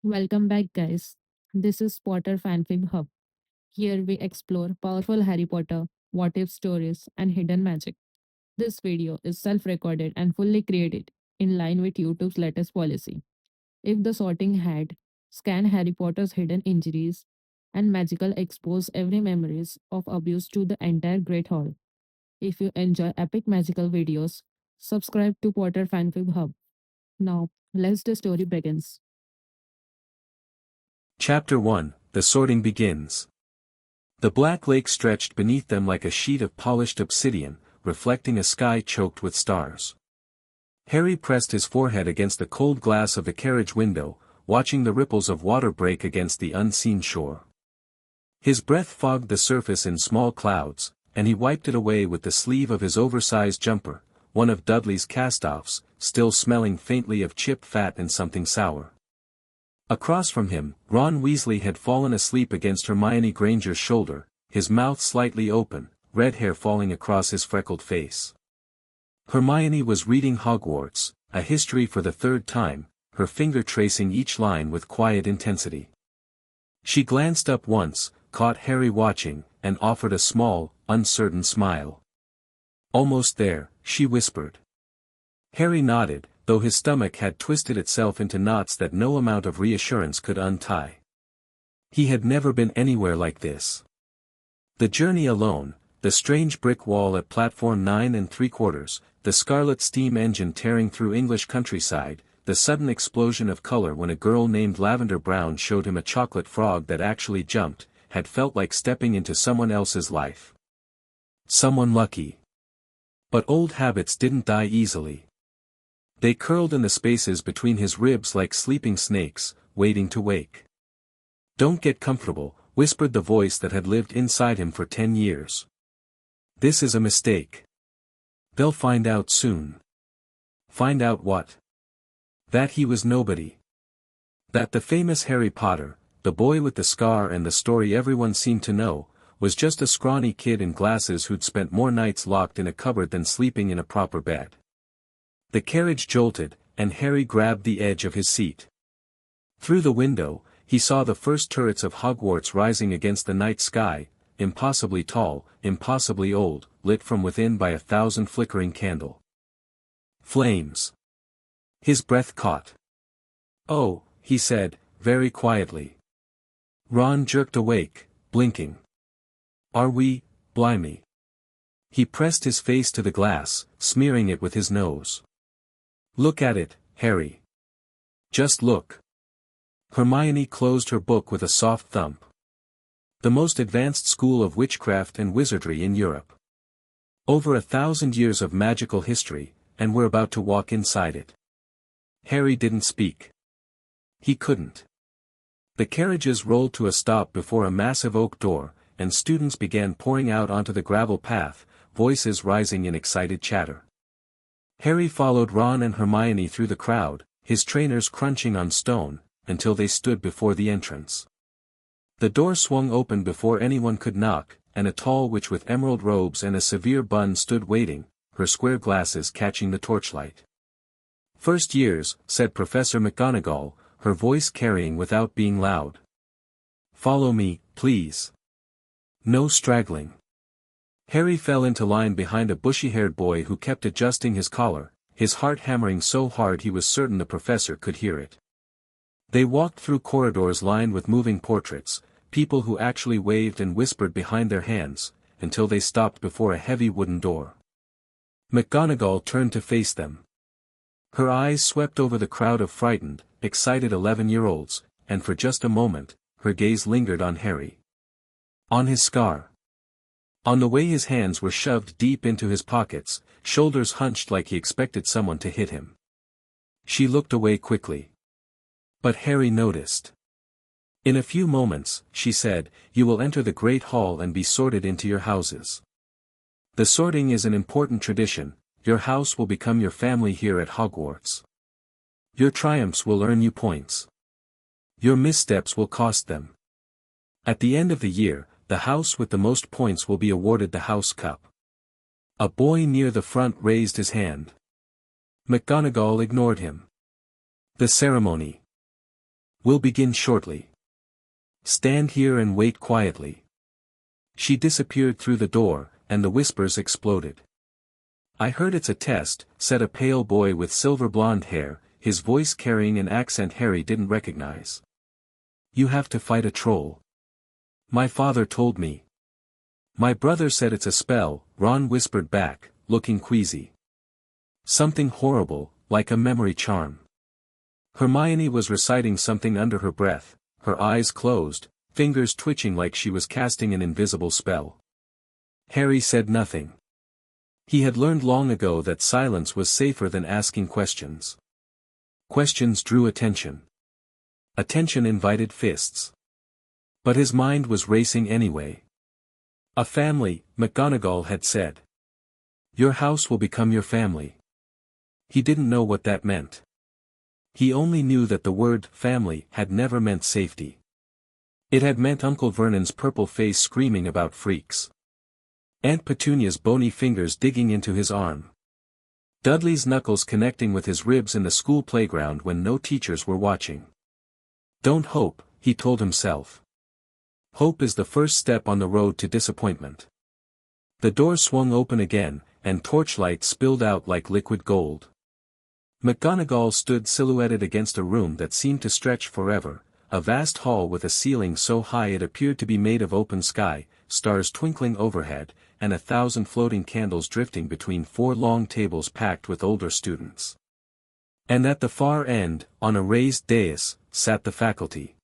Welcome back, guys. This is Potter Fanfic Hub. Here we explore powerful Harry Potter, what if stories, and hidden magic. This video is self recorded and fully created in line with YouTube's latest policy. If the sorting had scan Harry Potter's hidden injuries and magical expose every memories of abuse to the entire Great Hall. If you enjoy epic magical videos, subscribe to Potter Fanfic Hub. Now, let's the story begins. Chapter 1, The Sorting Begins. The black lake stretched beneath them like a sheet of polished obsidian, reflecting a sky choked with stars. Harry pressed his forehead against the cold glass of the carriage window, watching the ripples of water break against the unseen shore. His breath fogged the surface in small clouds, and he wiped it away with the sleeve of his oversized jumper, one of Dudley's cast-offs, still smelling faintly of chipped fat and something sour. Across from him, Ron Weasley had fallen asleep against Hermione Granger's shoulder, his mouth slightly open, red hair falling across his freckled face. Hermione was reading Hogwarts, a history for the third time, her finger tracing each line with quiet intensity. She glanced up once, caught Harry watching, and offered a small, uncertain smile. "Almost there," she whispered. Harry nodded, though his stomach had twisted itself into knots that no amount of reassurance could untie. He had never been anywhere like this. The journey alone, the strange brick wall at platform 9 3/4, the scarlet steam engine tearing through English countryside, the sudden explosion of color when a girl named Lavender Brown showed him a chocolate frog that actually jumped, had felt like stepping into someone else's life. Someone lucky. But old habits didn't die easily. They curled in the spaces between his ribs like sleeping snakes, waiting to wake. "Don't get comfortable," whispered the voice that had lived inside him for 10 years. "This is a mistake. They'll find out soon." Find out what? That he was nobody. That the famous Harry Potter, the boy with the scar and the story everyone seemed to know, was just a scrawny kid in glasses who'd spent more nights locked in a cupboard than sleeping in a proper bed. The carriage jolted, and Harry grabbed the edge of his seat. Through the window, he saw the first turrets of Hogwarts rising against the night sky, impossibly tall, impossibly old, lit from within by 1,000 flickering candles. Flames. His breath caught. "Oh," he said, very quietly. Ron jerked awake, blinking. "Are we, blimey?" He pressed his face to the glass, smearing it with his nose. "Look at it, Harry. Just look." Hermione closed her book with a soft thump. "The most advanced school of witchcraft and wizardry in Europe. Over 1,000 years of magical history, and we're about to walk inside it." Harry didn't speak. He couldn't. The carriages rolled to a stop before a massive oak door, and students began pouring out onto the gravel path, voices rising in excited chatter. Harry followed Ron and Hermione through the crowd, his trainers crunching on stone, until they stood before the entrance. The door swung open before anyone could knock, and a tall witch with emerald robes and a severe bun stood waiting, her square glasses catching the torchlight. "First years," said Professor McGonagall, her voice carrying without being loud. "Follow me, please. No straggling." Harry fell into line behind a bushy-haired boy who kept adjusting his collar, his heart hammering so hard he was certain the professor could hear it. They walked through corridors lined with moving portraits, people who actually waved and whispered behind their hands, until they stopped before a heavy wooden door. McGonagall turned to face them. Her eyes swept over the crowd of frightened, excited 11-year-olds, and for just a moment, her gaze lingered on Harry. On his scar. On the way his hands were shoved deep into his pockets, shoulders hunched like he expected someone to hit him. She looked away quickly. But Harry noticed. "In a few moments," she said, "you will enter the Great Hall and be sorted into your houses. The sorting is an important tradition, your house will become your family here at Hogwarts. Your triumphs will earn you points. Your missteps will cost them. At the end of the year, the house with the most points will be awarded the House Cup." A boy near the front raised his hand. McGonagall ignored him. "The ceremony. We'll begin shortly. Stand here and wait quietly. She disappeared through the door, and the whispers exploded. I heard it's a test, said a pale boy with silver blonde hair, his voice carrying an accent Harry didn't recognize. You have to fight a troll. My father told me. My brother said it's a spell, Ron whispered back, looking queasy. Something horrible, like a memory charm. Hermione was reciting something under her breath, her eyes closed, fingers twitching like she was casting an invisible spell. Harry said nothing. He had learned long ago that silence was safer than asking questions. Questions drew attention. Attention invited fists. But his mind was racing anyway. A family, McGonagall had said. Your house will become your family. He didn't know what that meant. He only knew that the word family had never meant safety. It had meant Uncle Vernon's purple face screaming about freaks. Aunt Petunia's bony fingers digging into his arm. Dudley's knuckles connecting with his ribs in the school playground when no teachers were watching. Don't hope, he told himself. Hope is the first step on the road to disappointment. The door swung open again, and torchlight spilled out like liquid gold. McGonagall stood silhouetted against a room that seemed to stretch forever, a vast hall with a ceiling so high it appeared to be made of open sky, stars twinkling overhead, and 1,000 floating candles drifting between 4 long tables packed with older students. And at the far end, on a raised dais, sat the faculty.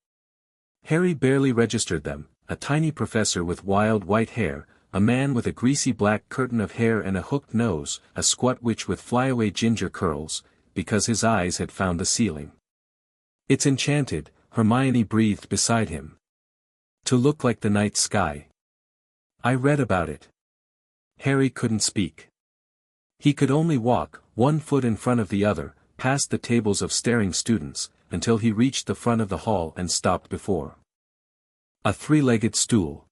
Harry barely registered them, a tiny professor with wild white hair, a man with a greasy black curtain of hair and a hooked nose, a squat witch with flyaway ginger curls, because his eyes had found the ceiling. It's enchanted, Hermione breathed beside him. To look like the night sky. I read about it. Harry couldn't speak. He could only walk, 1 foot in front of the other, past the tables of staring students, until he reached the front of the hall and stopped before a 3-legged stool.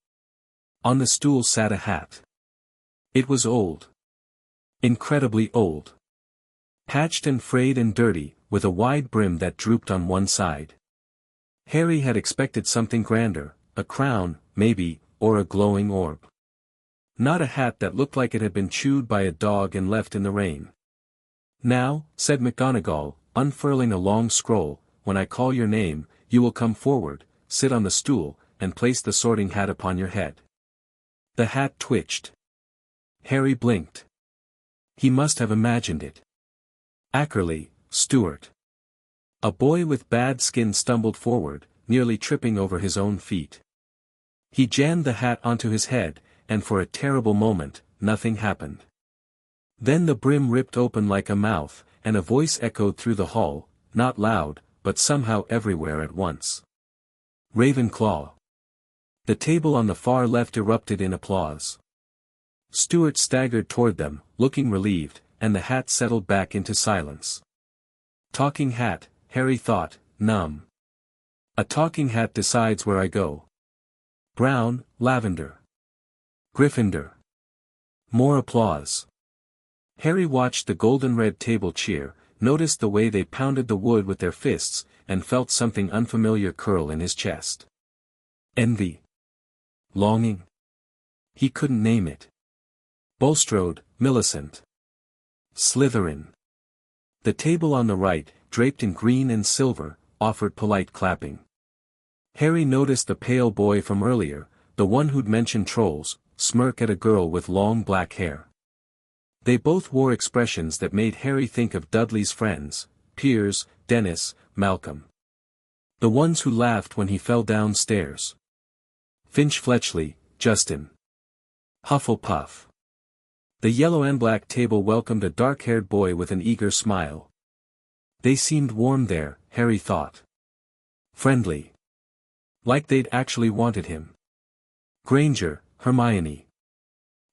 On the stool sat a hat. It was old. Incredibly old. Patched and frayed and dirty, with a wide brim that drooped on one side. Harry had expected something grander, a crown, maybe, or a glowing orb. Not a hat that looked like it had been chewed by a dog and left in the rain. Now, said McGonagall, unfurling a long scroll, when I call your name, you will come forward, sit on the stool, and place the sorting hat upon your head. The hat twitched. Harry blinked. He must have imagined it. Ackerley, Stuart. A boy with bad skin stumbled forward, nearly tripping over his own feet. He jammed the hat onto his head, and for a terrible moment, nothing happened. Then the brim ripped open like a mouth, and a voice echoed through the hall, not loud, but somehow everywhere at once. Ravenclaw. The table on the far left erupted in applause. Stuart staggered toward them, looking relieved, and the hat settled back into silence. Talking hat, Harry thought, numb. A talking hat decides where I go. Brown, lavender. Gryffindor. More applause. Harry watched the golden-red table cheer, noticed the way they pounded the wood with their fists, and felt something unfamiliar curl in his chest. Envy. Longing. He couldn't name it. Bulstrode, Millicent. Slytherin. The table on the right, draped in green and silver, offered polite clapping. Harry noticed the pale boy from earlier, the one who'd mentioned trolls, smirk at a girl with long black hair. They both wore expressions that made Harry think of Dudley's friends, Piers, Dennis, Malcolm. The ones who laughed when he fell downstairs. Finch Fletchley, Justin. Hufflepuff. The yellow and black table welcomed a dark-haired boy with an eager smile. They seemed warm there, Harry thought. Friendly. Like they'd actually wanted him. Granger, Hermione.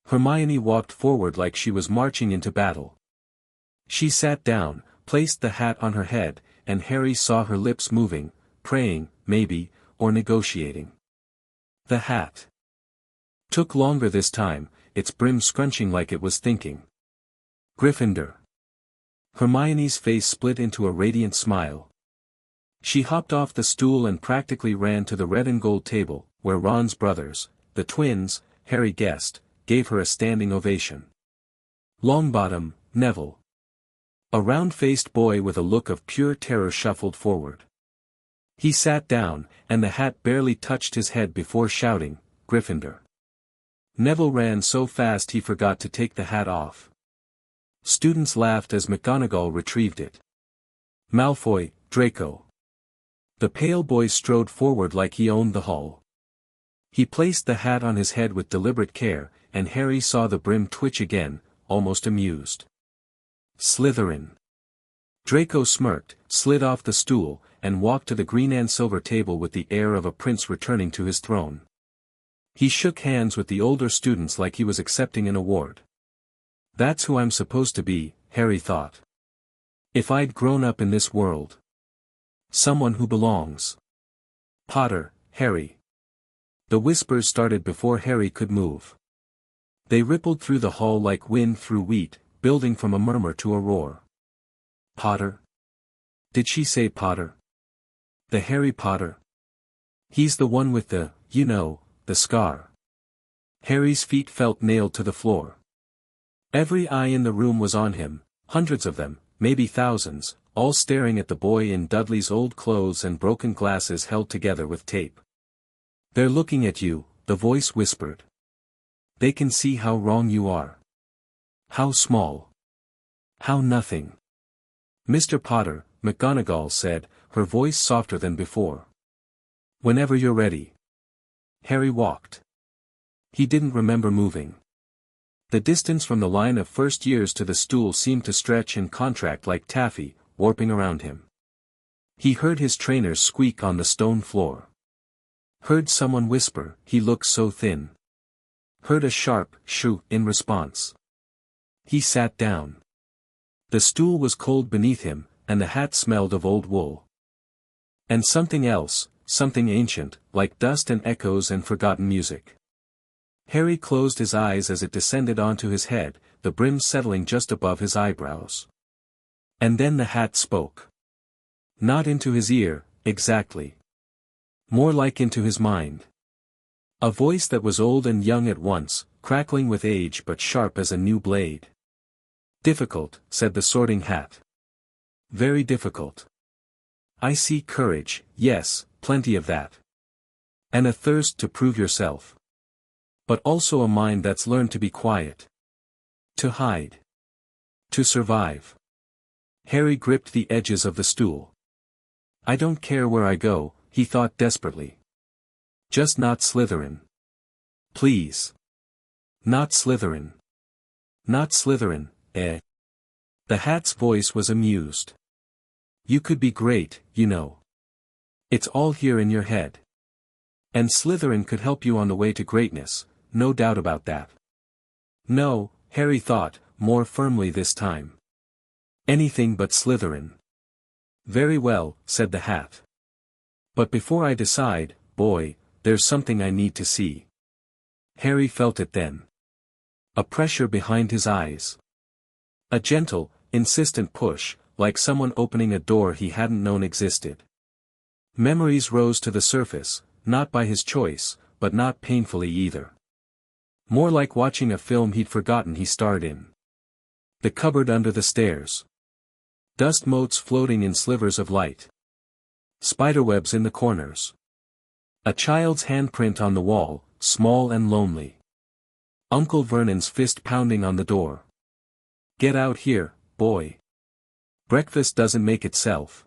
Hermione walked forward like she was marching into battle. She sat down, placed the hat on her head, and Harry saw her lips moving, praying, maybe, or negotiating. The hat took longer this time, its brim scrunching like it was thinking. Gryffindor. Hermione's face split into a radiant smile. She hopped off the stool and practically ran to the red and gold table, where Ron's brothers, the twins, Harry guessed, gave her a standing ovation. Longbottom, Neville. A round-faced boy with a look of pure terror shuffled forward. He sat down, and the hat barely touched his head before shouting, "Gryffindor." Neville ran so fast he forgot to take the hat off. Students laughed as McGonagall retrieved it. Malfoy, Draco. The pale boy strode forward like he owned the hall. He placed the hat on his head with deliberate care, and Harry saw the brim twitch again, almost amused. Slytherin. Draco smirked, slid off the stool, and walked to the green and silver table with the air of a prince returning to his throne. He shook hands with the older students like he was accepting an award. That's who I'm supposed to be, Harry thought. If I'd grown up in this world. Someone who belongs. Potter, Harry. The whispers started before Harry could move. They rippled through the hall like wind through wheat, building from a murmur to a roar. Potter? Did she say Potter? The Harry Potter? He's the one with the, the scar. Harry's feet felt nailed to the floor. Every eye in the room was on him, hundreds of them, maybe thousands, all staring at the boy in Dudley's old clothes and broken glasses held together with tape. They're looking at you, the voice whispered. They can see how wrong you are. How small. How nothing. Mr. Potter, McGonagall said, her voice softer than before. Whenever you're ready. Harry walked. He didn't remember moving. The distance from the line of first years to the stool seemed to stretch and contract like taffy, warping around him. He heard his trainers squeak on the stone floor. Heard someone whisper, he looks so thin. Heard a sharp shoo in response. He sat down. The stool was cold beneath him, and the hat smelled of old wool. And something else, something ancient, like dust and echoes and forgotten music. Harry closed his eyes as it descended onto his head, the brim settling just above his eyebrows. And then the hat spoke. Not into his ear, exactly. More like into his mind. A voice that was old and young at once, crackling with age but sharp as a new blade. Difficult, said the Sorting Hat. Very difficult. I see courage, yes, plenty of that. And a thirst to prove yourself. But also a mind that's learned to be quiet. To hide. To survive. Harry gripped the edges of the stool. I don't care where I go, he thought desperately. Just not Slytherin. Please. Not Slytherin. Not Slytherin, eh? The hat's voice was amused. You could be great, you know. It's all here in your head. And Slytherin could help you on the way to greatness, no doubt about that. No, Harry thought, more firmly this time. Anything but Slytherin. Very well, said the hat. But before I decide, boy, there's something I need to see. Harry felt it then. A pressure behind his eyes. A gentle, insistent push, like someone opening a door he hadn't known existed. Memories rose to the surface, not by his choice, but not painfully either. More like watching a film he'd forgotten he starred in. The cupboard under the stairs. Dust motes floating in slivers of light. Spiderwebs in the corners. A child's handprint on the wall, small and lonely. Uncle Vernon's fist pounding on the door. Get out here, boy. Breakfast doesn't make itself.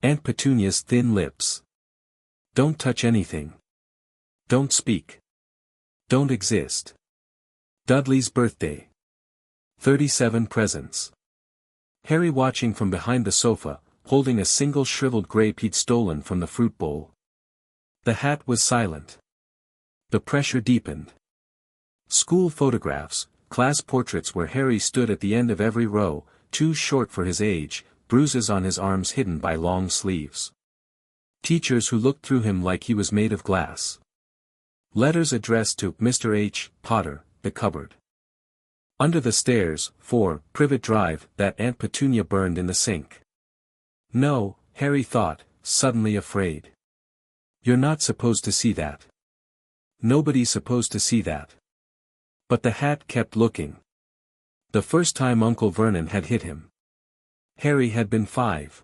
Aunt Petunia's thin lips. Don't touch anything. Don't speak. Don't exist. Dudley's birthday. 37 presents. Harry watching from behind the sofa, holding a single shriveled grape he'd stolen from the fruit bowl. The hat was silent. The pressure deepened. School photographs, class portraits where Harry stood at the end of every row, too short for his age, bruises on his arms hidden by long sleeves. Teachers who looked through him like he was made of glass. Letters addressed to Mr. H. Potter, the cupboard. Under the stairs, 4, Privet Drive, that Aunt Petunia burned in the sink. No, Harry thought, suddenly afraid. "You're not supposed to see that. Nobody's supposed to see that." But the hat kept looking. The first time Uncle Vernon had hit him, Harry had been 5.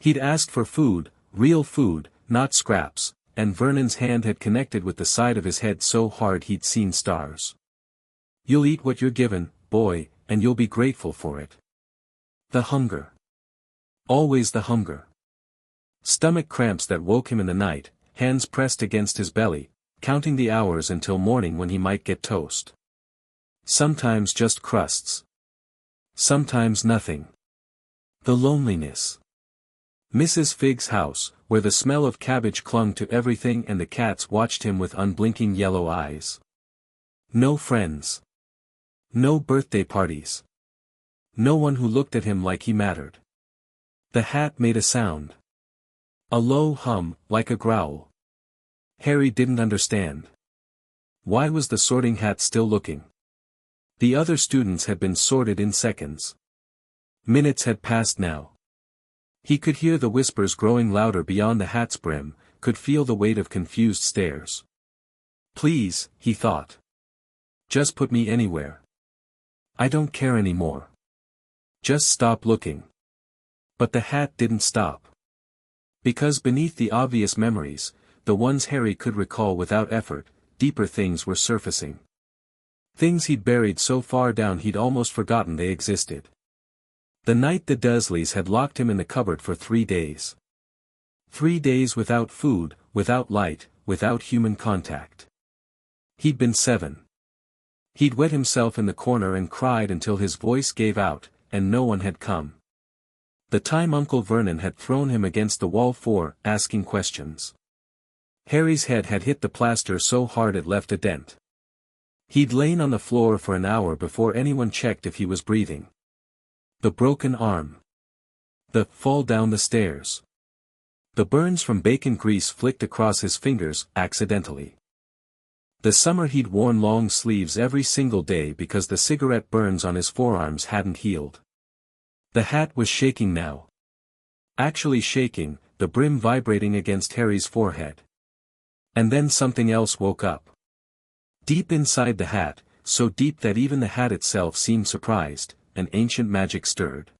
He'd asked for food, real food, not scraps, and Vernon's hand had connected with the side of his head so hard he'd seen stars. "You'll eat what you're given, boy, and you'll be grateful for it." The hunger. Always the hunger. Stomach cramps that woke him in the night, hands pressed against his belly, counting the hours until morning when he might get toast. Sometimes just crusts. Sometimes nothing. The loneliness. Mrs. Fig's house, where the smell of cabbage clung to everything and the cats watched him with unblinking yellow eyes. No friends. No birthday parties. No one who looked at him like he mattered. The hat made a sound. A low hum, like a growl. Harry didn't understand. Why was the sorting hat still looking? The other students had been sorted in seconds. Minutes had passed now. He could hear the whispers growing louder beyond the hat's brim, could feel the weight of confused stares. "Please," he thought. "Just put me anywhere. I don't care anymore. Just stop looking." But the hat didn't stop. Because beneath the obvious memories, the ones Harry could recall without effort, deeper things were surfacing. Things he'd buried so far down he'd almost forgotten they existed. The night the Dursleys had locked him in the cupboard for 3 days. 3 days without food, without light, without human contact. He'd been 7. He'd wet himself in the corner and cried until his voice gave out, and no one had come. The time Uncle Vernon had thrown him against the wall for asking questions. Harry's head had hit the plaster so hard it left a dent. He'd lain on the floor for an hour before anyone checked if he was breathing. The broken arm. The fall down the stairs. The burns from bacon grease flicked across his fingers, accidentally. The summer he'd worn long sleeves every single day because the cigarette burns on his forearms hadn't healed. The hat was shaking now. Actually shaking, the brim vibrating against Harry's forehead. And then something else woke up. Deep inside the hat, so deep that even the hat itself seemed surprised, an ancient magic stirred.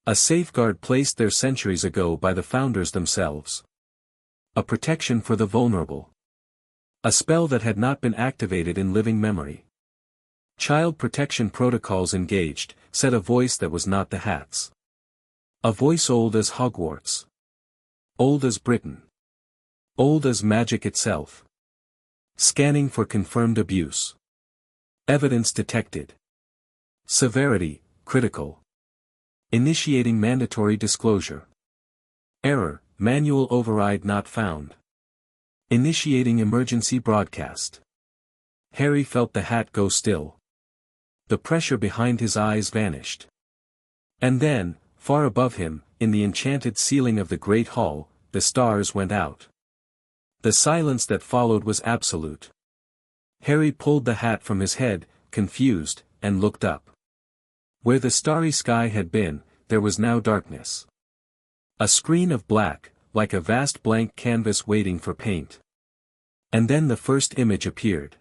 A safeguard placed there centuries ago by the founders themselves. A protection for the vulnerable. A spell that had not been activated in living memory. "Child protection protocols engaged," said a voice that was not the hat's. A voice old as Hogwarts. Old as Britain. Old as magic itself. Scanning for confirmed abuse. Evidence detected. Severity, critical. Initiating mandatory disclosure. Error, manual override not found. Initiating emergency broadcast. Harry felt the hat go still. The pressure behind his eyes vanished. And then, far above him, in the enchanted ceiling of the Great Hall, the stars went out. The silence that followed was absolute. Harry pulled the hat from his head, confused, and looked up. Where the starry sky had been, there was now darkness. A screen of black, like a vast blank canvas waiting for paint. And then the first image appeared.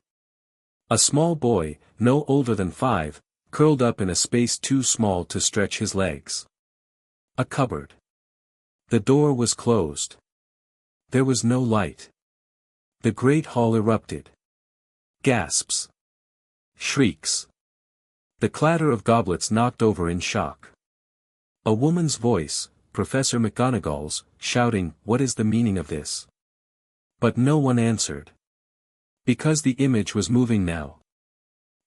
A small boy, no older than 5, curled up in a space too small to stretch his legs. A cupboard. The door was closed. There was no light. The Great Hall erupted. Gasps. Shrieks. The clatter of goblets knocked over in shock. A woman's voice, Professor McGonagall's, shouting, "What is the meaning of this?" But no one answered. Because the image was moving now.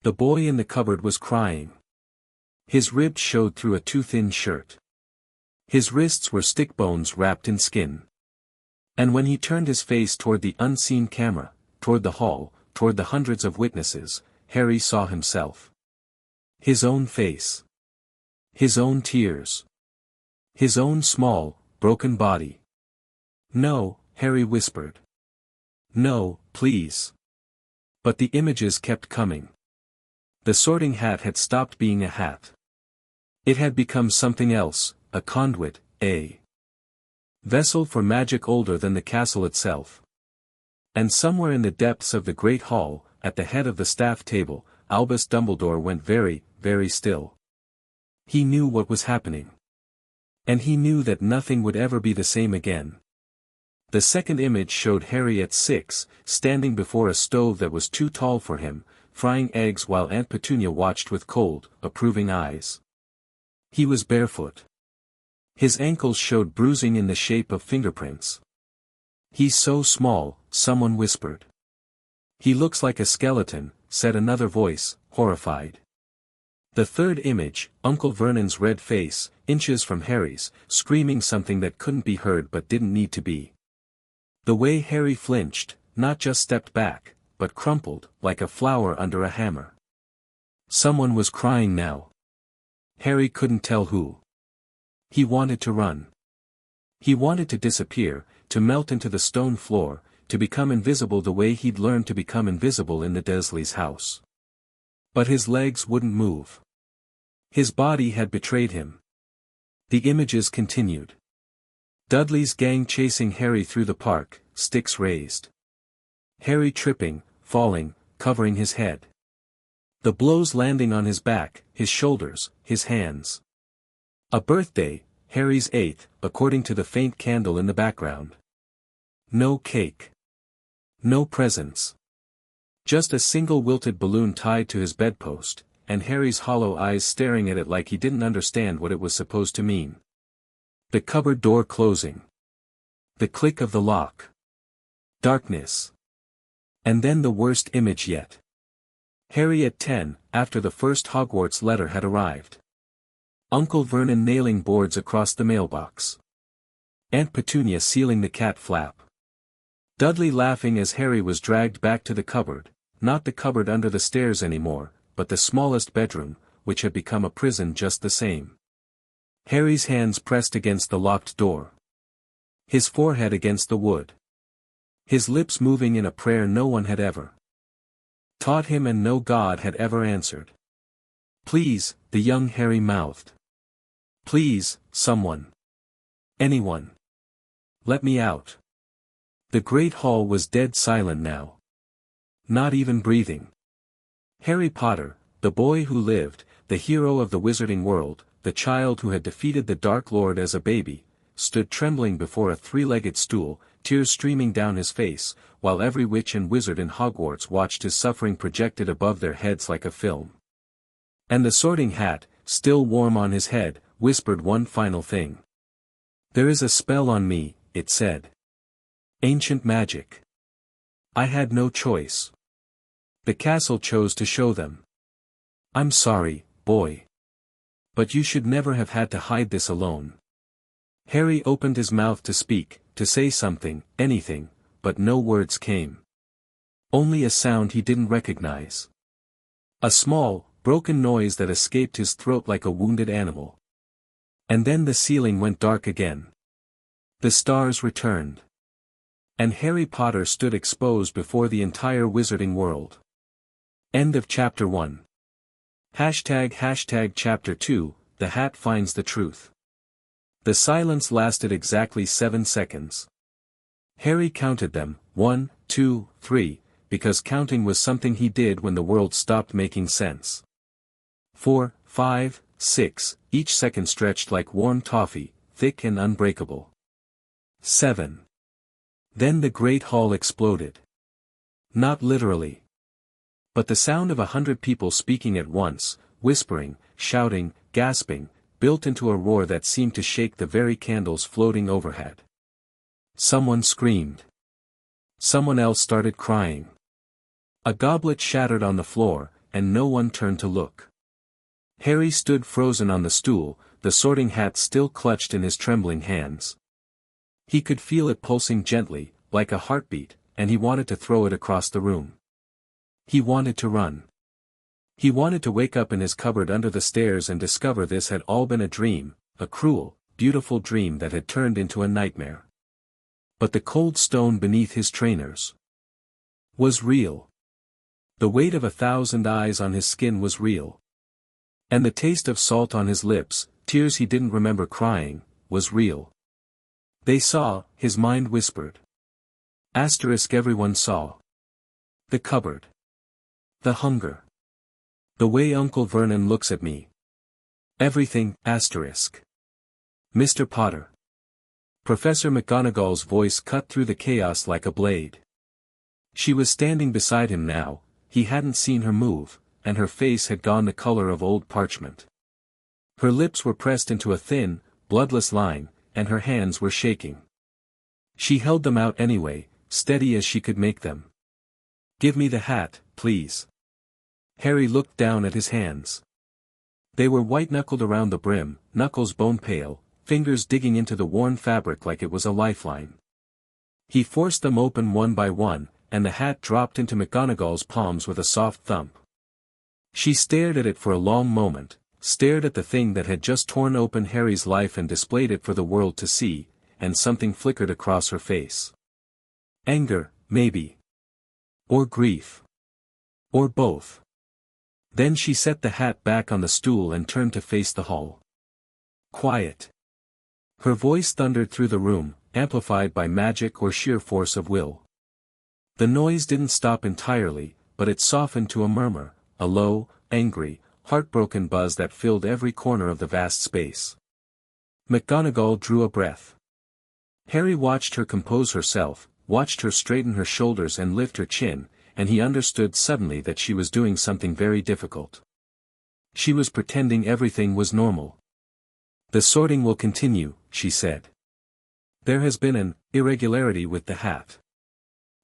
The boy in the cupboard was crying. His ribs showed through a too thin shirt. His wrists were stick bones wrapped in skin. And when he turned his face toward the unseen camera, toward the hall, toward the hundreds of witnesses, Harry saw himself. His own face. His own tears. His own small, broken body. "No," Harry whispered. "No, please." But the images kept coming. The sorting hat had stopped being a hat. It had become something else, a conduit, Vessel for magic older than the castle itself. And somewhere in the depths of the great hall, at the head of the staff table, Albus Dumbledore went very, very still. He knew what was happening. And he knew that nothing would ever be the same again. The second image showed Harry at 6, standing before a stove that was too tall for him, frying eggs while Aunt Petunia watched with cold, approving eyes. He was barefoot. His ankles showed bruising in the shape of fingerprints. "He's so small," someone whispered. "He looks like a skeleton," said another voice, horrified. The third image, Uncle Vernon's red face, inches from Harry's, screaming something that couldn't be heard but didn't need to be. The way Harry flinched, not just stepped back, but crumpled, like a flower under a hammer. Someone was crying now. Harry couldn't tell who. He wanted to run. He wanted to disappear, to melt into the stone floor, to become invisible the way he'd learned to become invisible in the Dursleys' house. But his legs wouldn't move. His body had betrayed him. The images continued. Dudley's gang chasing Harry through the park, sticks raised. Harry tripping, falling, covering his head. The blows landing on his back, his shoulders, his hands. A birthday, Harry's 8th, according to the faint candle in the background. No cake. No presents. Just a single wilted balloon tied to his bedpost, and Harry's hollow eyes staring at it like he didn't understand what it was supposed to mean. The cupboard door closing. The click of the lock. Darkness. And then the worst image yet. Harry at 10, after the first Hogwarts letter had arrived. Uncle Vernon nailing boards across the mailbox. Aunt Petunia sealing the cat flap. Dudley laughing as Harry was dragged back to the cupboard, not the cupboard under the stairs anymore, but the smallest bedroom, which had become a prison just the same. Harry's hands pressed against the locked door. His forehead against the wood. His lips moving in a prayer no one had ever taught him and no God had ever answered. "Please," the young Harry mouthed. "Please, someone. Anyone. Let me out." The great hall was dead silent now. Not even breathing. Harry Potter, the boy who lived, the hero of the wizarding world, the child who had defeated the Dark Lord as a baby, stood trembling before a three-legged stool, tears streaming down his face, while every witch and wizard in Hogwarts watched his suffering projected above their heads like a film. And the Sorting Hat, still warm on his head, whispered one final thing. "There is a spell on me," it said. "Ancient magic. I had no choice. The castle chose to show them. I'm sorry, boy. But you should never have had to hide this alone." Harry opened his mouth to speak, to say something, anything, but no words came. Only a sound he didn't recognize. A small, broken noise that escaped his throat like a wounded animal. And then the ceiling went dark again. The stars returned. And Harry Potter stood exposed before the entire wizarding world. End of Chapter 1. ## Chapter 2, The Hat Finds the Truth. The silence lasted exactly 7 seconds. Harry counted them, 1, 2, 3, because counting was something he did when the world stopped making sense. 4, 5, 6, each second stretched like warm toffee, thick and unbreakable. 7. Then the great hall exploded. Not literally. But the sound of 100 people speaking at once, whispering, shouting, gasping, built into a roar that seemed to shake the very candles floating overhead. Someone screamed. Someone else started crying. A goblet shattered on the floor, and no one turned to look. Harry stood frozen on the stool, the Sorting Hat still clutched in his trembling hands. He could feel it pulsing gently, like a heartbeat, and he wanted to throw it across the room. He wanted to run. He wanted to wake up in his cupboard under the stairs and discover this had all been a dream, a cruel, beautiful dream that had turned into a nightmare. But the cold stone beneath his trainers was real. The weight of 1,000 eyes on his skin was real. And the taste of salt on his lips, tears he didn't remember crying, was real. They saw, his mind whispered. Asterisk everyone saw. The cupboard. The hunger. The way Uncle Vernon looks at me. Everything, asterisk. Mr. Potter. Professor McGonagall's voice cut through the chaos like a blade. She was standing beside him now, he hadn't seen her move, and her face had gone the color of old parchment. Her lips were pressed into a thin, bloodless line, and her hands were shaking. She held them out anyway, steady as she could make them. Give me the hat, please. Harry looked down at his hands. They were white-knuckled around the brim, knuckles bone-pale, fingers digging into the worn fabric like it was a lifeline. He forced them open one by one, and the hat dropped into McGonagall's palms with a soft thump. She stared at it for a long moment, stared at the thing that had just torn open Harry's life and displayed it for the world to see, and something flickered across her face. Anger, maybe. Or grief. Or both. Then she set the hat back on the stool and turned to face the hall. Quiet. Her voice thundered through the room, amplified by magic or sheer force of will. The noise didn't stop entirely, but it softened to a murmur, a low, angry, heartbroken buzz that filled every corner of the vast space. McGonagall drew a breath. Harry watched her compose herself, watched her straighten her shoulders and lift her chin, and he understood suddenly that she was doing something very difficult. She was pretending everything was normal. The sorting will continue, she said. There has been an irregularity with the hat.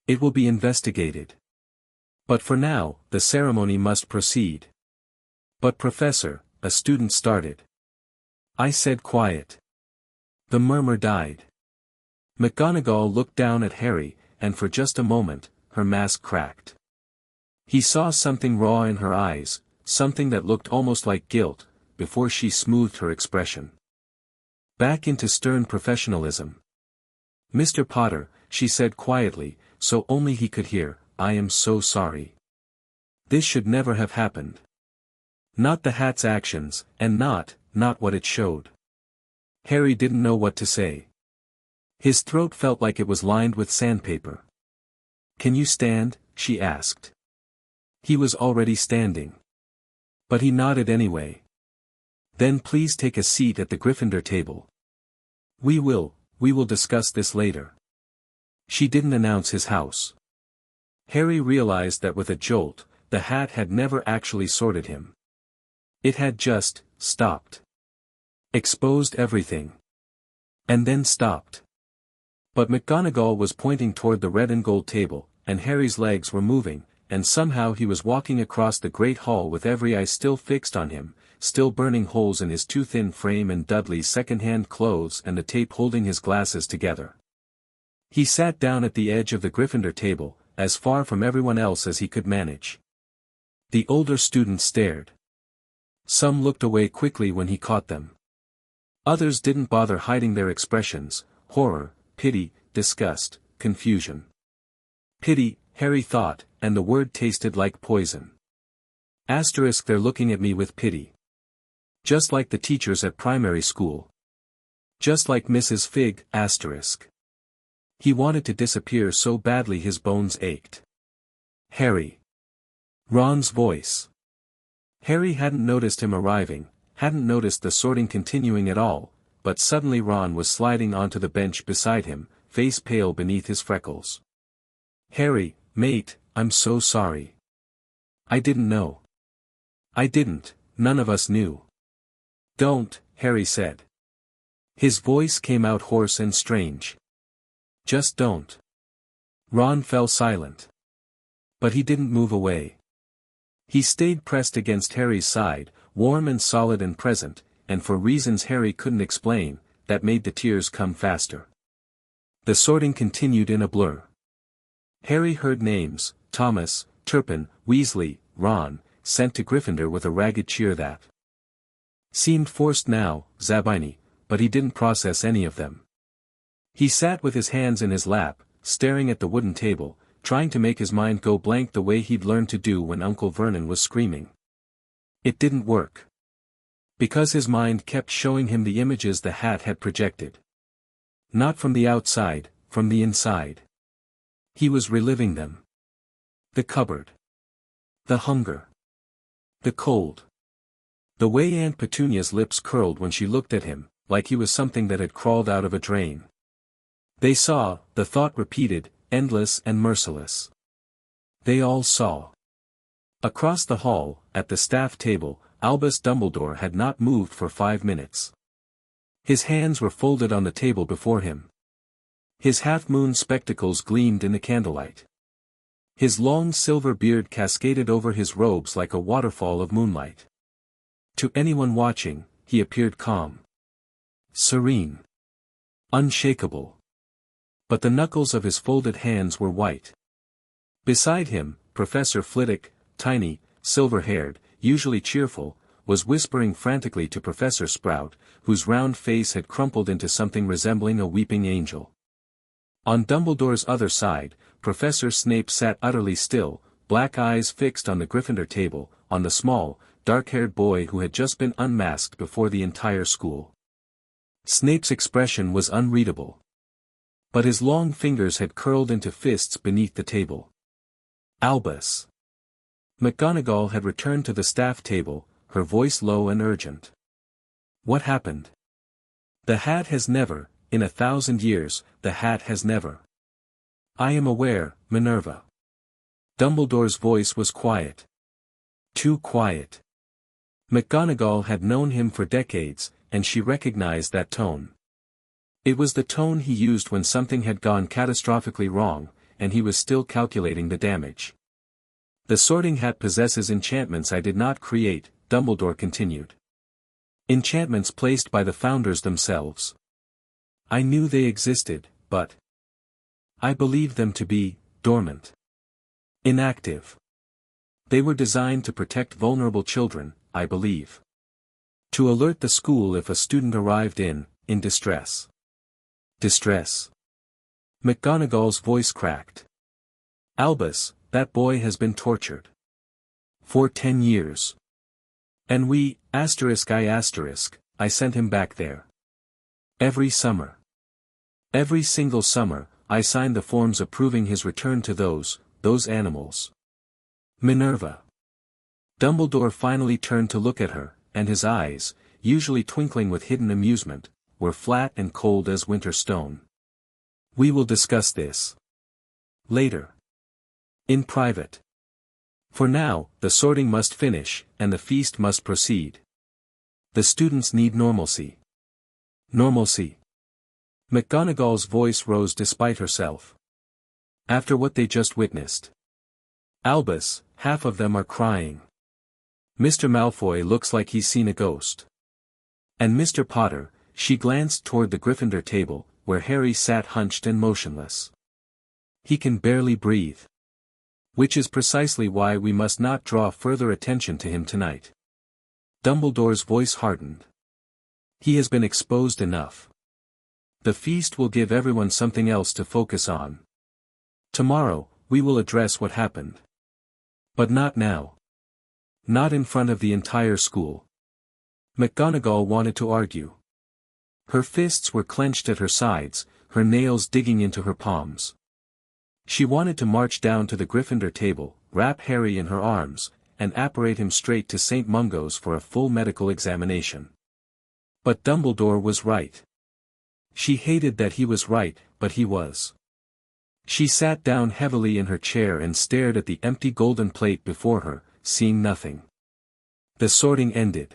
It will be investigated. But for now, the ceremony must proceed. But Professor, a student started. I said quiet. The murmur died. McGonagall looked down at Harry, and for just a moment, her mask cracked. He saw something raw in her eyes, something that looked almost like guilt, before she smoothed her expression. Back into stern professionalism. Mr. Potter, she said quietly, so only he could hear, I am so sorry. This should never have happened. Not the hat's actions, and not what it showed. Harry didn't know what to say. His throat felt like it was lined with sandpaper. Can you stand? She asked. He was already standing. But he nodded anyway. Then please take a seat at the Gryffindor table. We will discuss this later. She didn't announce his house. Harry realized that with a jolt, the hat had never actually sorted him. It had just stopped. Exposed everything. And then stopped. But McGonagall was pointing toward the red and gold table, and Harry's legs were moving, and somehow he was walking across the great hall with every eye still fixed on him, still burning holes in his too thin frame and Dudley's second-hand clothes and the tape holding his glasses together. He sat down at the edge of the Gryffindor table, as far from everyone else as he could manage. The older students stared. Some looked away quickly when he caught them. Others didn't bother hiding their expressions, horror, pity, disgust, confusion. Pity, Harry thought, and the word tasted like poison. Asterisk they're looking at me with pity. Just like the teachers at primary school. Just like Mrs. Figg, asterisk. He wanted to disappear so badly his bones ached. Harry. Ron's voice. Harry hadn't noticed him arriving, hadn't noticed the sorting continuing at all, but suddenly Ron was sliding onto the bench beside him, face pale beneath his freckles. Harry, mate, I'm so sorry. I didn't know. I didn't, none of us knew. Don't, Harry said. His voice came out hoarse and strange. Just don't. Ron fell silent. But he didn't move away. He stayed pressed against Harry's side, warm and solid and present, and for reasons Harry couldn't explain, that made the tears come faster. The sorting continued in a blur. Harry heard names, Thomas, Turpin, Weasley, Ron, sent to Gryffindor with a ragged cheer that seemed forced now, Zabini, but he didn't process any of them. He sat with his hands in his lap, staring at the wooden table, trying to make his mind go blank the way he'd learned to do when Uncle Vernon was screaming. It didn't work. Because his mind kept showing him the images the hat had projected. Not from the outside, from the inside. He was reliving them. The cupboard. The hunger. The cold. The way Aunt Petunia's lips curled when she looked at him, like he was something that had crawled out of a drain. They saw, the thought repeated, endless and merciless. They all saw. Across the hall, at the staff table, Albus Dumbledore had not moved for 5 minutes. His hands were folded on the table before him. His half-moon spectacles gleamed in the candlelight. His long silver beard cascaded over his robes like a waterfall of moonlight. To anyone watching, he appeared calm. Serene. Unshakable. But the knuckles of his folded hands were white. Beside him, Professor Flitwick, tiny, silver-haired, usually cheerful, was whispering frantically to Professor Sprout, whose round face had crumpled into something resembling a weeping angel. On Dumbledore's other side, Professor Snape sat utterly still, black eyes fixed on the Gryffindor table, on the small, dark-haired boy who had just been unmasked before the entire school. Snape's expression was unreadable. But his long fingers had curled into fists beneath the table. Albus. McGonagall had returned to the staff table, her voice low and urgent. What happened? The hat has never, in 1,000 years, the hat has never. I am aware, Minerva. Dumbledore's voice was quiet. Too quiet. McGonagall had known him for decades, and she recognized that tone. It was the tone he used when something had gone catastrophically wrong, and he was still calculating the damage. The Sorting Hat possesses enchantments I did not create, Dumbledore continued. Enchantments placed by the founders themselves. I knew they existed, but I believed them to be dormant. Inactive. They were designed to protect vulnerable children, I believe. To alert the school if a student arrived in distress. Distress. McGonagall's voice cracked. Albus, that boy has been tortured. For 10 years. And I sent him back there. Every summer. Every single summer, I signed the forms approving his return to those animals. Minerva. Dumbledore finally turned to look at her, and his eyes, usually twinkling with hidden amusement, were flat and cold as winter stone. We will discuss this later. In private. For now, the sorting must finish, and the feast must proceed. The students need normalcy. Normalcy. McGonagall's voice rose despite herself. After what they just witnessed. Albus, half of them are crying. Mr. Malfoy looks like he's seen a ghost. And Mr. Potter, she glanced toward the Gryffindor table, where Harry sat hunched and motionless. He can barely breathe. Which is precisely why we must not draw further attention to him tonight. Dumbledore's voice hardened. He has been exposed enough. The feast will give everyone something else to focus on. Tomorrow, we will address what happened. But not now. Not in front of the entire school. McGonagall wanted to argue. Her fists were clenched at her sides, her nails digging into her palms. She wanted to march down to the Gryffindor table, wrap Harry in her arms, and apparate him straight to St. Mungo's for a full medical examination. But Dumbledore was right. She hated that he was right, but he was. She sat down heavily in her chair and stared at the empty golden plate before her, seeing nothing. The sorting ended.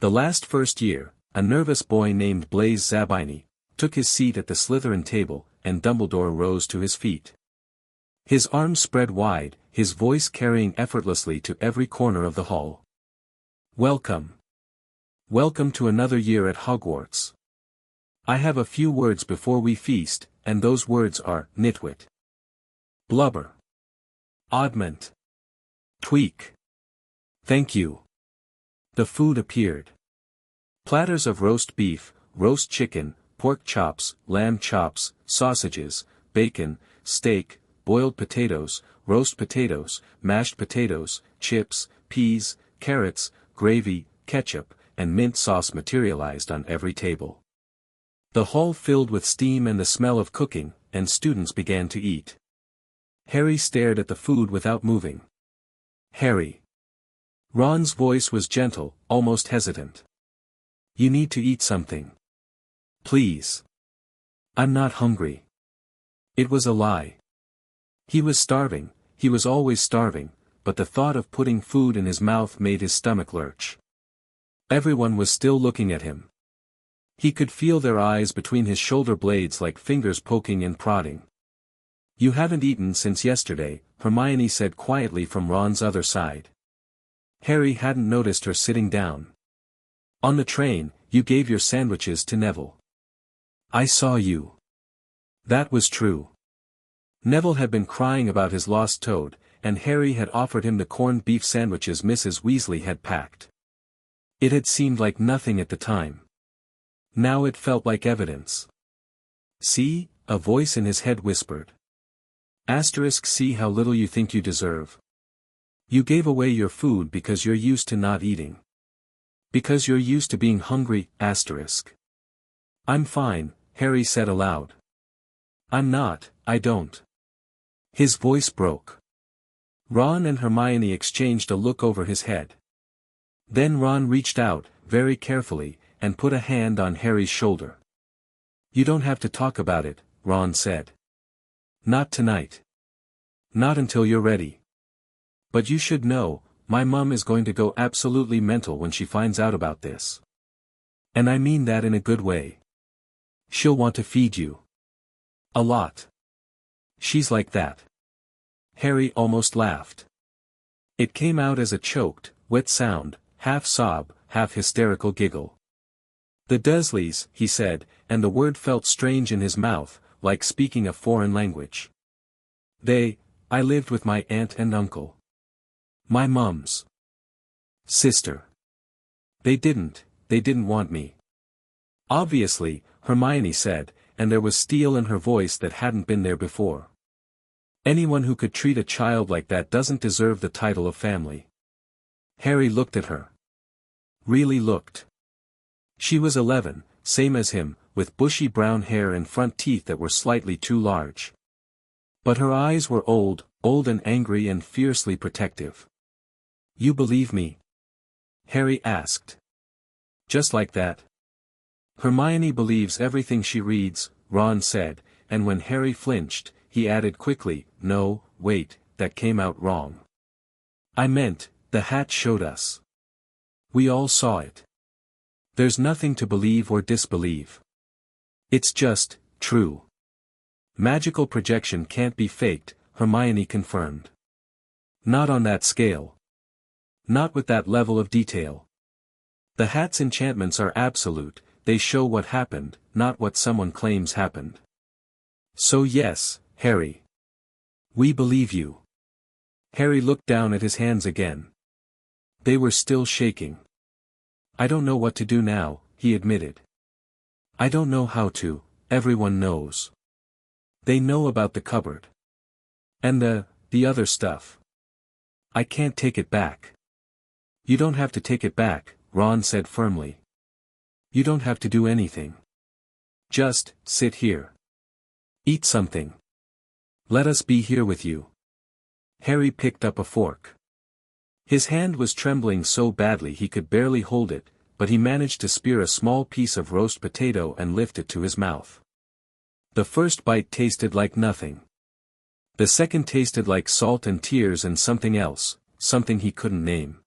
The last first year, a nervous boy named Blaise Zabini, took his seat at the Slytherin table, and Dumbledore rose to his feet. His arms spread wide, his voice carrying effortlessly to every corner of the hall. Welcome. Welcome to another year at Hogwarts. I have a few words before we feast, and those words are, nitwit. Blubber. Oddment. Tweak. Thank you. The food appeared. Platters of roast beef, roast chicken, pork chops, lamb chops, sausages, bacon, steak, boiled potatoes, roast potatoes, mashed potatoes, chips, peas, carrots, gravy, ketchup, and mint sauce materialized on every table. The hall filled with steam and the smell of cooking, and students began to eat. Harry stared at the food without moving. Harry. Ron's voice was gentle, almost hesitant. You need to eat something. Please. I'm not hungry. It was a lie. He was starving, he was always starving, but the thought of putting food in his mouth made his stomach lurch. Everyone was still looking at him. He could feel their eyes between his shoulder blades like fingers poking and prodding. You haven't eaten since yesterday, Hermione said quietly from Ron's other side. Harry hadn't noticed her sitting down. On the train, you gave your sandwiches to Neville. I saw you. That was true. Neville had been crying about his lost toad, and Harry had offered him the corned beef sandwiches Mrs. Weasley had packed. It had seemed like nothing at the time. Now it felt like evidence. See, a voice in his head whispered. See how little you think you deserve. You gave away your food because you're used to not eating. Because you're used to being hungry, I'm fine, Harry said aloud. I'm not, I don't. His voice broke. Ron and Hermione exchanged a look over his head. Then Ron reached out, very carefully, and put a hand on Harry's shoulder. You don't have to talk about it, Ron said. Not tonight. Not until you're ready. But you should know, my mum is going to go absolutely mental when she finds out about this. And I mean that in a good way. She'll want to feed you. A lot. She's like that. Harry almost laughed. It came out as a choked, wet sound, half sob, half hysterical giggle. The Dursleys, he said, and the word felt strange in his mouth, like speaking a foreign language. I lived with my aunt and uncle. My mum's sister. They didn't want me. Obviously, Hermione said, and there was steel in her voice that hadn't been there before. Anyone who could treat a child like that doesn't deserve the title of family. Harry looked at her. Really looked. She was 11, same as him, with bushy brown hair and front teeth that were slightly too large. But her eyes were old and angry and fiercely protective. You believe me? Harry asked. Just like that? Hermione believes everything she reads, Ron said, and when Harry flinched, he added quickly, no, wait, that came out wrong. I meant, the hat showed us. We all saw it. There's nothing to believe or disbelieve. It's just, true. Magical projection can't be faked, Hermione confirmed. Not on that scale. Not with that level of detail. The hat's enchantments are absolute, they show what happened, not what someone claims happened. So yes, Harry. We believe you. Harry looked down at his hands again. They were still shaking. I don't know what to do now, he admitted. I don't know how to, everyone knows. They know about the cupboard. And the other stuff. I can't take it back. You don't have to take it back, Ron said firmly. You don't have to do anything. Just, sit here. Eat something. Let us be here with you. Harry picked up a fork. His hand was trembling so badly he could barely hold it, but he managed to spear a small piece of roast potato and lift it to his mouth. The first bite tasted like nothing. The second tasted like salt and tears and something else, something he couldn't name.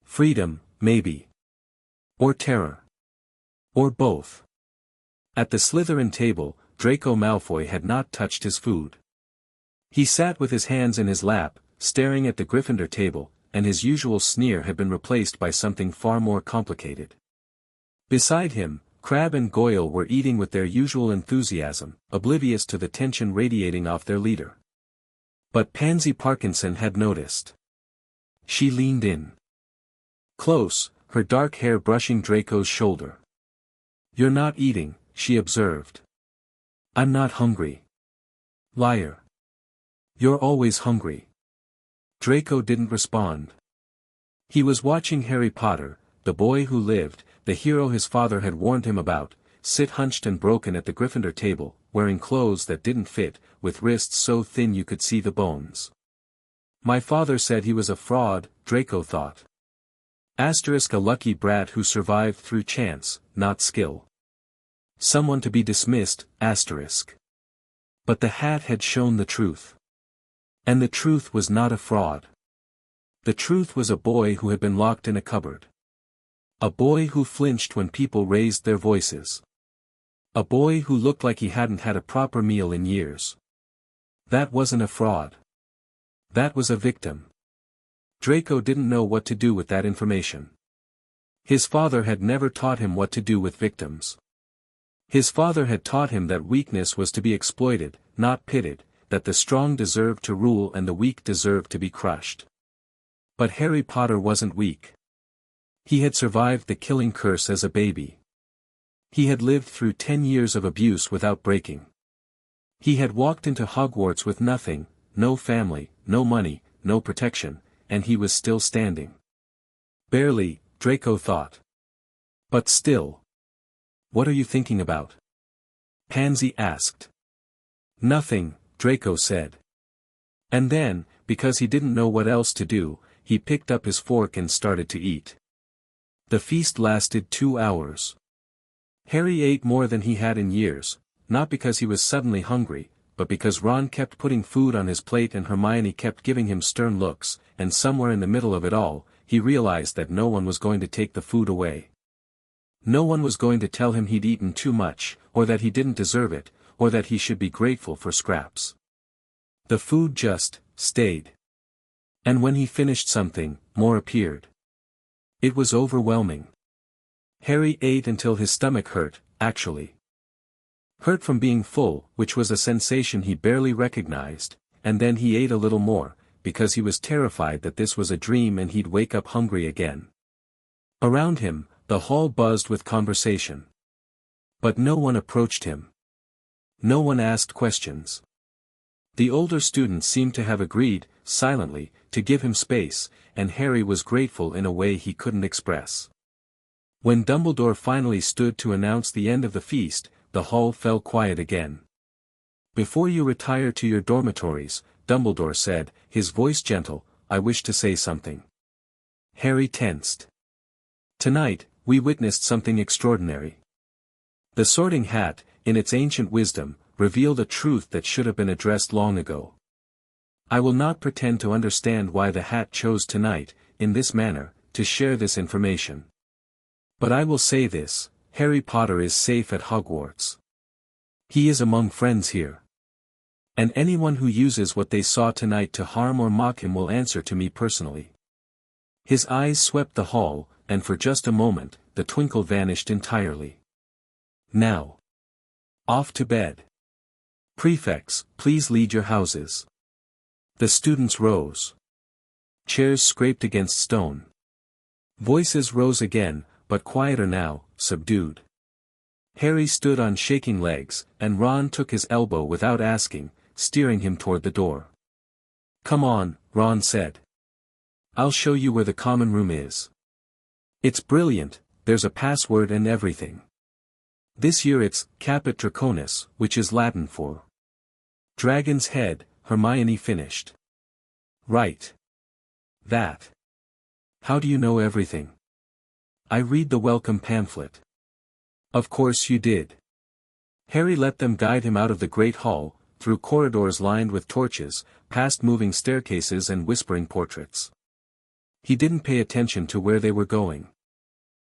Freedom, maybe. Or terror. Or both. At the Slytherin table, Draco Malfoy had not touched his food. He sat with his hands in his lap, staring at the Gryffindor table, and his usual sneer had been replaced by something far more complicated. Beside him, Crabbe and Goyle were eating with their usual enthusiasm, oblivious to the tension radiating off their leader. But Pansy Parkinson had noticed. She leaned in. Close, her dark hair brushing Draco's shoulder. You're not eating, she observed. I'm not hungry. Liar. You're always hungry. Draco didn't respond. He was watching Harry Potter, the boy who lived, the hero his father had warned him about, sit hunched and broken at the Gryffindor table, wearing clothes that didn't fit, with wrists so thin you could see the bones. My father said he was a fraud, Draco thought. Asterisk, a lucky brat who survived through chance, not skill. Someone to be dismissed, asterisk. But the hat had shown the truth. And the truth was not a fraud. The truth was a boy who had been locked in a cupboard. A boy who flinched when people raised their voices. A boy who looked like he hadn't had a proper meal in years. That wasn't a fraud. That was a victim. Draco didn't know what to do with that information. His father had never taught him what to do with victims. His father had taught him that weakness was to be exploited, not pitted, that the strong deserved to rule and the weak deserved to be crushed. But Harry Potter wasn't weak. He had survived the killing curse as a baby. He had lived through 10 years of abuse without breaking. He had walked into Hogwarts with nothing, no family, no money, no protection, and he was still standing. Barely, Draco thought. But still. What are you thinking about? Pansy asked. Nothing, Draco said. And then, because he didn't know what else to do, he picked up his fork and started to eat. The feast lasted 2 hours. Harry ate more than he had in years, not because he was suddenly hungry, but because Ron kept putting food on his plate and Hermione kept giving him stern looks, and somewhere in the middle of it all, he realized that no one was going to take the food away. No one was going to tell him he'd eaten too much, or that he didn't deserve it, or that he should be grateful for scraps. The food just stayed. And when he finished something, more appeared. It was overwhelming. Harry ate until his stomach hurt, actually. Hurt from being full, which was a sensation he barely recognized, and then he ate a little more, because he was terrified that this was a dream and he'd wake up hungry again. Around him, the hall buzzed with conversation. But no one approached him. No one asked questions. The older students seemed to have agreed, silently, to give him space, and Harry was grateful in a way he couldn't express. When Dumbledore finally stood to announce the end of the feast, the hall fell quiet again. Before you retire to your dormitories, Dumbledore said, his voice gentle, I wish to say something. Harry tensed. Tonight, we witnessed something extraordinary. The Sorting Hat, in its ancient wisdom, revealed a truth that should have been addressed long ago. I will not pretend to understand why the Hat chose tonight, in this manner, to share this information. But I will say this, Harry Potter is safe at Hogwarts. He is among friends here. And anyone who uses what they saw tonight to harm or mock him will answer to me personally. His eyes swept the hall, and for just a moment, the twinkle vanished entirely. Now. Off to bed. Prefects, please lead your houses. The students rose. Chairs scraped against stone. Voices rose again, but quieter now, subdued. Harry stood on shaking legs, and Ron took his elbow without asking, steering him toward the door. Come on, Ron said. I'll show you where the common room is. It's brilliant, there's a password and everything. This year it's Caput Draconis, which is Latin for Dragon's Head, Hermione finished. Right. That. How do you know everything? I read the welcome pamphlet. Of course you did. Harry let them guide him out of the great hall, through corridors lined with torches, past moving staircases and whispering portraits. He didn't pay attention to where they were going.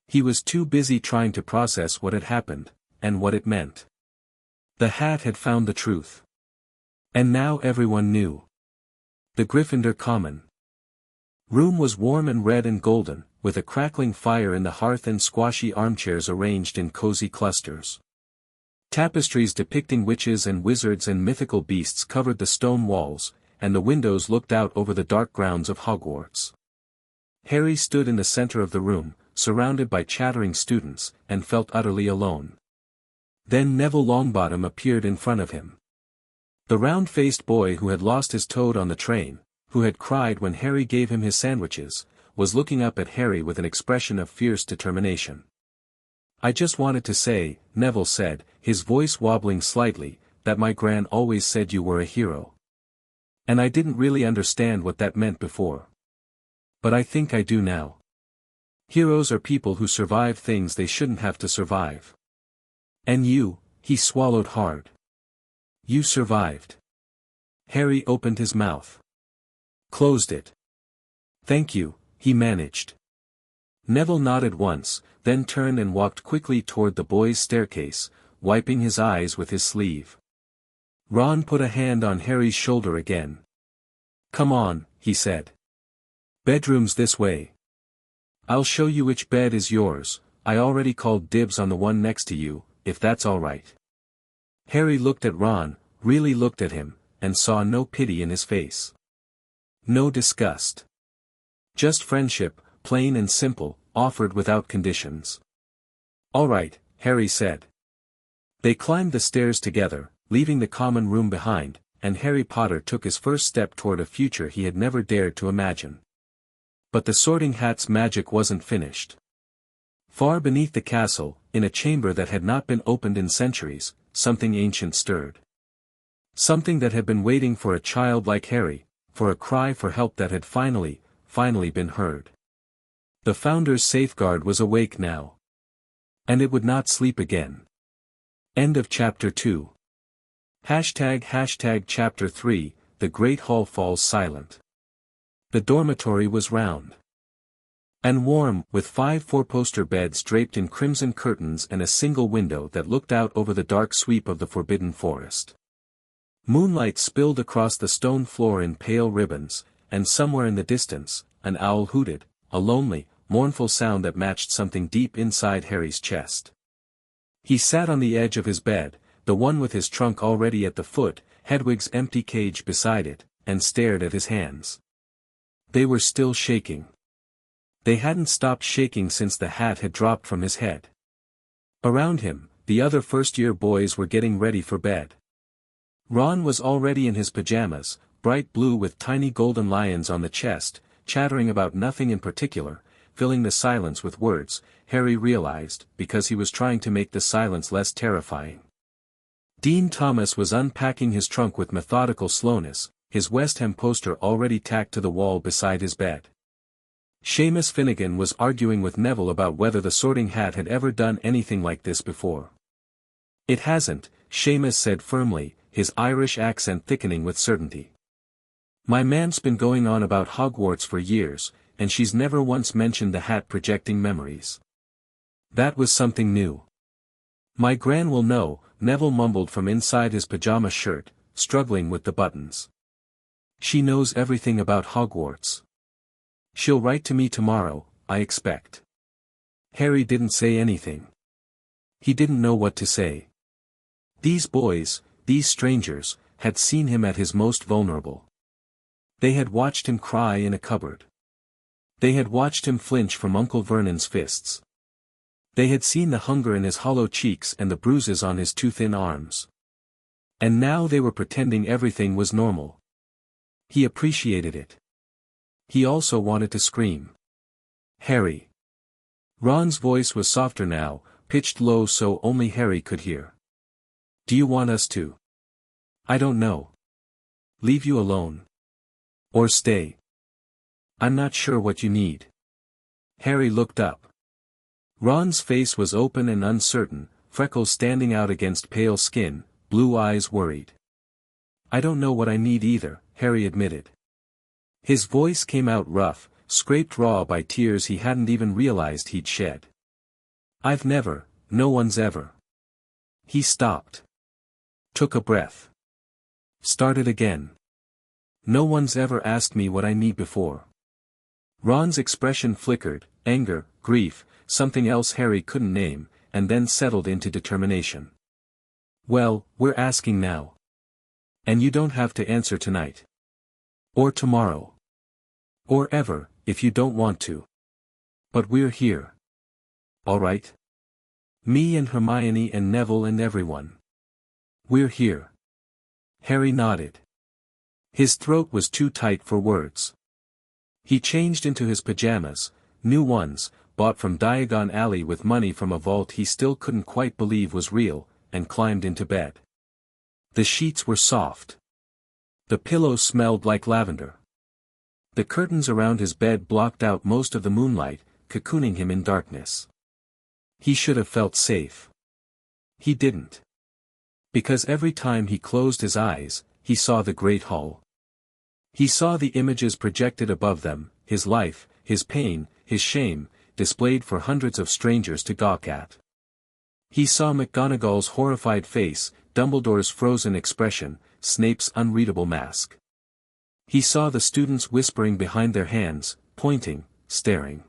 He was too busy trying to process what had happened, and what it meant. The Hat had found the truth. And now everyone knew. The Gryffindor Common room was warm and red and golden, with a crackling fire in the hearth and squashy armchairs arranged in cozy clusters. Tapestries depicting witches and wizards and mythical beasts covered the stone walls, and the windows looked out over the dark grounds of Hogwarts. Harry stood in the center of the room, surrounded by chattering students, and felt utterly alone. Then Neville Longbottom appeared in front of him. The round-faced boy who had lost his toad on the train, who had cried when Harry gave him his sandwiches, was looking up at Harry with an expression of fierce determination. I just wanted to say, Neville said, his voice wobbling slightly, that my gran always said you were a hero. And I didn't really understand what that meant before. But I think I do now. Heroes are people who survive things they shouldn't have to survive. And you, he swallowed hard. You survived. Harry opened his mouth. Closed it. Thank you, he managed. Neville nodded once, then turned and walked quickly toward the boys' staircase, wiping his eyes with his sleeve. Ron put a hand on Harry's shoulder again. Come on, he said. Bedroom's this way. I'll show you which bed is yours. I already called dibs on the one next to you, if that's all right. Harry looked at Ron, really looked at him, and saw no pity in his face. No disgust. Just friendship, plain and simple, offered without conditions. All right, Harry said. They climbed the stairs together, leaving the common room behind, and Harry Potter took his first step toward a future he had never dared to imagine. But the Sorting Hat's magic wasn't finished. Far beneath the castle, in a chamber that had not been opened in centuries, something ancient stirred. Something that had been waiting for a child like Harry, for a cry for help that had finally been heard. The Founder's safeguard was awake now. And it would not sleep again. End of Chapter 2. Chapter 3, The Great Hall falls silent. The dormitory was round and warm, with 5 four-poster beds draped in crimson curtains and a single window that looked out over the dark sweep of the forbidden forest. Moonlight spilled across the stone floor in pale ribbons, and somewhere in the distance, an owl hooted, a lonely, mournful sound that matched something deep inside Harry's chest. He sat on the edge of his bed, the one with his trunk already at the foot, Hedwig's empty cage beside it, and stared at his hands. They were still shaking. They hadn't stopped shaking since the hat had dropped from his head. Around him, the other first-year boys were getting ready for bed. Ron was already in his pajamas, bright blue with tiny golden lions on the chest, chattering about nothing in particular, filling the silence with words, Harry realized, because he was trying to make the silence less terrifying. Dean Thomas was unpacking his trunk with methodical slowness, his West Ham poster already tacked to the wall beside his bed. Seamus Finnegan was arguing with Neville about whether the Sorting Hat had ever done anything like this before. It hasn't, Seamus said firmly, his Irish accent thickening with certainty. My man's been going on about Hogwarts for years, and she's never once mentioned the hat projecting memories. That was something new. My gran will know, Neville mumbled from inside his pajama shirt, struggling with the buttons. She knows everything about Hogwarts. She'll write to me tomorrow, I expect. Harry didn't say anything. He didn't know what to say. These boys, these strangers, had seen him at his most vulnerable. They had watched him cry in a cupboard. They had watched him flinch from Uncle Vernon's fists. They had seen the hunger in his hollow cheeks and the bruises on his too thin arms. And now they were pretending everything was normal. He appreciated it. He also wanted to scream. Harry. Ron's voice was softer now, pitched low so only Harry could hear. Do you want us to? I don't know. Leave you alone? Or stay? I'm not sure what you need. Harry looked up. Ron's face was open and uncertain, freckles standing out against pale skin, blue eyes worried. I don't know what I need either, Harry admitted. His voice came out rough, scraped raw by tears he hadn't even realized he'd shed. I've never, no one's ever. He stopped. Took a breath. Started again. No one's ever asked me what I need before. Ron's expression flickered, anger, grief, something else Harry couldn't name, and then settled into determination. Well, we're asking now. And you don't have to answer tonight. Or tomorrow. Or ever, if you don't want to. But we're here. All right? Me and Hermione and Neville and everyone. We're here. Harry nodded. His throat was too tight for words. He changed into his pajamas, new ones, bought from Diagon Alley with money from a vault he still couldn't quite believe was real, and climbed into bed. The sheets were soft. The pillow smelled like lavender. The curtains around his bed blocked out most of the moonlight, cocooning him in darkness. He should have felt safe. He didn't. Because every time he closed his eyes, he saw the great hall. He saw the images projected above them, his life, his pain, his shame, displayed for hundreds of strangers to gawk at. He saw McGonagall's horrified face, Dumbledore's frozen expression, Snape's unreadable mask. He saw the students whispering behind their hands, pointing, staring.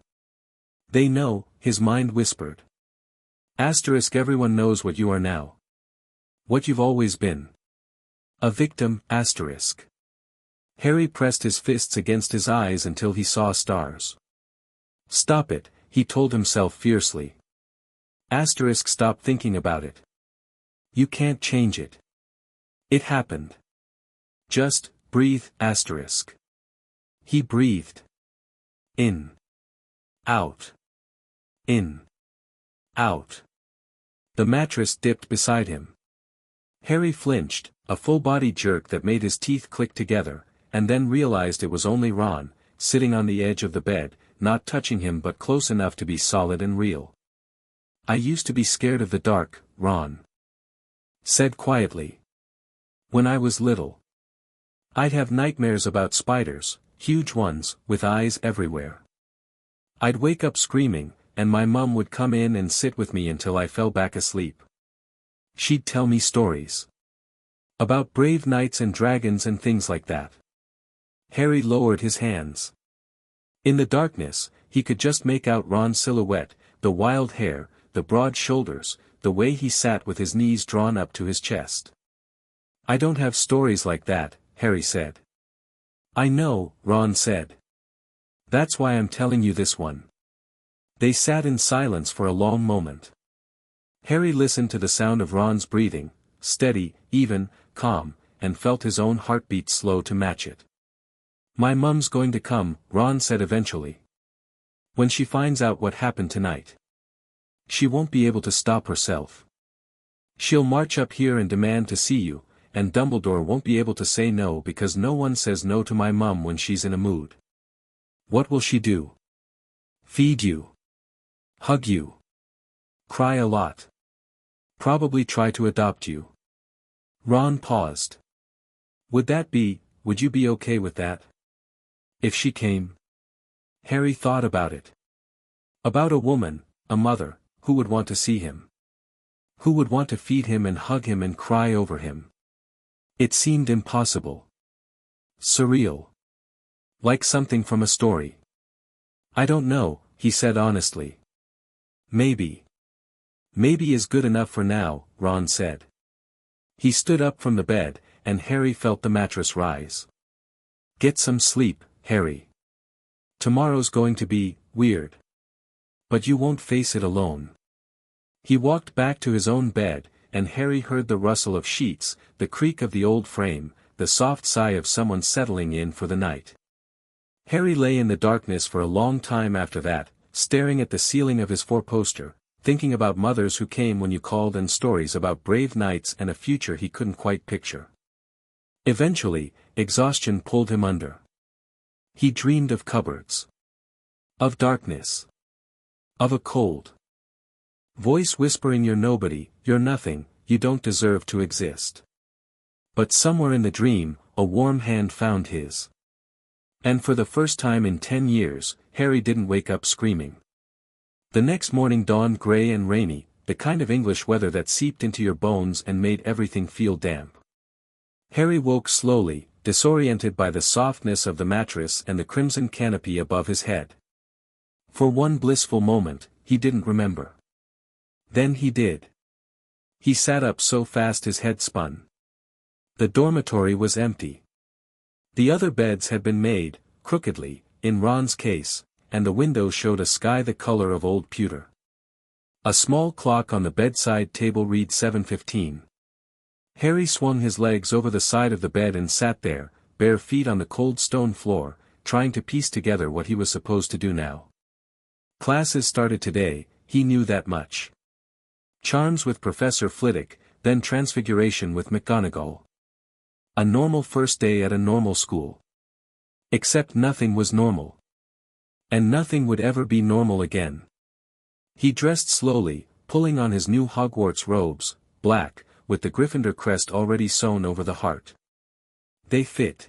They know, his mind whispered. Asterisk, everyone knows what you are now. What you've always been. A victim, asterisk. Harry pressed his fists against his eyes until he saw stars. Stop it, he told himself fiercely. Asterisk, stop thinking about it. You can't change it. It happened. Just, breathe, asterisk. He breathed. In. Out. In. Out. The mattress dipped beside him. Harry flinched, a full-body jerk that made his teeth click together, and then realized it was only Ron, sitting on the edge of the bed, not touching him but close enough to be solid and real. I used to be scared of the dark, Ron said quietly. When I was little. I'd have nightmares about spiders, huge ones, with eyes everywhere. I'd wake up screaming, and my mum would come in and sit with me until I fell back asleep. She'd tell me stories. About brave knights and dragons and things like that. Harry lowered his hands. In the darkness, he could just make out Ron's silhouette, the wild hair, the broad shoulders, the way he sat with his knees drawn up to his chest. I don't have stories like that, Harry said. I know, Ron said. That's why I'm telling you this one. They sat in silence for a long moment. Harry listened to the sound of Ron's breathing, steady, even, calm, and felt his own heartbeat slow to match it. My mum's going to come, Ron said eventually. When she finds out what happened tonight. She won't be able to stop herself. She'll march up here and demand to see you, and Dumbledore won't be able to say no because no one says no to my mum when she's in a mood. What will she do? Feed you. Hug you. Cry a lot. Probably try to adopt you. Ron paused. Would you be okay with that? If she came? Harry thought about it. About a woman, a mother, who would want to see him. Who would want to feed him and hug him and cry over him. It seemed impossible. Surreal. Like something from a story. I don't know, he said honestly. Maybe. Maybe is good enough for now, Ron said. He stood up from the bed, and Harry felt the mattress rise. Get some sleep, Harry. Tomorrow's going to be weird. But you won't face it alone. He walked back to his own bed, and Harry heard the rustle of sheets, the creak of the old frame, the soft sigh of someone settling in for the night. Harry lay in the darkness for a long time after that, staring at the ceiling of his four-poster, thinking about mothers who came when you called and stories about brave knights and a future he couldn't quite picture. Eventually, exhaustion pulled him under. He dreamed of cupboards. Of darkness. Of a cold voice whispering you're nobody, you're nothing, you don't deserve to exist. But somewhere in the dream, a warm hand found his. And for the first time in 10 years, Harry didn't wake up screaming. The next morning dawned gray and rainy, the kind of English weather that seeped into your bones and made everything feel damp. Harry woke slowly, disoriented by the softness of the mattress and the crimson canopy above his head. For one blissful moment, he didn't remember. Then he did. He sat up so fast his head spun. The dormitory was empty. The other beds had been made, crookedly, in Ron's case, and the window showed a sky the color of old pewter. A small clock on the bedside table read 7:15. Harry swung his legs over the side of the bed and sat there, bare feet on the cold stone floor, trying to piece together what he was supposed to do now. Classes started today, he knew that much. Charms with Professor Flitwick, then Transfiguration with McGonagall. A normal first day at a normal school. Except nothing was normal. And nothing would ever be normal again. He dressed slowly, pulling on his new Hogwarts robes, black, with the Gryffindor crest already sewn over the heart. They fit.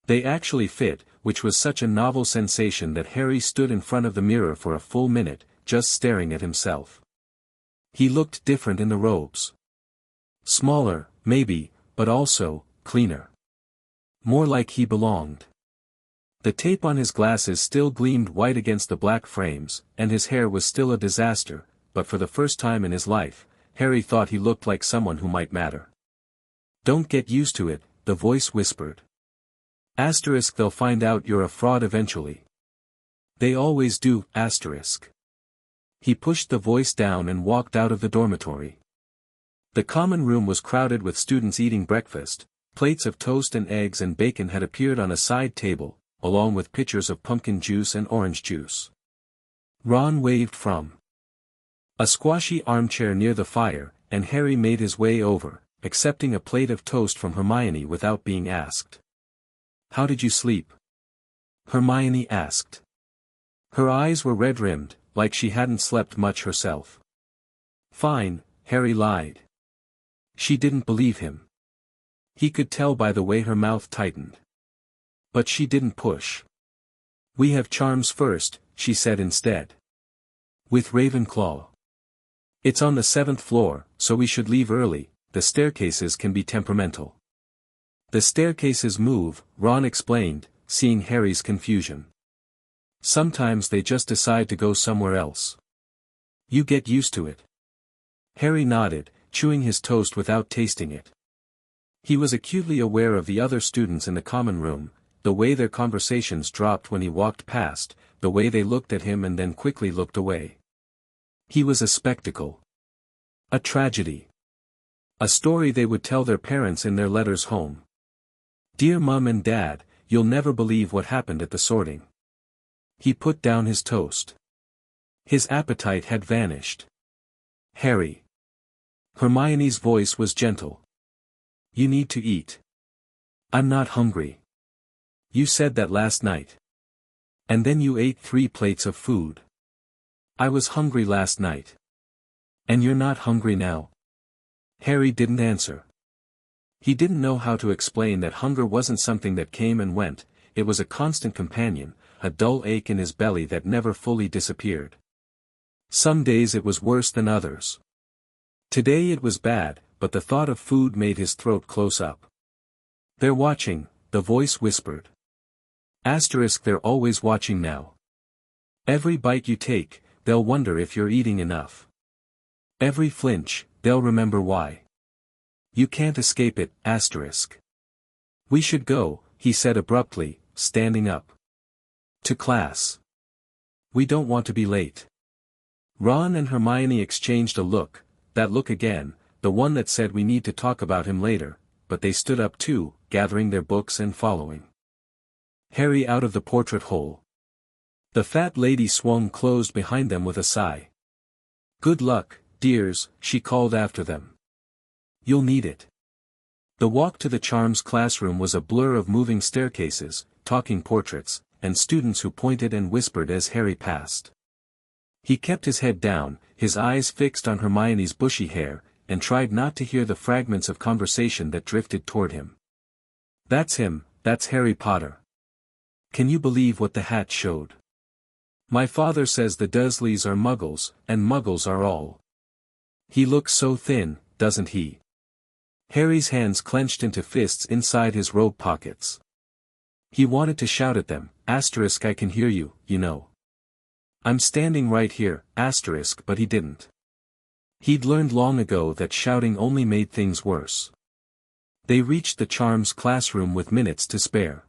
They actually fit, which was such a novel sensation that Harry stood in front of the mirror for a full minute, just staring at himself. He looked different in the robes. Smaller, maybe, but also, cleaner. More like he belonged. The tape on his glasses still gleamed white against the black frames, and his hair was still a disaster, but for the first time in his life, Harry thought he looked like someone who might matter. "Don't get used to it," the voice whispered. Asterisk, "they'll find out you're a fraud eventually. They always do, asterisk." He pushed the voice down and walked out of the dormitory. The common room was crowded with students eating breakfast. Plates of toast and eggs and bacon had appeared on a side table, along with pitchers of pumpkin juice and orange juice. Ron waved from a squashy armchair near the fire, and Harry made his way over, accepting a plate of toast from Hermione without being asked. "How did you sleep?" Hermione asked. Her eyes were red-rimmed, like she hadn't slept much herself. "Fine," Harry lied. She didn't believe him. He could tell by the way her mouth tightened. But she didn't push. "We have charms first," she said instead. "With Ravenclaw. It's on the 7th floor, so we should leave early. The staircases can be temperamental." "The staircases move," Ron explained, seeing Harry's confusion. "Sometimes they just decide to go somewhere else. You get used to it." Harry nodded, chewing his toast without tasting it. He was acutely aware of the other students in the common room, the way their conversations dropped when he walked past, the way they looked at him and then quickly looked away. He was a spectacle. A tragedy. A story they would tell their parents in their letters home. "Dear Mum and Dad, you'll never believe what happened at the sorting." He put down his toast. His appetite had vanished. "Harry." Hermione's voice was gentle. "You need to eat." "I'm not hungry." "You said that last night. And then you ate 3 plates of food." "I was hungry last night." "And you're not hungry now?" Harry didn't answer. He didn't know how to explain that hunger wasn't something that came and went, it was a constant companion, a dull ache in his belly that never fully disappeared. Some days it was worse than others. Today it was bad, but the thought of food made his throat close up. "They're watching," the voice whispered. Asterisk, "they're always watching now. Every bite you take, they'll wonder if you're eating enough. Every flinch, they'll remember why. You can't escape it, asterisk." "We should go," he said abruptly, standing up. "To class. We don't want to be late." Ron and Hermione exchanged a look, that look again, the one that said we need to talk about him later, but they stood up too, gathering their books and following Harry out of the portrait hole. The fat lady swung closed behind them with a sigh. "Good luck, dears," she called after them. "You'll need it." The walk to the Charms classroom was a blur of moving staircases, talking portraits, and students who pointed and whispered as Harry passed. He kept his head down, his eyes fixed on Hermione's bushy hair, and tried not to hear the fragments of conversation that drifted toward him. "That's him, that's Harry Potter. Can you believe what the hat showed? My father says the Dursleys are Muggles, and Muggles are all. He looks so thin, doesn't he?" Harry's hands clenched into fists inside his robe pockets. He wanted to shout at them, asterisk, "I can hear you, you know. I'm standing right here, asterisk," but he didn't. He'd learned long ago that shouting only made things worse. They reached the Charms classroom with minutes to spare.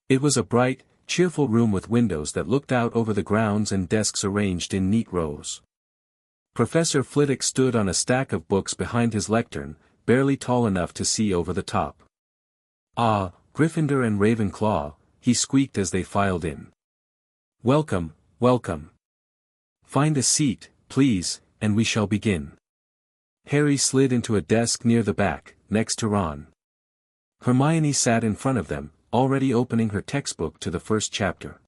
It was a bright, cheerful room with windows that looked out over the grounds and desks arranged in neat rows. Professor Flitwick stood on a stack of books behind his lectern, barely tall enough to see over the top. "Ah, Gryffindor and Ravenclaw," he squeaked as they filed in. "Welcome, welcome." Find a seat, please, and we shall begin. Harry slid into a desk near the back, next to Ron. Hermione sat in front of them, already opening her textbook to the first chapter.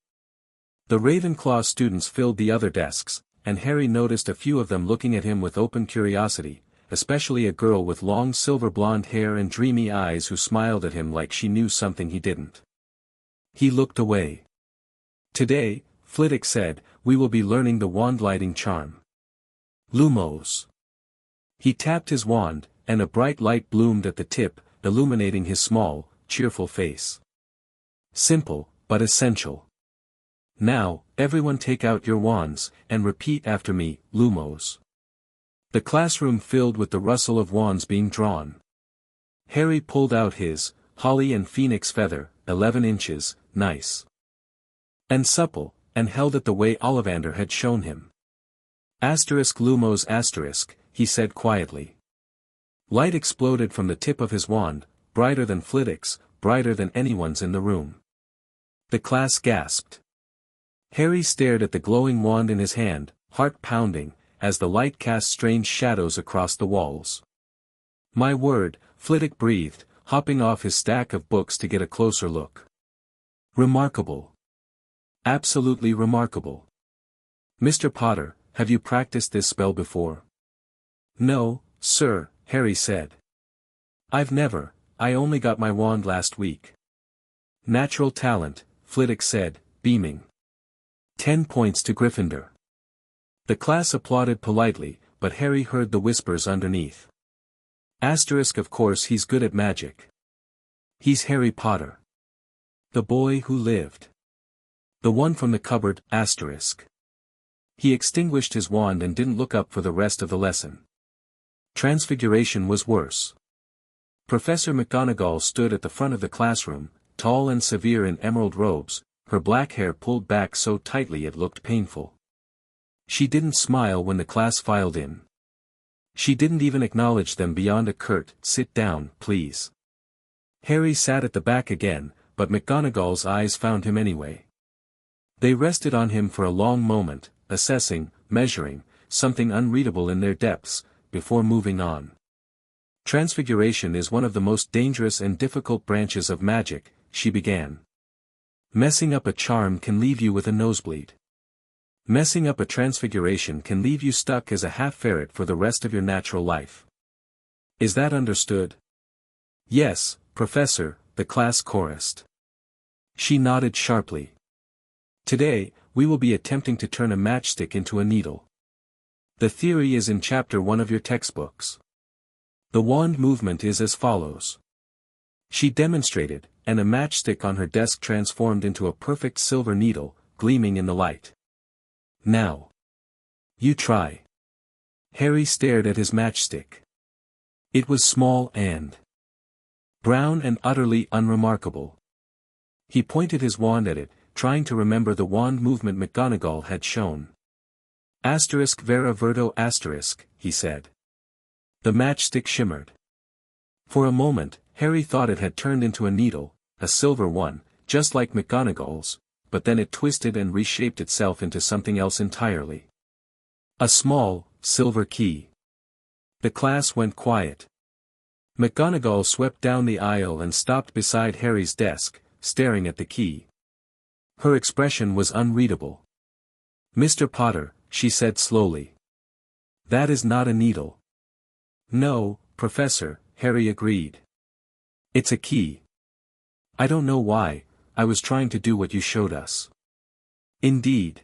The Ravenclaw students filled the other desks, and Harry noticed a few of them looking at him with open curiosity, especially a girl with long silver blonde hair and dreamy eyes who smiled at him like she knew something he didn't. He looked away. Today, Flitwick said, we will be learning the wand-lighting charm. Lumos. He tapped his wand, and a bright light bloomed at the tip, illuminating his small, cheerful face. Simple, but essential. Now, everyone take out your wands, and repeat after me, Lumos. The classroom filled with the rustle of wands being drawn. Harry pulled out his, holly and phoenix feather, 11 inches, nice and supple, and held it the way Ollivander had shown him. Asterisk Lumos asterisk, he said quietly. Light exploded from the tip of his wand, brighter than Flitwick's, brighter than anyone's in the room. The class gasped. Harry stared at the glowing wand in his hand, heart pounding, as the light cast strange shadows across the walls. My word, Flitwick breathed, hopping off his stack of books to get a closer look. Remarkable. Absolutely remarkable. Mr. Potter, have you practiced this spell before? No, sir, Harry said. I only got my wand last week. Natural talent, Flitwick said, beaming. 10 points to Gryffindor. The class applauded politely, but Harry heard the whispers underneath. Asterisk of course he's good at magic. He's Harry Potter. The boy who lived. The one from the cupboard, asterisk. He extinguished his wand and didn't look up for the rest of the lesson. Transfiguration was worse. Professor McGonagall stood at the front of the classroom, tall and severe in emerald robes, her black hair pulled back so tightly it looked painful. She didn't smile when the class filed in. She didn't even acknowledge them beyond a curt, sit down, please. Harry sat at the back again, but McGonagall's eyes found him anyway. They rested on him for a long moment, assessing, measuring, something unreadable in their depths, before moving on. Transfiguration is one of the most dangerous and difficult branches of magic, she began. Messing up a charm can leave you with a nosebleed. Messing up a transfiguration can leave you stuck as a half-ferret for the rest of your natural life. Is that understood? Yes, Professor, the class chorused. She nodded sharply. Today, we will be attempting to turn a matchstick into a needle. The theory is in Chapter 1 of your textbooks. The wand movement is as follows. She demonstrated, and a matchstick on her desk transformed into a perfect silver needle, gleaming in the light. Now. You try. Harry stared at his matchstick. It was small and brown and utterly unremarkable. He pointed his wand at it, trying to remember the wand movement McGonagall had shown. Asterisk vera verdo asterisk, he said. The matchstick shimmered. For a moment, Harry thought it had turned into a needle, a silver one, just like McGonagall's, but then it twisted and reshaped itself into something else entirely. A small, silver key. The class went quiet. McGonagall swept down the aisle and stopped beside Harry's desk, staring at the key. Her expression was unreadable. Mr. Potter, she said slowly. That is not a needle. No, Professor, Harry agreed. It's a key. I don't know why, I was trying to do what you showed us. Indeed.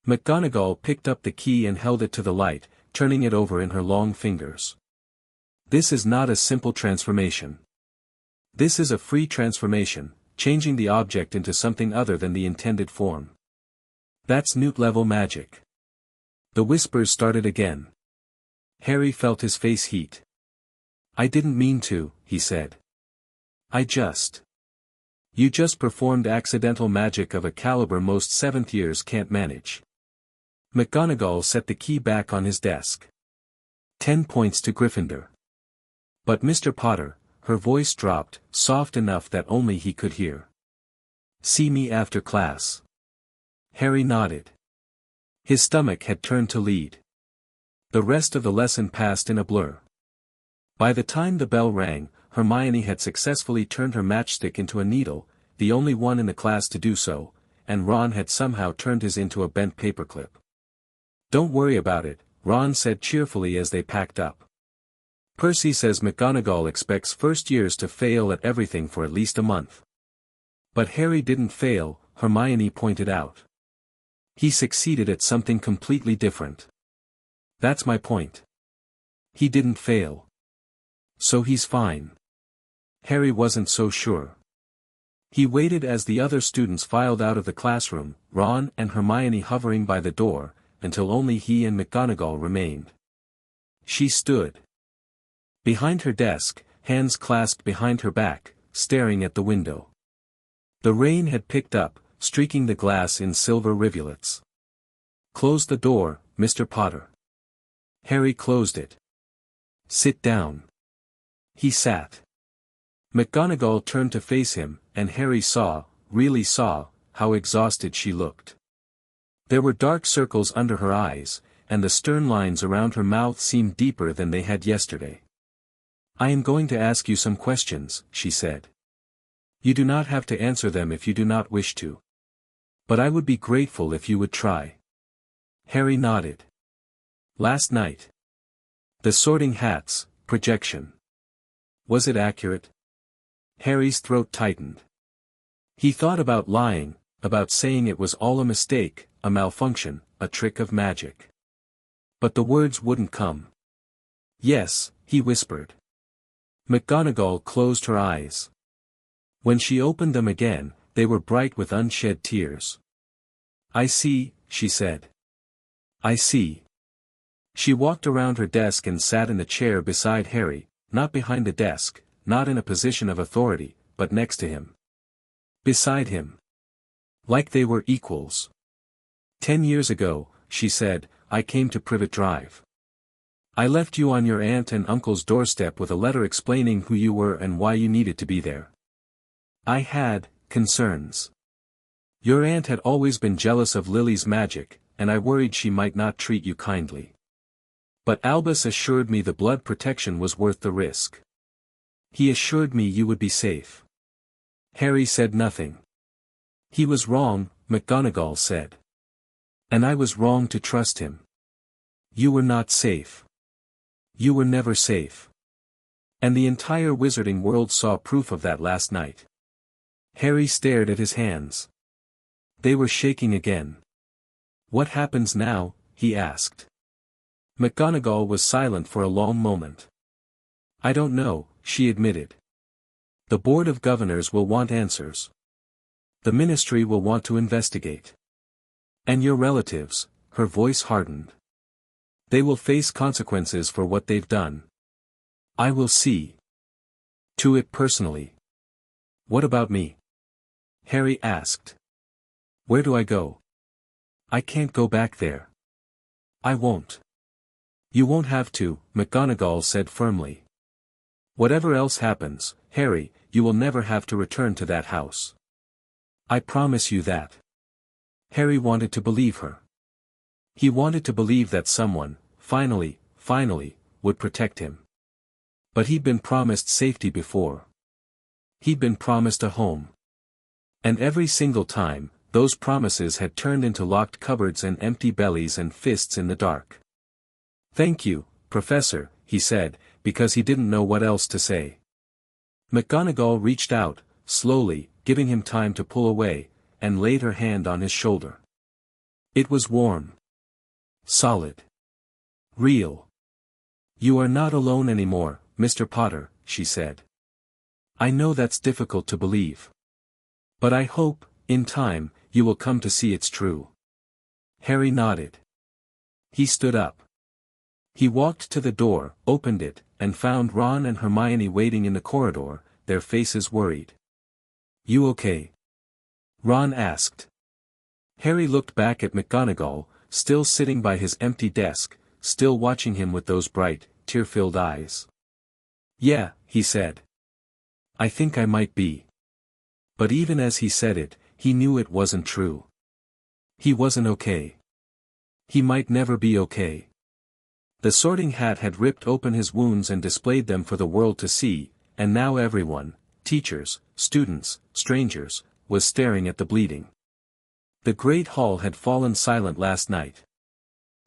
McGonagall picked up the key and held it to the light, turning it over in her long fingers. This is not a simple transformation. This is a free transformation, changing the object into something other than the intended form. That's Newt-level magic. The whispers started again. Harry felt his face heat. I didn't mean to, he said. You just performed accidental magic of a caliber most 7th years can't manage. McGonagall set the key back on his desk. 10 points to Gryffindor. But Mr. Potter, her voice dropped, soft enough that only he could hear. See me after class. Harry nodded. His stomach had turned to lead. The rest of the lesson passed in a blur. By the time the bell rang, Hermione had successfully turned her matchstick into a needle, the only one in the class to do so, and Ron had somehow turned his into a bent paperclip. "Don't worry about it," Ron said cheerfully as they packed up. "Percy says McGonagall expects first years to fail at everything for at least a month." "But Harry didn't fail," Hermione pointed out. "He succeeded at something completely different." "That's my point. He didn't fail. So he's fine." Harry wasn't so sure. He waited as the other students filed out of the classroom, Ron and Hermione hovering by the door, until only he and McGonagall remained. She stood behind her desk, hands clasped behind her back, staring at the window. The rain had picked up, streaking the glass in silver rivulets. "Close the door, Mr. Potter." Harry closed it. "Sit down." He sat. McGonagall turned to face him, and Harry saw, really saw, how exhausted she looked. There were dark circles under her eyes, and the stern lines around her mouth seemed deeper than they had yesterday. "I am going to ask you some questions," she said. "You do not have to answer them if you do not wish to. But I would be grateful if you would try." Harry nodded. "Last night. The Sorting Hats, projection. Was it accurate?" Harry's throat tightened. He thought about lying, about saying it was all a mistake, a malfunction, a trick of magic. But the words wouldn't come. "Yes," he whispered. McGonagall closed her eyes. When she opened them again, they were bright with unshed tears. "I see," she said. "I see." She walked around her desk and sat in a chair beside Harry, not behind the desk, not in a position of authority, but next to him. Beside him. Like they were equals. "10 years ago," she said, "I came to Privet Drive. I left you on your aunt and uncle's doorstep with a letter explaining who you were and why you needed to be there. I had concerns. Your aunt had always been jealous of Lily's magic, and I worried she might not treat you kindly. But Albus assured me the blood protection was worth the risk. He assured me you would be safe." Harry said nothing. "He was wrong," McGonagall said. "And I was wrong to trust him. You were not safe. You were never safe. And the entire wizarding world saw proof of that last night." Harry stared at his hands. They were shaking again. "What happens now?" he asked. McGonagall was silent for a long moment. "I don't know," she admitted. "The Board of Governors will want answers. The Ministry will want to investigate. And your relatives," her voice hardened. "They will face consequences for what they've done. I will see to it personally." "What about me?" Harry asked. "Where do I go?" "I can't go back there." "I won't." "You won't have to," McGonagall said firmly. "Whatever else happens, Harry, you will never have to return to that house. I promise you that." Harry wanted to believe her. He wanted to believe that someone, finally, would protect him. But he'd been promised safety before. He'd been promised a home. And every single time, those promises had turned into locked cupboards and empty bellies and fists in the dark. "Thank you, Professor," he said, because he didn't know what else to say. McGonagall reached out, slowly, giving him time to pull away, and laid her hand on his shoulder. It was warm. Solid. Real. "You are not alone anymore, Mr. Potter," she said. "I know that's difficult to believe. But I hope, in time, you will come to see it's true." Harry nodded. He stood up. He walked to the door, opened it, and found Ron and Hermione waiting in the corridor, their faces worried. "You okay?" Ron asked. Harry looked back at McGonagall, still sitting by his empty desk, still watching him with those bright, tear-filled eyes. "Yeah," he said. "I think I might be." But even as he said it, he knew it wasn't true. He wasn't okay. He might never be okay. The Sorting Hat had ripped open his wounds and displayed them for the world to see, and now everyone, teachers, students, strangers, was staring at the bleeding. The Great Hall had fallen silent last night.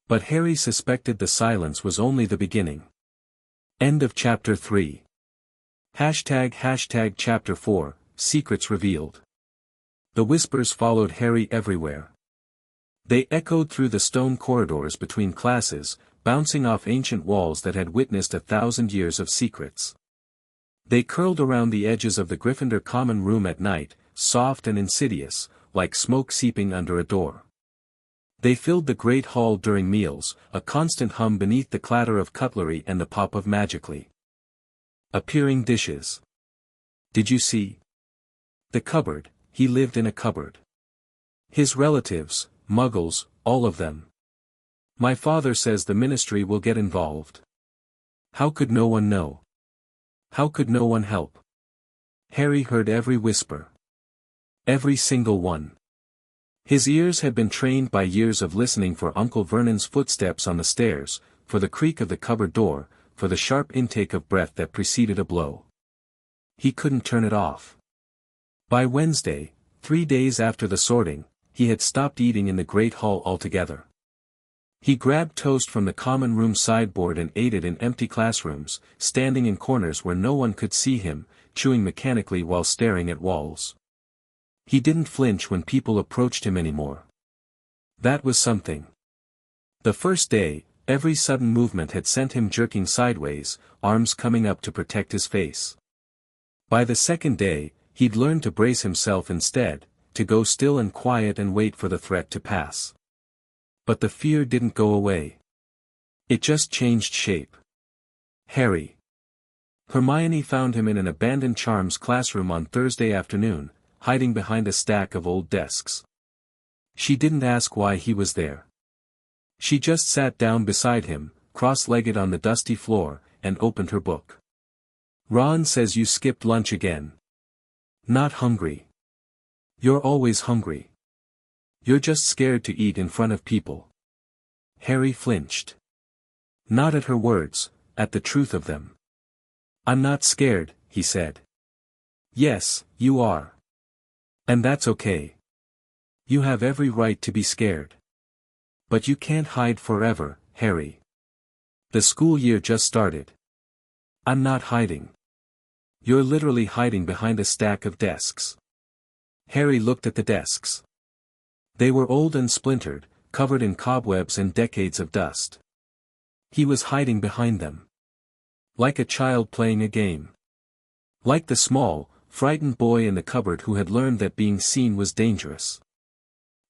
But Harry suspected the silence was only the beginning. End of Chapter 3. Chapter 4, Secrets Revealed. The whispers followed Harry everywhere. They echoed through the stone corridors between classes, bouncing off ancient walls that had witnessed 1,000 years of secrets. They curled around the edges of the Gryffindor common room at night, soft and insidious, like smoke seeping under a door. They filled the Great Hall during meals, a constant hum beneath the clatter of cutlery and the pop of magically appearing dishes. Did you see? The cupboard, he lived in a cupboard. His relatives, Muggles, all of them. My father says the Ministry will get involved. How could no one know? How could no one help? Harry heard every whisper. Every single one. His ears had been trained by years of listening for Uncle Vernon's footsteps on the stairs, for the creak of the cupboard door, for the sharp intake of breath that preceded a blow. He couldn't turn it off. By Wednesday, 3 days after the sorting, he had stopped eating in the Great Hall altogether. He grabbed toast from the common room sideboard and ate it in empty classrooms, standing in corners where no one could see him, chewing mechanically while staring at walls. He didn't flinch when people approached him anymore. That was something. The first day, every sudden movement had sent him jerking sideways, arms coming up to protect his face. By the second day, he'd learned to brace himself instead, to go still and quiet and wait for the threat to pass. But the fear didn't go away. It just changed shape. Harry. Hermione found him in an abandoned charms classroom on Thursday afternoon, hiding behind a stack of old desks. She didn't ask why he was there. She just sat down beside him, cross-legged on the dusty floor, and opened her book. Ron says you skipped lunch again. Not hungry. You're always hungry. You're just scared to eat in front of people. Harry flinched. Not at her words, at the truth of them. I'm not scared, he said. Yes, you are. And that's okay. You have every right to be scared. But you can't hide forever, Harry. The school year just started. I'm not hiding. You're literally hiding behind a stack of desks. Harry looked at the desks. They were old and splintered, covered in cobwebs and decades of dust. He was hiding behind them. Like a child playing a game. Like the small, frightened boy in the cupboard who had learned that being seen was dangerous.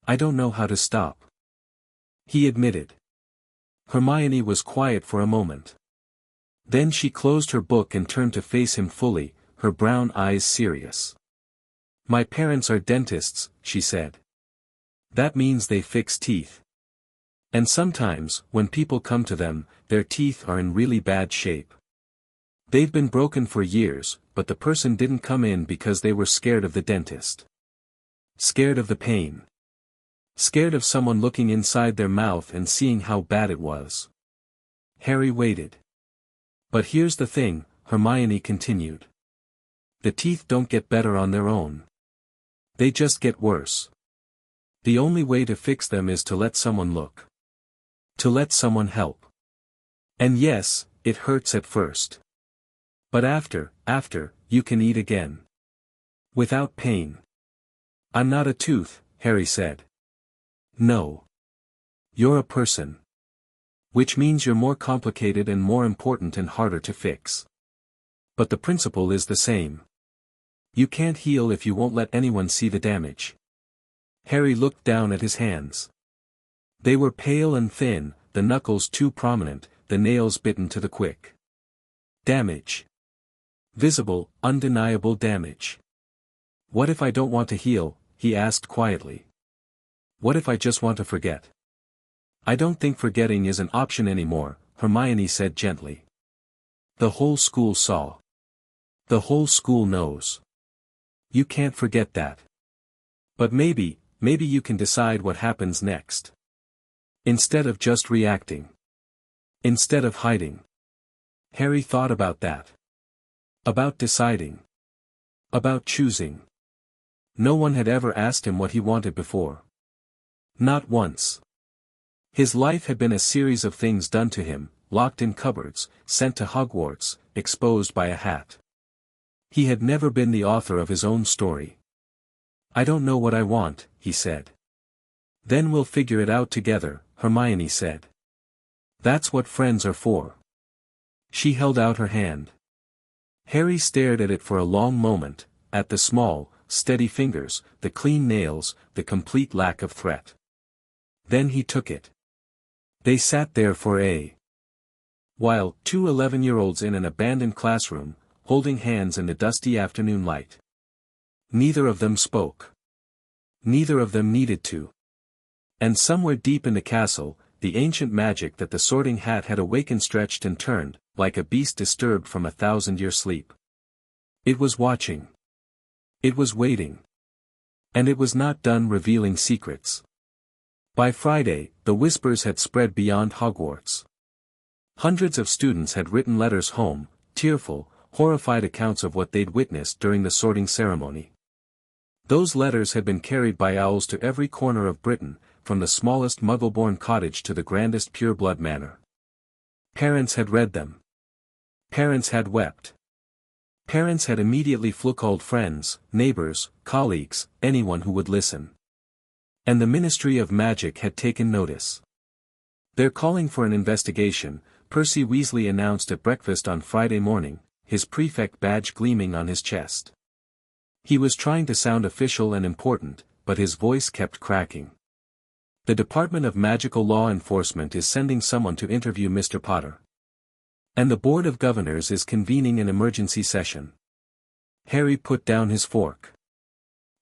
I don't know how to stop. He admitted. Hermione was quiet for a moment. Then she closed her book and turned to face him fully, her brown eyes serious. My parents are dentists, she said. That means they fix teeth. And sometimes, when people come to them, their teeth are in really bad shape. They've been broken for years, but the person didn't come in because they were scared of the dentist. Scared of the pain. Scared of someone looking inside their mouth and seeing how bad it was. Harry waited. But here's the thing, Hermione continued. The teeth don't get better on their own. They just get worse. The only way to fix them is to let someone look. To let someone help. And yes, it hurts at first. But after, you can eat again. Without pain. I'm not a tooth, Harry said. No. You're a person. Which means you're more complicated and more important and harder to fix. But the principle is the same. You can't heal if you won't let anyone see the damage. Harry looked down at his hands. They were pale and thin, the knuckles too prominent, the nails bitten to the quick. Damage. Visible, undeniable damage. What if I don't want to heal, he asked quietly. What if I just want to forget? I don't think forgetting is an option anymore, Hermione said gently. The whole school saw. The whole school knows. You can't forget that. But maybe you can decide what happens next. Instead of just reacting. Instead of hiding. Harry thought about that. About deciding. About choosing. No one had ever asked him what he wanted before. Not once. His life had been a series of things done to him, locked in cupboards, sent to Hogwarts, exposed by a hat. He had never been the author of his own story. "I don't know what I want," he said. "Then we'll figure it out together," Hermione said. "That's what friends are for." She held out her hand. Harry stared at it for a long moment, at the small, steady fingers, the clean nails, the complete lack of threat. Then he took it. They sat there for a while, two 11-year-olds in an abandoned classroom, holding hands in the dusty afternoon light. Neither of them spoke. Neither of them needed to. And somewhere deep in the castle, the ancient magic that the Sorting Hat had awakened stretched and turned, like a beast disturbed from a 1,000-year sleep. It was watching. It was waiting. And it was not done revealing secrets. By Friday, the whispers had spread beyond Hogwarts. Hundreds of students had written letters home, tearful, horrified accounts of what they'd witnessed during the sorting ceremony. Those letters had been carried by owls to every corner of Britain, from the smallest Muggle-born cottage to the grandest pure-blood manor. Parents had read them. Parents had wept. Parents had immediately called friends, neighbors, colleagues, anyone who would listen. And the Ministry of Magic had taken notice. "They're calling for an investigation," Percy Weasley announced at breakfast on Friday morning, his prefect badge gleaming on his chest. He was trying to sound official and important, but his voice kept cracking. "The Department of Magical Law Enforcement is sending someone to interview Mr. Potter. And the Board of Governors is convening an emergency session." Harry put down his fork.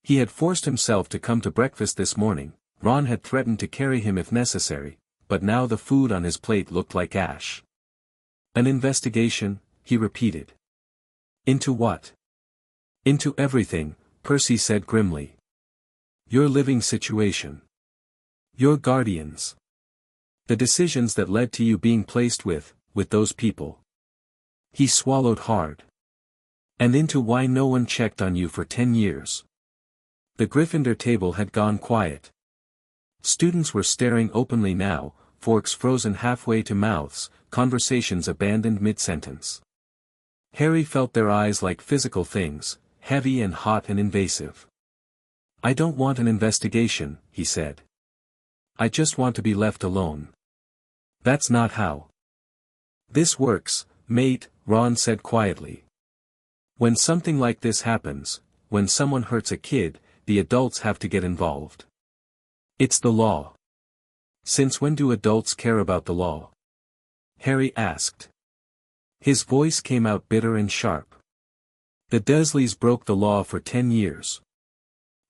He had forced himself to come to breakfast this morning. Ron had threatened to carry him if necessary, but now the food on his plate looked like ash. "An investigation," he repeated. "Into what?" "Into everything," Percy said grimly. "Your living situation. Your guardians. The decisions that led to you being placed with those people." He swallowed hard. "And into why no one checked on you for 10 years. The Gryffindor table had gone quiet. Students were staring openly now, forks frozen halfway to mouths, conversations abandoned mid-sentence. Harry felt their eyes like physical things, heavy and hot and invasive. "I don't want an investigation," he said. "I just want to be left alone." "That's not how this works, mate," Ron said quietly. "When something like this happens, when someone hurts a kid, the adults have to get involved. It's the law." "Since when do adults care about the law?" Harry asked. His voice came out bitter and sharp. "The Dursleys broke the law for 10 years.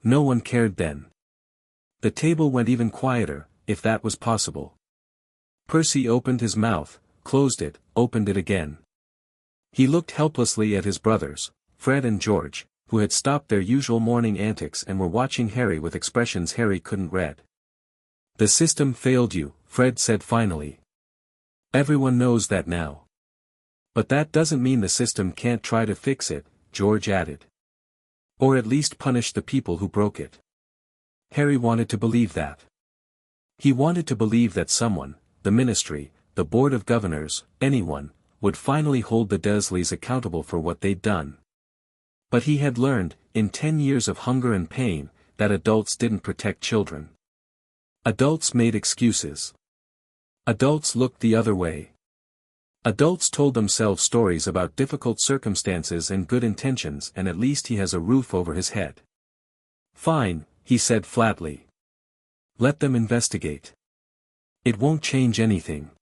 No one cared then." The table went even quieter, if that was possible. Percy opened his mouth, closed it, opened it again. He looked helplessly at his brothers, Fred and George, who had stopped their usual morning antics and were watching Harry with expressions Harry couldn't read. "The system failed you," Fred said finally. "Everyone knows that now. But that doesn't mean the system can't try to fix it," George added. "Or at least punish the people who broke it." Harry wanted to believe that. He wanted to believe that someone, the Ministry, the Board of Governors, anyone, would finally hold the Dursleys accountable for what they'd done. But he had learned, in 10 years of hunger and pain, that adults didn't protect children. Adults made excuses. Adults looked the other way. Adults told themselves stories about difficult circumstances and good intentions, and at least he has a roof over his head. "Fine," he said flatly. "Let them investigate. It won't change anything."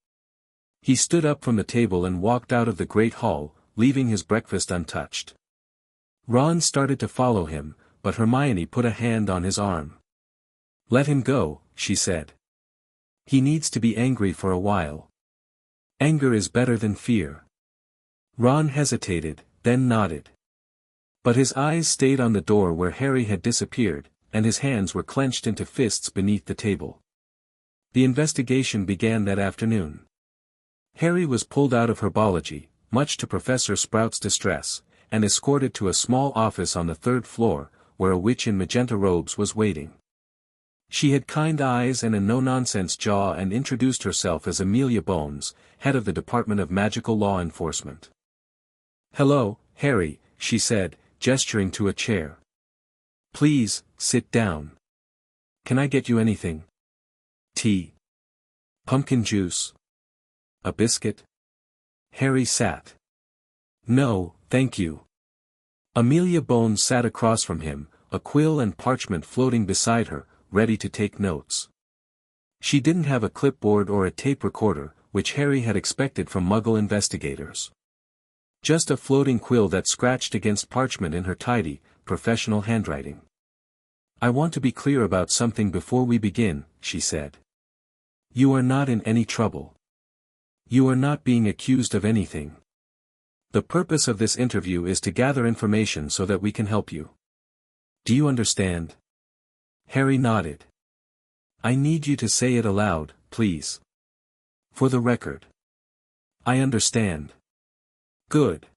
He stood up from the table and walked out of the Great Hall, leaving his breakfast untouched. Ron started to follow him, but Hermione put a hand on his arm. "Let him go," she said. "He needs to be angry for a while. Anger is better than fear." Ron hesitated, then nodded. But his eyes stayed on the door where Harry had disappeared, and his hands were clenched into fists beneath the table. The investigation began that afternoon. Harry was pulled out of herbology, much to Professor Sprout's distress, and escorted to a small office on the third floor, where a witch in magenta robes was waiting. She had kind eyes and a no-nonsense jaw and introduced herself as Amelia Bones, head of the Department of Magical Law Enforcement. "Hello, Harry," she said, gesturing to a chair. "Please, sit down. Can I get you anything? Tea? Pumpkin juice? A biscuit?" Harry sat. "No, thank you." Amelia Bones sat across from him, a quill and parchment floating beside her, ready to take notes. She didn't have a clipboard or a tape recorder, which Harry had expected from Muggle investigators. Just a floating quill that scratched against parchment in her tidy, professional handwriting. "I want to be clear about something before we begin," she said. "You are not in any trouble. You are not being accused of anything. The purpose of this interview is to gather information so that we can help you. Do you understand?" Harry nodded. "I need you to say it aloud, please. For the record." "I understand." "Good."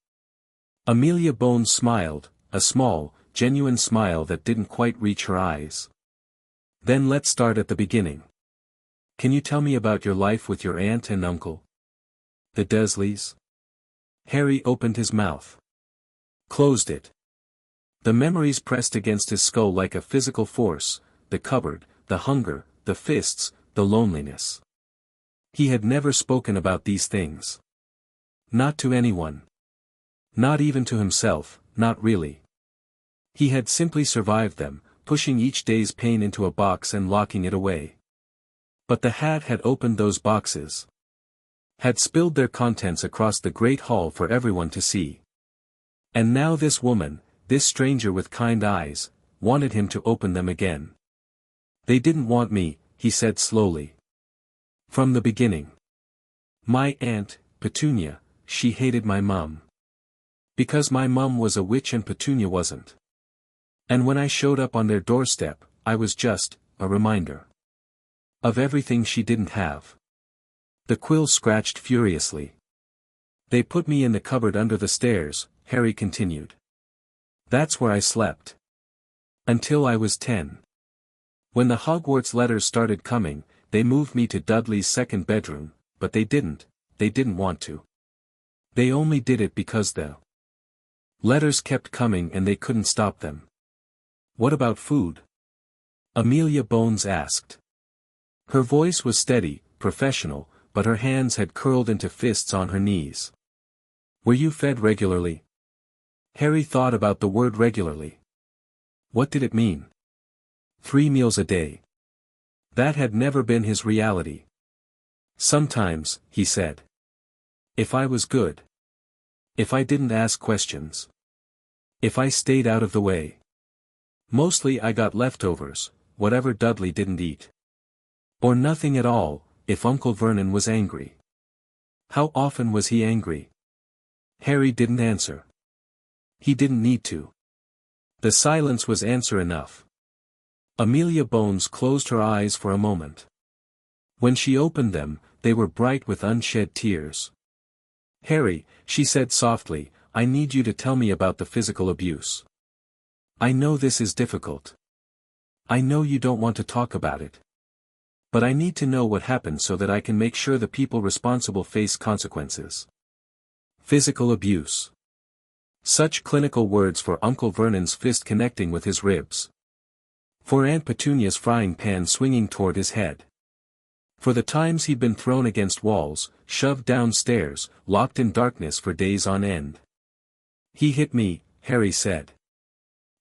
Amelia Bones smiled, a small, genuine smile that didn't quite reach her eyes. "Then let's start at the beginning. Can you tell me about your life with your aunt and uncle? The Dursleys?" Harry opened his mouth. Closed it. The memories pressed against his skull like a physical force, the cupboard, the hunger, the fists, the loneliness. He had never spoken about these things. Not to anyone. Not even to himself, not really. He had simply survived them, pushing each day's pain into a box and locking it away. But the hat had opened those boxes. Had spilled their contents across the great hall for everyone to see. And now this woman, this stranger with kind eyes, wanted him to open them again. "They didn't want me," he said slowly. "From the beginning. My aunt, Petunia, she hated my mum. Because my mum was a witch and Petunia wasn't. And when I showed up on their doorstep, I was just a reminder of everything she didn't have." The quill scratched furiously. "They put me in the cupboard under the stairs," Harry continued. "That's where I slept. Until I was 10. When the Hogwarts letters started coming, they moved me to Dudley's second bedroom, but they didn't want to. They only did it because the letters kept coming and they couldn't stop them." "What about food?" Amelia Bones asked. Her voice was steady, professional, but her hands had curled into fists on her knees. "Were you fed regularly?" Harry thought about the word regularly. What did it mean? 3 meals a day. That had never been his reality. "Sometimes," he said. "If I was good. If I didn't ask questions. If I stayed out of the way. Mostly I got leftovers, whatever Dudley didn't eat. Or nothing at all, if Uncle Vernon was angry." "How often was he angry?" Harry didn't answer. He didn't need to. The silence was answer enough. Amelia Bones closed her eyes for a moment. When she opened them, they were bright with unshed tears. "Harry," she said softly, "I need you to tell me about the physical abuse. I know this is difficult. I know you don't want to talk about it. But I need to know what happened so that I can make sure the people responsible face consequences." Physical abuse. Such clinical words for Uncle Vernon's fist connecting with his ribs. For Aunt Petunia's frying pan swinging toward his head. For the times he'd been thrown against walls, shoved downstairs, locked in darkness for days on end. "He hit me," Harry said.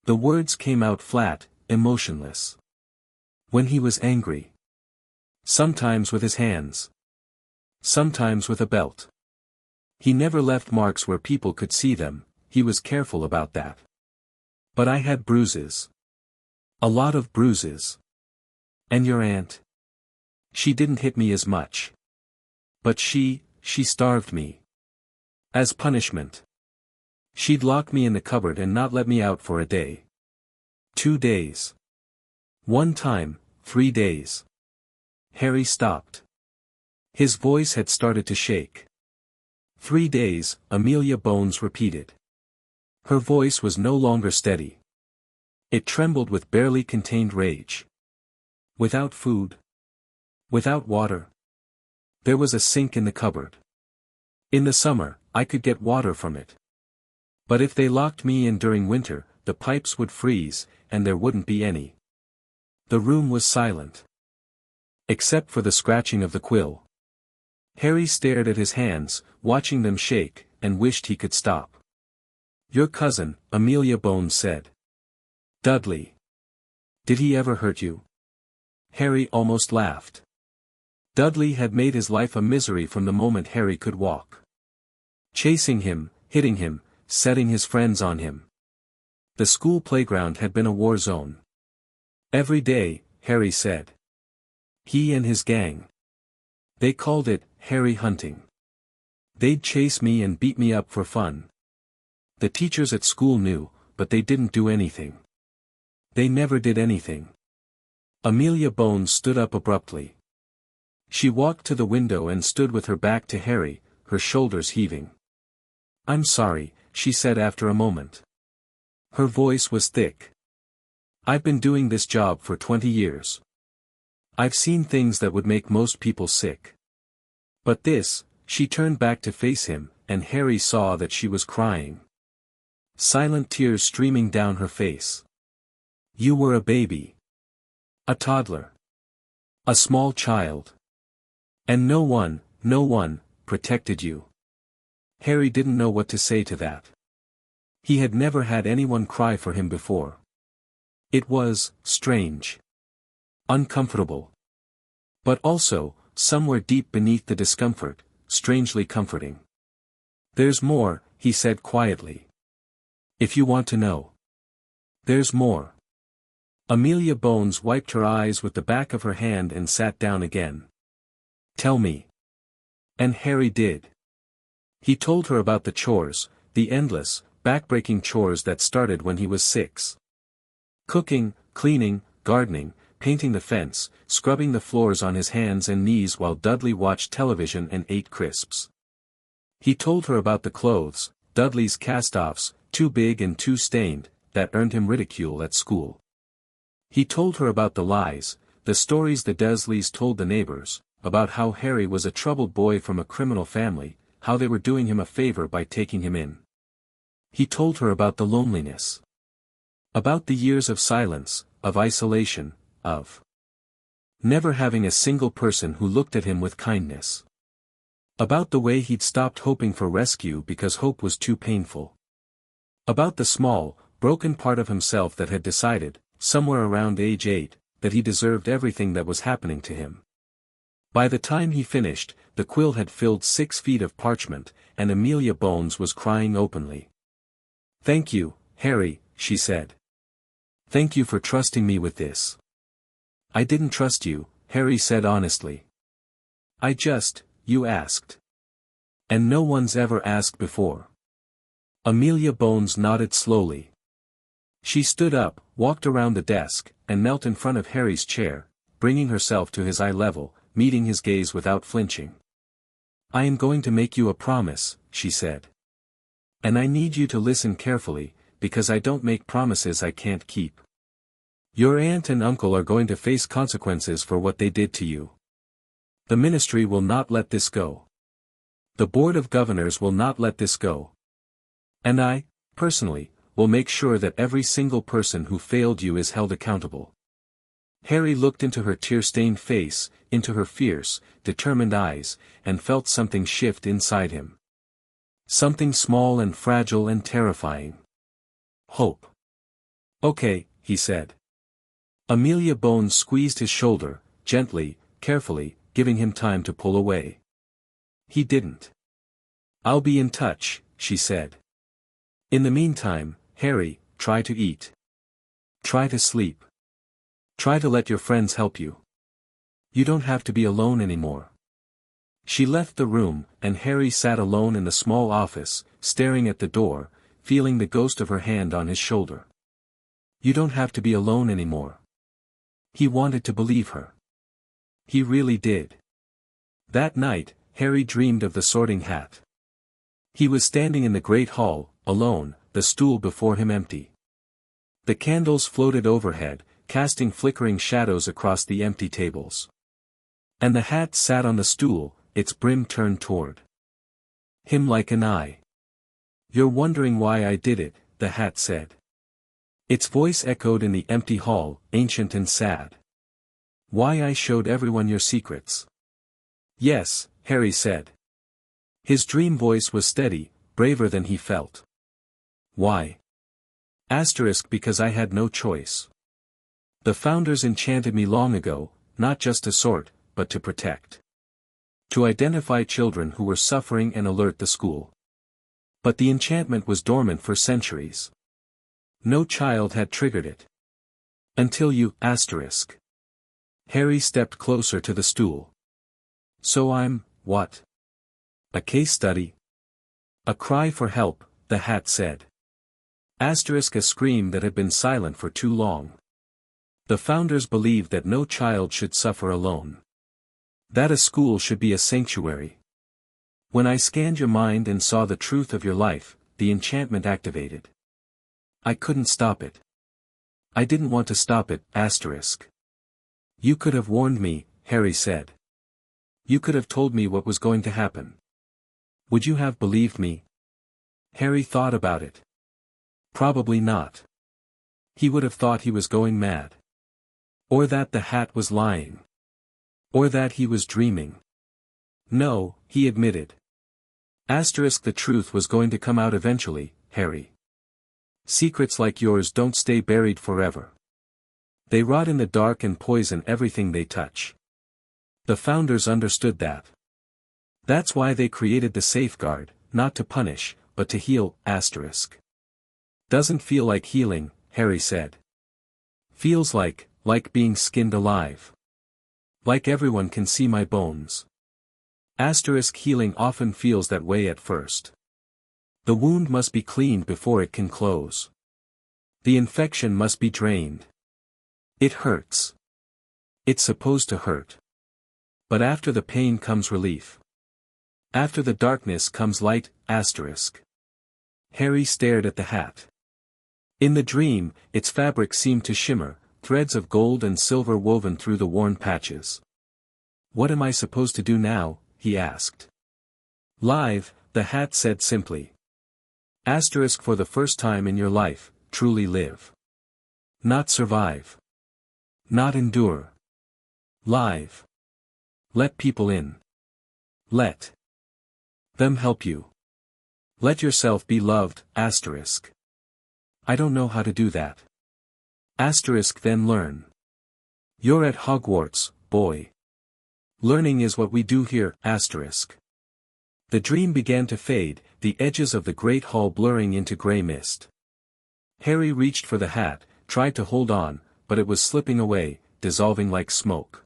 The words came out flat, emotionless. "When he was angry. Sometimes with his hands. Sometimes with a belt. He never left marks where people could see them, he was careful about that. But I had bruises. A lot of bruises. And your aunt? She didn't hit me as much. But she starved me. As punishment. She'd lock me in the cupboard and not let me out for a day. 2 days. One time, 3 days. Harry stopped. His voice had started to shake. 3 days, Amelia Bones repeated. Her voice was no longer steady. It trembled with barely contained rage. Without food? Without water? There was a sink in the cupboard. In the summer, I could get water from it. But if they locked me in during winter, the pipes would freeze, and there wouldn't be any. The room was silent. Except for the scratching of the quill. Harry stared at his hands, watching them shake, and wished he could stop. Your cousin, Amelia Bones said. Dudley. Did he ever hurt you? Harry almost laughed. Dudley had made his life a misery from the moment Harry could walk. Chasing him, hitting him, setting his friends on him. The school playground had been a war zone. Every day, Harry said. He and his gang. They called it, Harry hunting. They'd chase me and beat me up for fun. The teachers at school knew, but they didn't do anything. They never did anything. Amelia Bones stood up abruptly. She walked to the window and stood with her back to Harry, her shoulders heaving. I'm sorry, she said after a moment. Her voice was thick. I've been doing this job for 20 years. I've seen things that would make most people sick. But this, she turned back to face him, and Harry saw that she was crying. Silent tears streaming down her face. You were a baby. A toddler. A small child. And no one, protected you. Harry didn't know what to say to that. He had never had anyone cry for him before. It was, strange. Uncomfortable. But also, somewhere deep beneath the discomfort, strangely comforting. There's more, he said quietly. If you want to know. There's more. Amelia Bones wiped her eyes with the back of her hand and sat down again. Tell me. And Harry did. He told her about the chores, the endless, backbreaking chores that started when he was 6. Cooking, cleaning, gardening, painting the fence, scrubbing the floors on his hands and knees while Dudley watched television and ate crisps. He told her about the clothes, Dudley's cast-offs, too big and too stained, that earned him ridicule at school. He told her about the lies, the stories the Dursleys told the neighbors, about how Harry was a troubled boy from a criminal family, how they were doing him a favor by taking him in. He told her about the loneliness. About the years of silence, of isolation, of never having a single person who looked at him with kindness. About the way he'd stopped hoping for rescue because hope was too painful. About the small, broken part of himself that had decided, somewhere around age 8, that he deserved everything that was happening to him. By the time he finished, the quill had filled 6 feet of parchment, and Amelia Bones was crying openly. Thank you, Harry, she said. Thank you for trusting me with this. I didn't trust you, Harry said honestly. You asked. And no one's ever asked before. Amelia Bones nodded slowly. She stood up, walked around the desk, and knelt in front of Harry's chair, bringing herself to his eye level, meeting his gaze without flinching. I am going to make you a promise, she said. And I need you to listen carefully, because I don't make promises I can't keep. Your aunt and uncle are going to face consequences for what they did to you. The ministry will not let this go. The Board of Governors will not let this go. And I, personally, will make sure that every single person who failed you is held accountable. Harry looked into her tear-stained face, into her fierce, determined eyes, and felt something shift inside him. Something small and fragile and terrifying. Hope. Okay, he said. Amelia Bones squeezed his shoulder, gently, carefully, giving him time to pull away. He didn't. I'll be in touch, she said. In the meantime, Harry, try to eat. Try to sleep. Try to let your friends help you. You don't have to be alone anymore. She left the room, and Harry sat alone in the small office, staring at the door, feeling the ghost of her hand on his shoulder. You don't have to be alone anymore. He wanted to believe her. He really did. That night, Harry dreamed of the sorting hat. He was standing in the great hall, alone, the stool before him empty. The candles floated overhead, casting flickering shadows across the empty tables. And the hat sat on the stool, its brim turned toward him like an eye. "You're wondering why I did it," the hat said. Its voice echoed in the empty hall, ancient and sad. "Why I showed everyone your secrets." "Yes," Harry said. His dream voice was steady, braver than he felt. "Why?" Because I had no choice. The founders enchanted me long ago, not just to sort, but to protect. To identify children who were suffering and alert the school. But the enchantment was dormant for centuries. No child had triggered it. Until you, asterisk. Harry stepped closer to the stool. "So I'm, what? A case study?" "A cry for help," the hat said. A scream that had been silent for too long. The founders believed that no child should suffer alone. That a school should be a sanctuary. When I scanned your mind and saw the truth of your life, the enchantment activated. I couldn't stop it. I didn't want to stop it, asterisk. You could have warned me, Harry said. You could have told me what was going to happen. Would you have believed me? Harry thought about it. Probably not. He would have thought he was going mad. Or that the hat was lying. Or that he was dreaming. No, he admitted. The truth was going to come out eventually, Harry. Secrets like yours don't stay buried forever. They rot in the dark and poison everything they touch. The founders understood that. That's why they created the safeguard, not to punish, but to heal, Doesn't feel like healing, Harry said. Feels like being skinned alive. Like everyone can see my bones. Healing often feels that way at first. The wound must be cleaned before it can close. The infection must be drained. It hurts. It's supposed to hurt. But after the pain comes relief. After the darkness comes light, Harry stared at the hat. In the dream, its fabric seemed to shimmer, threads of gold and silver woven through the worn patches. What am I supposed to do now? He asked. Live, the hat said simply. For the first time in your life, truly live. Not survive. Not endure. Live. Let people in. Let them help you. Let yourself be loved, I don't know how to do that. Then learn. You're at Hogwarts, boy. Learning is what we do here, The dream began to fade, the edges of the great hall blurring into grey mist. Harry reached for the hat, tried to hold on, but it was slipping away, dissolving like smoke.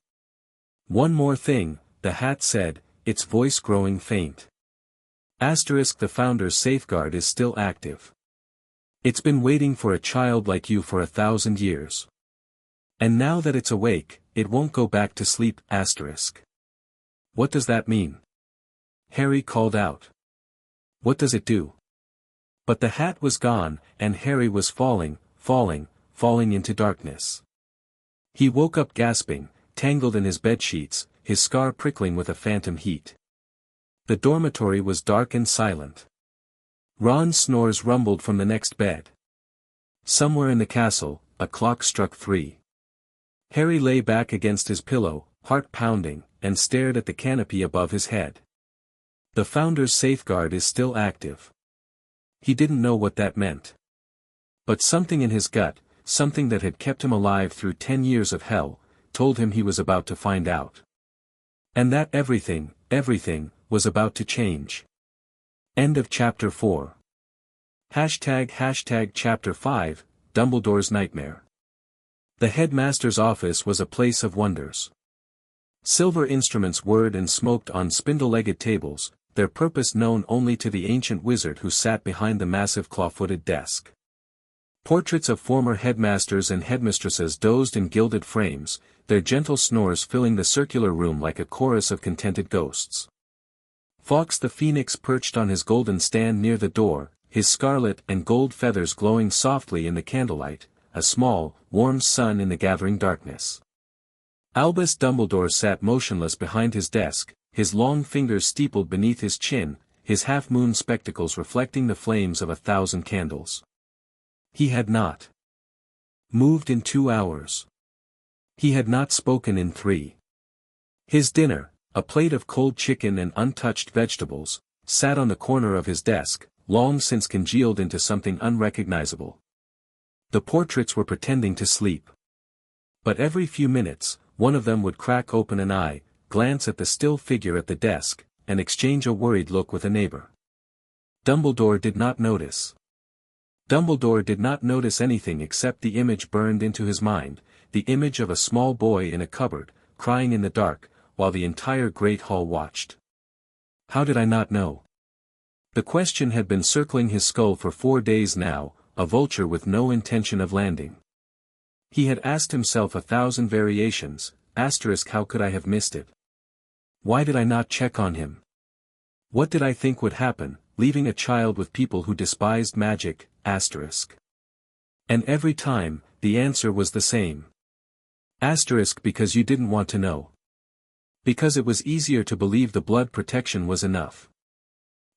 One more thing, the hat said, its voice growing faint. The founder's safeguard is still active. It's been waiting for a child like you for 1,000 years. And now that it's awake, it won't go back to sleep, What does that mean? Harry called out. What does it do? But the hat was gone, and Harry was falling into darkness. He woke up gasping, tangled in his bedsheets, his scar prickling with a phantom heat. The dormitory was dark and silent. Ron's snores rumbled from the next bed. Somewhere in the castle, a clock struck 3. Harry lay back against his pillow, heart pounding, and stared at the canopy above his head. The founder's safeguard is still active. He didn't know what that meant. But something in his gut, something that had kept him alive through 10 years of hell, told him he was about to find out. And that everything, was about to change. End of chapter 4. Chapter 5, Dumbledore's Nightmare. The headmaster's office was a place of wonders. Silver instruments whirred and smoked on spindle-legged tables, their purpose known only to the ancient wizard who sat behind the massive claw-footed desk. Portraits of former headmasters and headmistresses dozed in gilded frames, their gentle snores filling the circular room like a chorus of contented ghosts. Fawkes the phoenix perched on his golden stand near the door, his scarlet and gold feathers glowing softly in the candlelight, a small, warm sun in the gathering darkness. Albus Dumbledore sat motionless behind his desk, his long fingers steepled beneath his chin, his half-moon spectacles reflecting the flames of 1,000 candles. He had not moved in 2 hours. He had not spoken in 3. His dinner, a plate of cold chicken and untouched vegetables, sat on the corner of his desk, long since congealed into something unrecognizable. The portraits were pretending to sleep. But every few minutes, one of them would crack open an eye, glance at the still figure at the desk, and exchange a worried look with a neighbor. Dumbledore did not notice. Dumbledore did not notice anything except the image burned into his mind, the image of a small boy in a cupboard, crying in the dark, while the entire Great Hall watched. How did I not know? The question had been circling his skull for 4 days now, a vulture with no intention of landing. He had asked himself 1,000 variations, how could I have missed it? Why did I not check on him? What did I think would happen, leaving a child with people who despised magic, And every time, the answer was the same. Because you didn't want to know. Because it was easier to believe the blood protection was enough.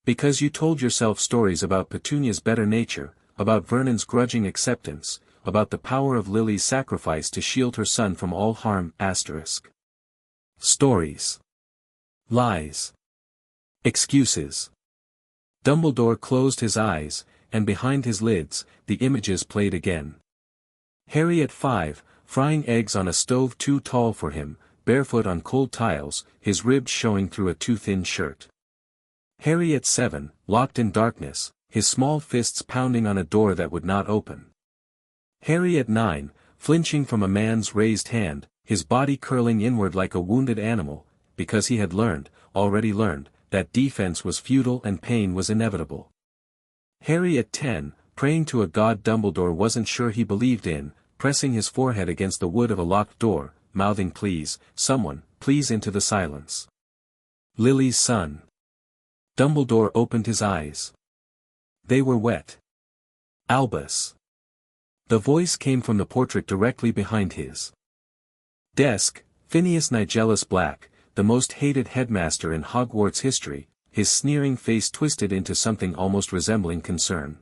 Because you told yourself stories about Petunia's better nature, about Vernon's grudging acceptance, about the power of Lily's sacrifice to shield her son from all harm, Stories. Lies. Excuses. Dumbledore closed his eyes, and behind his lids, the images played again. Harry at 5, frying eggs on a stove too tall for him, barefoot on cold tiles, his ribs showing through a too thin shirt. Harry at 7, locked in darkness, his small fists pounding on a door that would not open. Harry at 9, flinching from a man's raised hand, his body curling inward like a wounded animal, because he had already learned, that defense was futile and pain was inevitable. Harry at 10, praying to a god Dumbledore wasn't sure he believed in, pressing his forehead against the wood of a locked door, mouthing please, someone, please into the silence. Lily's son. Dumbledore opened his eyes. They were wet. Albus. The voice came from the portrait directly behind his desk, Phineas Nigellus Black, the most hated headmaster in Hogwarts history, his sneering face twisted into something almost resembling concern.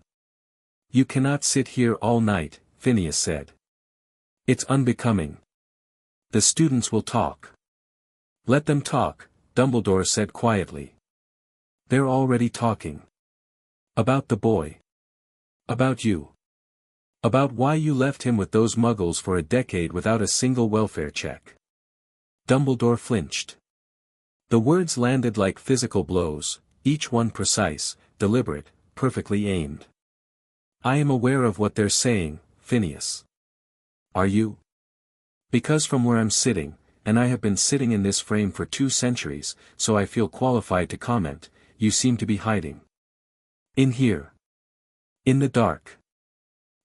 You cannot sit here all night, Phineas said. It's unbecoming. The students will talk. Let them talk, Dumbledore said quietly. They're already talking. About the boy. About you. About why you left him with those muggles for a decade without a single welfare check. Dumbledore flinched. The words landed like physical blows, each one precise, deliberate, perfectly aimed. I am aware of what they're saying, Phineas. Are you? Because from where I'm sitting, and I have been sitting in this frame for 2 centuries, so I feel qualified to comment, you seem to be hiding. In here. In the dark.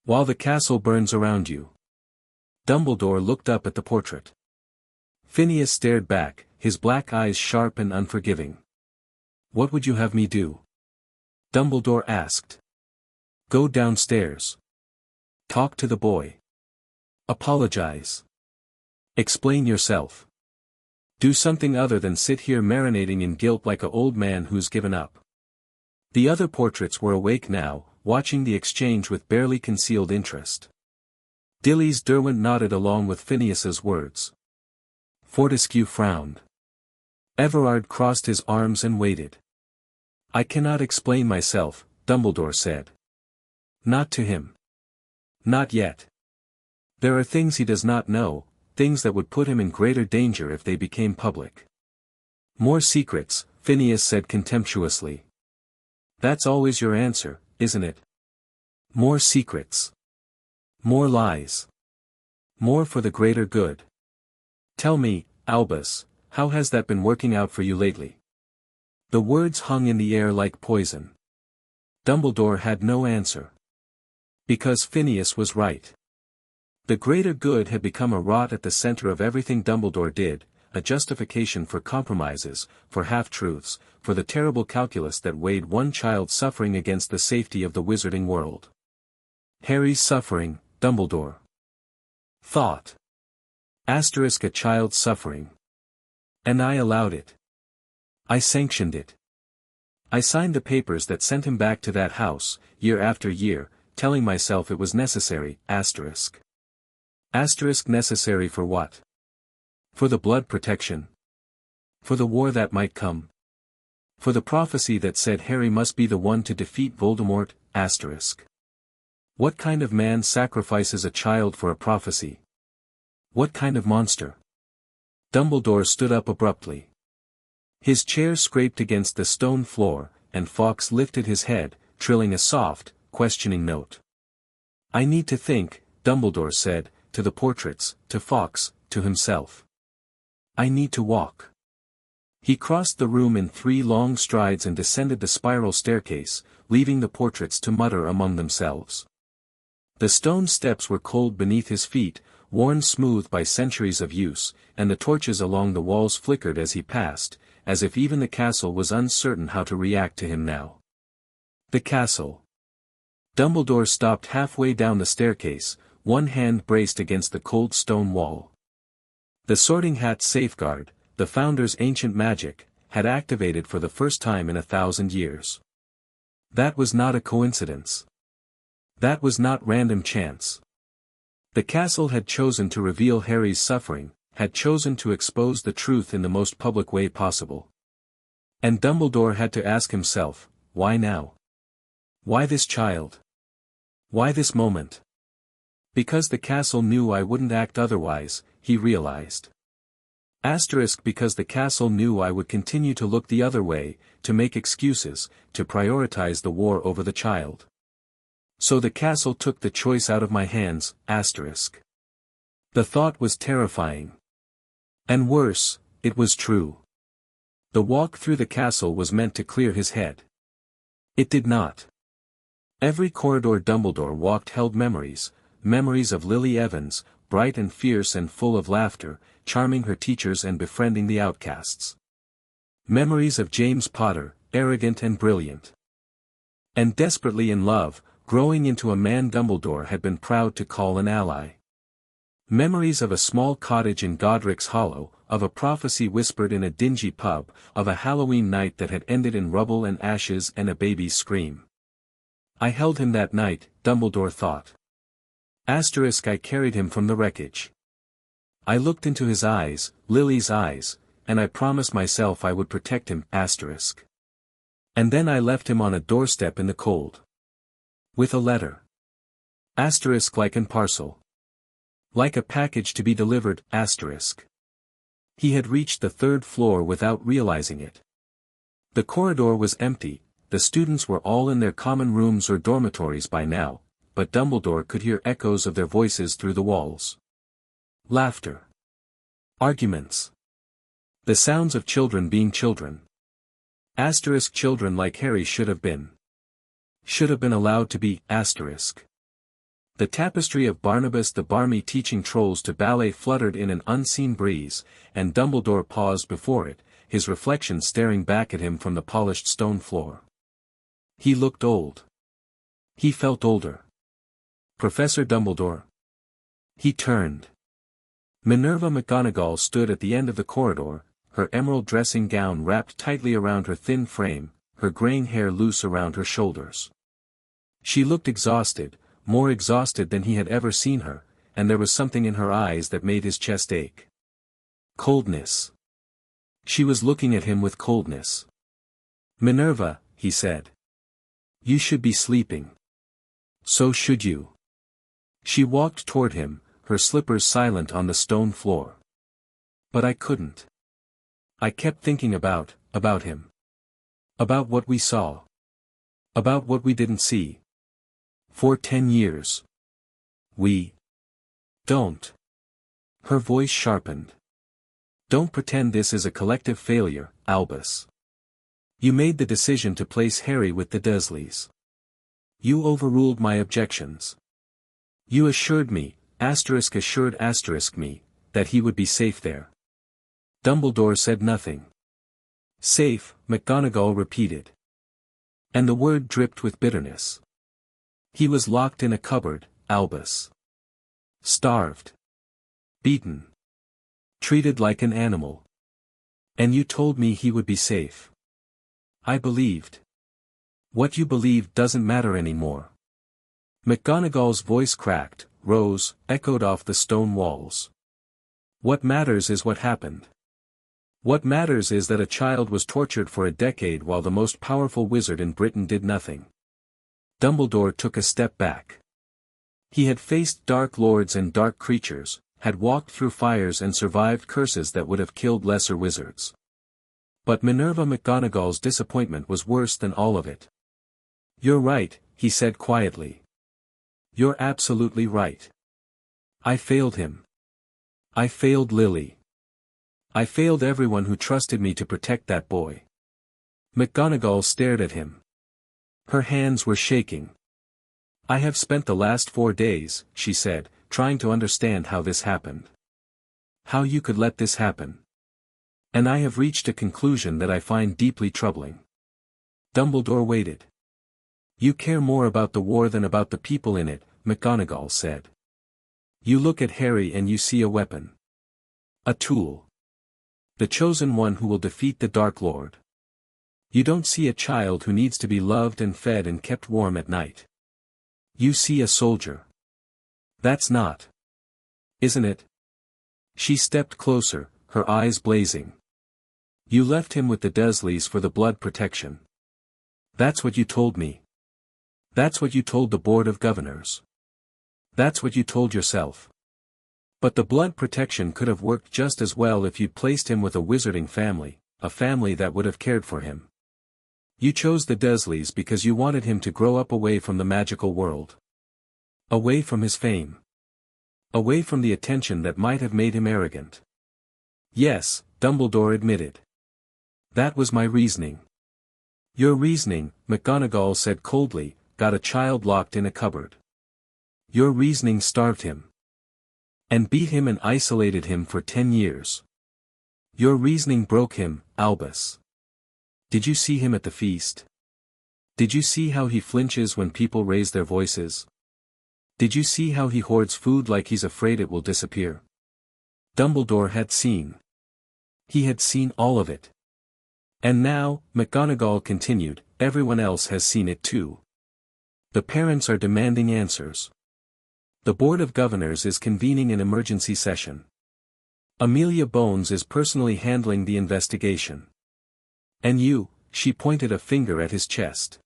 While the castle burns around you. Dumbledore looked up at the portrait. Phineas stared back, his black eyes sharp and unforgiving. What would you have me do? Dumbledore asked. Go downstairs. Talk to the boy. Apologize. Explain yourself. Do something other than sit here marinating in guilt like an old man who's given up. The other portraits were awake now, watching the exchange with barely concealed interest. Dilly's Derwent nodded along with Phineas's words. Fortescue frowned. Everard crossed his arms and waited. I cannot explain myself, Dumbledore said. Not to him. Not yet. There are things he does not know, things that would put him in greater danger if they became public. More secrets, Phineas said contemptuously. That's always your answer, isn't it? More secrets. More lies. More for the greater good. Tell me, Albus, how has that been working out for you lately? The words hung in the air like poison. Dumbledore had no answer. Because Phineas was right. The greater good had become a rot at the center of everything Dumbledore did, a justification for compromises, for half-truths, for the terrible calculus that weighed one child's suffering against the safety of the wizarding world. Harry's suffering, Dumbledore thought. Asterisk a child's suffering. And I allowed it. I sanctioned it. I signed the papers that sent him back to that house, year after year, telling myself it was necessary, asterisk. Asterisk necessary for what? For the blood protection. For the war that might come. For the prophecy that said Harry must be the one to defeat Voldemort, asterisk. What kind of man sacrifices a child for a prophecy? What kind of monster? Dumbledore stood up abruptly. His chair scraped against the stone floor, and Fawkes lifted his head, trilling a soft, questioning note. I need to think, Dumbledore said, to the portraits, to Fawkes, to himself. I need to walk. He crossed the room in 3 long strides and descended the spiral staircase, leaving the portraits to mutter among themselves. The stone steps were cold beneath his feet, worn smooth by centuries of use, and the torches along the walls flickered as he passed, as if even the castle was uncertain how to react to him now. The castle. Dumbledore stopped halfway down the staircase, one hand braced against the cold stone wall. The Sorting Hat's safeguard, the Founder's ancient magic, had activated for the first time in 1,000 years. That was not a coincidence. That was not random chance. The castle had chosen to reveal Harry's suffering, had chosen to expose the truth in the most public way possible. And Dumbledore had to ask himself, why now? Why this child? Why this moment? Because the castle knew I wouldn't act otherwise, he realized. Asterisk because the castle knew I would continue to look the other way, to make excuses, to prioritize the war over the child. So the castle took the choice out of my hands, asterisk. The thought was terrifying. And worse, it was true. The walk through the castle was meant to clear his head. It did not. Every corridor Dumbledore walked held memories, memories of Lily Evans, bright and fierce and full of laughter, charming her teachers and befriending the outcasts. Memories of James Potter, arrogant and brilliant. And desperately in love, growing into a man Dumbledore had been proud to call an ally. Memories of a small cottage in Godric's Hollow, of a prophecy whispered in a dingy pub, of a Halloween night that had ended in rubble and ashes and a baby's scream. I held him that night, Dumbledore thought. Asterisk I carried him from the wreckage. I looked into his eyes, Lily's eyes, and I promised myself I would protect him, asterisk. And then I left him on a doorstep in the cold. With a letter. Asterisk like an parcel. Like a package to be delivered, asterisk. He had reached the 3rd floor without realizing it. The corridor was empty, the students were all in their common rooms or dormitories by now, but Dumbledore could hear echoes of their voices through the walls. Laughter. Arguments. The sounds of children being children. Asterisk children like Harry should have been. Should have been allowed to be, asterisk. The tapestry of Barnabas the Barmy teaching trolls to ballet fluttered in an unseen breeze, and Dumbledore paused before it, his reflection staring back at him from the polished stone floor. He looked old. He felt older. Professor Dumbledore. He turned. Minerva McGonagall stood at the end of the corridor, her emerald dressing gown wrapped tightly around her thin frame, her graying hair loose around her shoulders. She looked exhausted, more exhausted than he had ever seen her, and there was something in her eyes that made his chest ache. Coldness. She was looking at him with coldness. Minerva, he said. You should be sleeping. So should you. She walked toward him, her slippers silent on the stone floor. But I couldn't. I kept thinking about him. About what we saw. About what we didn't see. For 10 years. We. Don't. Her voice sharpened. Don't pretend this is a collective failure, Albus. You made the decision to place Harry with the Dursleys. You overruled my objections. You assured me, assured me, that he would be safe there. Dumbledore said nothing. Safe, McGonagall repeated. And the word dripped with bitterness. He was locked in a cupboard, Albus. Starved. Beaten. Treated like an animal. And you told me he would be safe. I believed. What you believed doesn't matter anymore. McGonagall's voice cracked, rose, echoed off the stone walls. What matters is what happened. What matters is that a child was tortured for a decade while the most powerful wizard in Britain did nothing. Dumbledore took a step back. He had faced dark lords and dark creatures, had walked through fires and survived curses that would have killed lesser wizards. But Minerva McGonagall's disappointment was worse than all of it. You're right, he said quietly. You're absolutely right. I failed him. I failed Lily. I failed everyone who trusted me to protect that boy. McGonagall stared at him. Her hands were shaking. I have spent the last 4 days, she said, trying to understand how this happened. How you could let this happen. And I have reached a conclusion that I find deeply troubling. Dumbledore waited. You care more about the war than about the people in it, McGonagall said. You look at Harry and you see a weapon. A tool. The chosen one who will defeat the Dark Lord. You don't see a child who needs to be loved and fed and kept warm at night. You see a soldier. That's not. Isn't it? She stepped closer, her eyes blazing. You left him with the Dursleys for the blood protection. That's what you told me. That's what you told the Board of Governors. That's what you told yourself. But the blood protection could have worked just as well if you'd placed him with a wizarding family, a family that would have cared for him. You chose the Dursleys because you wanted him to grow up away from the magical world. Away from his fame. Away from the attention that might have made him arrogant. Yes, Dumbledore admitted. That was my reasoning. Your reasoning, McGonagall said coldly, got a child locked in a cupboard. Your reasoning starved him. And beat him and isolated him for 10 years. Your reasoning broke him, Albus. Did you see him at the feast? Did you see how he flinches when people raise their voices? Did you see how he hoards food like he's afraid it will disappear? Dumbledore had seen. He had seen all of it. And now, McGonagall continued, everyone else has seen it too. The parents are demanding answers. The Board of Governors is convening an emergency session. Amelia Bones is personally handling the investigation. And you, she pointed a finger at his chest.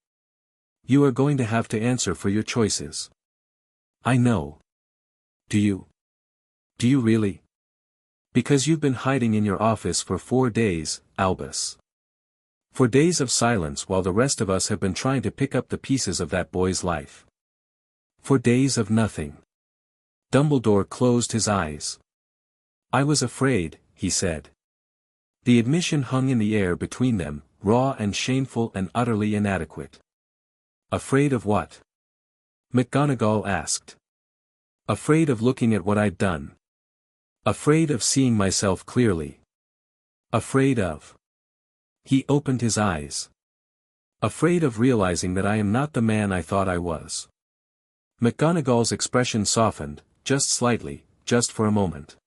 You are going to have to answer for your choices. I know. Do you? Do you really? Because you've been hiding in your office for 4 days, Albus. 4 days of silence while the rest of us have been trying to pick up the pieces of that boy's life. 4 days of nothing. Dumbledore closed his eyes. I was afraid, he said. The admission hung in the air between them, raw and shameful and utterly inadequate. Afraid of what? McGonagall asked. Afraid of looking at what I'd done. Afraid of seeing myself clearly. Afraid of. He opened his eyes. Afraid of realizing that I am not the man I thought I was. McGonagall's expression softened, just slightly, just for a moment.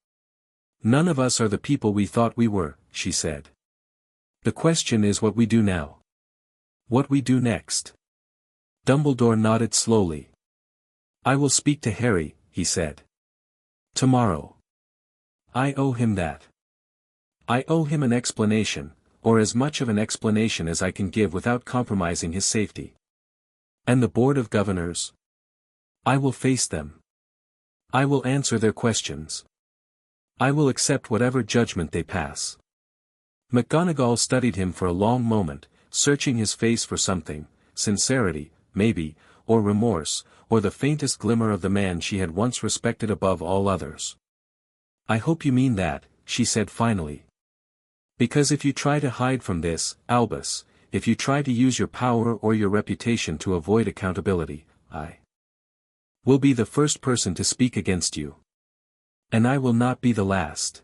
None of us are the people we thought we were, she said. The question is what we do now. What we do next. Dumbledore nodded slowly. I will speak to Harry, he said. Tomorrow. I owe him that. I owe him an explanation, or as much of an explanation as I can give without compromising his safety. And the Board of Governors? I will face them. I will answer their questions. I will accept whatever judgment they pass. McGonagall studied him for a long moment, searching his face for something, sincerity, maybe, or remorse, or the faintest glimmer of the man she had once respected above all others. I hope you mean that, she said finally. Because if you try to hide from this, Albus, if you try to use your power or your reputation to avoid accountability, Will be the first person to speak against you. And I will not be the last.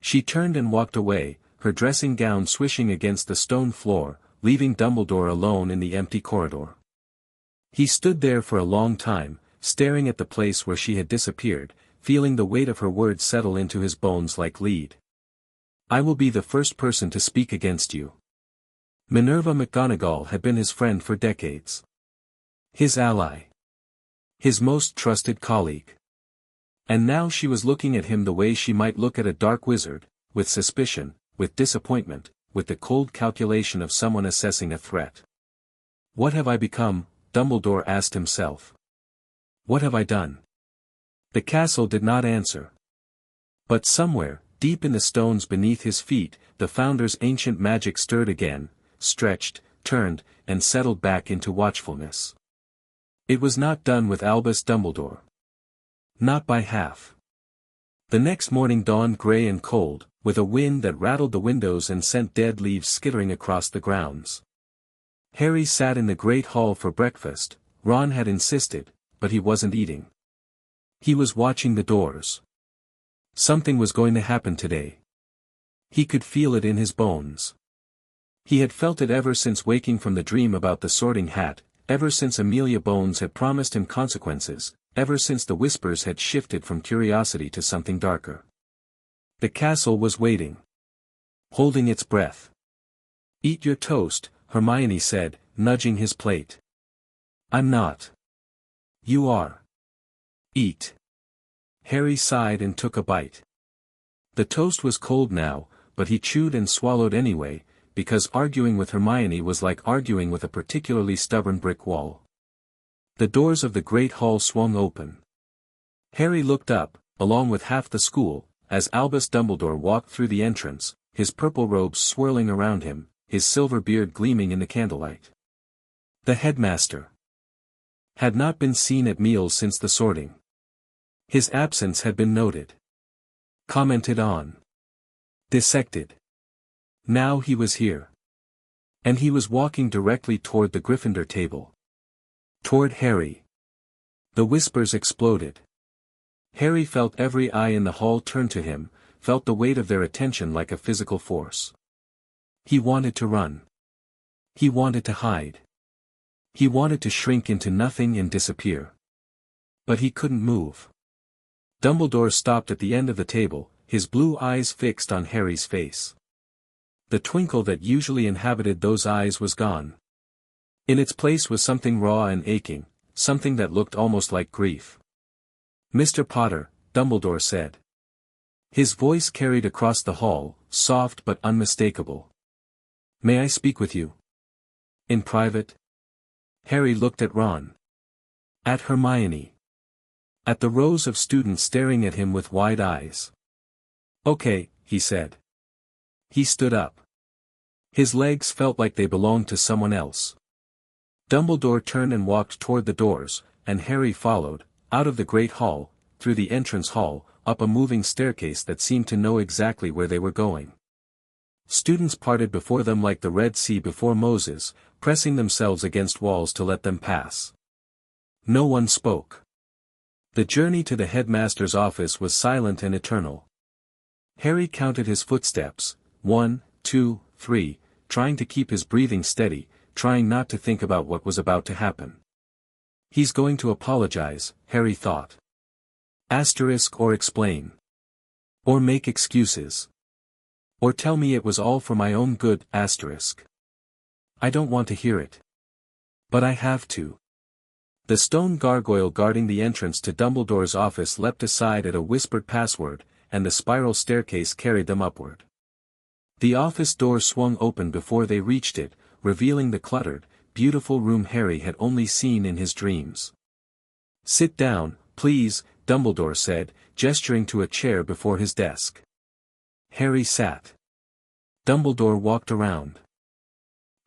She turned and walked away, her dressing gown swishing against the stone floor, leaving Dumbledore alone in the empty corridor. He stood there for a long time, staring at the place where she had disappeared, feeling the weight of her words settle into his bones like lead. I will be the first person to speak against you. Minerva McGonagall had been his friend for decades. His ally. His most trusted colleague. And now she was looking at him the way she might look at a dark wizard, with suspicion, with disappointment, with the cold calculation of someone assessing a threat. What have I become? Dumbledore asked himself. What have I done? The castle did not answer. But somewhere, deep in the stones beneath his feet, the Founder's ancient magic stirred again, stretched, turned, and settled back into watchfulness. It was not done with Albus Dumbledore. Not by half. The next morning dawned grey and cold, with a wind that rattled the windows and sent dead leaves skittering across the grounds. Harry sat in the great hall for breakfast. Ron had insisted, but he wasn't eating. He was watching the doors. Something was going to happen today. He could feel it in his bones. He had felt it ever since waking from the dream about the Sorting Hat, ever since Amelia Bones had promised him consequences, ever since the whispers had shifted from curiosity to something darker. The castle was waiting. Holding its breath. Eat your toast, Hermione said, nudging his plate. I'm not. You are. Eat. Harry sighed and took a bite. The toast was cold now, but he chewed and swallowed anyway, because arguing with Hermione was like arguing with a particularly stubborn brick wall. The doors of the great hall swung open. Harry looked up, along with half the school, as Albus Dumbledore walked through the entrance, his purple robes swirling around him, his silver beard gleaming in the candlelight. The headmaster had not been seen at meals since the sorting. His absence had been noted. Commented on. Dissected. Now he was here. And he was walking directly toward the Gryffindor table. Toward Harry. The whispers exploded. Harry felt every eye in the hall turn to him, felt the weight of their attention like a physical force. He wanted to run. He wanted to hide. He wanted to shrink into nothing and disappear. But he couldn't move. Dumbledore stopped at the end of the table, his blue eyes fixed on Harry's face. The twinkle that usually inhabited those eyes was gone. In its place was something raw and aching, something that looked almost like grief. Mr. Potter, Dumbledore said. His voice carried across the hall, soft but unmistakable. May I speak with you? In private? Harry looked at Ron. At Hermione. At the rows of students staring at him with wide eyes. Okay, he said. He stood up. His legs felt like they belonged to someone else. Dumbledore turned and walked toward the doors, and Harry followed, out of the great hall, through the entrance hall, up a moving staircase that seemed to know exactly where they were going. Students parted before them like the Red Sea before Moses, pressing themselves against walls to let them pass. No one spoke. The journey to the headmaster's office was silent and eternal. Harry counted his footsteps, 1, 2, 3, trying to keep his breathing steady, trying not to think about what was about to happen. He's going to apologize, Harry thought. Or explain. Or make excuses. Or tell me it was all for my own good, I don't want to hear it. But I have to. The stone gargoyle guarding the entrance to Dumbledore's office leapt aside at a whispered password, and the spiral staircase carried them upward. The office door swung open before they reached it, revealing the cluttered, beautiful room Harry had only seen in his dreams. Sit down, please, Dumbledore said, gesturing to a chair before his desk. Harry sat. Dumbledore walked around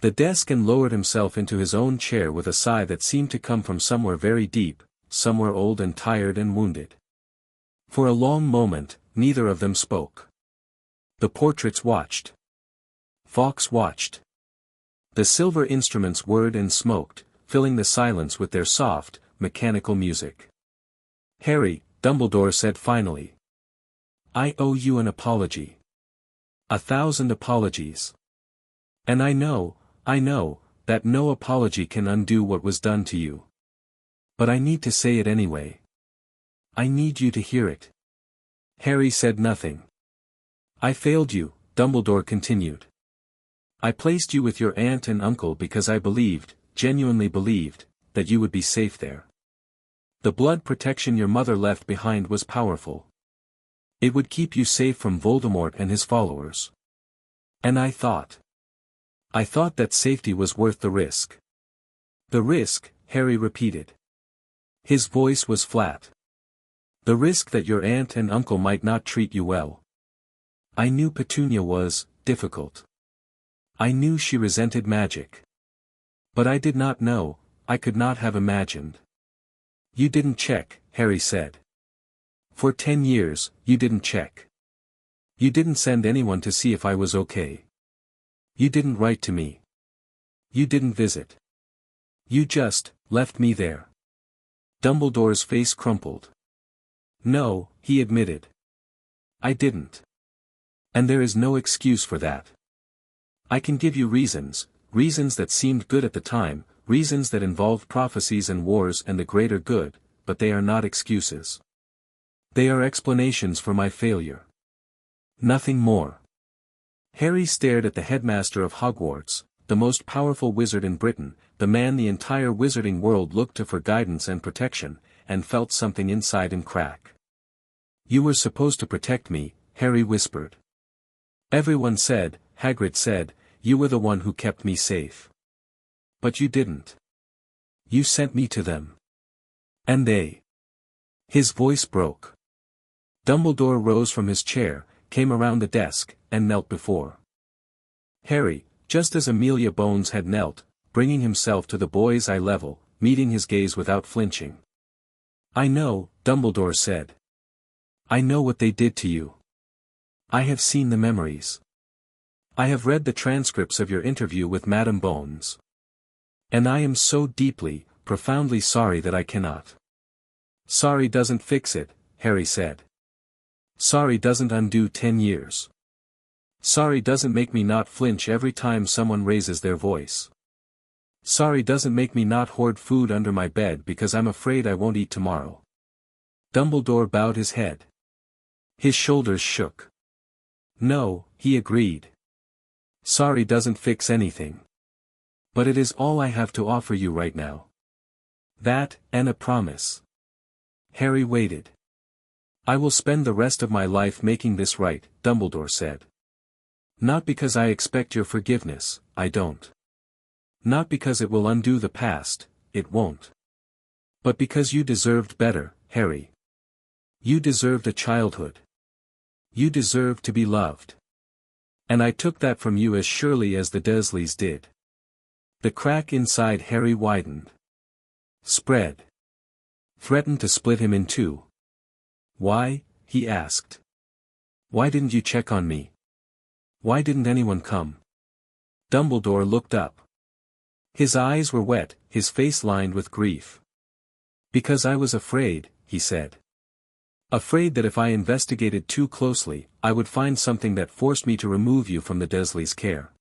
the desk and lowered himself into his own chair with a sigh that seemed to come from somewhere very deep, somewhere old and tired and wounded. For a long moment, neither of them spoke. The portraits watched. Fawkes watched. The silver instruments whirred and smoked, filling the silence with their soft, mechanical music. Harry, Dumbledore said finally. I owe you an apology. 1,000 apologies. And I know, that no apology can undo what was done to you. But I need to say it anyway. I need you to hear it. Harry said nothing. I failed you, Dumbledore continued. I placed you with your aunt and uncle because I believed, genuinely believed, that you would be safe there. The blood protection your mother left behind was powerful. It would keep you safe from Voldemort and his followers. And I thought that safety was worth the risk. The risk, Harry repeated. His voice was flat. The risk that your aunt and uncle might not treat you well. I knew Petunia was difficult. I knew she resented magic. But I did not know, I could not have imagined. You didn't check, Harry said. For 10 years, you didn't check. You didn't send anyone to see if I was okay. You didn't write to me. You didn't visit. You just left me there. Dumbledore's face crumpled. No, he admitted. I didn't. And there is no excuse for that. I can give you reasons that seemed good at the time, reasons that involved prophecies and wars and the greater good, but they are not excuses. They are explanations for my failure. Nothing more. Harry stared at the headmaster of Hogwarts, the most powerful wizard in Britain, the man the entire wizarding world looked to for guidance and protection, and felt something inside him crack. You were supposed to protect me, Harry whispered. Everyone said, Hagrid said, you were the one who kept me safe. But you didn't. You sent me to them. And they. His voice broke. Dumbledore rose from his chair, came around the desk, and knelt before Harry, just as Amelia Bones had knelt, bringing himself to the boy's eye level, meeting his gaze without flinching. I know, Dumbledore said. I know what they did to you. I have seen the memories. I have read the transcripts of your interview with Madame Bones. And I am so deeply, profoundly sorry that I cannot. Sorry doesn't fix it, Harry said. Sorry doesn't undo 10 years. Sorry doesn't make me not flinch every time someone raises their voice. Sorry doesn't make me not hoard food under my bed because I'm afraid I won't eat tomorrow. Dumbledore bowed his head. His shoulders shook. No, he agreed. Sorry doesn't fix anything. But it is all I have to offer you right now. That, and a promise. Harry waited. I will spend the rest of my life making this right, Dumbledore said. Not because I expect your forgiveness, I don't. Not because it will undo the past, it won't. But because you deserved better, Harry. You deserved a childhood. You deserved to be loved. And I took that from you as surely as the Dursleys did. The crack inside Harry widened. Spread. Threatened to split him in two. Why? He asked. Why didn't you check on me? Why didn't anyone come? Dumbledore looked up. His eyes were wet, his face lined with grief. Because I was afraid, he said. Afraid that if I investigated too closely, I would find something that forced me to remove you from the Dursleys' care.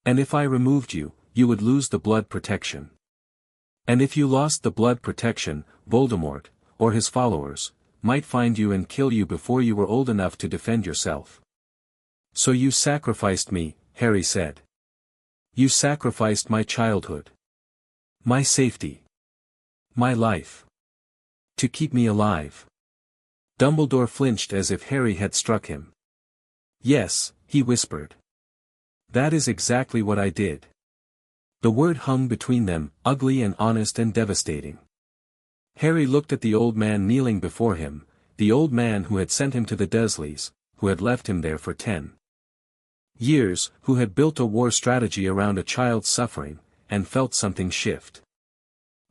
And if I removed you, you would lose the blood protection. And if you lost the blood protection, Voldemort, or his followers, might find you and kill you before you were old enough to defend yourself. So you sacrificed me, Harry said. You sacrificed my childhood. My safety. My life. To keep me alive. Dumbledore flinched as if Harry had struck him. Yes, he whispered. That is exactly what I did. The word hung between them, ugly and honest and devastating. Harry looked at the old man kneeling before him, the old man who had sent him to the Dursleys, who had left him there for 10 years, who had built a war strategy around a child's suffering, and felt something shift.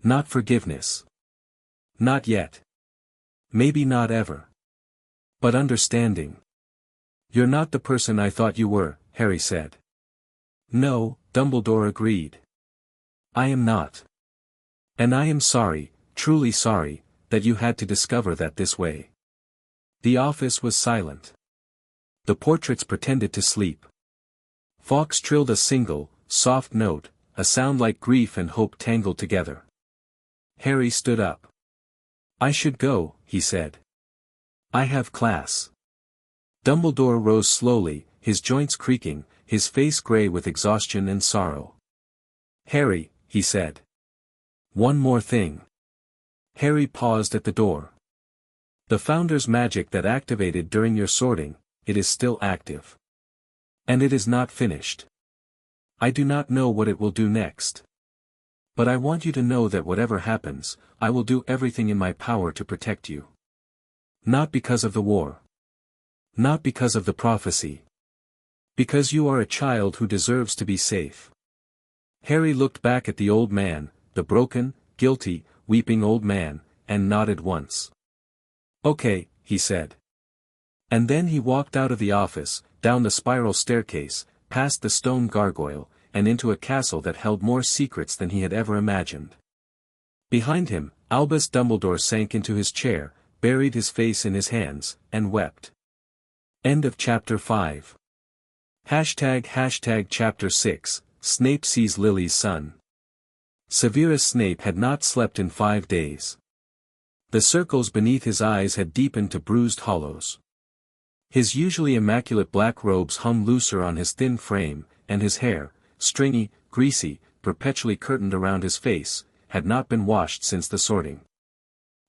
Not forgiveness. Not yet. Maybe not ever. But understanding. You're not the person I thought you were, Harry said. No, Dumbledore agreed. I am not. And I am sorry, truly sorry, that you had to discover that this way. The office was silent. The portraits pretended to sleep. Fawkes trilled a single, soft note, a sound like grief and hope tangled together. Harry stood up. "I should go," he said. "I have class." Dumbledore rose slowly, his joints creaking, his face grey with exhaustion and sorrow. "Harry," he said. "One more thing." Harry paused at the door. "The Founder's magic that activated during your sorting, it is still active. And it is not finished. I do not know what it will do next. But I want you to know that whatever happens, I will do everything in my power to protect you. Not because of the war. Not because of the prophecy. Because you are a child who deserves to be safe." Harry looked back at the old man, the broken, guilty, weeping old man, and nodded once. "Okay," he said. And then he walked out of the office, down the spiral staircase, past the stone gargoyle, and into a castle that held more secrets than he had ever imagined. Behind him, Albus Dumbledore sank into his chair, buried his face in his hands, and wept. End of Chapter 5. Chapter 6, Snape sees Lily's son. Severus Snape had not slept in 5 days. The circles beneath his eyes had deepened to bruised hollows. His usually immaculate black robes hung looser on his thin frame, and his hair, stringy, greasy, perpetually curtained around his face, had not been washed since the sorting.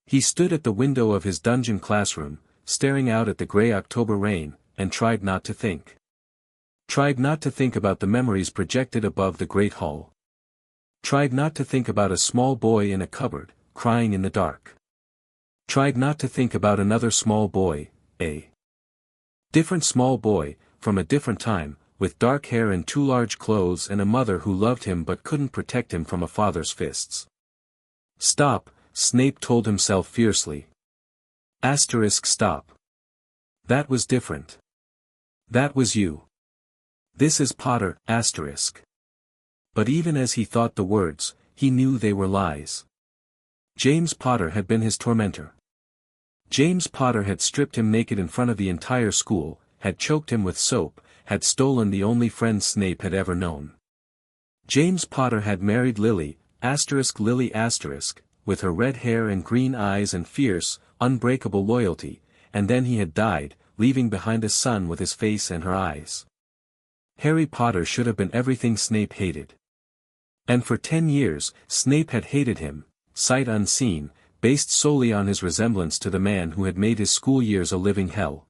He stood at the window of his dungeon classroom, staring out at the grey October rain, and tried not to think. Tried not to think about the memories projected above the great hall. Tried not to think about a small boy in a cupboard, crying in the dark. Tried not to think about another small boy, a different small boy, from a different time, with dark hair and too large clothes and a mother who loved him but couldn't protect him from a father's fists. "Stop," Snape told himself fiercely. Stop. That was different. That was you. This is Potter, But even as he thought the words, he knew they were lies. James Potter had been his tormentor. James Potter had stripped him naked in front of the entire school, had choked him with soap, had stolen the only friend Snape had ever known. James Potter had married Lily, Lily with her red hair and green eyes and fierce, unbreakable loyalty, and then he had died, leaving behind a son with his face and her eyes. Harry Potter should have been everything Snape hated. And for 10 years, Snape had hated him, sight unseen, based solely on his resemblance to the man who had made his school years a living hell.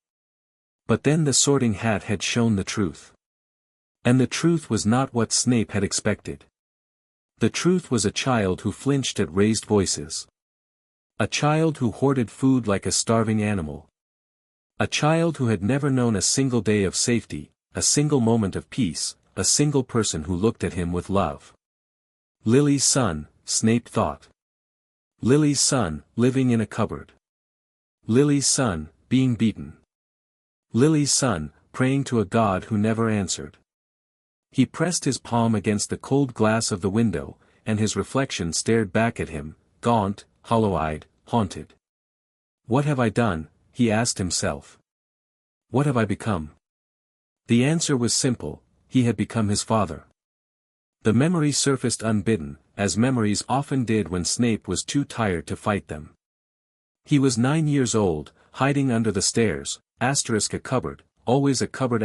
But then the Sorting Hat had shown the truth. And the truth was not what Snape had expected. The truth was a child who flinched at raised voices. A child who hoarded food like a starving animal. A child who had never known a single day of safety, a single moment of peace, a single person who looked at him with love. Lily's son, Snape thought. Lily's son, living in a cupboard. Lily's son, being beaten. Lily's son, praying to a God who never answered. He pressed his palm against the cold glass of the window, and his reflection stared back at him, gaunt, hollow-eyed, haunted. "What have I done?" he asked himself. "What have I become?" The answer was simple: he had become his father. The memory surfaced unbidden, as memories often did when Snape was too tired to fight them. He was 9 years old, hiding under the stairs, a cupboard, always a cupboard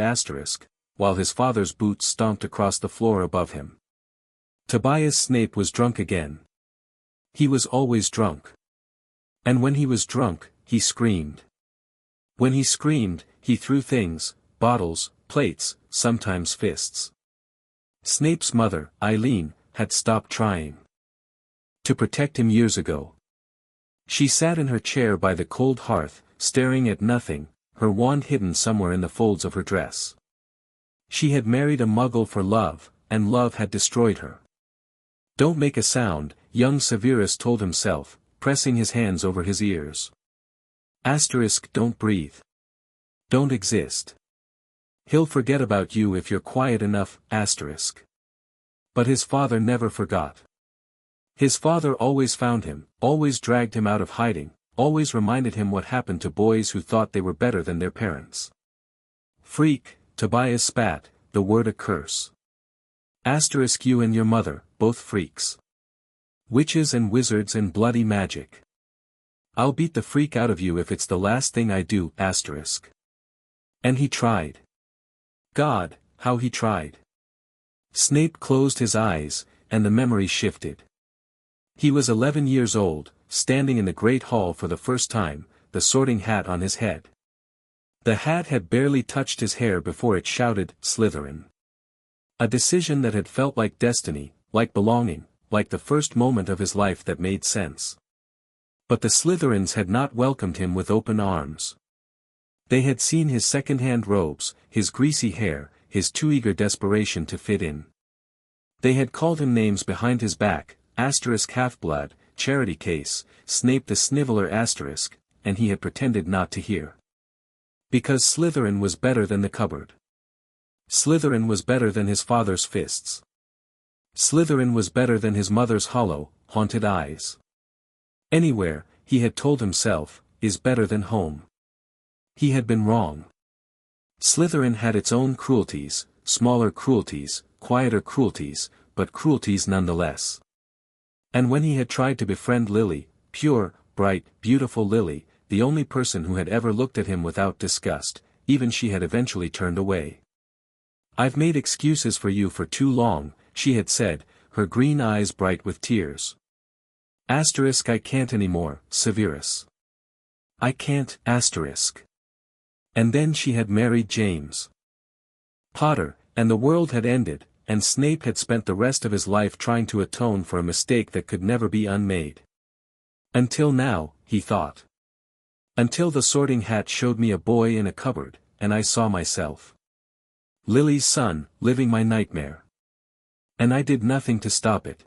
while his father's boots stomped across the floor above him. Tobias Snape was drunk again. He was always drunk. And when he was drunk, he screamed. When he screamed, he threw things, bottles, plates, sometimes fists. Snape's mother, Eileen, had stopped trying to protect him years ago. She sat in her chair by the cold hearth, staring at nothing, her wand hidden somewhere in the folds of her dress. She had married a muggle for love, and love had destroyed her. "Don't make a sound," young Severus told himself, pressing his hands over his ears. Don't breathe. Don't exist. He'll forget about you if you're quiet enough, But his father never forgot. His father always found him, always dragged him out of hiding, always reminded him what happened to boys who thought they were better than their parents. Freak, Tobias spat, the word a curse. Asterisk you and your mother, both freaks. Witches and wizards and bloody magic. I'll beat the freak out of you if it's the last thing I do, asterisk. And he tried. God, how he tried. Snape closed his eyes, and the memory shifted. He was 11 years old, standing in the Great Hall for the first time, the Sorting Hat on his head. The hat had barely touched his hair before it shouted, Slytherin. A decision that had felt like destiny, like belonging, like the first moment of his life that made sense. But the Slytherins had not welcomed him with open arms. They had seen his second-hand robes, his greasy hair, his too eager desperation to fit in. They had called him names behind his back, asterisk half-blood, charity case, Snape the Sniveler asterisk, and he had pretended not to hear. Because Slytherin was better than the cupboard. Slytherin was better than his father's fists. Slytherin was better than his mother's hollow, haunted eyes. Anywhere, he had told himself, is better than home. He had been wrong. Slytherin had its own cruelties, smaller cruelties, quieter cruelties, but cruelties nonetheless. And when he had tried to befriend Lily, pure, bright, beautiful Lily, the only person who had ever looked at him without disgust, even she had eventually turned away. I've made excuses for you for too long, she had said, her green eyes bright with tears. Asterisk I can't anymore, Severus. I can't, asterisk. And then she had married James Potter, and the world had ended, and Snape had spent the rest of his life trying to atone for a mistake that could never be unmade. Until now, he thought. Until the Sorting Hat showed me a boy in a cupboard, and I saw myself. Lily's son, living my nightmare. And I did nothing to stop it.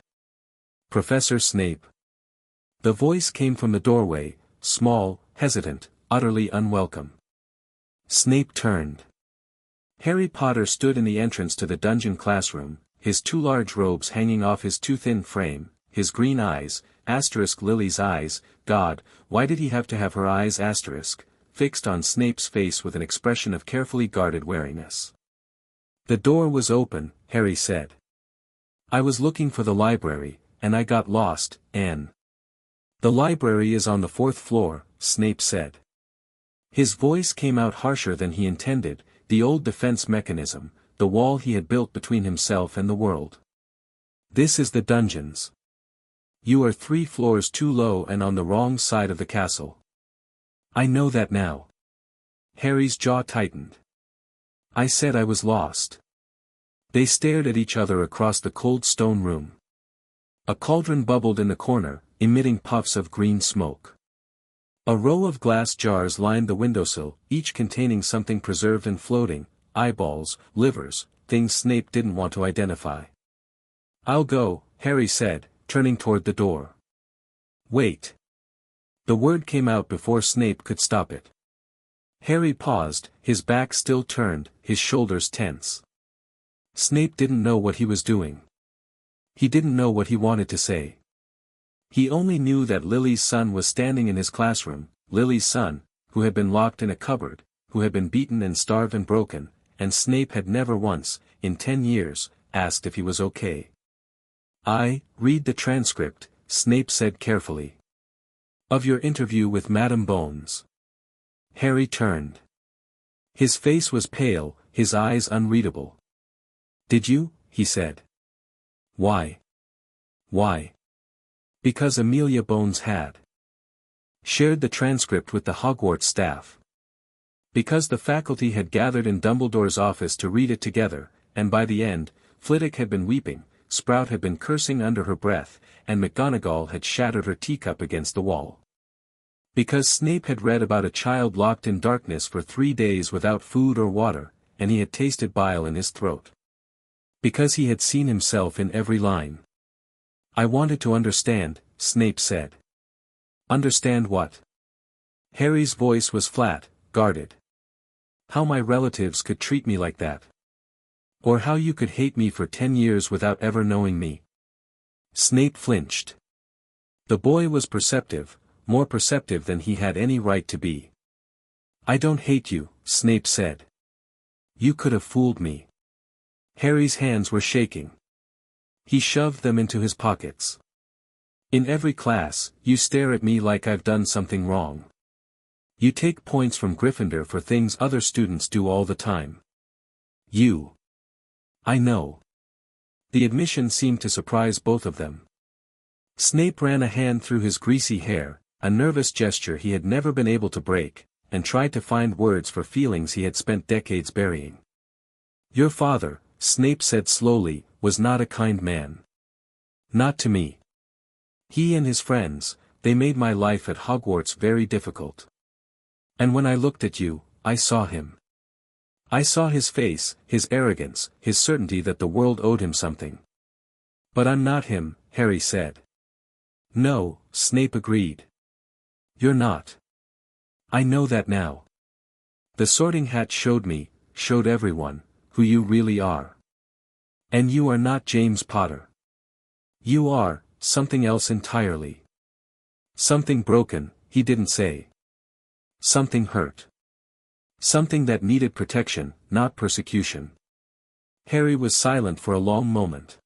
Professor Snape. The voice came from the doorway, small, hesitant, utterly unwelcome. Snape turned. Harry Potter stood in the entrance to the dungeon classroom, his two large robes hanging off his too thin frame, his green eyes, asterisk Lily's eyes, God, why did he have to have her eyes asterisk, fixed on Snape's face with an expression of carefully guarded wariness. The door was open, Harry said. I was looking for the library, and I got lost, Anne. The library is on the 4th floor, Snape said. His voice came out harsher than he intended, the old defense mechanism, the wall he had built between himself and the world. This is the dungeons. You are 3 floors too low and on the wrong side of the castle. I know that now. Harry's jaw tightened. I said I was lost. They stared at each other across the cold stone room. A cauldron bubbled in the corner, emitting puffs of green smoke. A row of glass jars lined the windowsill, each containing something preserved and floating, eyeballs, livers, things Snape didn't want to identify. I'll go, Harry said, turning toward the door. Wait. The word came out before Snape could stop it. Harry paused, his back still turned, his shoulders tense. Snape didn't know what he was doing. He didn't know what he wanted to say. He only knew that Lily's son was standing in his classroom, Lily's son, who had been locked in a cupboard, who had been beaten and starved and broken, and Snape had never once, in 10 years, asked if he was okay. Read the transcript, Snape said carefully. Of your interview with Madame Bones. Harry turned. His face was pale, his eyes unreadable. Did you? He said. Why? Why? Because Amelia Bones had shared the transcript with the Hogwarts staff. Because the faculty had gathered in Dumbledore's office to read it together, and by the end, Flitwick had been weeping, Sprout had been cursing under her breath, and McGonagall had shattered her teacup against the wall. Because Snape had read about a child locked in darkness for 3 days without food or water, and he had tasted bile in his throat. Because he had seen himself in every line. I wanted to understand, Snape said. Understand what? Harry's voice was flat, guarded. How my relatives could treat me like that. Or how you could hate me for 10 years without ever knowing me. Snape flinched. The boy was perceptive, more perceptive than he had any right to be. "I don't hate you," Snape said. "You could have fooled me." Harry's hands were shaking. He shoved them into his pockets. "In every class, you stare at me like I've done something wrong. You take points from Gryffindor for things other students do all the time. You." "I know." The admission seemed to surprise both of them. Snape ran a hand through his greasy hair, a nervous gesture he had never been able to break, and tried to find words for feelings he had spent decades burying. "Your father," Snape said slowly, "was not a kind man. Not to me. He and his friends, they made my life at Hogwarts very difficult. And when I looked at you, I saw him. I saw his face, his arrogance, his certainty that the world owed him something." "But I'm not him," Harry said. "No," Snape agreed. "You're not. I know that now. The Sorting Hat showed me, showed everyone, who you really are. And you are not James Potter. You are something else entirely. Something broken," he didn't say. "Something hurt. Something that needed protection, not persecution." Harry was silent for a long moment.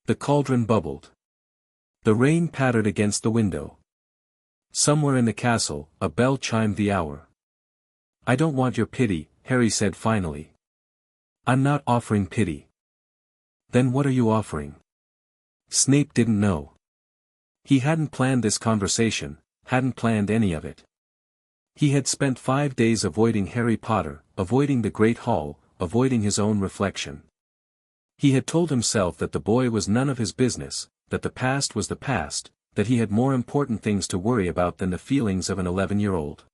The cauldron bubbled. The rain pattered against the window. Somewhere in the castle, a bell chimed the hour. "I don't want your pity," Harry said finally. "I'm not offering pity." "Then what are you offering?" Snape didn't know. He hadn't planned this conversation, hadn't planned any of it. He had spent 5 days avoiding Harry Potter, avoiding the Great Hall, avoiding his own reflection. He had told himself that the boy was none of his business, that the past was the past, that he had more important things to worry about than the feelings of an 11-year-old.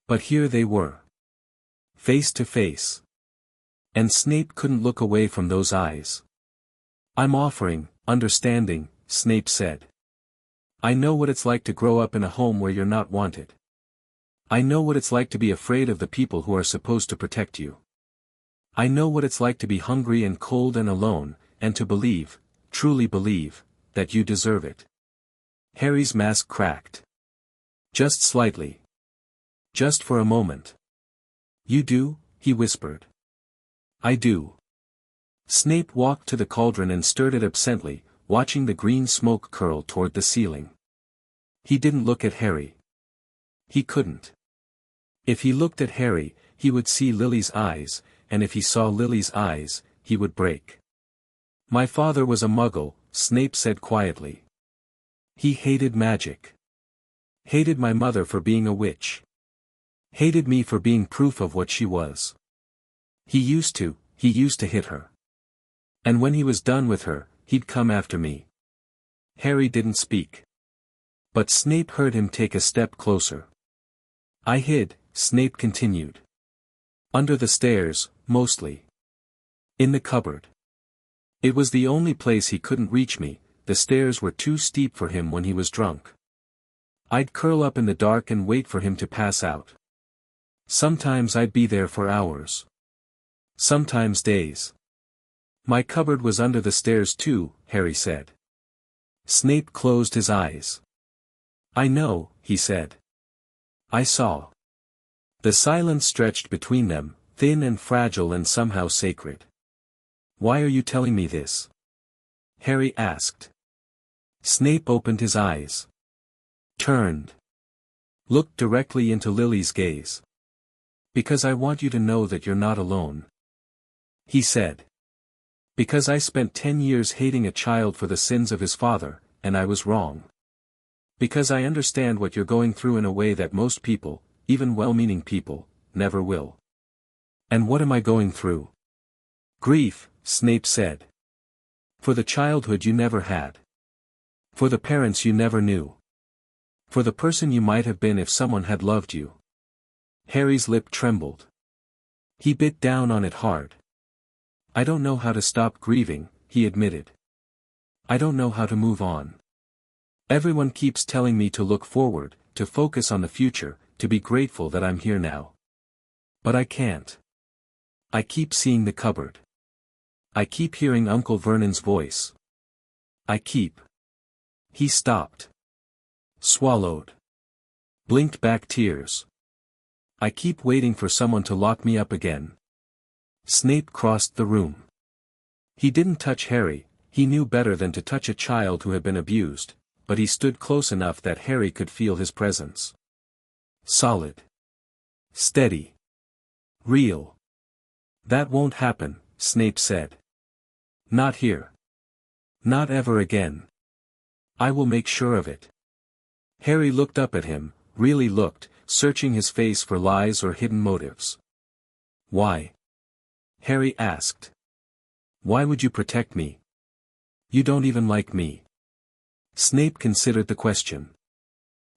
But here they were. Face to face. And Snape couldn't look away from those eyes. "I'm offering understanding," Snape said. "I know what it's like to grow up in a home where you're not wanted. I know what it's like to be afraid of the people who are supposed to protect you. I know what it's like to be hungry and cold and alone, and to believe, truly believe, that you deserve it." Harry's mask cracked. Just slightly. Just for a moment. "You do?" he whispered. "I do." Snape walked to the cauldron and stirred it absently, watching the green smoke curl toward the ceiling. He didn't look at Harry. He couldn't. If he looked at Harry, he would see Lily's eyes, and if he saw Lily's eyes, he would break. "My father was a Muggle," Snape said quietly. "He hated magic. Hated my mother for being a witch. Hated me for being proof of what she was. He used to hit her. And when he was done with her, he'd come after me." Harry didn't speak. But Snape heard him take a step closer. "I hid," Snape continued. "Under the stairs, mostly. In the cupboard. It was the only place he couldn't reach me, the stairs were too steep for him when he was drunk. I'd curl up in the dark and wait for him to pass out. Sometimes I'd be there for hours. Sometimes days. My cupboard was under the stairs too," Harry said. Snape closed his eyes. "I know," he said. "I saw." The silence stretched between them, thin and fragile and somehow sacred. "Why are you telling me this?" Harry asked. Snape opened his eyes. Turned. Looked directly into Lily's gaze. "Because I want you to know that you're not alone," he said. "Because I spent 10 years hating a child for the sins of his father, and I was wrong. Because I understand what you're going through in a way that most people, even well-meaning people, never will." "And what am I going through?" "Grief," Snape said. "For the childhood you never had. For the parents you never knew. For the person you might have been if someone had loved you." Harry's lip trembled. He bit down on it hard. "I don't know how to stop grieving," he admitted. "I don't know how to move on. Everyone keeps telling me to look forward, to focus on the future, to be grateful that I'm here now. But I can't. I keep seeing the cupboard. I keep hearing Uncle Vernon's voice. I keep." He stopped. Swallowed. Blinked back tears. I keep waiting for someone to lock me up again. Snape crossed the room. He didn't touch Harry, he knew better than to touch a child who had been abused, but he stood close enough that Harry could feel his presence. Solid. Steady. Real. That won't happen, Snape said. Not here. Not ever again. I will make sure of it. Harry looked up at him, really looked, searching his face for lies or hidden motives. Why? Harry asked. Why would you protect me? You don't even like me. Snape considered the question.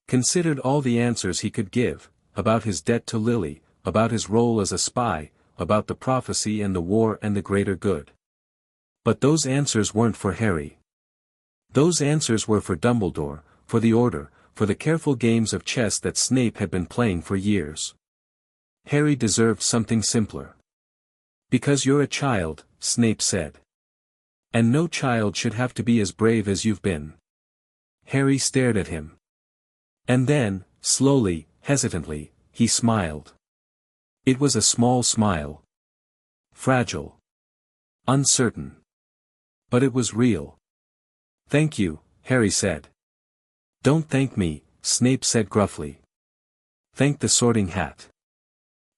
Considered all the answers he could give, about his debt to Lily, about his role as a spy, about the prophecy and the war and the greater good. But those answers weren't for Harry. Those answers were for Dumbledore, for the Order, for the careful games of chess that Snape had been playing for years. Harry deserved something simpler. Because you're a child, Snape said. And no child should have to be as brave as you've been. Harry stared at him. And then, slowly, hesitantly, he smiled. It was a small smile. Fragile. Uncertain. But it was real. Thank you, Harry said. Don't thank me, Snape said gruffly. Thank the Sorting Hat.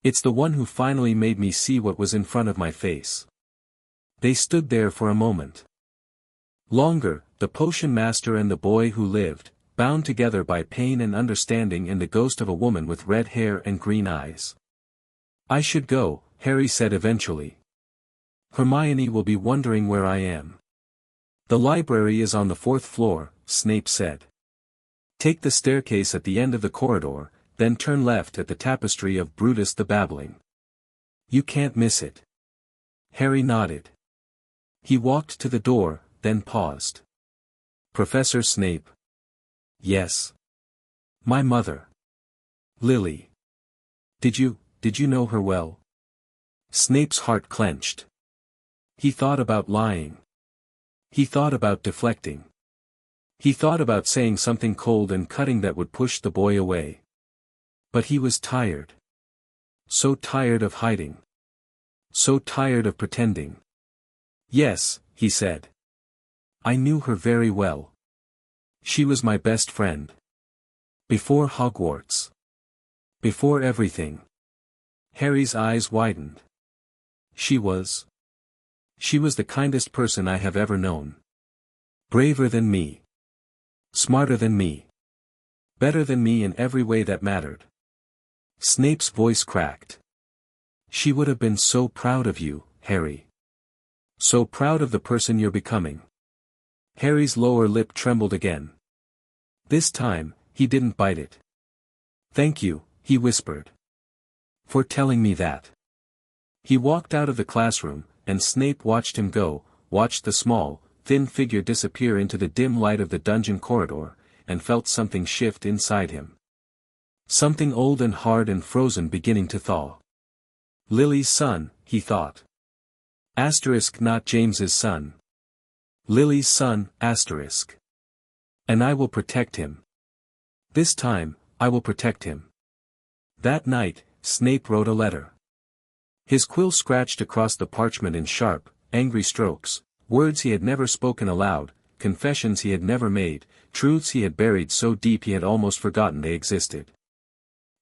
It's the one who finally made me see what was in front of my face. They stood there for a moment. Longer, the potion master and the boy who lived, bound together by pain and understanding in the ghost of a woman with red hair and green eyes. I should go, Harry said eventually. Hermione will be wondering where I am. The library is on the 4th floor, Snape said. Take the staircase at the end of the corridor, then turn left at the tapestry of Brutus the Babbling. You can't miss it. Harry nodded. He walked to the door, then paused. Professor Snape. Yes. My mother. Lily. Did you know her well? Snape's heart clenched. He thought about lying. He thought about deflecting. He thought about saying something cold and cutting that would push the boy away. But he was tired. So tired of hiding. So tired of pretending. Yes, he said. I knew her very well. She was my best friend. Before Hogwarts. Before everything. Harry's eyes widened. She was the kindest person I have ever known. Braver than me. Smarter than me. Better than me in every way that mattered. Snape's voice cracked. She would have been so proud of you, Harry. So proud of the person you're becoming. Harry's lower lip trembled again. This time, he didn't bite it. Thank you, he whispered. For telling me that. He walked out of the classroom, and Snape watched him go, watched the small, thin figure disappear into the dim light of the dungeon corridor, and felt something shift inside him. Something old and hard and frozen beginning to thaw. Lily's son, he thought. Asterisk not James's son. Lily's son, asterisk. And I will protect him. This time, I will protect him. That night, Snape wrote a letter. His quill scratched across the parchment in sharp, angry strokes, words he had never spoken aloud, confessions he had never made, truths he had buried so deep he had almost forgotten they existed.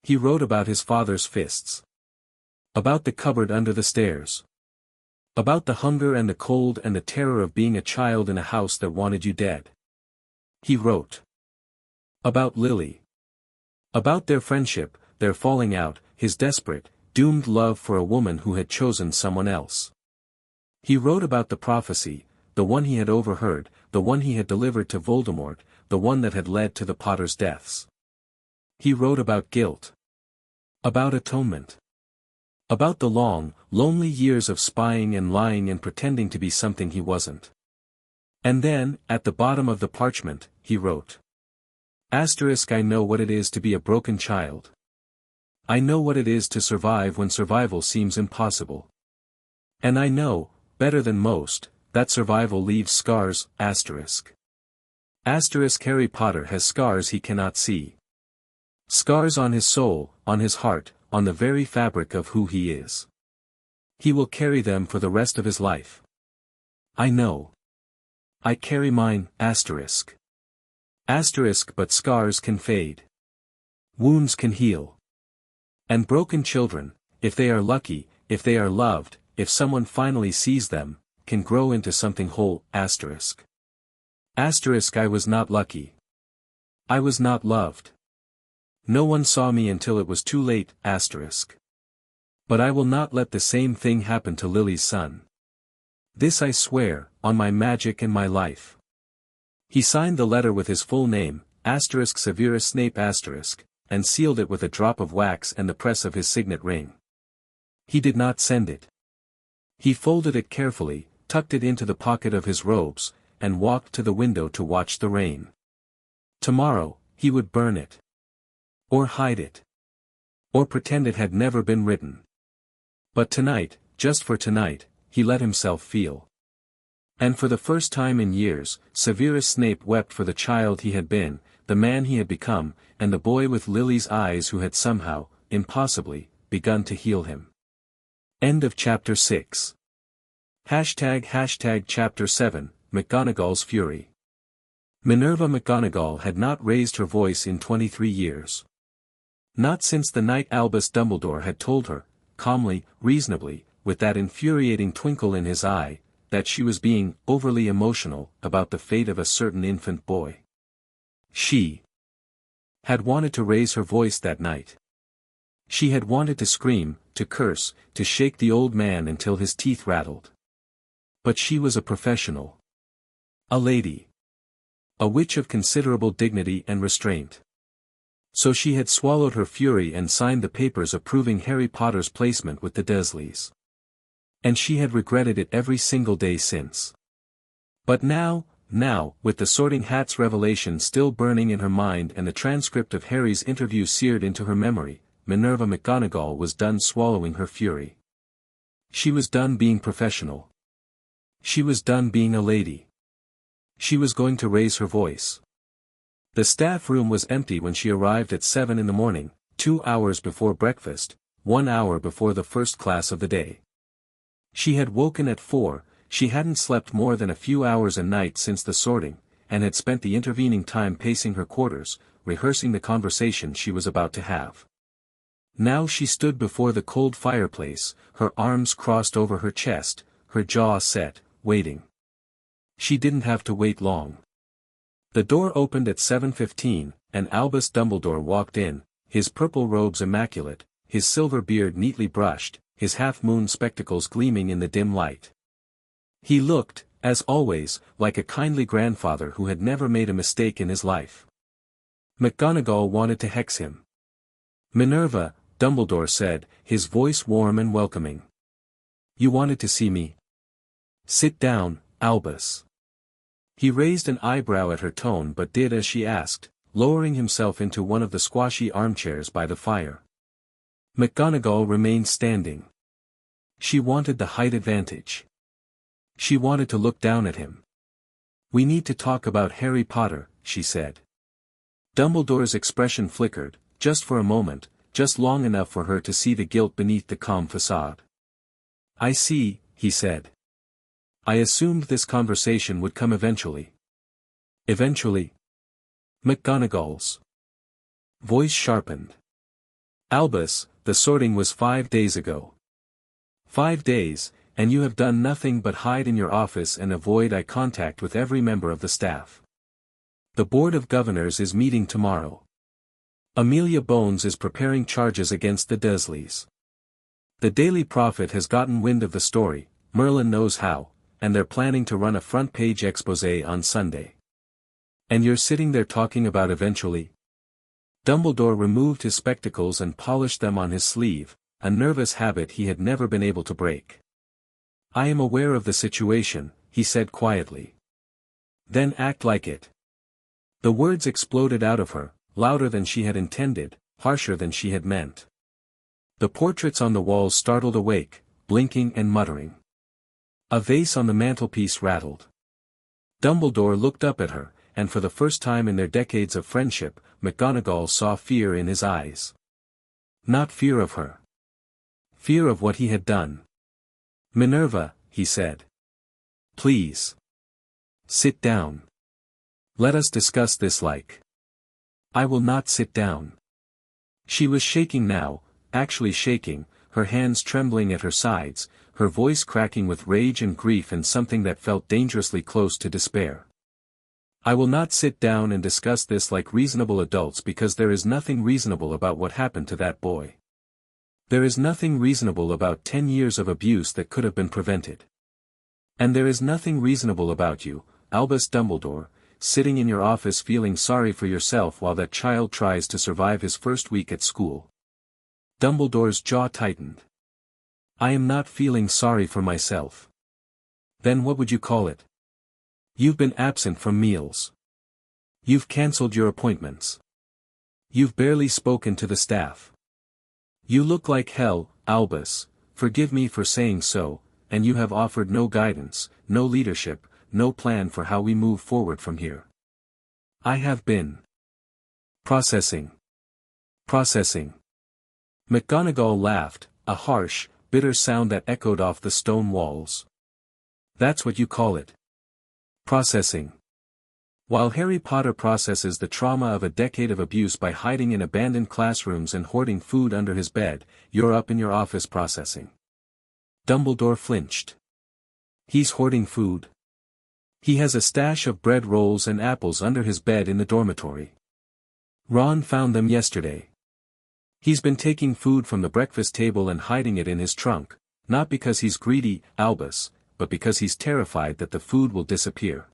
He wrote about his father's fists. About the cupboard under the stairs. About the hunger and the cold and the terror of being a child in a house that wanted you dead. He wrote. About Lily. About their friendship, their falling out, his desperate, doomed love for a woman who had chosen someone else. He wrote about the prophecy, the one he had overheard, the one he had delivered to Voldemort, the one that had led to the Potters' deaths. He wrote about guilt. About atonement. About the long, lonely years of spying and lying and pretending to be something he wasn't. And then, at the bottom of the parchment, he wrote. Asterisk I know what it is to be a broken child. I know what it is to survive when survival seems impossible. And I know, better than most, that survival leaves scars, asterisk. Asterisk Harry Potter has scars he cannot see. Scars on his soul, on his heart, on the very fabric of who he is. He will carry them for the rest of his life. I know. I carry mine, asterisk. Asterisk, but scars can fade. Wounds can heal. And broken children, if they are lucky, if they are loved, if someone finally sees them, can grow into something whole, asterisk. Asterisk, I was not lucky. I was not loved. No one saw me until it was too late, asterisk. But I will not let the same thing happen to Lily's son. This I swear, on my magic and my life. He signed the letter with his full name, asterisk Severus Snape asterisk, and sealed it with a drop of wax and the press of his signet ring. He did not send it. He folded it carefully, tucked it into the pocket of his robes, and walked to the window to watch the rain. Tomorrow, he would burn it. Or hide it. Or pretend it had never been written. But tonight, just for tonight, he let himself feel. And for the first time in years, Severus Snape wept for the child he had been, the man he had become, and the boy with Lily's eyes who had somehow, impossibly, begun to heal him. End of Chapter 6. Chapter 7, McGonagall's Fury. Minerva McGonagall had not raised her voice in 23 years. Not since the night Albus Dumbledore had told her, calmly, reasonably, with that infuriating twinkle in his eye, that she was being overly emotional about the fate of a certain infant boy. She had wanted to raise her voice that night. She had wanted to scream, to curse, to shake the old man until his teeth rattled. But she was a professional. A lady. A witch of considerable dignity and restraint. So she had swallowed her fury and signed the papers approving Harry Potter's placement with the Dursleys. And she had regretted it every single day since. But now, with the Sorting Hat's revelation still burning in her mind and the transcript of Harry's interview seared into her memory, Minerva McGonagall was done swallowing her fury. She was done being professional. She was done being a lady. She was going to raise her voice. The staff room was empty when she arrived at 7 in the morning, 2 hours before breakfast, 1 hour before the first class of the day. She had woken at 4, she hadn't slept more than a few hours a night since the sorting, and had spent the intervening time pacing her quarters, rehearsing the conversation she was about to have. Now she stood before the cold fireplace, her arms crossed over her chest, her jaw set, waiting. She didn't have to wait long. The door opened at 7:15, and Albus Dumbledore walked in, his purple robes immaculate, his silver beard neatly brushed, his half-moon spectacles gleaming in the dim light. He looked, as always, like a kindly grandfather who had never made a mistake in his life. McGonagall wanted to hex him. "Minerva," Dumbledore said, his voice warm and welcoming. "You wanted to see me? Sit down, Albus." He raised an eyebrow at her tone but did as she asked, lowering himself into one of the squashy armchairs by the fire. McGonagall remained standing. She wanted the height advantage. She wanted to look down at him. "We need to talk about Harry Potter," she said. Dumbledore's expression flickered, just for a moment, just long enough for her to see the guilt beneath the calm facade. "I see," he said. "I assumed this conversation would come eventually." "Eventually?" McGonagall's voice sharpened. "Albus, the sorting was 5 days ago. 5 days, and you have done nothing but hide in your office and avoid eye contact with every member of the staff. The Board of Governors is meeting tomorrow. Amelia Bones is preparing charges against the Dursleys. The Daily Prophet has gotten wind of the story, Merlin knows how, and they're planning to run a front-page exposé on Sunday. And you're sitting there talking about eventually?" Dumbledore removed his spectacles and polished them on his sleeve, a nervous habit he had never been able to break. "I am aware of the situation," he said quietly. "Then act like it." The words exploded out of her, louder than she had intended, harsher than she had meant. The portraits on the walls startled awake, blinking and muttering. A vase on the mantelpiece rattled. Dumbledore looked up at her, and for the first time in their decades of friendship, McGonagall saw fear in his eyes. Not fear of her. Fear of what he had done. "Minerva," he said. "Please. Sit down. Let us discuss this like." "I will not sit down." She was shaking now, actually shaking, her hands trembling at her sides, her voice cracking with rage and grief and something that felt dangerously close to despair. "I will not sit down and discuss this like reasonable adults because there is nothing reasonable about what happened to that boy. There is nothing reasonable about 10 years of abuse that could have been prevented. And there is nothing reasonable about you, Albus Dumbledore, sitting in your office feeling sorry for yourself while that child tries to survive his first week at school." Dumbledore's jaw tightened. "I am not feeling sorry for myself." "Then what would you call it? You've been absent from meals. You've cancelled your appointments. You've barely spoken to the staff. You look like hell, Albus, forgive me for saying so, and you have offered no guidance, no leadership, no plan for how we move forward from here." "I have been processing. Processing." McGonagall laughed, a harsh, bitter sound that echoed off the stone walls. "That's what you call it. Processing. While Harry Potter processes the trauma of a decade of abuse by hiding in abandoned classrooms and hoarding food under his bed, you're up in your office processing." Dumbledore flinched. "He's hoarding food. He has a stash of bread rolls and apples under his bed in the dormitory. Ron found them yesterday. He's been taking food from the breakfast table and hiding it in his trunk, not because he's greedy, Albus, but because he's terrified that the food will disappear.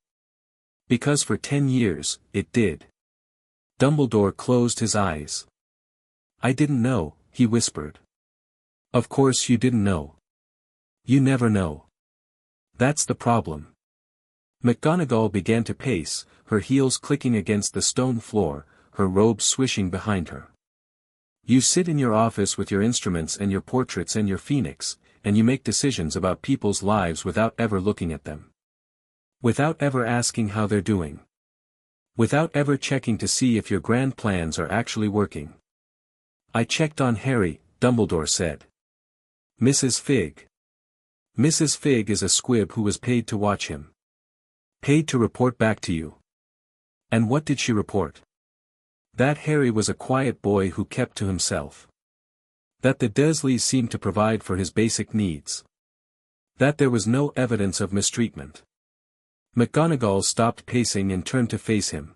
Because for 10 years, it did." Dumbledore closed his eyes. "I didn't know," he whispered. "Of course you didn't know. You never know. That's the problem." McGonagall began to pace, her heels clicking against the stone floor, her robe swishing behind her. "You sit in your office with your instruments and your portraits and your phoenix, and you make decisions about people's lives without ever looking at them. Without ever asking how they're doing. Without ever checking to see if your grand plans are actually working." "I checked on Harry," Dumbledore said. "Mrs. Fig. Mrs. Fig is a squib who was paid to watch him. Paid to report back to you. And what did she report? That Harry was a quiet boy who kept to himself. That the Dursleys seemed to provide for his basic needs. That there was no evidence of mistreatment." McGonagall stopped pacing and turned to face him.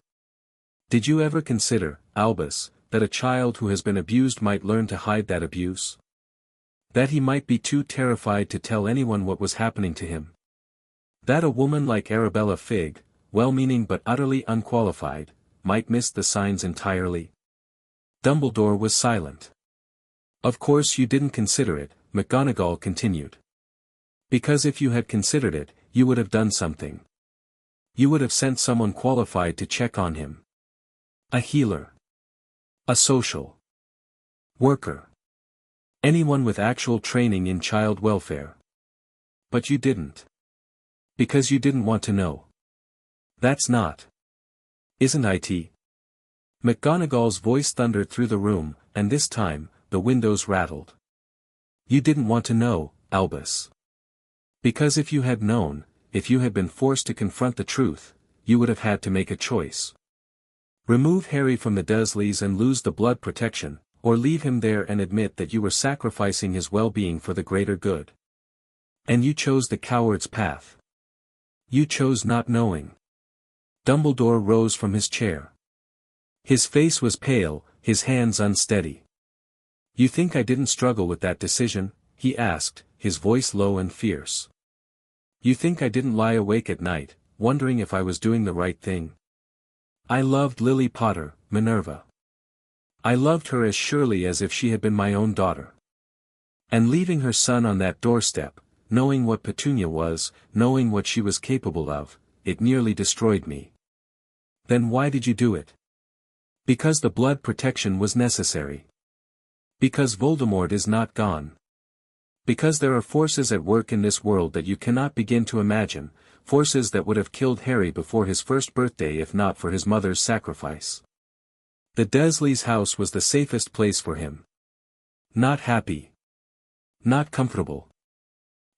"Did you ever consider, Albus, that a child who has been abused might learn to hide that abuse? That he might be too terrified to tell anyone what was happening to him? That a woman like Arabella Figg, well-meaning but utterly unqualified, might miss the signs entirely?" Dumbledore was silent. "Of course you didn't consider it," McGonagall continued. "Because if you had considered it, you would have done something. You would have sent someone qualified to check on him. A healer. A social worker. Anyone with actual training in child welfare. But you didn't. Because you didn't want to know. That's not. Isn't it?" McGonagall's voice thundered through the room, and this time, the windows rattled. "You didn't want to know, Albus. Because if you had known, if you had been forced to confront the truth, you would have had to make a choice. Remove Harry from the Dursleys and lose the blood protection, or leave him there and admit that you were sacrificing his well-being for the greater good. And you chose the coward's path. You chose not knowing." Dumbledore rose from his chair. His face was pale, his hands unsteady. "You think I didn't struggle with that decision?" he asked, his voice low and fierce. "You think I didn't lie awake at night, wondering if I was doing the right thing? I loved Lily Potter, Minerva. I loved her as surely as if she had been my own daughter. And leaving her son on that doorstep, knowing what Petunia was, knowing what she was capable of, it nearly destroyed me." "Then why did you do it?" "Because the blood protection was necessary. Because Voldemort is not gone. Because there are forces at work in this world that you cannot begin to imagine, forces that would have killed Harry before his first birthday if not for his mother's sacrifice. The Dursleys' house was the safest place for him. Not happy. Not comfortable.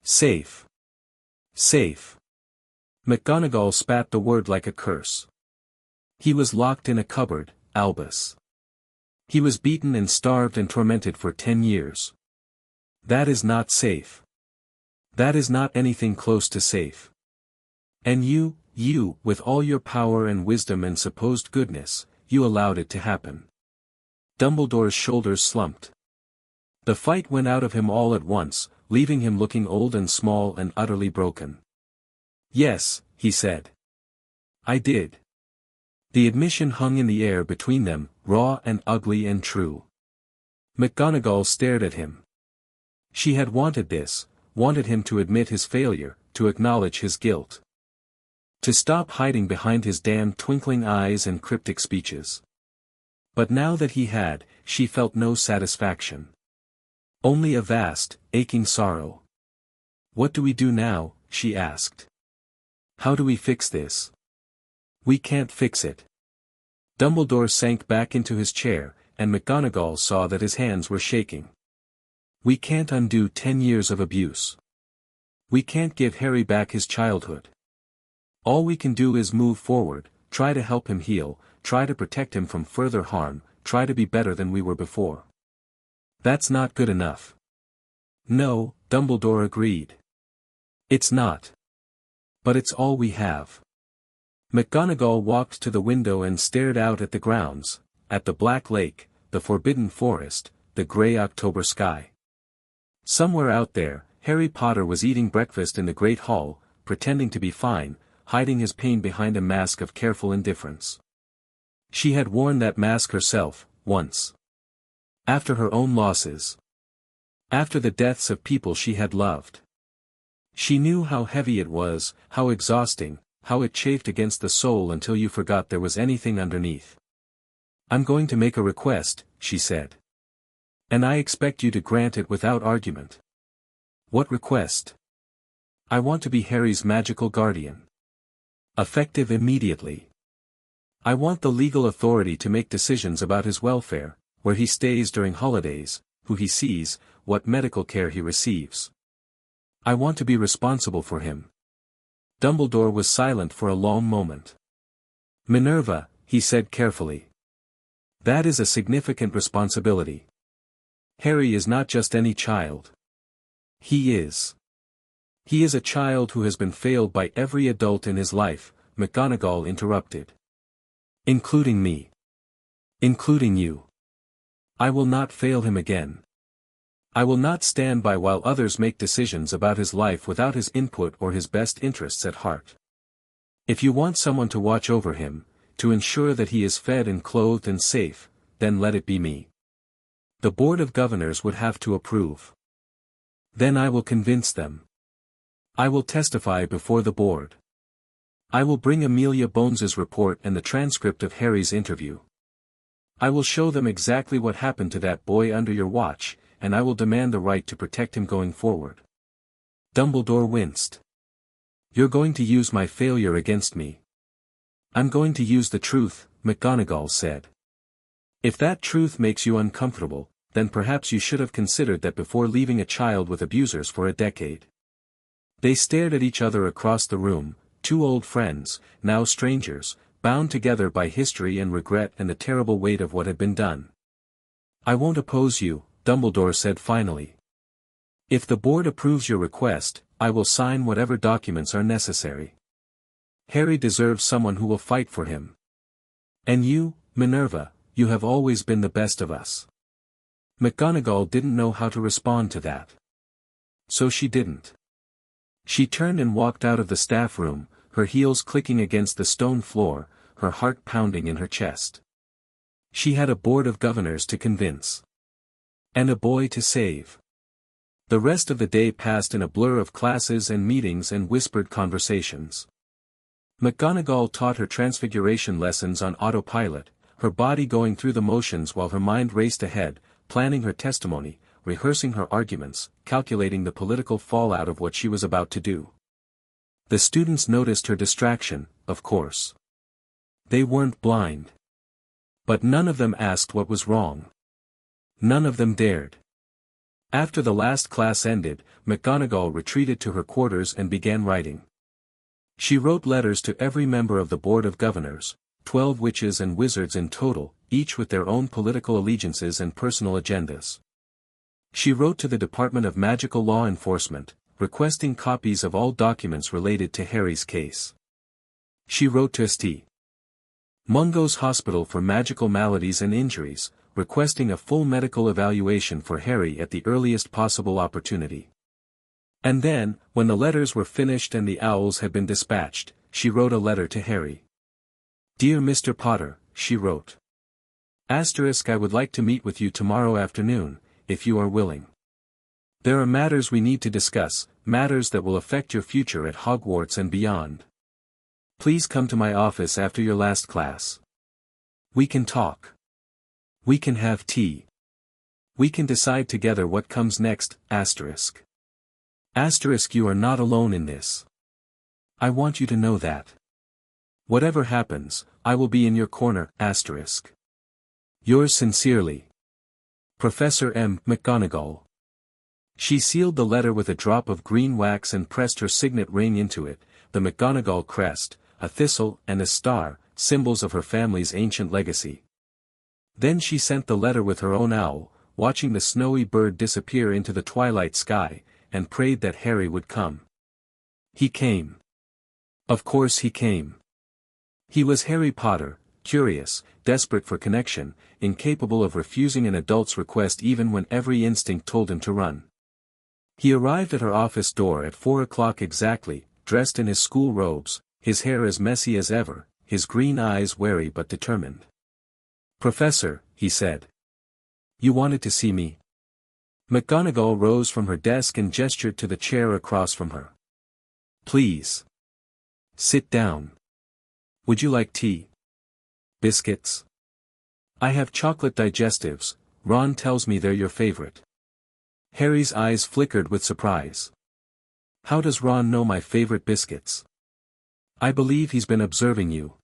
Safe. Safe. McGonagall spat the word like a curse. He was locked in a cupboard, Albus. He was beaten and starved and tormented for 10 years. That is not safe. That is not anything close to safe. And you, with all your power and wisdom and supposed goodness, you allowed it to happen. Dumbledore's shoulders slumped. The fight went out of him all at once, leaving him looking old and small and utterly broken. Yes, he said. I did. The admission hung in the air between them, raw and ugly and true. McGonagall stared at him. She had wanted this, wanted him to admit his failure, to acknowledge his guilt. To stop hiding behind his damned twinkling eyes and cryptic speeches. But now that he had, she felt no satisfaction. Only a vast, aching sorrow. What do we do now? She asked. How do we fix this? We can't fix it. Dumbledore sank back into his chair, and McGonagall saw that his hands were shaking. We can't undo 10 years of abuse. We can't give Harry back his childhood. All we can do is move forward, try to help him heal, try to protect him from further harm, try to be better than we were before. That's not good enough. No, Dumbledore agreed. It's not. But it's all we have. McGonagall walked to the window and stared out at the grounds, at the Black Lake, the Forbidden Forest, the grey October sky. Somewhere out there, Harry Potter was eating breakfast in the Great Hall, pretending to be fine, hiding his pain behind a mask of careful indifference. She had worn that mask herself, once. After her own losses. After the deaths of people she had loved. She knew how heavy it was, how exhausting, how it chafed against the soul until you forgot there was anything underneath. I'm going to make a request, she said. And I expect you to grant it without argument. What request? I want to be Harry's magical guardian. Effective immediately. I want the legal authority to make decisions about his welfare, where he stays during holidays, who he sees, what medical care he receives. I want to be responsible for him. Dumbledore was silent for a long moment. Minerva, he said carefully. That is a significant responsibility. Harry is not just any child. He is. He is a child who has been failed by every adult in his life, McGonagall interrupted. Including me. Including you. I will not fail him again. I will not stand by while others make decisions about his life without his input or his best interests at heart. If you want someone to watch over him, to ensure that he is fed and clothed and safe, then let it be me. The Board of Governors would have to approve. Then I will convince them. I will testify before the board. I will bring Amelia Bones's report and the transcript of Harry's interview. I will show them exactly what happened to that boy under your watch, and I will demand the right to protect him going forward. Dumbledore winced. You're going to use my failure against me. I'm going to use the truth, McGonagall said. If that truth makes you uncomfortable, then perhaps you should have considered that before leaving a child with abusers for a decade. They stared at each other across the room, two old friends, now strangers, bound together by history and regret and the terrible weight of what had been done. I won't oppose you, Dumbledore said finally. If the board approves your request, I will sign whatever documents are necessary. Harry deserves someone who will fight for him. And you, Minerva, you have always been the best of us. McGonagall didn't know how to respond to that. So she didn't. She turned and walked out of the staff room, her heels clicking against the stone floor, her heart pounding in her chest. She had a board of governors to convince. And a boy to save. The rest of the day passed in a blur of classes and meetings and whispered conversations. McGonagall taught her transfiguration lessons on autopilot, her body going through the motions while her mind raced ahead, planning her testimony, rehearsing her arguments, calculating the political fallout of what she was about to do. The students noticed her distraction, of course. They weren't blind. But none of them asked what was wrong. None of them dared. After the last class ended, McGonagall retreated to her quarters and began writing. She wrote letters to every member of the Board of Governors, 12 witches and wizards in total, each with their own political allegiances and personal agendas. She wrote to the Department of Magical Law Enforcement, requesting copies of all documents related to Harry's case. She wrote to St. Mungo's Hospital for Magical Maladies and Injuries, requesting a full medical evaluation for Harry at the earliest possible opportunity. And then, when the letters were finished and the owls had been dispatched, she wrote a letter to Harry. Dear Mr. Potter, she wrote. I would like to meet with you tomorrow afternoon, if you are willing. There are matters we need to discuss, matters that will affect your future at Hogwarts and beyond. Please come to my office after your last class. We can talk. We can have tea. We can decide together what comes next, asterisk. Asterisk, you are not alone in this. I want you to know that. Whatever happens, I will be in your corner, asterisk. Yours sincerely, Professor M. McGonagall. She sealed the letter with a drop of green wax and pressed her signet ring into it, the McGonagall crest, a thistle and a star, symbols of her family's ancient legacy. Then she sent the letter with her own owl, watching the snowy bird disappear into the twilight sky, and prayed that Harry would come. He came. Of course he came. He was Harry Potter, curious, desperate for connection, incapable of refusing an adult's request even when every instinct told him to run. He arrived at her office door at 4 o'clock exactly, dressed in his school robes, his hair as messy as ever, his green eyes wary but determined. Professor, he said. You wanted to see me? McGonagall rose from her desk and gestured to the chair across from her. Please. Sit down. Would you like tea? Biscuits? I have chocolate digestives, Ron tells me they're your favorite. Harry's eyes flickered with surprise. How does Ron know my favorite biscuits? I believe he's been observing you.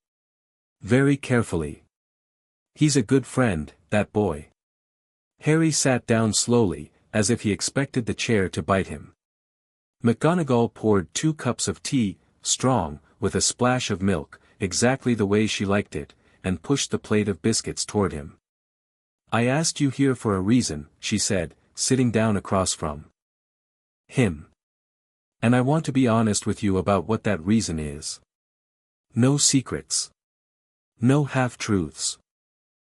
Very carefully. He's a good friend, that boy. Harry sat down slowly, as if he expected the chair to bite him. McGonagall poured 2 cups of tea, strong, with a splash of milk, exactly the way she liked it, and pushed the plate of biscuits toward him. I asked you here for a reason, she said, sitting down across from him. And I want to be honest with you about what that reason is. No secrets. No half-truths.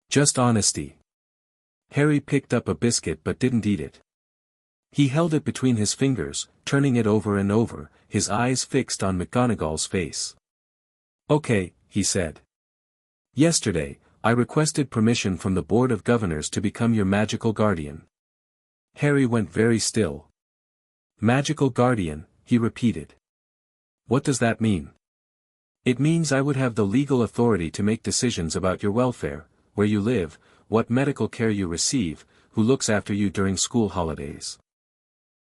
Just honesty. Harry picked up a biscuit but didn't eat it. He held it between his fingers, turning it over and over, his eyes fixed on McGonagall's face. Okay, he said. Yesterday, I requested permission from the Board of Governors to become your magical guardian. Harry went very still. Magical guardian, he repeated. What does that mean? It means I would have the legal authority to make decisions about your welfare, where you live, what medical care you receive, who looks after you during school holidays.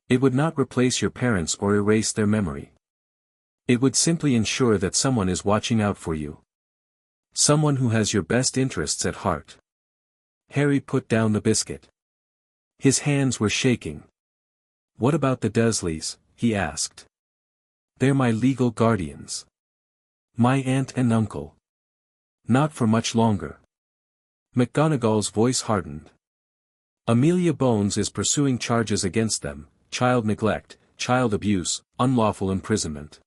It would not replace your parents or erase their memory. It would simply ensure that someone is watching out for you. Someone who has your best interests at heart. Harry put down the biscuit. His hands were shaking. What about the Dursleys? He asked. They're my legal guardians. My aunt and uncle. Not for much longer. McGonagall's voice hardened. Amelia Bones is pursuing charges against them, child neglect, child abuse, unlawful imprisonment.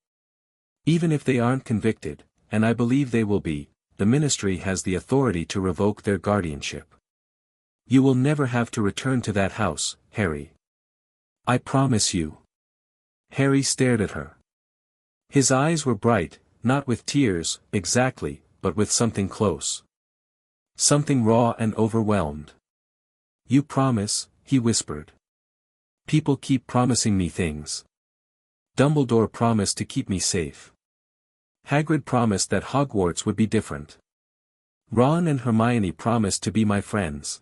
Even if they aren't convicted, and I believe they will be, the Ministry has the authority to revoke their guardianship. You will never have to return to that house, Harry. I promise you. Harry stared at her. His eyes were bright, not with tears, exactly, but with something close. Something raw and overwhelmed. You promise, he whispered. People keep promising me things. Dumbledore promised to keep me safe. Hagrid promised that Hogwarts would be different. Ron and Hermione promised to be my friends.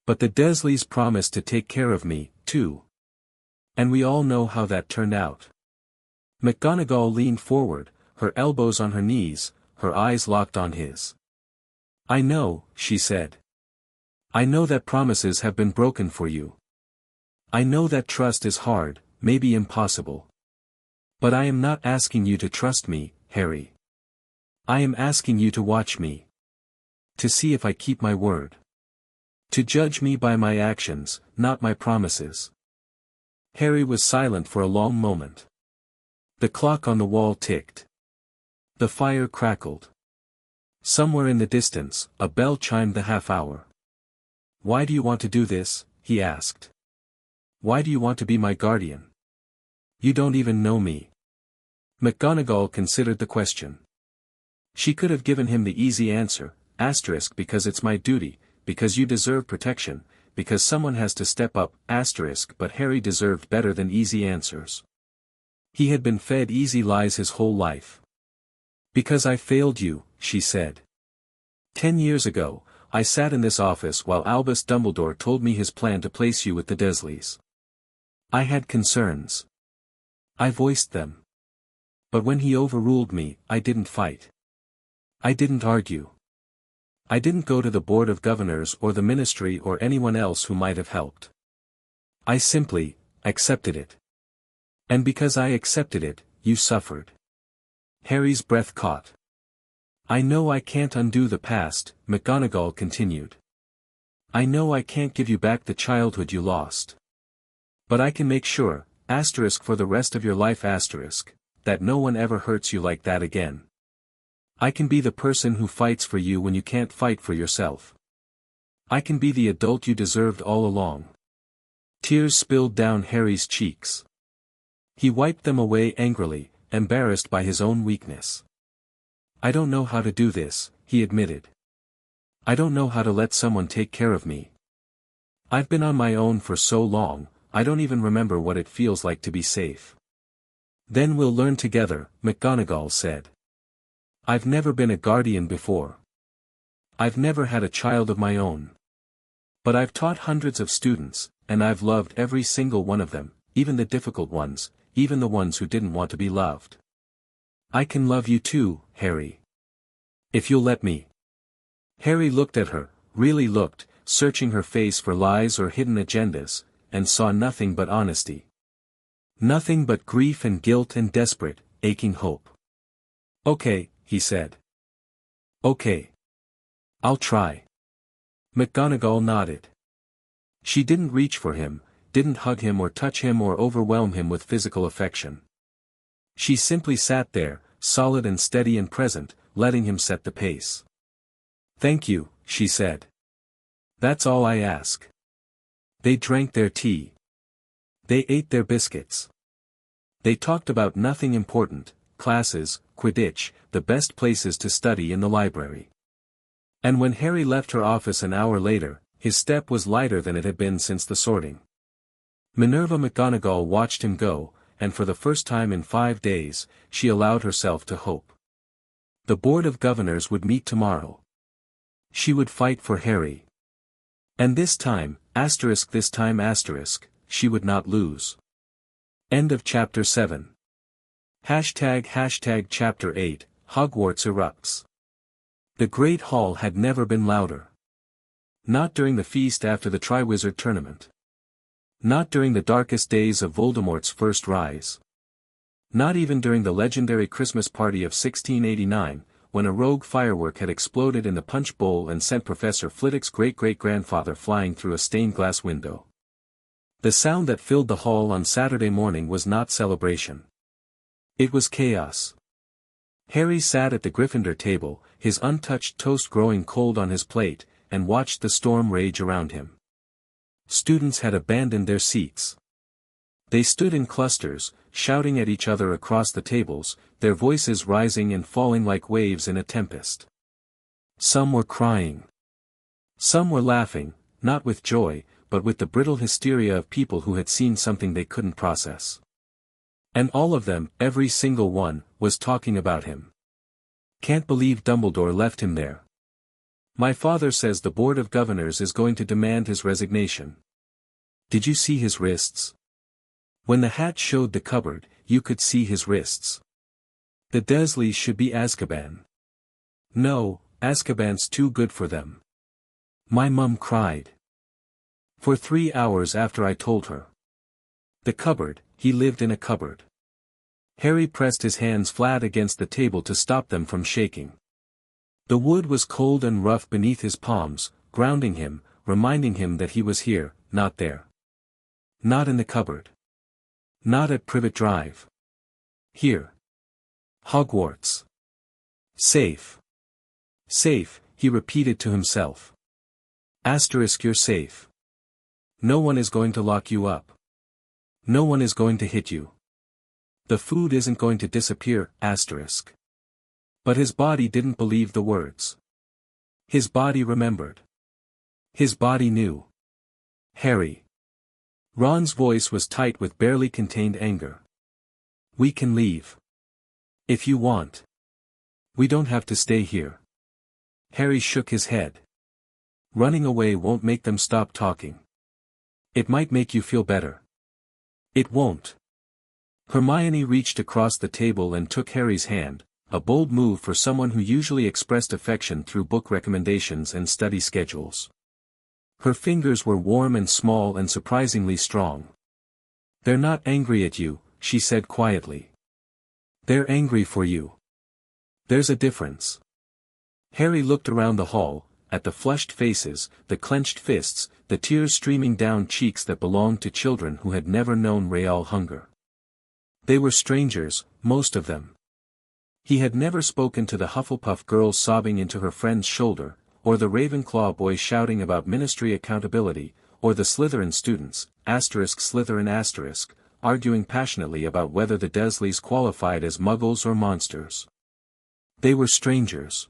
But the Dursleys promised to take care of me, too. And we all know how that turned out. McGonagall leaned forward, her elbows on her knees, her eyes locked on his. "I know," she said. "I know that promises have been broken for you. I know that trust is hard, maybe impossible. But I am not asking you to trust me, Harry. I am asking you to watch me. To see if I keep my word. To judge me by my actions, not my promises." Harry was silent for a long moment. The clock on the wall ticked. The fire crackled. Somewhere in the distance, a bell chimed the half-hour. "Why do you want to do this?" he asked. "Why do you want to be my guardian? You don't even know me." McGonagall considered the question. She could have given him the easy answer, because it's my duty, because you deserve protection, because someone has to step up, but Harry deserved better than easy answers. He had been fed easy lies his whole life. "Because I failed you," she said. 10 years ago, I sat in this office while Albus Dumbledore told me his plan to place you with the Dursleys. I had concerns. I voiced them. But when he overruled me, I didn't fight. I didn't argue. I didn't go to the Board of Governors or the Ministry or anyone else who might have helped. I simply accepted it. And because I accepted it, you suffered." Harry's breath caught. "I know I can't undo the past," McGonagall continued. "I know I can't give you back the childhood you lost. But I can make sure, for the rest of your life that no one ever hurts you like that again. I can be the person who fights for you when you can't fight for yourself. I can be the adult you deserved all along." Tears spilled down Harry's cheeks. He wiped them away angrily, embarrassed by his own weakness. "I don't know how to do this," he admitted. "I don't know how to let someone take care of me. I've been on my own for so long, I don't even remember what it feels like to be safe." "Then we'll learn together," McGonagall said. "I've never been a guardian before. I've never had a child of my own. But I've taught hundreds of students, and I've loved every single one of them, even the difficult ones, even the ones who didn't want to be loved. I can love you too, Harry. If you'll let me." Harry looked at her, really looked, searching her face for lies or hidden agendas, and saw nothing but honesty. Nothing but grief and guilt and desperate, aching hope. "Okay," he said. "Okay. I'll try." McGonagall nodded. She didn't reach for him, didn't hug him or touch him or overwhelm him with physical affection. She simply sat there, solid and steady and present, letting him set the pace. "Thank you," she said. "That's all I ask." They drank their tea. They ate their biscuits. They talked about nothing important, classes, Quidditch, the best places to study in the library. And when Harry left her office an hour later, his step was lighter than it had been since the sorting. Minerva McGonagall watched him go, and for the first time in 5 days, she allowed herself to hope. The Board of Governors would meet tomorrow. She would fight for Harry. And this time, she would not lose. End of Chapter 7. Chapter 8, Hogwarts erupts. The Great Hall had never been louder. Not during the feast after the Triwizard Tournament. Not during the darkest days of Voldemort's first rise. Not even during the legendary Christmas party of 1689, when a rogue firework had exploded in the punch bowl and sent Professor Flitwick's great-great-grandfather flying through a stained-glass window. The sound that filled the hall on Saturday morning was not celebration. It was chaos. Harry sat at the Gryffindor table, his untouched toast growing cold on his plate, and watched the storm rage around him. Students had abandoned their seats. They stood in clusters, shouting at each other across the tables, their voices rising and falling like waves in a tempest. Some were crying. Some were laughing, not with joy, but with the brittle hysteria of people who had seen something they couldn't process. And all of them, every single one, was talking about him. "Can't believe Dumbledore left him there. My father says the Board of Governors is going to demand his resignation. Did you see his wrists? When the hat showed the cupboard, you could see his wrists. The Dursleys should be Azkaban. No, Azkaban's too good for them. My mum cried. For 3 hours after I told her. The cupboard, he lived in a cupboard. Harry pressed his hands flat against the table to stop them from shaking. The wood was cold and rough beneath his palms, grounding him, reminding him that he was here, not there. Not in the cupboard. Not at Privet Drive. Here. Hogwarts. Safe. Safe, he repeated to himself. Asterisk, you're safe. No one is going to lock you up. No one is going to hit you. The food isn't going to disappear, asterisk. But his body didn't believe the words. His body remembered. His body knew. Harry. Ron's voice was tight with barely contained anger. We can leave. If you want. We don't have to stay here. Harry shook his head. Running away won't make them stop talking. It might make you feel better. It won't. Hermione reached across the table and took Harry's hand, a bold move for someone who usually expressed affection through book recommendations and study schedules. Her fingers were warm and small and surprisingly strong. They're not angry at you, she said quietly. They're angry for you. There's a difference. Harry looked around the hall, at the flushed faces, the clenched fists, the tears streaming down cheeks that belonged to children who had never known real hunger. They were strangers, most of them. He had never spoken to the Hufflepuff girl sobbing into her friend's shoulder, or the Ravenclaw boy shouting about ministry accountability, or the Slytherin students, Slytherin arguing passionately about whether the Dursleys qualified as muggles or monsters. They were strangers.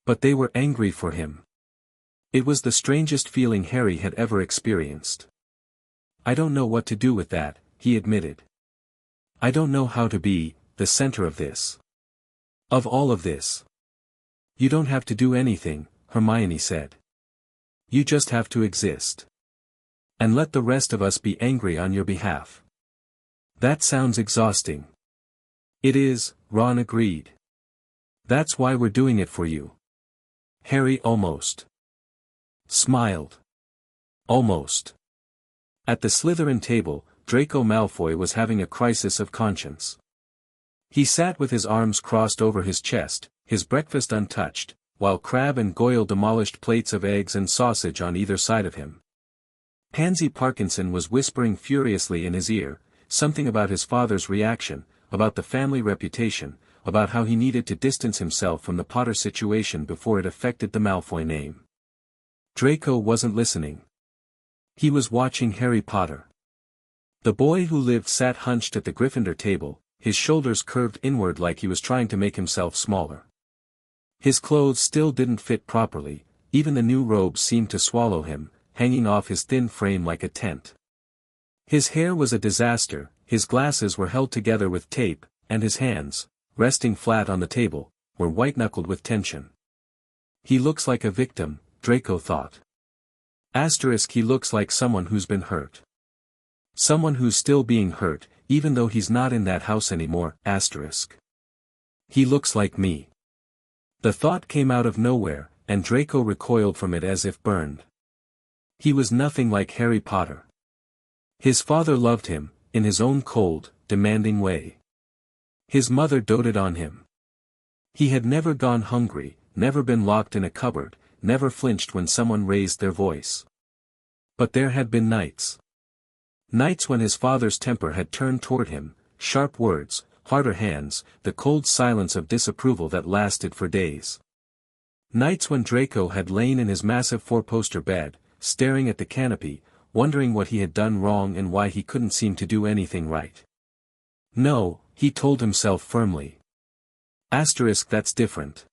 But they were angry for him. It was the strangest feeling Harry had ever experienced. I don't know what to do with that, he admitted. I don't know how to be the center of this. Of all of this. You don't have to do anything, Hermione said. You just have to exist. And let the rest of us be angry on your behalf. That sounds exhausting. It is, Ron agreed. That's why we're doing it for you. Harry almost smiled. Almost. At the Slytherin table, Draco Malfoy was having a crisis of conscience. He sat with his arms crossed over his chest, his breakfast untouched, while Crabbe and Goyle demolished plates of eggs and sausage on either side of him. Pansy Parkinson was whispering furiously in his ear, something about his father's reaction, about the family reputation, about how he needed to distance himself from the Potter situation before it affected the Malfoy name. Draco wasn't listening. He was watching Harry Potter. The boy who lived sat hunched at the Gryffindor table, his shoulders curved inward like he was trying to make himself smaller. His clothes still didn't fit properly, even the new robes seemed to swallow him, hanging off his thin frame like a tent. His hair was a disaster, his glasses were held together with tape, and his hands, resting flat on the table, were white-knuckled with tension. He looks like a victim, Draco thought. Asterisk, he looks like someone who's been hurt. Someone who's still being hurt, even though he's not in that house anymore, asterisk. He looks like me. The thought came out of nowhere, and Draco recoiled from it as if burned. He was nothing like Harry Potter. His father loved him, in his own cold, demanding way. His mother doted on him. He had never gone hungry, never been locked in a cupboard, never flinched when someone raised their voice. But there had been nights. Nights when his father's temper had turned toward him, sharp words, harder hands, the cold silence of disapproval that lasted for days. Nights when Draco had lain in his massive four-poster bed, staring at the canopy, wondering what he had done wrong and why he couldn't seem to do anything right. No, he told himself firmly. Asterisk, that's different.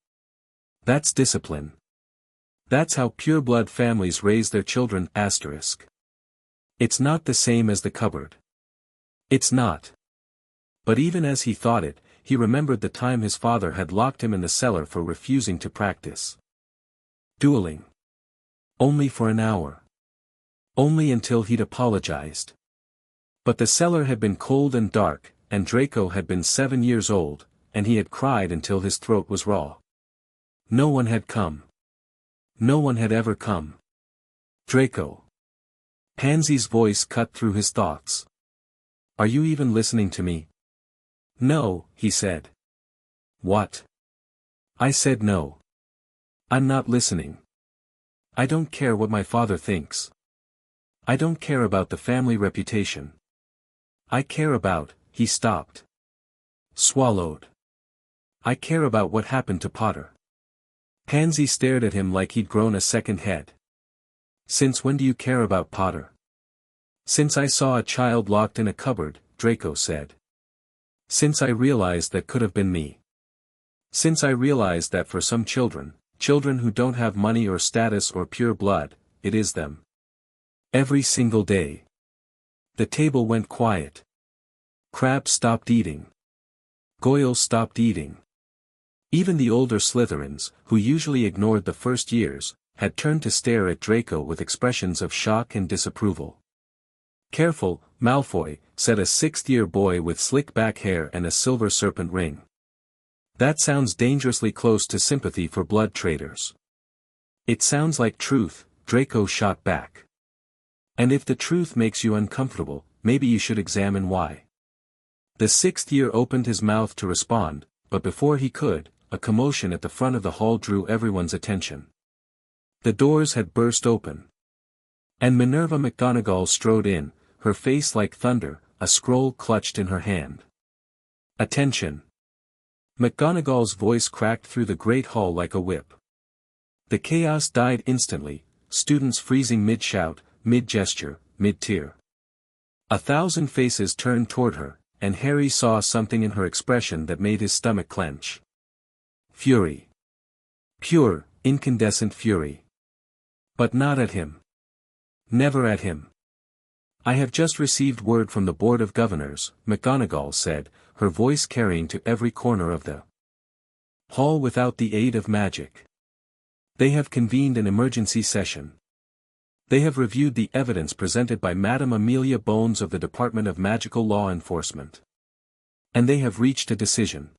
That's discipline. That's how pure-blood families raise their children, asterisk. It's not the same as the cupboard. It's not. But even as he thought it, he remembered the time his father had locked him in the cellar for refusing to practice dueling. Only for an hour. Only until he'd apologized. But the cellar had been cold and dark, and Draco had been 7 years old, and he had cried until his throat was raw. No one had come. No one had ever come. Draco. Pansy's voice cut through his thoughts. Are you even listening to me? No, he said. What? I said no. I'm not listening. I don't care what my father thinks. I don't care about the family reputation. I care about, he stopped. Swallowed. I care about what happened to Potter. Pansy stared at him like he'd grown a second head. Since when do you care about Potter? Since I saw a child locked in a cupboard, Draco said. Since I realized that could have been me. Since I realized that for some children who don't have money or status or pure blood, it is them. Every single day. The table went quiet. Crabbe stopped eating. Goyle stopped eating. Even the older Slytherins, who usually ignored the first years, had turned to stare at Draco with expressions of shock and disapproval. Careful, Malfoy, said a sixth-year boy with slick back hair and a silver serpent ring. That sounds dangerously close to sympathy for blood traders. It sounds like truth, Draco shot back. And if the truth makes you uncomfortable, maybe you should examine why. The sixth year opened his mouth to respond, but before he could, a commotion at the front of the hall drew everyone's attention. The doors had burst open. And Minerva McGonagall strode in, her face like thunder, a scroll clutched in her hand. Attention! McGonagall's voice cracked through the great hall like a whip. The chaos died instantly, students freezing mid-shout, mid-gesture, mid-tear. 1,000 faces turned toward her, and Harry saw something in her expression that made his stomach clench. Fury. Pure, incandescent fury. But not at him. Never at him. I have just received word from the Board of Governors, McGonagall said, her voice carrying to every corner of the hall without the aid of magic. They have convened an emergency session. They have reviewed the evidence presented by Madame Amelia Bones of the Department of Magical Law Enforcement. And they have reached a decision.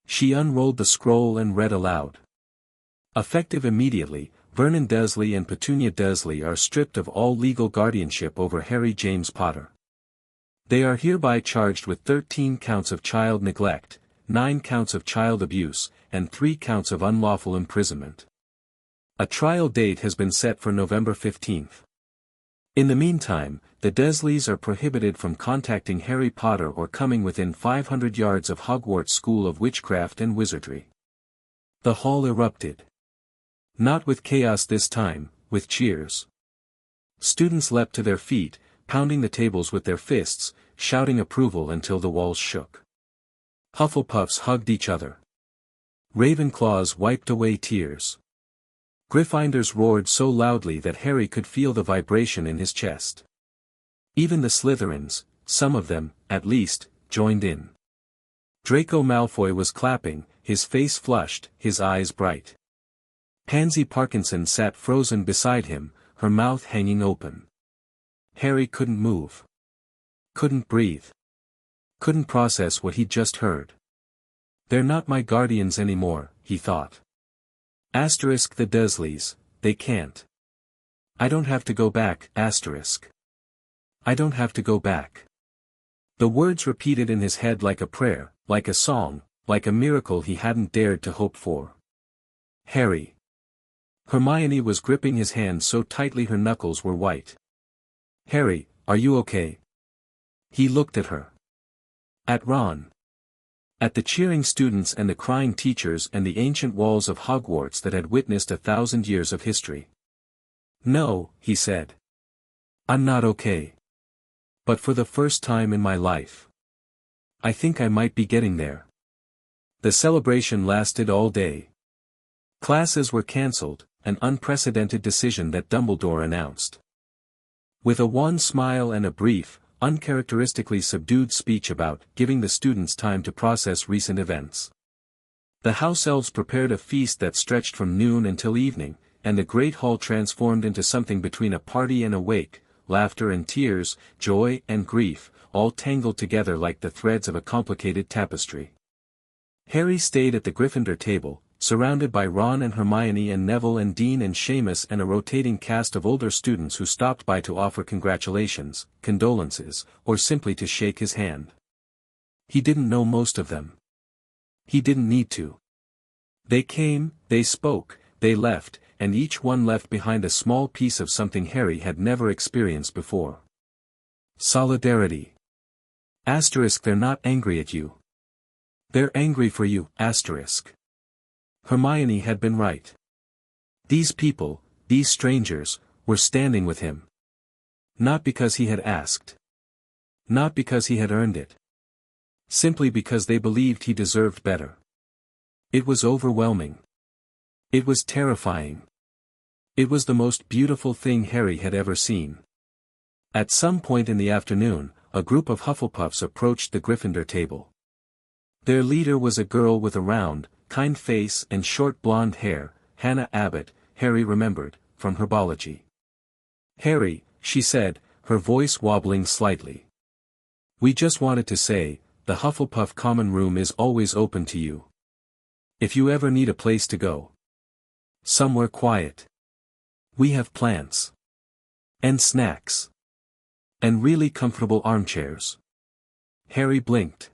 She unrolled the scroll and read aloud. Effective immediately, Vernon Dursley and Petunia Dursley are stripped of all legal guardianship over Harry James Potter. They are hereby charged with 13 counts of child neglect, 9 counts of child abuse, and 3 counts of unlawful imprisonment. A trial date has been set for November 15th. In the meantime, the Dursleys are prohibited from contacting Harry Potter or coming within 500 yards of Hogwarts School of Witchcraft and Wizardry. The hall erupted. Not with chaos this time, with cheers. Students leapt to their feet, pounding the tables with their fists, shouting approval until the walls shook. Hufflepuffs hugged each other. Ravenclaws wiped away tears. Gryffindors roared so loudly that Harry could feel the vibration in his chest. Even the Slytherins, some of them, at least, joined in. Draco Malfoy was clapping, his face flushed, his eyes bright. Pansy Parkinson sat frozen beside him, her mouth hanging open. Harry couldn't move. Couldn't breathe. Couldn't process what he'd just heard. They're not my guardians anymore, he thought. Asterisk the Dursleys, they can't. I don't have to go back, asterisk. I don't have to go back. The words repeated in his head like a prayer, like a song, like a miracle he hadn't dared to hope for. Harry. Hermione was gripping his hand so tightly her knuckles were white. Harry, are you okay? He looked at her. At Ron. At the cheering students and the crying teachers and the ancient walls of Hogwarts that had witnessed 1,000 years of history. No, he said. I'm not okay. But for the first time in my life. I think I might be getting there. The celebration lasted all day. Classes were cancelled, an unprecedented decision that Dumbledore announced. With a wan smile and a brief, uncharacteristically subdued speech about giving the students time to process recent events. The house elves prepared a feast that stretched from noon until evening, and the great hall transformed into something between a party and a wake, laughter and tears, joy and grief, all tangled together like the threads of a complicated tapestry. Harry stayed at the Gryffindor table, surrounded by Ron and Hermione and Neville and Dean and Seamus and a rotating cast of older students who stopped by to offer congratulations, condolences, or simply to shake his hand. He didn't know most of them. He didn't need to. They came, they spoke, they left, and each one left behind a small piece of something Harry had never experienced before. Solidarity. Asterisk, they're not angry at you. They're angry for you, asterisk. Hermione had been right. These people, these strangers, were standing with him. Not because he had asked. Not because he had earned it. Simply because they believed he deserved better. It was overwhelming. It was terrifying. It was the most beautiful thing Harry had ever seen. At some point in the afternoon, a group of Hufflepuffs approached the Gryffindor table. Their leader was a girl with a round, kind face and short blonde hair, Hannah Abbott, Harry remembered, from herbology. "Harry," she said, her voice wobbling slightly. "We just wanted to say, the Hufflepuff common room is always open to you. If you ever need a place to go. Somewhere quiet. We have plants. And snacks. And really comfortable armchairs." Harry blinked.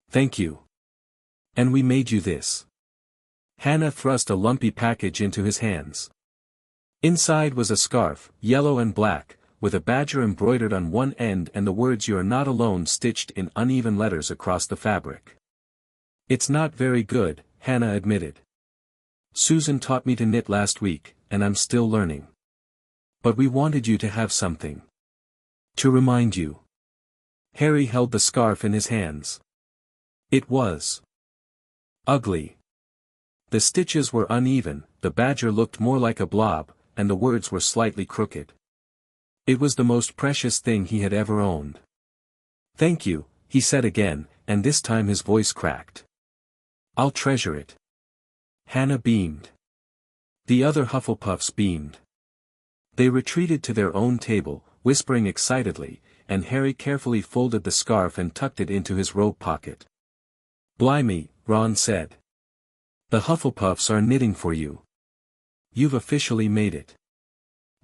"Thank you. And we made you this." Hannah thrust a lumpy package into his hands. Inside was a scarf, yellow and black, with a badger embroidered on one end and the words "You are not alone" stitched in uneven letters across the fabric. "It's not very good," Hannah admitted. "Susan taught me to knit last week, and I'm still learning. But we wanted you to have something. To remind you." Harry held the scarf in his hands. It was ugly. The stitches were uneven, the badger looked more like a blob, and the words were slightly crooked. It was the most precious thing he had ever owned. "Thank you," he said again, and this time his voice cracked. "I'll treasure it." Hannah beamed. The other Hufflepuffs beamed. They retreated to their own table, whispering excitedly, and Harry carefully folded the scarf and tucked it into his robe pocket. "Blimey," Ron said. "The Hufflepuffs are knitting for you. You've officially made it."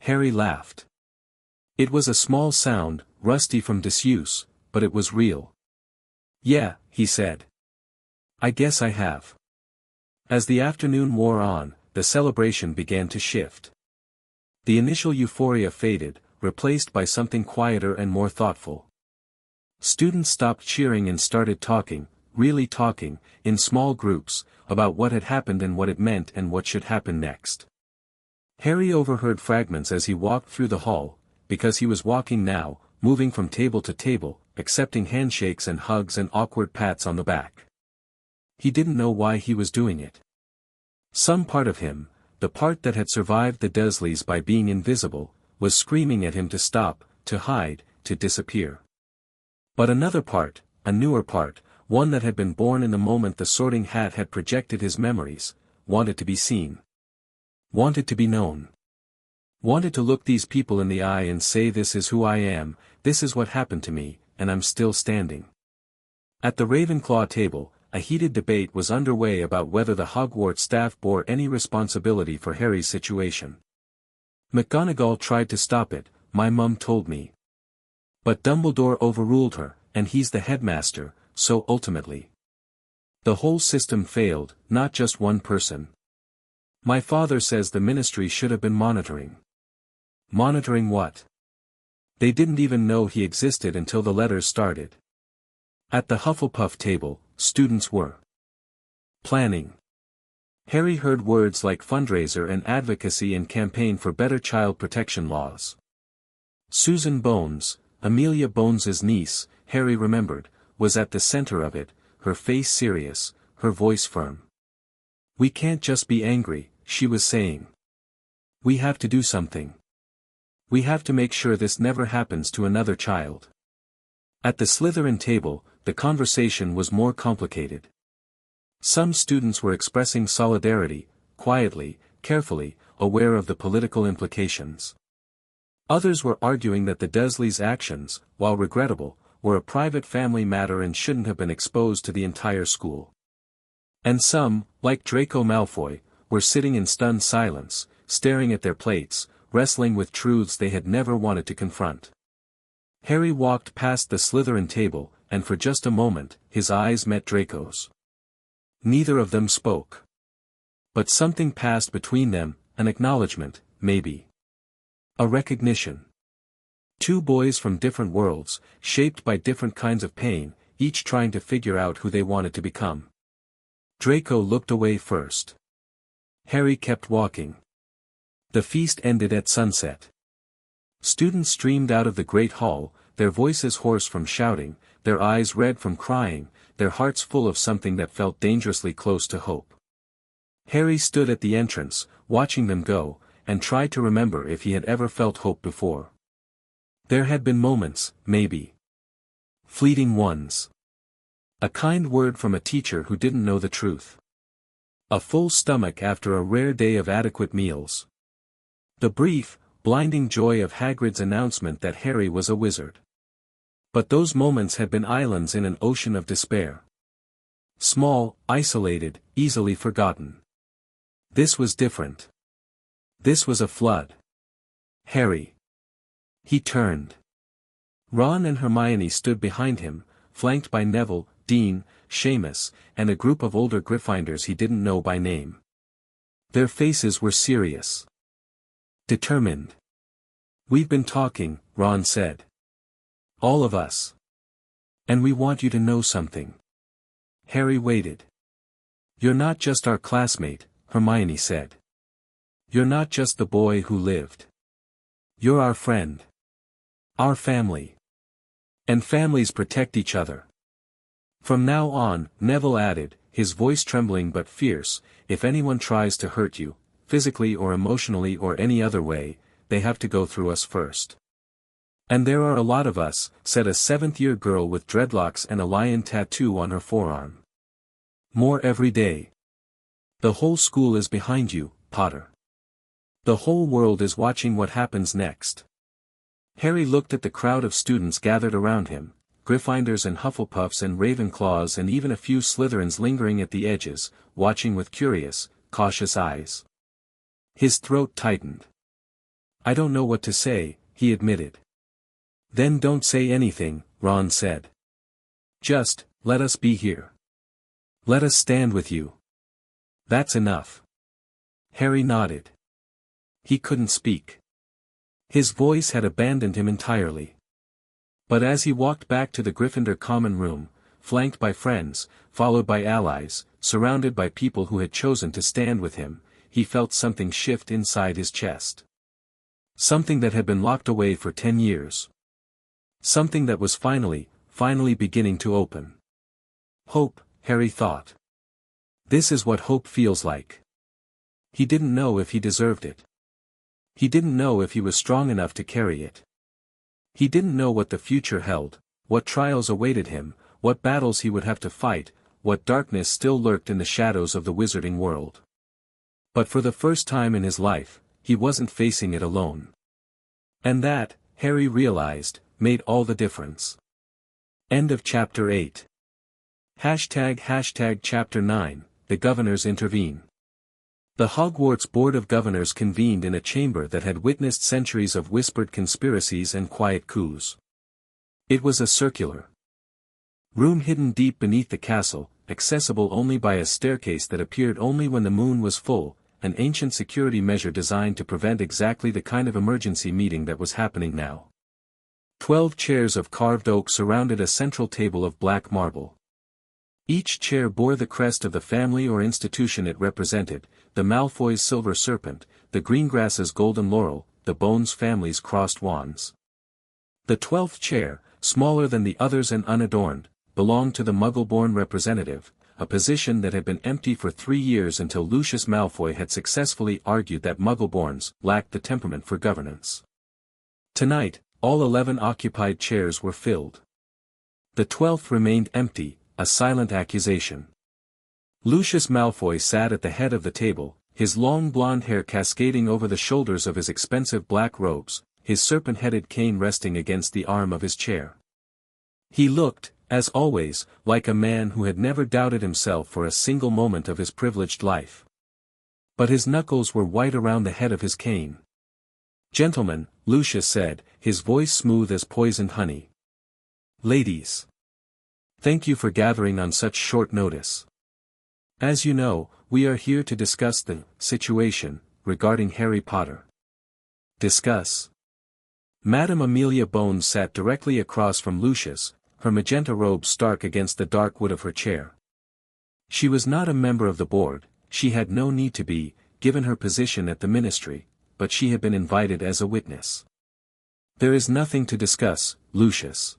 Harry laughed. It was a small sound, rusty from disuse, but it was real. "Yeah," he said. "I guess I have." As the afternoon wore on, the celebration began to shift. The initial euphoria faded, replaced by something quieter and more thoughtful. Students stopped cheering and started talking, really talking, in small groups, about what had happened and what it meant and what should happen next. Harry overheard fragments as he walked through the hall, because he was walking now, moving from table to table, accepting handshakes and hugs and awkward pats on the back. He didn't know why he was doing it. Some part of him, the part that had survived the Dursleys by being invisible, was screaming at him to stop, to hide, to disappear. But another part, a newer part, one that had been born in the moment the Sorting Hat had projected his memories, wanted to be seen. Wanted to be known. Wanted to look these people in the eye and say, "This is who I am, this is what happened to me, and I'm still standing." At the Ravenclaw table, a heated debate was underway about whether the Hogwarts staff bore any responsibility for Harry's situation. McGonagall tried to stop it, "My mum told me." But Dumbledore overruled her, and he's the headmaster, so ultimately. The whole system failed, not just one person. "My father says the ministry should have been monitoring." Monitoring what? They didn't even know he existed until the letters started. At the Hufflepuff table, students were planning. Harry heard words like fundraiser and advocacy and campaign for better child protection laws. Susan Bones, Amelia Bones's niece, Harry remembered, was at the center of it, her face serious, her voice firm. "We can't just be angry," she was saying. "We have to do something. We have to make sure this never happens to another child." At the Slytherin table, the conversation was more complicated. Some students were expressing solidarity, quietly, carefully, aware of the political implications. Others were arguing that the Dursleys' actions, while regrettable, were a private family matter and shouldn't have been exposed to the entire school. And some, like Draco Malfoy, were sitting in stunned silence, staring at their plates, wrestling with truths they had never wanted to confront. Harry walked past the Slytherin table, and for just a moment, his eyes met Draco's. Neither of them spoke. But something passed between them, an acknowledgement, maybe. A recognition. Two boys from different worlds, shaped by different kinds of pain, each trying to figure out who they wanted to become. Draco looked away first. Harry kept walking. The feast ended at sunset. Students streamed out of the Great Hall, their voices hoarse from shouting, their eyes red from crying, their hearts full of something that felt dangerously close to hope. Harry stood at the entrance, watching them go, and tried to remember if he had ever felt hope before. There had been moments, maybe. Fleeting ones. A kind word from a teacher who didn't know the truth. A full stomach after a rare day of adequate meals. The brief, blinding joy of Hagrid's announcement that Harry was a wizard. But those moments had been islands in an ocean of despair. Small, isolated, easily forgotten. This was different. This was a flood. Harry. He turned. Ron and Hermione stood behind him, flanked by Neville, Dean, Seamus, and a group of older Gryffindors he didn't know by name. Their faces were serious. Determined. "We've been talking," Ron said. "All of us. And we want you to know something." Harry waited. "You're not just our classmate," Hermione said. "You're not just the boy who lived. You're our friend. Our family. And families protect each other. From now on," Neville added, his voice trembling but fierce, "if anyone tries to hurt you, physically or emotionally or any other way, they have to go through us first." "And there are a lot of us," said a seventh-year girl with dreadlocks and a lion tattoo on her forearm. "More every day. The whole school is behind you, Potter. The whole world is watching what happens next." Harry looked at the crowd of students gathered around him, Gryffindors and Hufflepuffs and Ravenclaws and even a few Slytherins lingering at the edges, watching with curious, cautious eyes. His throat tightened. "I don't know what to say," he admitted. "Then don't say anything," Ron said. "Just, let us be here. Let us stand with you. That's enough." Harry nodded. He couldn't speak. His voice had abandoned him entirely. But as he walked back to the Gryffindor common room, flanked by friends, followed by allies, surrounded by people who had chosen to stand with him, he felt something shift inside his chest. Something that had been locked away for 10 years. Something that was finally beginning to open. Hope, Harry thought. This is what hope feels like. He didn't know if he deserved it. He didn't know if he was strong enough to carry it. He didn't know what the future held, what trials awaited him, what battles he would have to fight, what darkness still lurked in the shadows of the wizarding world. But for the first time in his life, he wasn't facing it alone. And that, Harry realized, made all the difference. End of Chapter 8. Chapter 9, The Governors Intervene. The Hogwarts Board of Governors convened in a chamber that had witnessed centuries of whispered conspiracies and quiet coups. It was a circular room hidden deep beneath the castle, accessible only by a staircase that appeared only when the moon was full, an ancient security measure designed to prevent exactly the kind of emergency meeting that was happening now. 12 chairs of carved oak surrounded a central table of black marble. Each chair bore the crest of the family or institution it represented, the Malfoys' silver serpent, the Greengrass's golden laurel, the Bones family's crossed wands. The 12th chair, smaller than the others and unadorned, belonged to the Muggle-born representative, a position that had been empty for 3 years until Lucius Malfoy had successfully argued that Muggle-borns lacked the temperament for governance. Tonight, all 11 occupied chairs were filled. The 12th remained empty, a silent accusation. Lucius Malfoy sat at the head of the table, his long blonde hair cascading over the shoulders of his expensive black robes, his serpent-headed cane resting against the arm of his chair. He looked, as always, like a man who had never doubted himself for a single moment of his privileged life. But his knuckles were white around the head of his cane. "Gentlemen," Lucius said, his voice smooth as poisoned honey. "Ladies. Thank you for gathering on such short notice. As you know, we are here to discuss the situation regarding Harry Potter." "Discuss?" Madame Amelia Bones sat directly across from Lucius, her magenta robe stark against the dark wood of her chair. She was not a member of the board, she had no need to be, given her position at the ministry, but she had been invited as a witness. "There is nothing to discuss, Lucius.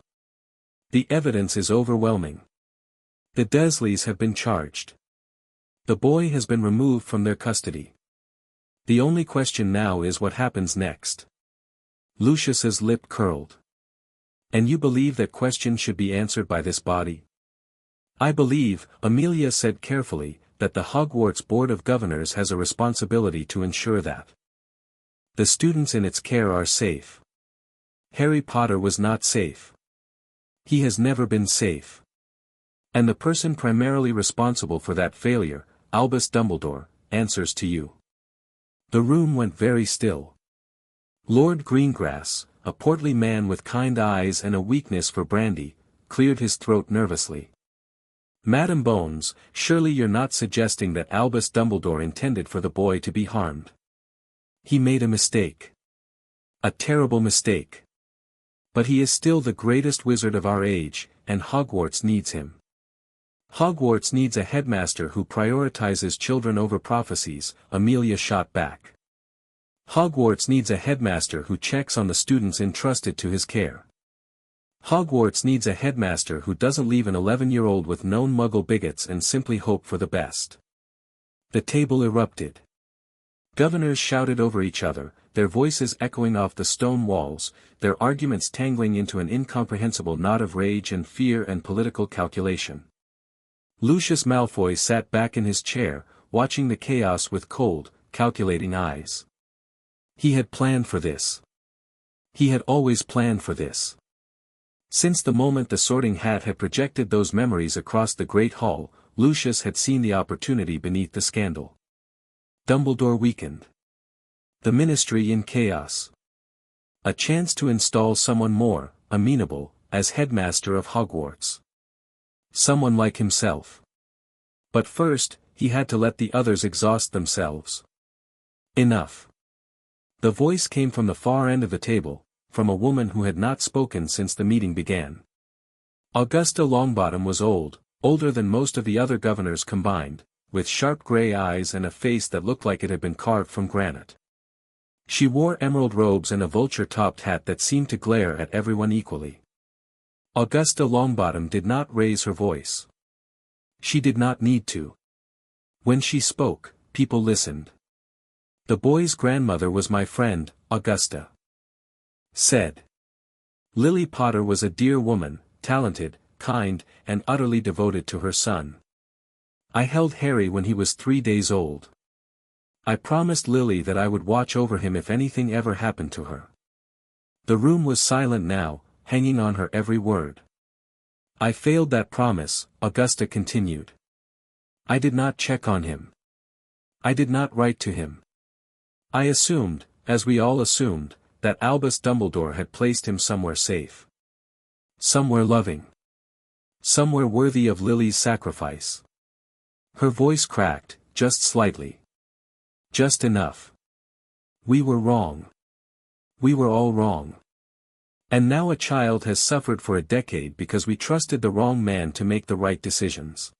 The evidence is overwhelming. The Dursleys have been charged. The boy has been removed from their custody. The only question now is what happens next." Lucius's lip curled. "And you believe that question should be answered by this body?" "I believe," Amelia said carefully, "that the Hogwarts Board of Governors has a responsibility to ensure that the students in its care are safe. Harry Potter was not safe. He has never been safe. And the person primarily responsible for that failure, Albus Dumbledore, answers to you." The room went very still. Lord Greengrass, a portly man with kind eyes and a weakness for brandy, cleared his throat nervously. "Madam Bones, surely you're not suggesting that Albus Dumbledore intended for the boy to be harmed. He made a mistake. A terrible mistake. But he is still the greatest wizard of our age, and Hogwarts needs him. Hogwarts needs a headmaster who prioritizes children over prophecies," Amelia shot back. "Hogwarts needs a headmaster who checks on the students entrusted to his care. Hogwarts needs a headmaster who doesn't leave an 11-year-old with known Muggle bigots and simply hope for the best." The table erupted. Governors shouted over each other, their voices echoing off the stone walls, their arguments tangling into an incomprehensible knot of rage and fear and political calculation. Lucius Malfoy sat back in his chair, watching the chaos with cold, calculating eyes. He had planned for this. He had always planned for this. Since the moment the Sorting Hat had projected those memories across the Great Hall, Lucius had seen the opportunity beneath the scandal. Dumbledore weakened. The Ministry in chaos. A chance to install someone more amenable as headmaster of Hogwarts. Someone like himself. But first, he had to let the others exhaust themselves. Enough. The voice came from the far end of the table, from a woman who had not spoken since the meeting began. Augusta Longbottom was old, older than most of the other governors combined, with sharp gray eyes and a face that looked like it had been carved from granite. She wore emerald robes and a vulture-topped hat that seemed to glare at everyone equally. Augusta Longbottom did not raise her voice. She did not need to. When she spoke, people listened. "The boy's grandmother was my friend," Augusta said. "Lily Potter was a dear woman, talented, kind, and utterly devoted to her son. I held Harry when he was 3 days old. I promised Lily that I would watch over him if anything ever happened to her." The room was silent now, hanging on her every word. "I failed that promise," Augusta continued. "I did not check on him. I did not write to him. I assumed, as we all assumed, that Albus Dumbledore had placed him somewhere safe. Somewhere loving. Somewhere worthy of Lily's sacrifice." Her voice cracked, just slightly. "Just enough. We were wrong. We were all wrong. And now a child has suffered for a decade because we trusted the wrong man to make the right decisions."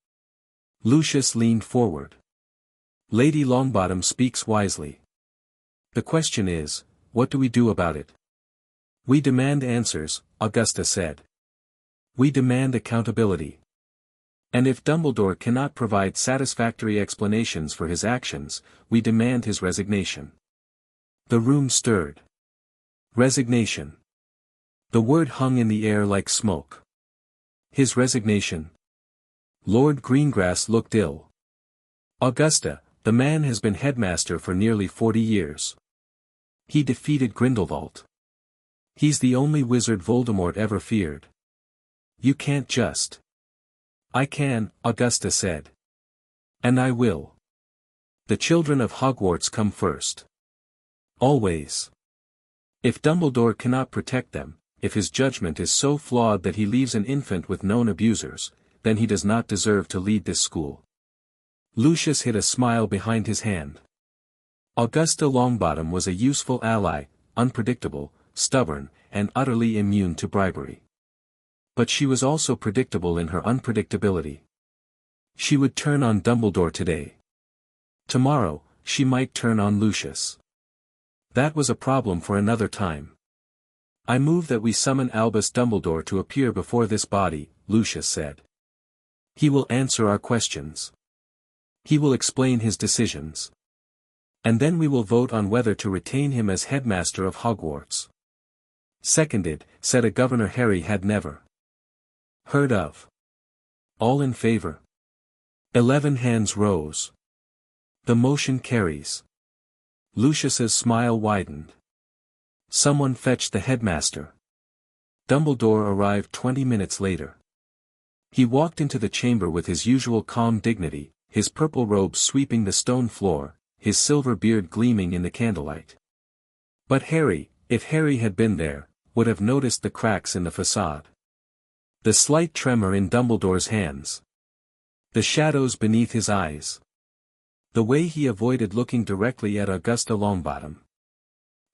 Lucius leaned forward. "Lady Longbottom speaks wisely. The question is, what do we do about it?" "We demand answers," Augusta said. "We demand accountability. And if Dumbledore cannot provide satisfactory explanations for his actions, we demand his resignation." The room stirred. Resignation. The word hung in the air like smoke. His resignation. Lord Greengrass looked ill. "Augusta, the man has been headmaster for nearly 40 years. He defeated Grindelwald. He's the only wizard Voldemort ever feared. You can't just. I can, Augusta said. And I will. The children of Hogwarts come first. Always. If Dumbledore cannot protect them, if his judgment is so flawed that he leaves an infant with known abusers, then he does not deserve to lead this school. Lucius hid a smile behind his hand. Augusta Longbottom was a useful ally, unpredictable, stubborn, and utterly immune to bribery. But she was also predictable in her unpredictability. She would turn on Dumbledore today. Tomorrow, she might turn on Lucius. That was a problem for another time. I move that we summon Albus Dumbledore to appear before this body, Lucius said. He will answer our questions. He will explain his decisions. And then we will vote on whether to retain him as headmaster of Hogwarts. Seconded, said a governor Harry had never heard of. All in favor? 11 hands rose. The motion carries. Lucius's smile widened. Someone fetched the headmaster. Dumbledore arrived 20 minutes later. He walked into the chamber with his usual calm dignity, his purple robe sweeping the stone floor, his silver beard gleaming in the candlelight. But Harry, if Harry had been there, would have noticed the cracks in the facade. The slight tremor in Dumbledore's hands. The shadows beneath his eyes. The way he avoided looking directly at Augusta Longbottom.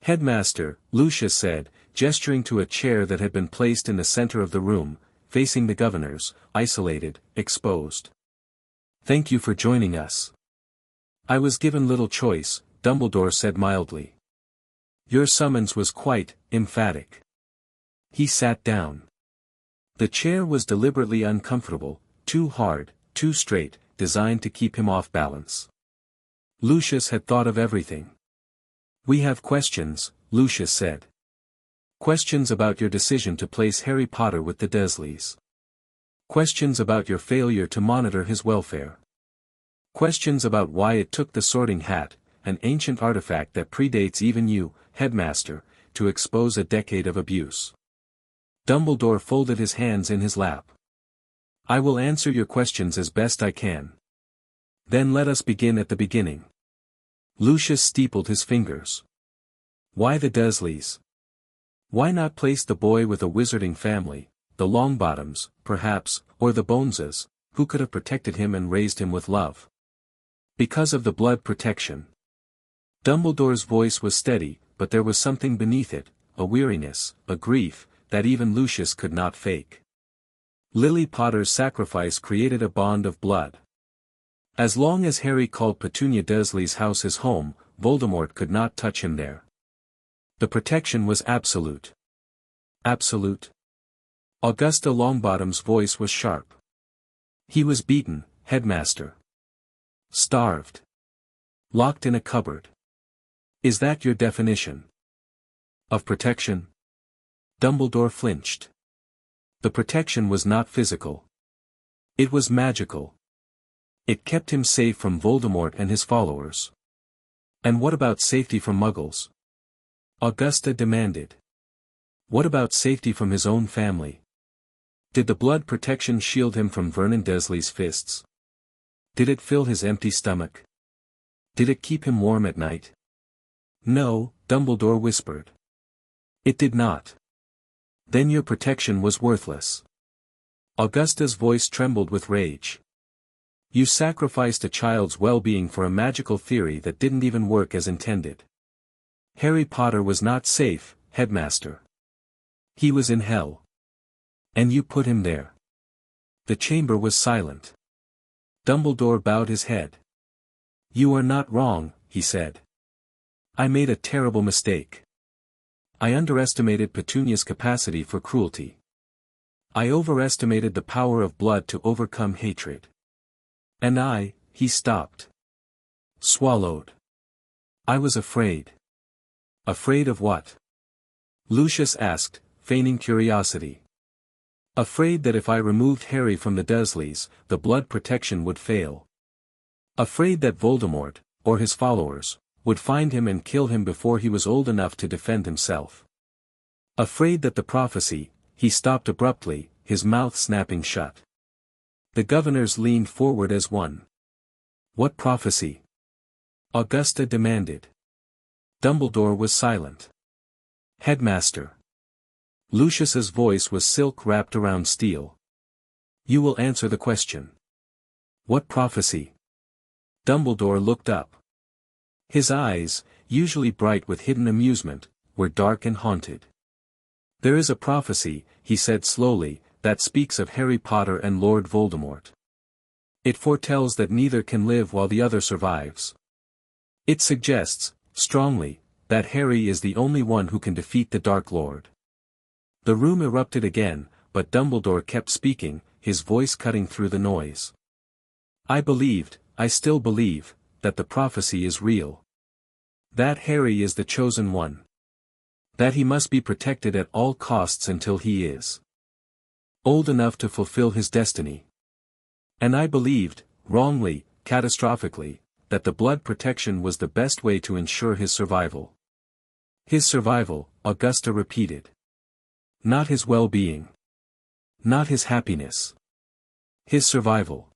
Headmaster, Lucius said, gesturing to a chair that had been placed in the center of the room, facing the governors, isolated, exposed. Thank you for joining us. I was given little choice, Dumbledore said mildly. Your summons was quite emphatic. He sat down. The chair was deliberately uncomfortable, too hard, too straight, designed to keep him off balance. Lucius had thought of everything. We have questions, Lucius said. Questions about your decision to place Harry Potter with the Dursleys. Questions about your failure to monitor his welfare. Questions about why it took the Sorting Hat, an ancient artifact that predates even you, headmaster, to expose a decade of abuse. Dumbledore folded his hands in his lap. I will answer your questions as best I can. Then let us begin at the beginning. Lucius steepled his fingers. Why the Dursleys? Why not place the boy with a wizarding family, the Longbottoms, perhaps, or the Boneses, who could have protected him and raised him with love? Because of the blood protection. Dumbledore's voice was steady, but there was something beneath it, a weariness, a grief, that even Lucius could not fake. Lily Potter's sacrifice created a bond of blood. As long as Harry called Petunia Dursley's house his home, Voldemort could not touch him there. The protection was absolute. Absolute? Augusta Longbottom's voice was sharp. He was beaten, headmaster. Starved. Locked in a cupboard. Is that your definition of protection? Dumbledore flinched. The protection was not physical. It was magical. It kept him safe from Voldemort and his followers. And what about safety from Muggles? Augusta demanded. What about safety from his own family? Did the blood protection shield him from Vernon Dursley's fists? Did it fill his empty stomach? Did it keep him warm at night? No, Dumbledore whispered. It did not. Then your protection was worthless. Augusta's voice trembled with rage. You sacrificed a child's well-being for a magical theory that didn't even work as intended. Harry Potter was not safe, headmaster. He was in hell. And you put him there. The chamber was silent. Dumbledore bowed his head. You are not wrong, he said. I made a terrible mistake. I underestimated Petunia's capacity for cruelty. I overestimated the power of blood to overcome hatred. And he stopped. Swallowed. I was afraid. Afraid of what? Lucius asked, feigning curiosity. Afraid that if I removed Harry from the Dursleys, the blood protection would fail. Afraid that Voldemort, or his followers, would find him and kill him before he was old enough to defend himself. Afraid that the prophecy, he stopped abruptly, his mouth snapping shut. The governors leaned forward as one. What prophecy? Augusta demanded. Dumbledore was silent. Headmaster. Lucius's voice was silk wrapped around steel. You will answer the question. What prophecy? Dumbledore looked up. His eyes, usually bright with hidden amusement, were dark and haunted. There is a prophecy, he said slowly, that speaks of Harry Potter and Lord Voldemort. It foretells that neither can live while the other survives. It suggests, strongly, that Harry is the only one who can defeat the Dark Lord. The room erupted again, but Dumbledore kept speaking, his voice cutting through the noise. I still believe, that the prophecy is real. That Harry is the chosen one. That he must be protected at all costs until he is old enough to fulfill his destiny. And I believed, wrongly, catastrophically, that the blood protection was the best way to ensure his survival. His survival, Augusta repeated. Not his well-being. Not his happiness. His survival.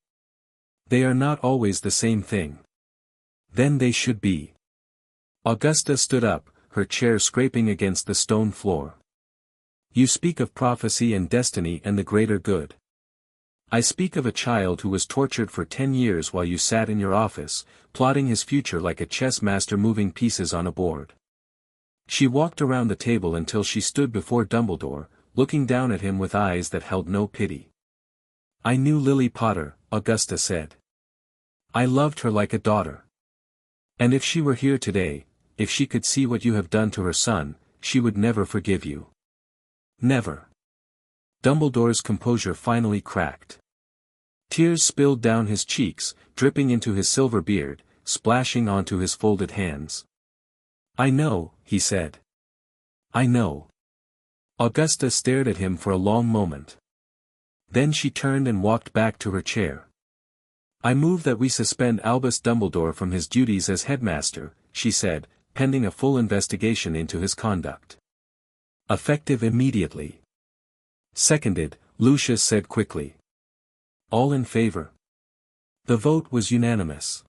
They are not always the same thing. Then they should be. Augusta stood up, her chair scraping against the stone floor. You speak of prophecy and destiny and the greater good. I speak of a child who was tortured for 10 years while you sat in your office, plotting his future like a chess master moving pieces on a board. She walked around the table until she stood before Dumbledore, looking down at him with eyes that held no pity. I knew Lily Potter, Augusta said. I loved her like a daughter. And if she were here today, if she could see what you have done to her son, she would never forgive you. Never. Dumbledore's composure finally cracked. Tears spilled down his cheeks, dripping into his silver beard, splashing onto his folded hands. I know, he said. I know. Augusta stared at him for a long moment. Then she turned and walked back to her chair. I move that we suspend Albus Dumbledore from his duties as headmaster, she said, pending a full investigation into his conduct. Effective immediately. Seconded, Lucius said quickly. All in favor. The vote was unanimous.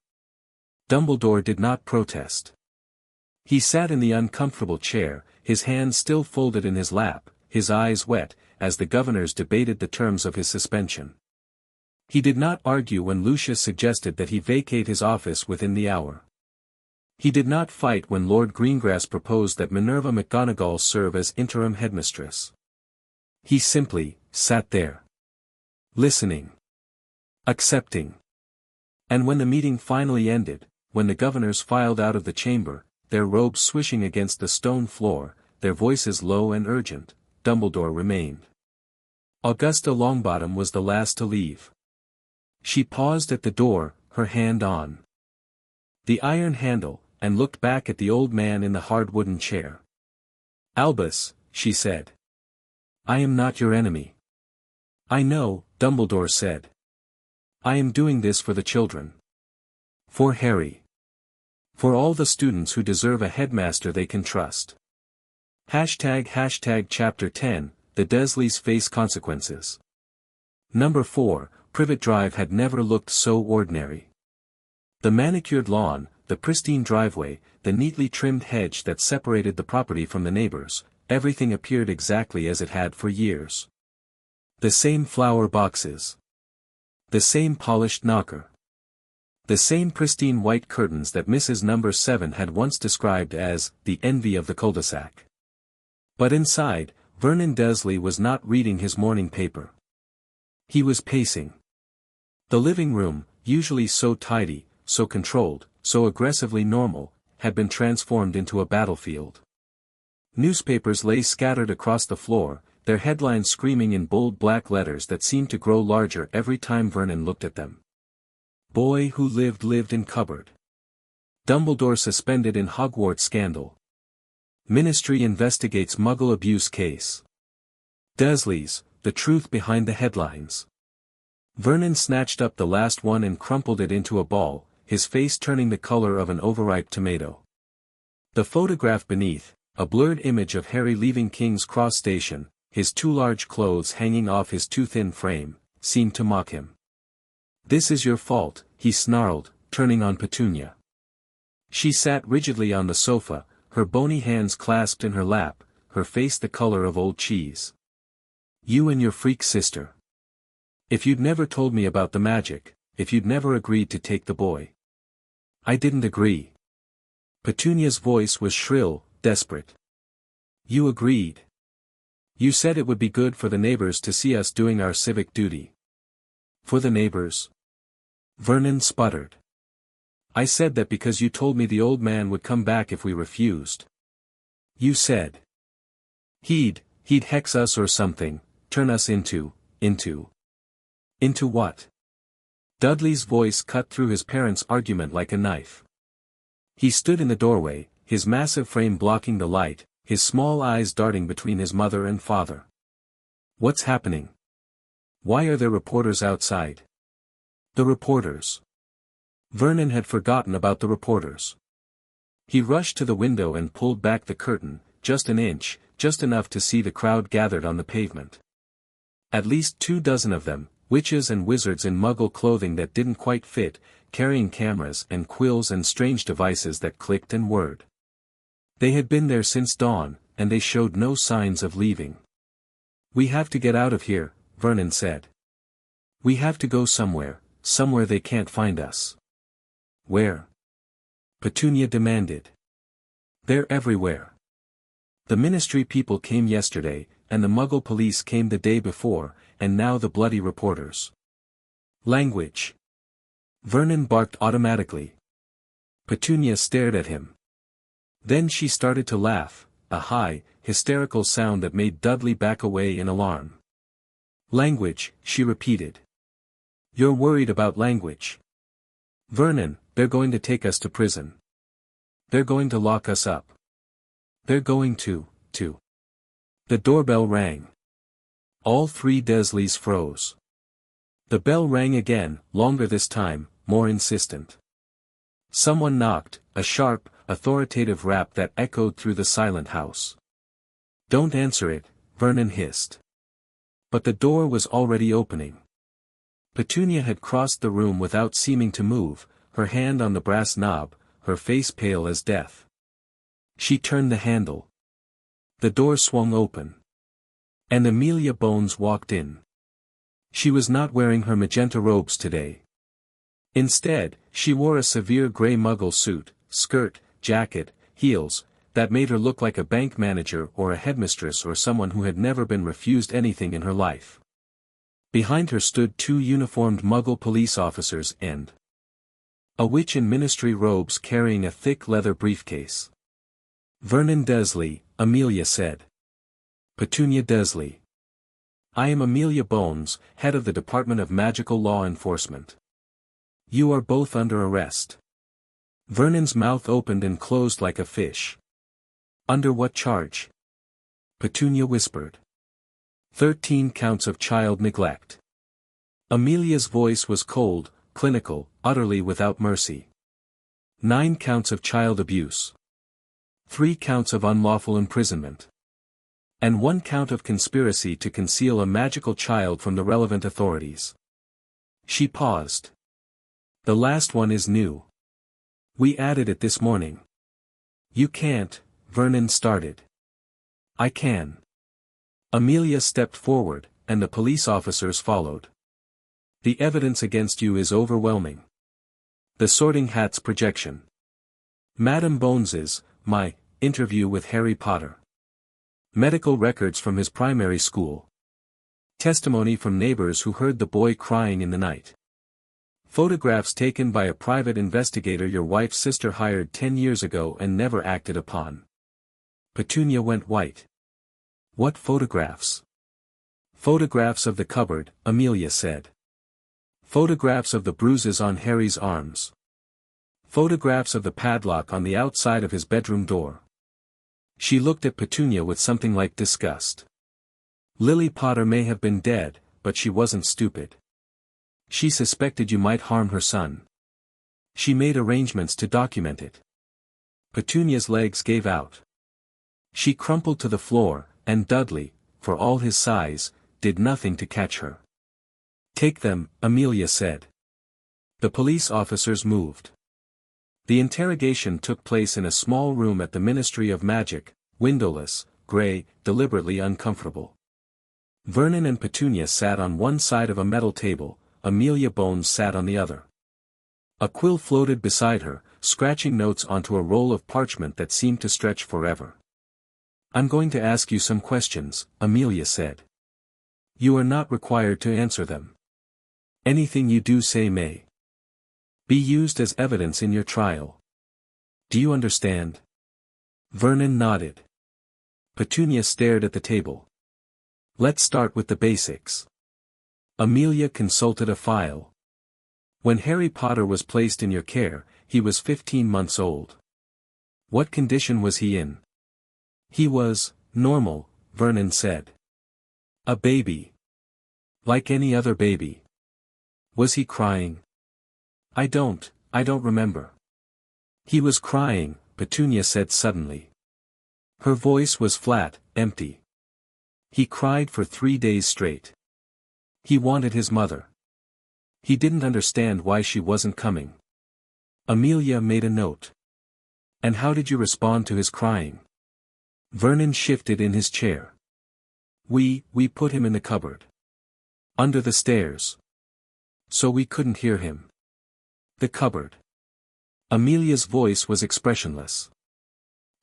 Dumbledore did not protest. He sat in the uncomfortable chair, his hands still folded in his lap, his eyes wet, as the governors debated the terms of his suspension. He did not argue when Lucius suggested that he vacate his office within the hour. He did not fight when Lord Greengrass proposed that Minerva McGonagall serve as interim headmistress. He simply sat there. Listening. Accepting. And when the meeting finally ended, when the governors filed out of the chamber, their robes swishing against the stone floor, their voices low and urgent, Dumbledore remained. Augusta Longbottom was the last to leave. She paused at the door, her hand on the iron handle, and looked back at the old man in the hard wooden chair. Albus, she said. I am not your enemy. I know, Dumbledore said. I am doing this for the children. For Harry. For all the students who deserve a headmaster they can trust. Chapter 10, The Dursleys Face Consequences. Number 4, Privet Drive had never looked so ordinary. The manicured lawn, the pristine driveway, the neatly trimmed hedge that separated the property from the neighbors, everything appeared exactly as it had for years. The same flower boxes. The same polished knocker. The same pristine white curtains that Mrs. Number 7 had once described as the envy of the cul-de-sac. But inside, Vernon Dursley was not reading his morning paper. He was pacing. The living room, usually so tidy, so controlled, so aggressively normal, had been transformed into a battlefield. Newspapers lay scattered across the floor, their headlines screaming in bold black letters that seemed to grow larger every time Vernon looked at them. Boy who lived in cupboard. Dumbledore suspended in Hogwarts scandal. Ministry investigates Muggle abuse case. Dursleys, the truth behind the headlines. Vernon snatched up the last one and crumpled it into a ball, his face turning the color of an overripe tomato. The photograph beneath, a blurred image of Harry leaving King's Cross Station, his too large clothes hanging off his too thin frame, seemed to mock him. "This is your fault," he snarled, turning on Petunia. She sat rigidly on the sofa, her bony hands clasped in her lap, her face the color of old cheese. "You and your freak sister. If you'd never told me about the magic, if you'd never agreed to take the boy." "I didn't agree." Petunia's voice was shrill, desperate. "You agreed. You said it would be good for the neighbors to see us doing our civic duty." "For the neighbors?" Vernon sputtered. "I said that because you told me the old man would come back if we refused. You said he'd hex us or something, turn us into what?" Dudley's voice cut through his parents' argument like a knife. He stood in the doorway, his massive frame blocking the light, his small eyes darting between his mother and father. "What's happening? Why are there reporters outside?" "The reporters." Vernon had forgotten about the reporters. He rushed to the window and pulled back the curtain, just an inch, just enough to see the crowd gathered on the pavement. At least 24 of them, witches and wizards in muggle clothing that didn't quite fit, carrying cameras and quills and strange devices that clicked and whirred. They had been there since dawn, and they showed no signs of leaving. "We have to get out of here," Vernon said. "We have to go somewhere they can't find us." "Where?" Petunia demanded. "They're everywhere. The ministry people came yesterday, and the Muggle police came the day before, and now the bloody reporters." "Language!" Vernon barked automatically. Petunia stared at him. Then she started to laugh, a high, hysterical sound that made Dudley back away in alarm. "Language," she repeated. "You're worried about language. Vernon, they're going to take us to prison. They're going to lock us up. They're going to. The doorbell rang. All three Dursleys froze. The bell rang again, longer this time, more insistent. Someone knocked, a sharp, authoritative rap that echoed through the silent house. "Don't answer it," Vernon hissed. But the door was already opening. Petunia had crossed the room without seeming to move, her hand on the brass knob, her face pale as death. She turned the handle. The door swung open. And Amelia Bones walked in. She was not wearing her magenta robes today. Instead, she wore a severe grey muggle suit, skirt, jacket, heels, that made her look like a bank manager or a headmistress or someone who had never been refused anything in her life. Behind her stood 2 uniformed muggle police officers and a witch in ministry robes carrying a thick leather briefcase. "Vernon Dursley," Amelia said. "Petunia Dursley. I am Amelia Bones, head of the Department of Magical Law Enforcement. You are both under arrest." Vernon's mouth opened and closed like a fish. "Under what charge?" Petunia whispered. 13 counts of child neglect." Amelia's voice was cold, clinical, utterly without mercy. 9 counts of child abuse. 3 counts of unlawful imprisonment. And 1 count of conspiracy to conceal a magical child from the relevant authorities. She paused. "The last one is new. We added it this morning." "You can't," Vernon started. "I can." Amelia stepped forward, and the police officers followed. "The evidence against you is overwhelming. The Sorting Hat's projection. Madam Bones's, my, interview with Harry Potter. Medical records from his primary school. Testimony from neighbors who heard the boy crying in the night. Photographs taken by a private investigator your wife's sister hired 10 years ago and never acted upon." Petunia went white. "What photographs?" "Photographs of the cupboard," Amelia said. "Photographs of the bruises on Harry's arms. Photographs of the padlock on the outside of his bedroom door." She looked at Petunia with something like disgust. "Lily Potter may have been dead, but she wasn't stupid. She suspected you might harm her son. She made arrangements to document it." Petunia's legs gave out. She crumpled to the floor, and Dudley, for all his size, did nothing to catch her. "Take them," Amelia said. The police officers moved. The interrogation took place in a small room at the Ministry of Magic, windowless, gray, deliberately uncomfortable. Vernon and Petunia sat on one side of a metal table, Amelia Bones sat on the other. A quill floated beside her, scratching notes onto a roll of parchment that seemed to stretch forever. "I'm going to ask you some questions," Amelia said. "You are not required to answer them. Anything you do say may be used as evidence in your trial. Do you understand?" Vernon nodded. Petunia stared at the table. "Let's start with the basics." Amelia consulted a file. "When Harry Potter was placed in your care, he was 15 months old. What condition was he in?" "He was normal," Vernon said. "A baby. Like any other baby." "Was he crying?" I don't remember." "He was crying," Petunia said suddenly. Her voice was flat, empty. "He cried for 3 days straight. He wanted his mother. He didn't understand why she wasn't coming." Amelia made a note. "And how did you respond to his crying?" Vernon shifted in his chair. We put him in the cupboard. Under the stairs. So we couldn't hear him." "The cupboard." Amelia's voice was expressionless.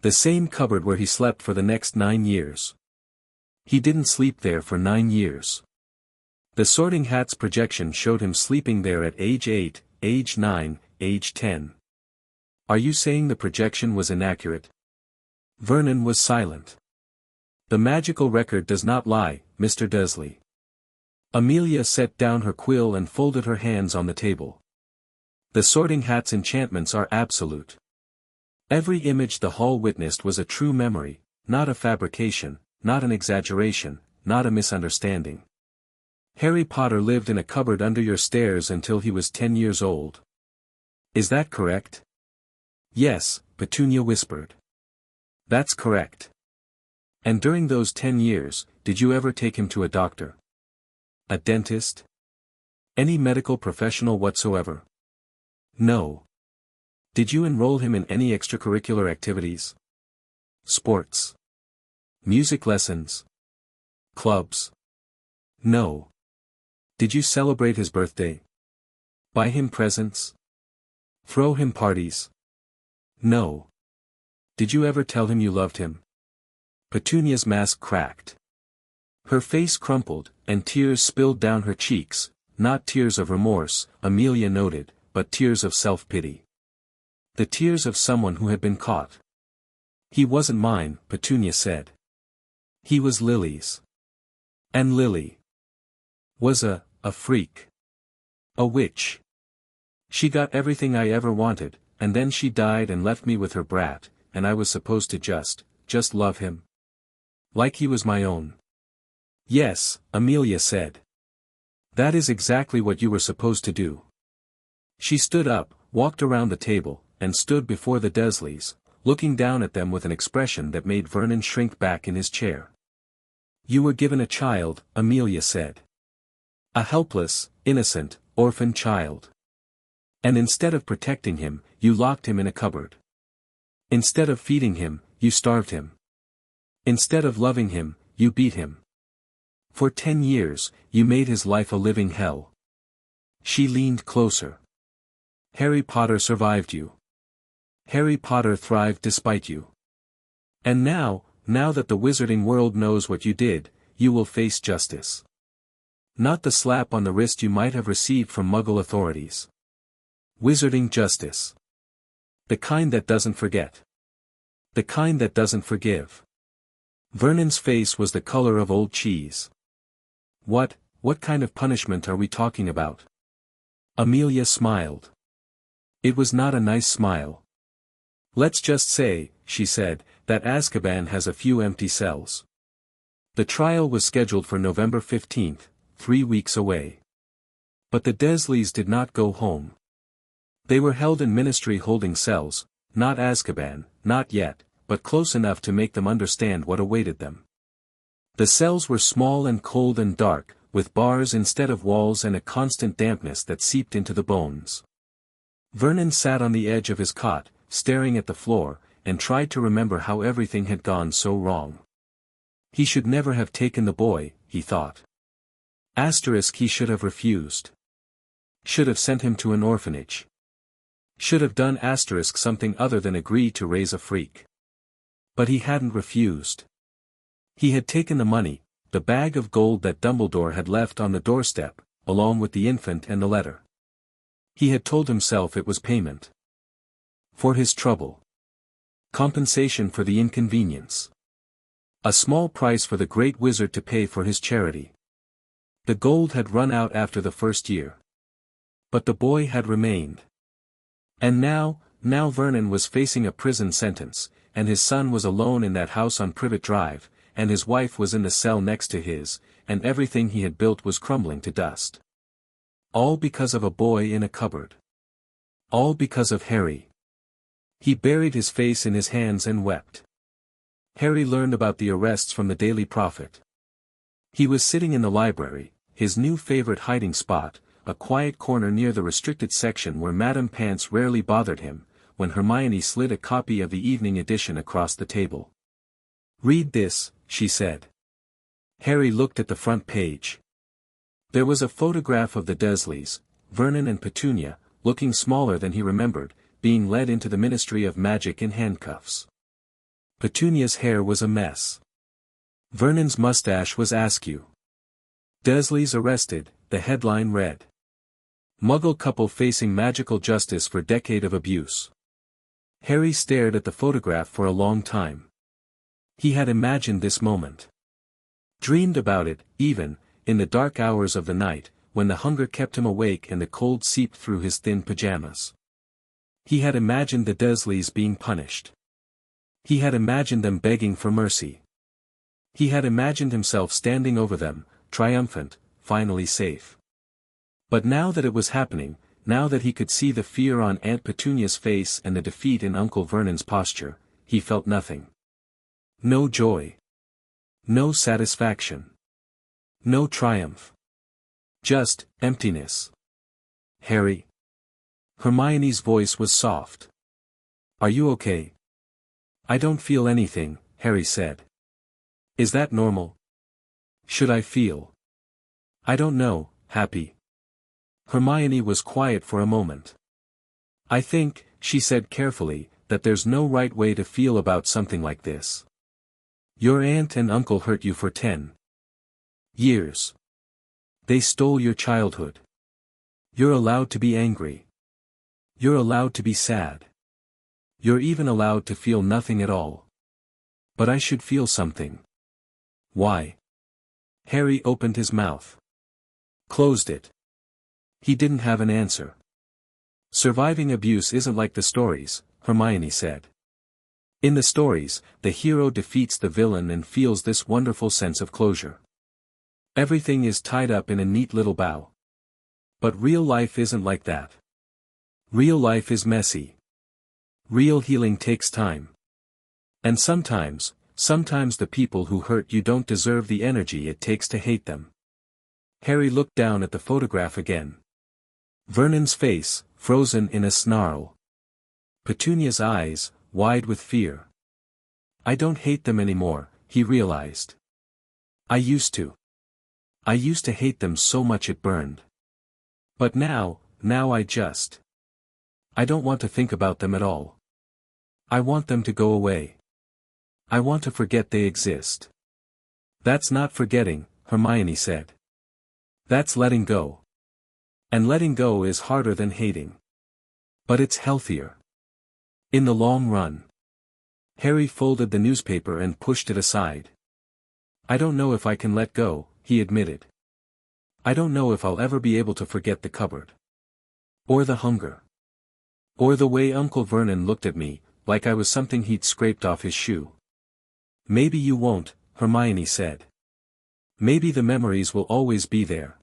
"The same cupboard where he slept for the next 9 years. He didn't sleep there for 9 years. The Sorting Hat's projection showed him sleeping there at age 8, age 9, age 10. Are you saying the projection was inaccurate?" Vernon was silent. "The magical record does not lie, Mr. Dursley." Amelia set down her quill and folded her hands on the table. "The Sorting Hat's enchantments are absolute. Every image the hall witnessed was a true memory, not a fabrication, not an exaggeration, not a misunderstanding. Harry Potter lived in a cupboard under your stairs until he was 10 years old. Is that correct?" "Yes," Petunia whispered. "That's correct. And during those 10 years, did you ever take him to a doctor? A dentist? Any medical professional whatsoever?" "No." "Did you enroll him in any extracurricular activities? Sports? Music lessons? Clubs?" "No." "Did you celebrate his birthday? Buy him presents? Throw him parties?" "No." "Did you ever tell him you loved him?" Petunia's mask cracked. Her face crumpled, and tears spilled down her cheeks, not tears of remorse, Amelia noted, but tears of self-pity. The tears of someone who had been caught. "He wasn't mine," Petunia said. "He was Lily's. And Lily was a freak. A witch. She got everything I ever wanted, and then she died and left me with her brat, and I was supposed to just love him. Like he was my own." "Yes," Amelia said. "That is exactly what you were supposed to do." She stood up, walked around the table, and stood before the Dursleys, looking down at them with an expression that made Vernon shrink back in his chair. "You were given a child," Amelia said. "A helpless, innocent, orphan child. And instead of protecting him, you locked him in a cupboard. Instead of feeding him, you starved him. Instead of loving him, you beat him. For 10 years, you made his life a living hell." She leaned closer. "Harry Potter survived you. Harry Potter thrived despite you. And now that the wizarding world knows what you did, you will face justice. Not the slap on the wrist you might have received from Muggle authorities. Wizarding justice. The kind that doesn't forget. The kind that doesn't forgive." Vernon's face was the color of old cheese. What kind of punishment are we talking about?" Amelia smiled. It was not a nice smile. "Let's just say," she said, "that Azkaban has a few empty cells." The trial was scheduled for November 15th, 3 weeks away. But the Dursleys did not go home. They were held in Ministry holding cells, not Azkaban, not yet, but close enough to make them understand what awaited them. The cells were small and cold and dark, with bars instead of walls and a constant dampness that seeped into the bones. Vernon sat on the edge of his cot, staring at the floor, and tried to remember how everything had gone so wrong. He should never have taken the boy, he thought. He should have refused. Should have sent him to an orphanage. Should have done something other than agree to raise a freak. But he hadn't refused. He had taken the money, the bag of gold that Dumbledore had left on the doorstep, along with the infant and the letter. He had told himself it was payment for his trouble. Compensation for the inconvenience. A small price for the great wizard to pay for his charity. The gold had run out after the first year. But the boy had remained. And now Vernon was facing a prison sentence, and his son was alone in that house on Privet Drive, and his wife was in the cell next to his, and everything he had built was crumbling to dust. All because of a boy in a cupboard. All because of Harry. He buried his face in his hands and wept. Harry learned about the arrests from the Daily Prophet. He was sitting in the library, his new favorite hiding spot, a quiet corner near the restricted section where Madame Pants rarely bothered him, when Hermione slid a copy of the evening edition across the table. "Read this," she said. Harry looked at the front page. There was a photograph of the Dursleys, Vernon and Petunia, looking smaller than he remembered, being led into the Ministry of Magic in handcuffs. Petunia's hair was a mess. Vernon's mustache was askew. Dursleys arrested, the headline read. Muggle couple facing magical justice for decade of abuse. Harry stared at the photograph for a long time. He had imagined this moment. Dreamed about it, even, in the dark hours of the night, when the hunger kept him awake and the cold seeped through his thin pajamas. He had imagined the Dursleys being punished. He had imagined them begging for mercy. He had imagined himself standing over them, triumphant, finally safe. But now that it was happening, now that he could see the fear on Aunt Petunia's face and the defeat in Uncle Vernon's posture, he felt nothing. No joy. No satisfaction. No triumph. Just emptiness. Harry. Hermione's voice was soft. Are you okay? I don't feel anything, Harry said. Is that normal? Should I feel? I don't know, happy. Hermione was quiet for a moment. I think, she said carefully, that there's no right way to feel about something like this. Your aunt and uncle hurt you for 10 years. They stole your childhood. You're allowed to be angry. You're allowed to be sad. You're even allowed to feel nothing at all. But I should feel something. Why? Harry opened his mouth. Closed it. He didn't have an answer. Surviving abuse isn't like the stories, Hermione said. In the stories, the hero defeats the villain and feels this wonderful sense of closure. Everything is tied up in a neat little bow. But real life isn't like that. Real life is messy. Real healing takes time. And sometimes the people who hurt you don't deserve the energy it takes to hate them. Harry looked down at the photograph again. Vernon's face, frozen in a snarl. Petunia's eyes, wide with fear. I don't hate them anymore, he realized. I used to. I used to hate them so much it burned. But now I just. I don't want to think about them at all. I want them to go away. I want to forget they exist. That's not forgetting, Hermione said. That's letting go. And letting go is harder than hating. But it's healthier. In the long run. Harry folded the newspaper and pushed it aside. I don't know if I can let go, he admitted. I don't know if I'll ever be able to forget the cupboard. Or the hunger. Or the way Uncle Vernon looked at me, like I was something he'd scraped off his shoe. Maybe you won't, Hermione said. Maybe the memories will always be there.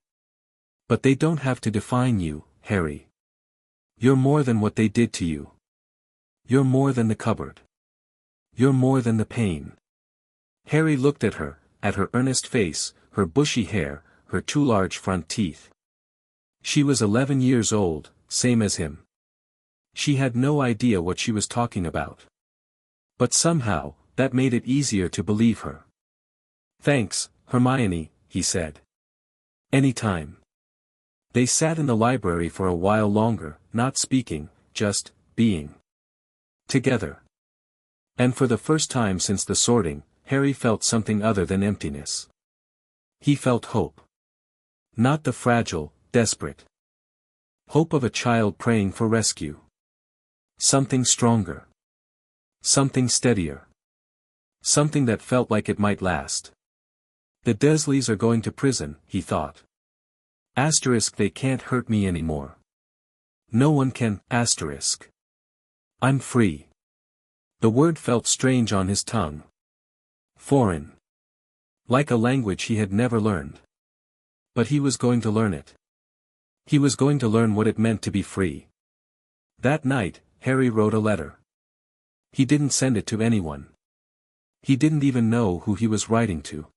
But they don't have to define you, Harry. You're more than what they did to you. You're more than the cupboard. You're more than the pain. Harry looked at her, at her earnest face, her bushy hair, her two large front teeth. She was 11 years old, same as him. She had no idea what she was talking about. But somehow, that made it easier to believe her. "Thanks, Hermione," he said. "Anytime." They sat in the library for a while longer, not speaking, just being together. And for the first time since the sorting, Harry felt something other than emptiness. He felt hope. Not the fragile, desperate hope of a child praying for rescue. Something stronger. Something steadier. Something that felt like it might last. The Dursleys are going to prison, he thought. Asterisk, they can't hurt me anymore. No one can, asterisk. I'm free. The word felt strange on his tongue. Foreign. Like a language he had never learned. But he was going to learn it. He was going to learn what it meant to be free. That night, Harry wrote a letter. He didn't send it to anyone. He didn't even know who he was writing to.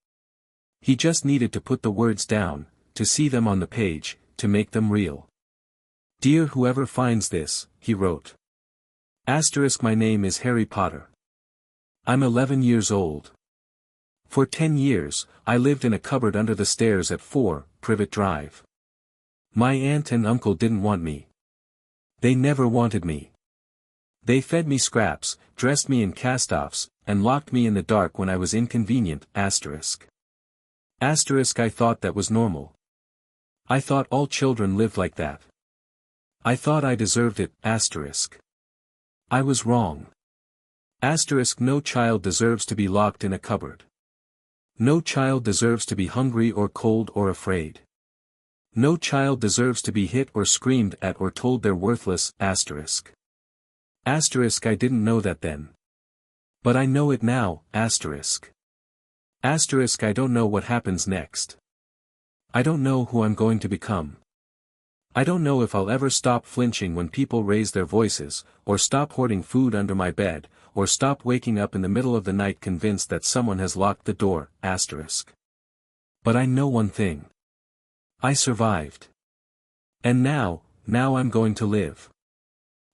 He just needed to put the words down, to see them on the page, to make them real. "Dear whoever finds this," he wrote. Asterisk, my name is Harry Potter. I'm 11 years old. For 10 years, I lived in a cupboard under the stairs at 4, Privet Drive. My aunt and uncle didn't want me. They never wanted me. They fed me scraps, dressed me in cast-offs, and locked me in the dark when I was inconvenient, asterisk. Asterisk, I thought that was normal. I thought all children lived like that. I thought I deserved it, asterisk. I was wrong. Asterisk, no child deserves to be locked in a cupboard. No child deserves to be hungry or cold or afraid. No child deserves to be hit or screamed at or told they're worthless, asterisk. Asterisk, I didn't know that then. But I know it now, asterisk. Asterisk, I don't know what happens next. I don't know who I'm going to become. I don't know if I'll ever stop flinching when people raise their voices, or stop hoarding food under my bed, or stop waking up in the middle of the night convinced that someone has locked the door, asterisk. But I know one thing. I survived. And now I'm going to live.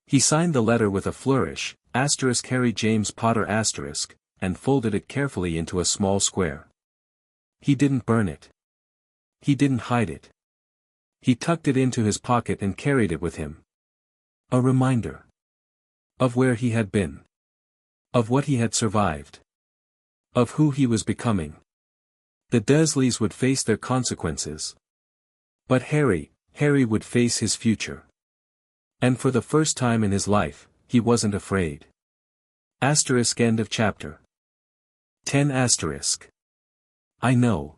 He signed the letter with a flourish, asterisk Harry James Potter asterisk, and folded it carefully into a small square. He didn't burn it. He didn't hide it. He tucked it into his pocket and carried it with him. A reminder. Of where he had been. Of what he had survived. Of who he was becoming. The Dursleys would face their consequences. But Harry would face his future. And for the first time in his life, he wasn't afraid. Asterisk, end of chapter. 10 asterisk. I know.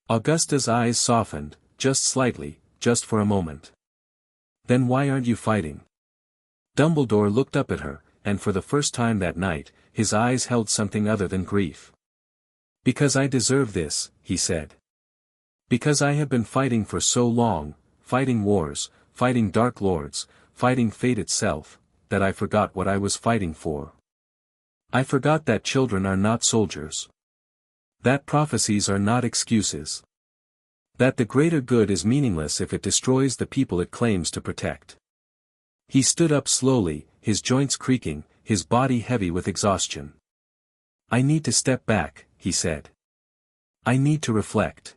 Augusta's eyes softened, just slightly, just for a moment. Then why aren't you fighting? Dumbledore looked up at her, and for the first time that night, his eyes held something other than grief. Because I deserve this, he said. Because I have been fighting for so long, fighting wars, fighting Dark Lords, fighting fate itself, that I forgot what I was fighting for. I forgot that children are not soldiers. That prophecies are not excuses. That the greater good is meaningless if it destroys the people it claims to protect. He stood up slowly, his joints creaking, his body heavy with exhaustion. I need to step back, he said. I need to reflect.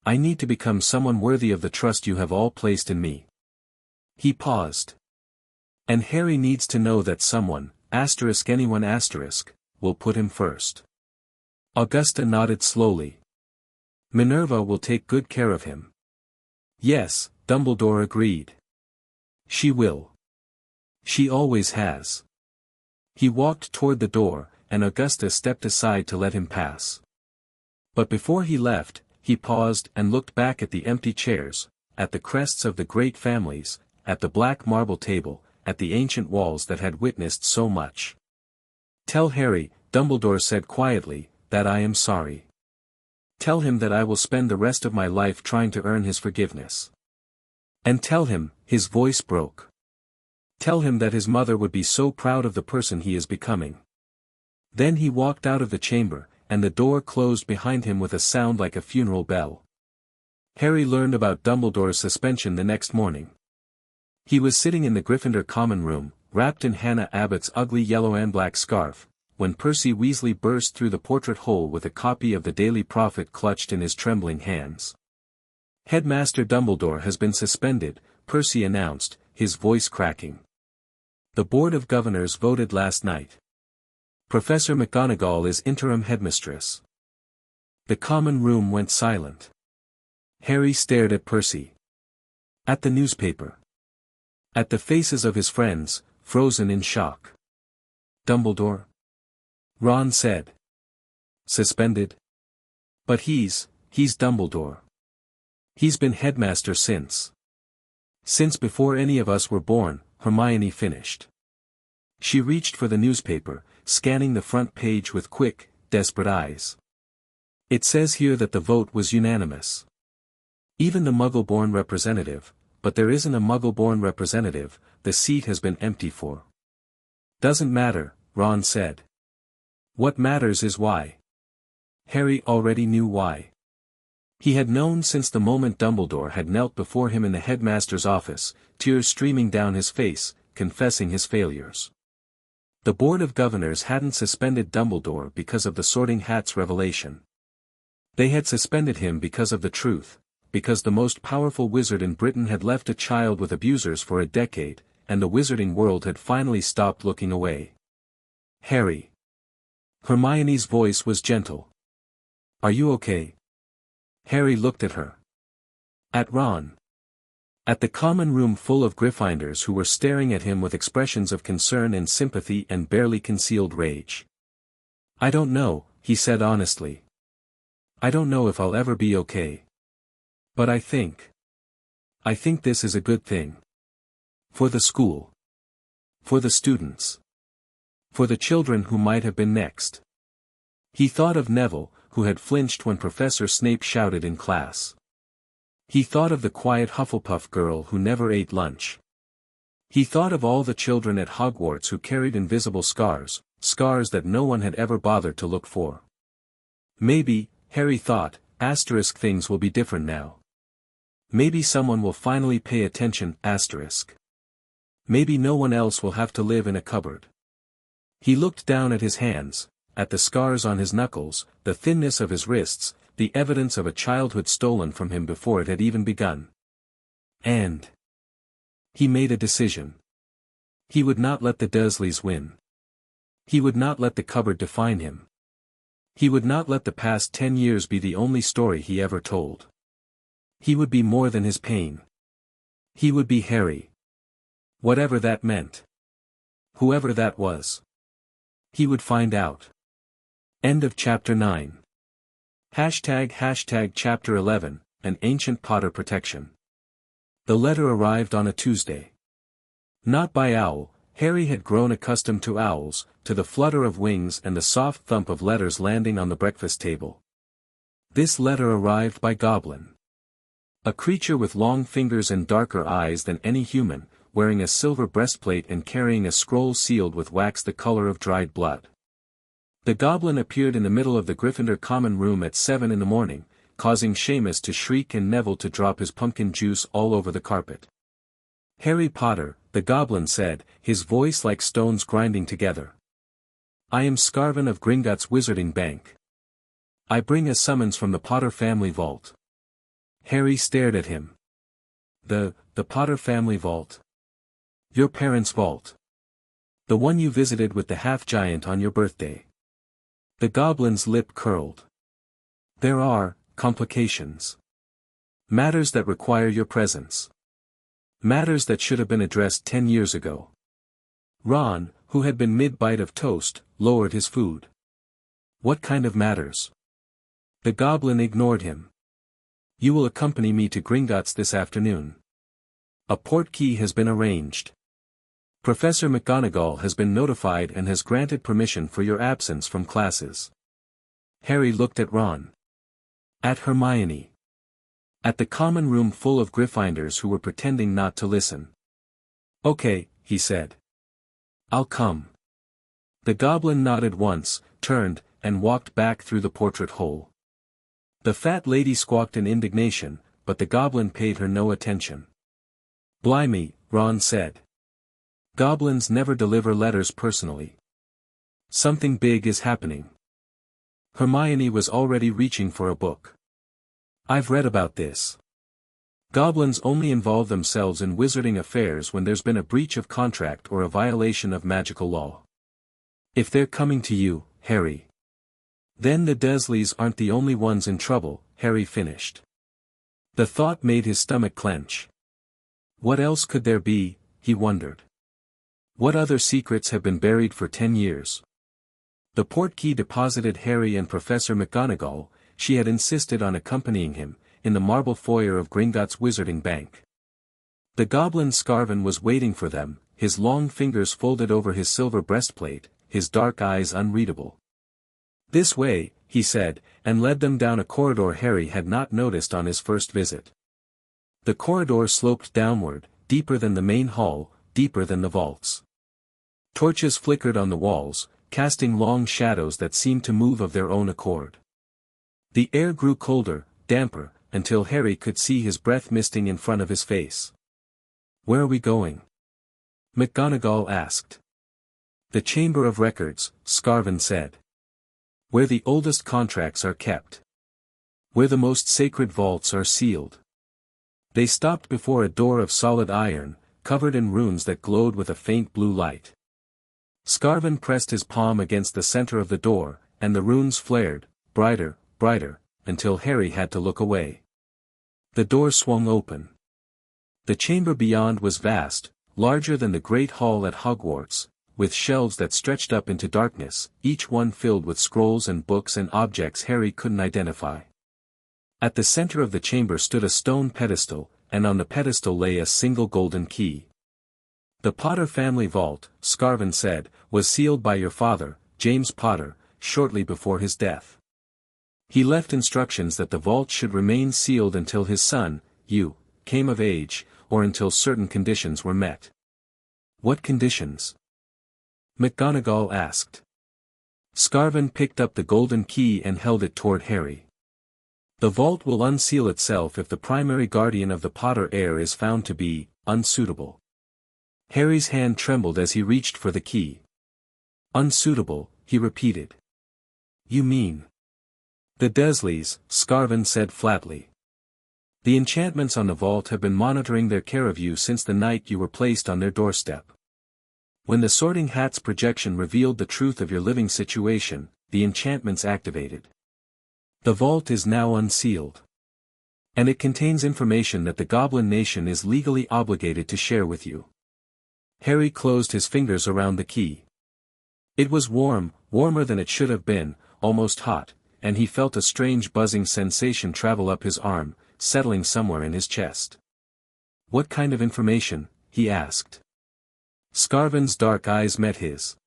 I need to become someone worthy of the trust you have all placed in me. He paused. And Harry needs to know that someone, asterisk anyone asterisk, will put him first. Augusta nodded slowly. Minerva will take good care of him. Yes, Dumbledore agreed. She will. She always has. He walked toward the door, and Augusta stepped aside to let him pass. But before he left, he paused and looked back at the empty chairs, at the crests of the great families, at the black marble table, at the ancient walls that had witnessed so much. Tell Harry, Dumbledore said quietly, that I am sorry. Tell him that I will spend the rest of my life trying to earn his forgiveness. And tell him, his voice broke. Tell him that his mother would be so proud of the person he is becoming. Then he walked out of the chamber, and the door closed behind him with a sound like a funeral bell. Harry learned about Dumbledore's suspension the next morning. He was sitting in the Gryffindor common room, wrapped in Hannah Abbott's ugly yellow and black scarf, when Percy Weasley burst through the portrait hole with a copy of the Daily Prophet clutched in his trembling hands. "Headmaster Dumbledore has been suspended," Percy announced, his voice cracking. "The Board of Governors voted last night. Professor McGonagall is interim headmistress." The common room went silent. Harry stared at Percy. At the newspaper. At the faces of his friends, frozen in shock. "Dumbledore?" Ron said. "Suspended? But he's Dumbledore. He's been headmaster since before any of us were born," Hermione finished. She reached for the newspaper, scanning the front page with quick, desperate eyes. "It says here that the vote was unanimous. Even the Muggle-born representative, but there isn't a Muggle-born representative, the seat has been empty for." "Doesn't matter," Ron said. "What matters is why." Harry already knew why. He had known since the moment Dumbledore had knelt before him in the headmaster's office, tears streaming down his face, confessing his failures. The Board of Governors hadn't suspended Dumbledore because of the Sorting Hat's revelation. They had suspended him because of the truth, because the most powerful wizard in Britain had left a child with abusers for a decade, and the wizarding world had finally stopped looking away. "Harry." Hermione's voice was gentle. "Are you okay?" Harry looked at her. At Ron. At the common room full of Gryffindors who were staring at him with expressions of concern and sympathy and barely concealed rage. "I don't know," he said honestly. "I don't know if I'll ever be okay. But I think this is a good thing. For the school. For the students. For the children who might have been next." He thought of Neville, who had flinched when Professor Snape shouted in class. He thought of the quiet Hufflepuff girl who never ate lunch. He thought of all the children at Hogwarts who carried invisible scars, scars that no one had ever bothered to look for. Maybe, Harry thought, things will be different now. Maybe someone will finally pay attention, Maybe no one else will have to live in a cupboard. He looked down at his hands, at the scars on his knuckles, the thinness of his wrists, the evidence of a childhood stolen from him before it had even begun. And he made a decision. He would not let the Dursleys win. He would not let the cupboard define him. He would not let the past 10 years be the only story he ever told. He would be more than his pain. He would be Harry. Whatever that meant. Whoever that was. He would find out. End of Chapter 9. ## Chapter 11, An Ancient Potter Protection. The letter arrived on a Tuesday. Not by owl, Harry had grown accustomed to owls, to the flutter of wings and the soft thump of letters landing on the breakfast table. This letter arrived by goblin. A creature with long fingers and darker eyes than any human, wearing a silver breastplate and carrying a scroll sealed with wax the color of dried blood. The goblin appeared in the middle of the Gryffindor common room at 7 in the morning, causing Seamus to shriek and Neville to drop his pumpkin juice all over the carpet. "Harry Potter," the goblin said, his voice like stones grinding together. "I am Scarvan of Gringotts Wizarding Bank. I bring a summons from the Potter family vault." Harry stared at him. The Potter family vault? Your parents' vault. The one you visited with the half-giant on your birthday. The goblin's lip curled. "There are complications. Matters that require your presence. Matters that should have been addressed 10 years ago." Ron, who had been mid-bite of toast, lowered his food. "What kind of matters?" The goblin ignored him. "You will accompany me to Gringotts this afternoon. A portkey has been arranged. Professor McGonagall has been notified and has granted permission for your absence from classes." Harry looked at Ron. At Hermione. At the common room full of Gryffindors who were pretending not to listen. "Okay," he said. "I'll come." The goblin nodded once, turned, and walked back through the portrait hole. The fat lady squawked in indignation, but the goblin paid her no attention. "Blimey," Ron said. "Goblins never deliver letters personally. Something big is happening." Hermione was already reaching for a book. "I've read about this. Goblins only involve themselves in wizarding affairs when there's been a breach of contract or a violation of magical law. If they're coming to you, Harry. Then the Dursleys aren't the only ones in trouble," Harry finished. The thought made his stomach clench. What else could there be, he wondered. What other secrets have been buried for 10 years? The portkey deposited Harry and Professor McGonagall, she had insisted on accompanying him, in the marble foyer of Gringotts Wizarding Bank. The goblin Scarvan was waiting for them, his long fingers folded over his silver breastplate, his dark eyes unreadable. "This way," he said, and led them down a corridor Harry had not noticed on his first visit. The corridor sloped downward, deeper than the main hall, deeper than the vaults. Torches flickered on the walls, casting long shadows that seemed to move of their own accord. The air grew colder, damper, until Harry could see his breath misting in front of his face. "Where are we going?" McGonagall asked. "The Chamber of Records," Scarvan said. "Where the oldest contracts are kept. Where the most sacred vaults are sealed." They stopped before a door of solid iron, covered in runes that glowed with a faint blue light. Scarvan pressed his palm against the center of the door, and the runes flared, brighter, brighter, until Harry had to look away. The door swung open. The chamber beyond was vast, larger than the Great Hall at Hogwarts, with shelves that stretched up into darkness, each one filled with scrolls and books and objects Harry couldn't identify. At the center of the chamber stood a stone pedestal, and on the pedestal lay a single golden key. "The Potter family vault," Scarvan said, "was sealed by your father, James Potter, shortly before his death. He left instructions that the vault should remain sealed until his son, you, came of age, or until certain conditions were met." "What conditions?" McGonagall asked. Scarvan picked up the golden key and held it toward Harry. "The vault will unseal itself if the primary guardian of the Potter heir is found to be unsuitable." Harry's hand trembled as he reached for the key. "Unsuitable," he repeated. "You mean?" "The Dursleys," Scarvan said flatly. "The enchantments on the vault have been monitoring their care of you since the night you were placed on their doorstep. When the Sorting Hat's projection revealed the truth of your living situation, the enchantments activated. The vault is now unsealed. And it contains information that the Goblin Nation is legally obligated to share with you." Harry closed his fingers around the key. It was warm, warmer than it should have been, almost hot, and he felt a strange buzzing sensation travel up his arm, settling somewhere in his chest. "What kind of information?" he asked. Scarvan's dark eyes met his.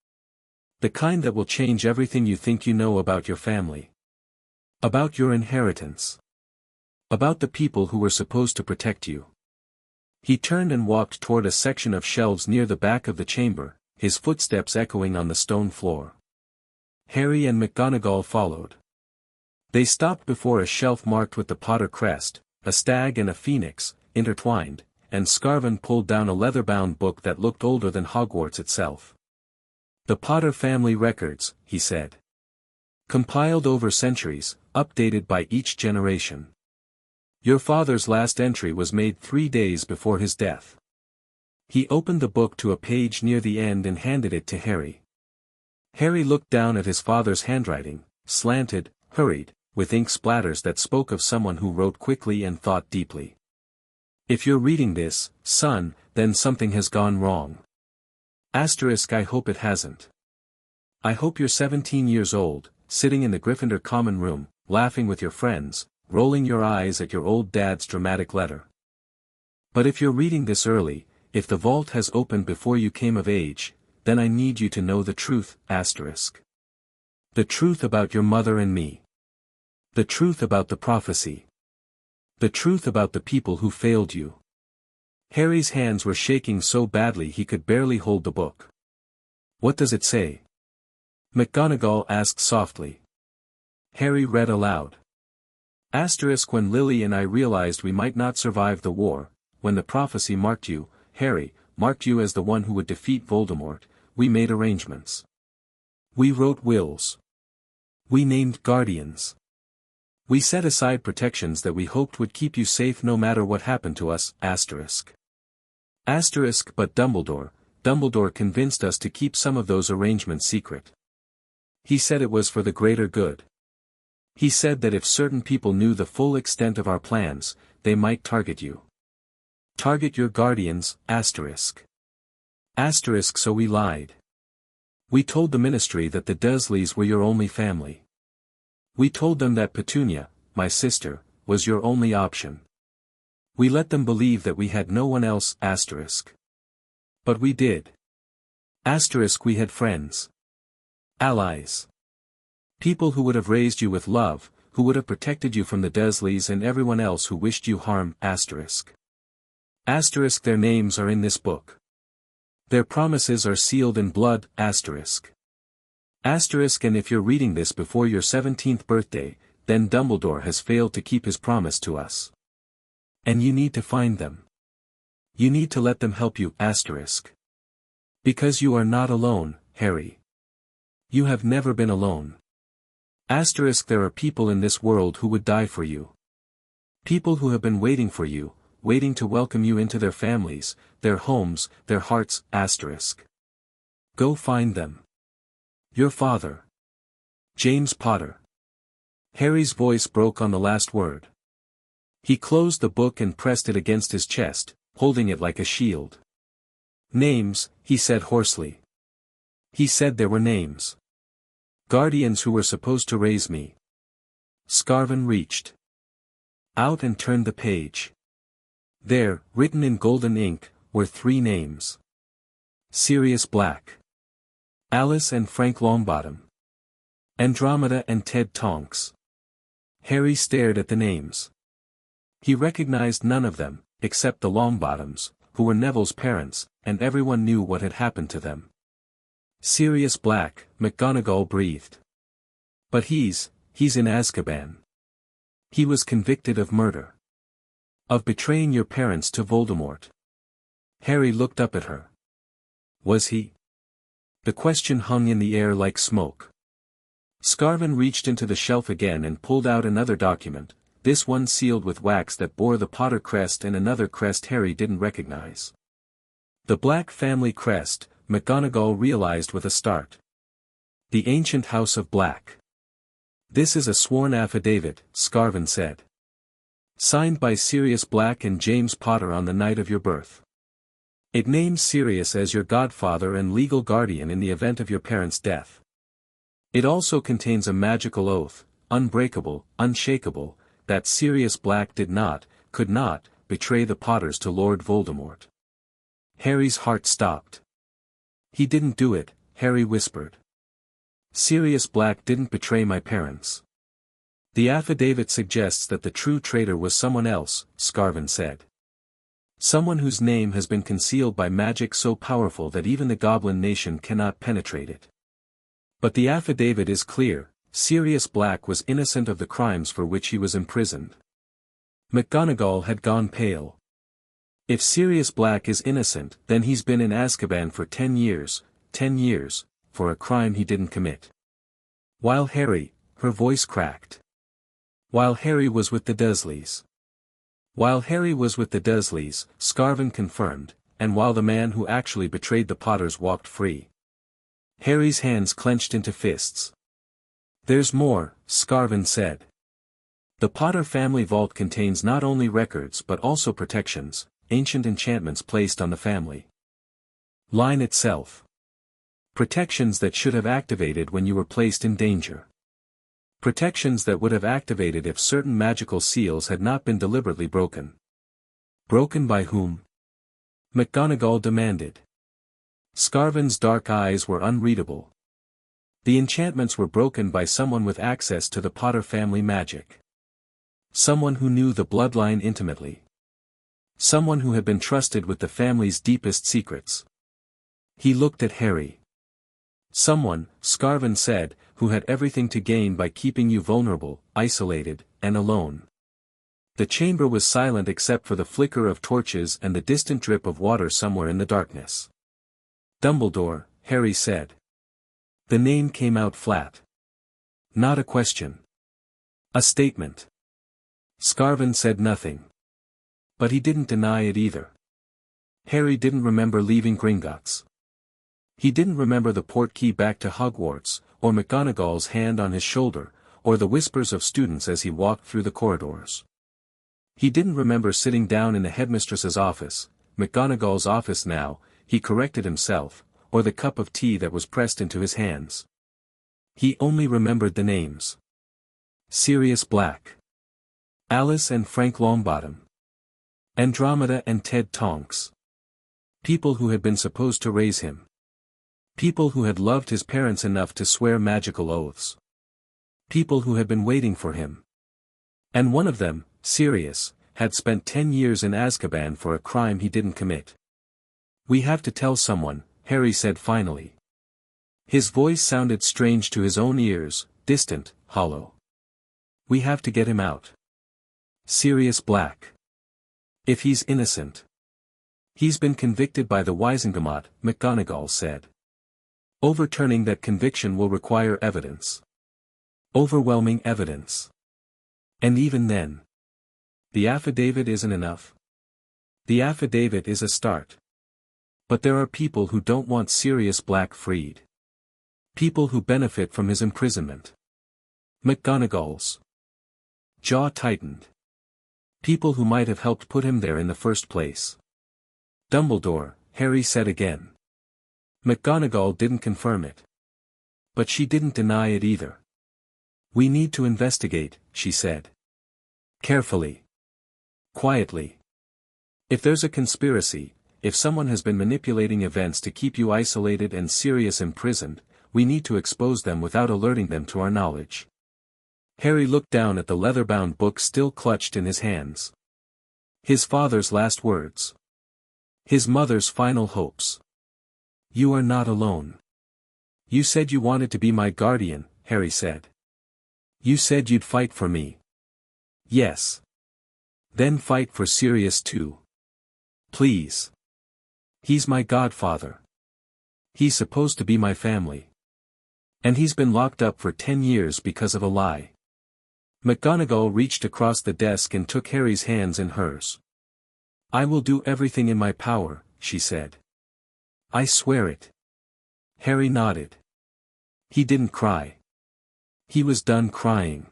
"The kind that will change everything you think you know about your family. About your inheritance. About the people who were supposed to protect you." He turned and walked toward a section of shelves near the back of the chamber, his footsteps echoing on the stone floor. Harry and McGonagall followed. They stopped before a shelf marked with the Potter crest, a stag and a phoenix, intertwined, and Scarvan pulled down a leather-bound book that looked older than Hogwarts itself. "The Potter family records," he said. "Compiled over centuries, updated by each generation. Your father's last entry was made 3 days before his death." He opened the book to a page near the end and handed it to Harry. Harry looked down at his father's handwriting, slanted, hurried, with ink splatters that spoke of someone who wrote quickly and thought deeply. "If you're reading this, son, then something has gone wrong. Asterisk, I hope it hasn't. I hope you're 17 years old, sitting in the Gryffindor common room, laughing with your friends, rolling your eyes at your old dad's dramatic letter. But if you're reading this early, if the vault has opened before you came of age, then I need you to know the truth, asterisk. The truth about your mother and me. The truth about the prophecy. The truth about the people who failed you." Harry's hands were shaking so badly he could barely hold the book. "What does it say?" McGonagall asked softly. Harry read aloud. Asterisk when Lily and I realized we might not survive the war, when the prophecy marked you, Harry, marked you as the one who would defeat Voldemort, we made arrangements. We wrote wills. We named guardians. We set aside protections that we hoped would keep you safe no matter what happened to us, asterisk. Asterisk but Dumbledore convinced us to keep some of those arrangements secret. He said it was for the greater good. He said that if certain people knew the full extent of our plans, they might target you. Target your guardians, asterisk. Asterisk so we lied. We told the ministry that the Dursleys were your only family. We told them that Petunia, my sister, was your only option. We let them believe that we had no one else, asterisk. But we did. Asterisk we had friends. Allies. People who would have raised you with love, who would have protected you from the Dursleys and everyone else who wished you harm, asterisk. Asterisk their names are in this book. Their promises are sealed in blood, asterisk. Asterisk and if you're reading this before your 17th birthday, then Dumbledore has failed to keep his promise to us. And you need to find them. You need to let them help you, asterisk. Because you are not alone, Harry. You have never been alone. Asterisk there are people in this world who would die for you. People who have been waiting for you, waiting to welcome you into their families, their homes, their hearts, asterisk. Go find them. Your father. James Potter. Harry's voice broke on the last word. He closed the book and pressed it against his chest, holding it like a shield. Names, he said hoarsely. He said there were names. Guardians who were supposed to raise me. Scarvan reached out and turned the page. There, written in golden ink, were 3 names. Sirius Black. Alice and Frank Longbottom. Andromeda and Ted Tonks. Harry stared at the names. He recognized none of them, except the Longbottoms, who were Neville's parents, and everyone knew what had happened to them. Sirius Black, McGonagall breathed. But he's in Azkaban. He was convicted of murder. Of betraying your parents to Voldemort. Harry looked up at her. Was he? The question hung in the air like smoke. Scarvan reached into the shelf again and pulled out another document, this one sealed with wax that bore the Potter crest and another crest Harry didn't recognize. The Black family crest, McGonagall realized with a start. The ancient House of Black. This is a sworn affidavit, Scarvan said. Signed by Sirius Black and James Potter on the night of your birth. It names Sirius as your godfather and legal guardian in the event of your parents' death. It also contains a magical oath, unbreakable, unshakable, that Sirius Black could not, betray the Potters to Lord Voldemort. Harry's heart stopped. He didn't do it, Harry whispered. Sirius Black didn't betray my parents. The affidavit suggests that the true traitor was someone else, Scarvan said. Someone whose name has been concealed by magic so powerful that even the Goblin Nation cannot penetrate it. But the affidavit is clear, Sirius Black was innocent of the crimes for which he was imprisoned. McGonagall had gone pale. If Sirius Black is innocent, then he's been in Azkaban for 10 years, for a crime he didn't commit. While Harry, her voice cracked. While Harry was with the Dursleys. While Harry was with the Dursleys, Scarvan confirmed, and while the man who actually betrayed the Potters walked free. Harry's hands clenched into fists. There's more, Scarvan said. The Potter family vault contains not only records but also protections, ancient enchantments placed on the family line itself. Protections that should have activated when you were placed in danger. Protections that would have activated if certain magical seals had not been deliberately broken. Broken by whom? McGonagall demanded. Scarvan's dark eyes were unreadable. The enchantments were broken by someone with access to the Potter family magic. Someone who knew the bloodline intimately. Someone who had been trusted with the family's deepest secrets. He looked at Harry. Someone, Scarvin said, who had everything to gain by keeping you vulnerable, isolated, and alone. The chamber was silent except for the flicker of torches and the distant drip of water somewhere in the darkness. Dumbledore, Harry said. The name came out flat. Not a question. A statement. Scarvin said nothing. But he didn't deny it either. Harry didn't remember leaving Gringotts. He didn't remember the portkey back to Hogwarts, or McGonagall's hand on his shoulder, or the whispers of students as he walked through the corridors. He didn't remember sitting down in the headmistress's office, McGonagall's office now, he corrected himself, or the cup of tea that was pressed into his hands. He only remembered the names. Sirius Black. Alice and Frank Longbottom. Andromeda and Ted Tonks. People who had been supposed to raise him. People who had loved his parents enough to swear magical oaths. People who had been waiting for him. And one of them, Sirius, had spent 10 years in Azkaban for a crime he didn't commit. We have to tell someone, Harry said finally. His voice sounded strange to his own ears, distant, hollow. We have to get him out. Sirius Black. If he's innocent. He's been convicted by the Wisengamot, McGonagall said. Overturning that conviction will require evidence. Overwhelming evidence. And even then. The affidavit isn't enough. The affidavit is a start. But there are people who don't want Sirius Black freed. People who benefit from his imprisonment. McGonagall's jaw tightened. People who might have helped put him there in the first place. Dumbledore, Harry said again. McGonagall didn't confirm it. But she didn't deny it either. We need to investigate, she said. Carefully. Quietly. If there's a conspiracy, if someone has been manipulating events to keep you isolated and Sirius imprisoned, we need to expose them without alerting them to our knowledge. Harry looked down at the leather-bound book still clutched in his hands. His father's last words. His mother's final hopes. You are not alone. You said you wanted to be my guardian, Harry said. You said you'd fight for me. Yes. Then fight for Sirius too. Please. He's my godfather. He's supposed to be my family. And he's been locked up for 10 years because of a lie. McGonagall reached across the desk and took Harry's hands in hers. I will do everything in my power, she said. I swear it. Harry nodded. He didn't cry. He was done crying.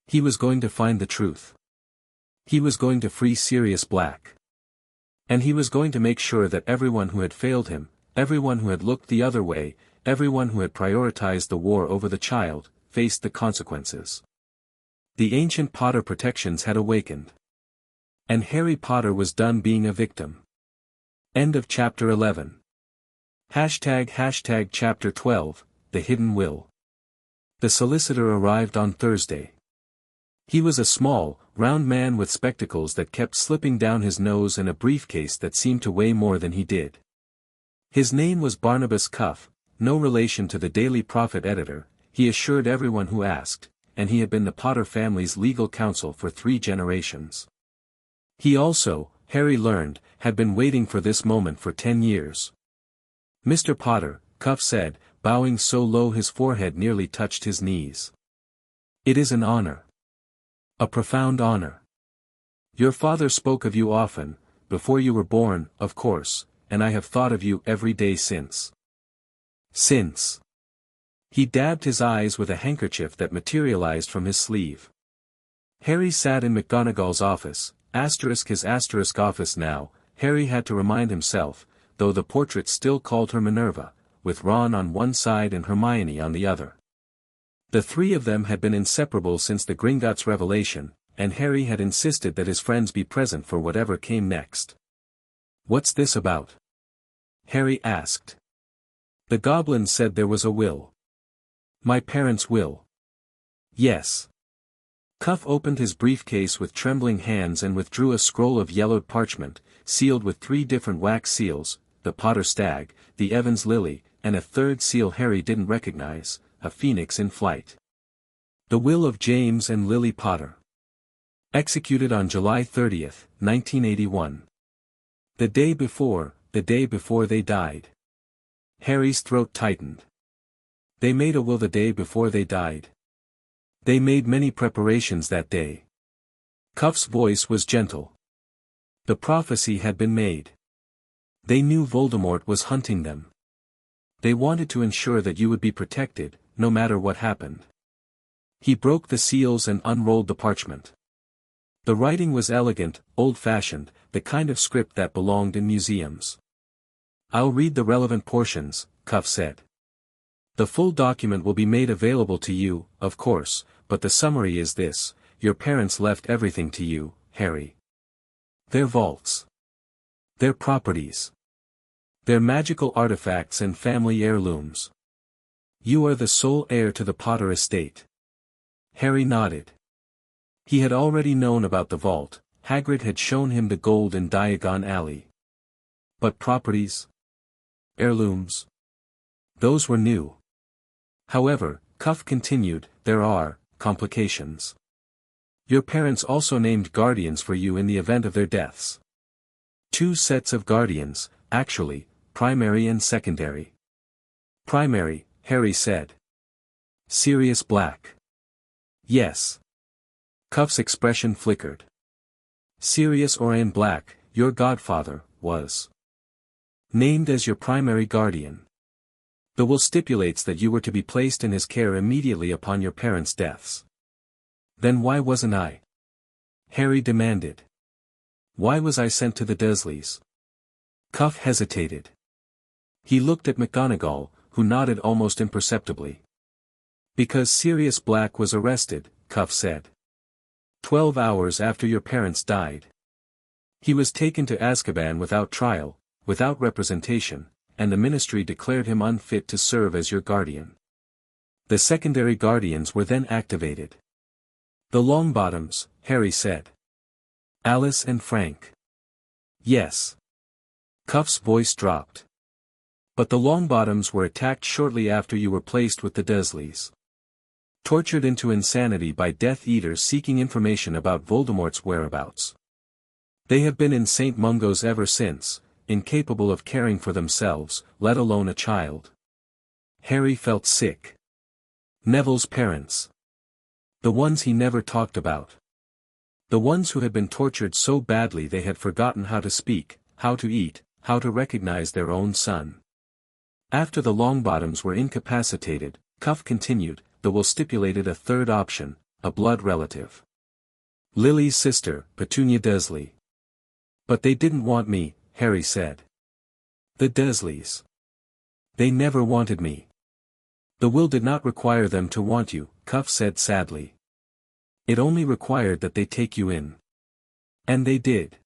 He was going to find the truth. He was going to free Sirius Black. And he was going to make sure that everyone who had failed him, everyone who had looked the other way, everyone who had prioritized the war over the child, faced the consequences. The ancient Potter protections had awakened. And Harry Potter was done being a victim. End of chapter 11. Chapter 12, The Hidden Will. The solicitor arrived on Thursday. He was a small, round man with spectacles that kept slipping down his nose and a briefcase that seemed to weigh more than he did. His name was Barnabas Cuff, no relation to the Daily Prophet editor, he assured everyone who asked, and he had been the Potter family's legal counsel for 3 generations. He also, Harry learned, had been waiting for this moment for 10 years. Mr. Potter, Cuff said, bowing so low his forehead nearly touched his knees. It is an honor. A profound honor. Your father spoke of you often, before you were born, of course, and I have thought of you every day since. Since. He dabbed his eyes with a handkerchief that materialized from his sleeve. Harry sat in McGonagall's office, his office now, Harry had to remind himself, though the portrait still called her Minerva, with Ron on one side and Hermione on the other. The 3 of them had been inseparable since the Gringotts revelation, and Harry had insisted that his friends be present for whatever came next. What's this about? Harry asked. The goblin said there was a will. My parents' will. Yes. Cuff opened his briefcase with trembling hands and withdrew a scroll of yellowed parchment, sealed with 3 different wax seals, the Potter stag, the Evans lily, and a third seal Harry didn't recognize, a phoenix in flight. The will of James and Lily Potter. Executed on July 30, 1981. The day before they died. Harry's throat tightened. They made a will the day before they died. They made many preparations that day. Cuff's voice was gentle. The prophecy had been made. They knew Voldemort was hunting them. They wanted to ensure that you would be protected, no matter what happened. He broke the seals and unrolled the parchment. The writing was elegant, old-fashioned, the kind of script that belonged in museums. "I'll read the relevant portions," Cuff said. "The full document will be made available to you, of course, but the summary is this: your parents left everything to you, Harry. Their vaults. Their properties. Their magical artifacts and family heirlooms. You are the sole heir to the Potter estate." Harry nodded. He had already known about the vault. Hagrid had shown him the gold in Diagon Alley. But properties? Heirlooms? Those were new. However, Cuff continued, there are complications. Your parents also named guardians for you in the event of their deaths. 2 sets of guardians, actually, primary and secondary. Primary, Harry said. Sirius Black. Yes. Cuff's expression flickered. Sirius Orion Black, your godfather, was named as your primary guardian. The will stipulates that you were to be placed in his care immediately upon your parents' deaths. Then why wasn't I? Harry demanded. Why was I sent to the Dursleys? Cuff hesitated. He looked at McGonagall, who nodded almost imperceptibly. Because Sirius Black was arrested, Cuff said. 12 hours after your parents died. He was taken to Azkaban without trial, without representation, and the Ministry declared him unfit to serve as your guardian. The secondary guardians were then activated. The Longbottoms, Harry said. Alice and Frank. Yes. Cuff's voice dropped. But the Longbottoms were attacked shortly after you were placed with the Dursleys. Tortured into insanity by Death Eaters seeking information about Voldemort's whereabouts. They have been in St. Mungo's ever since, incapable of caring for themselves, let alone a child. Harry felt sick. Neville's parents. The ones he never talked about. The ones who had been tortured so badly they had forgotten how to speak, how to eat, how to recognize their own son. After the Longbottoms were incapacitated, Cuff continued, the will stipulated a third option, a blood relative. Lily's sister, Petunia Dursley. But they didn't want me, Harry said. The Dursleys. They never wanted me. The will did not require them to want you, Cuff said sadly. It only required that they take you in. And they did.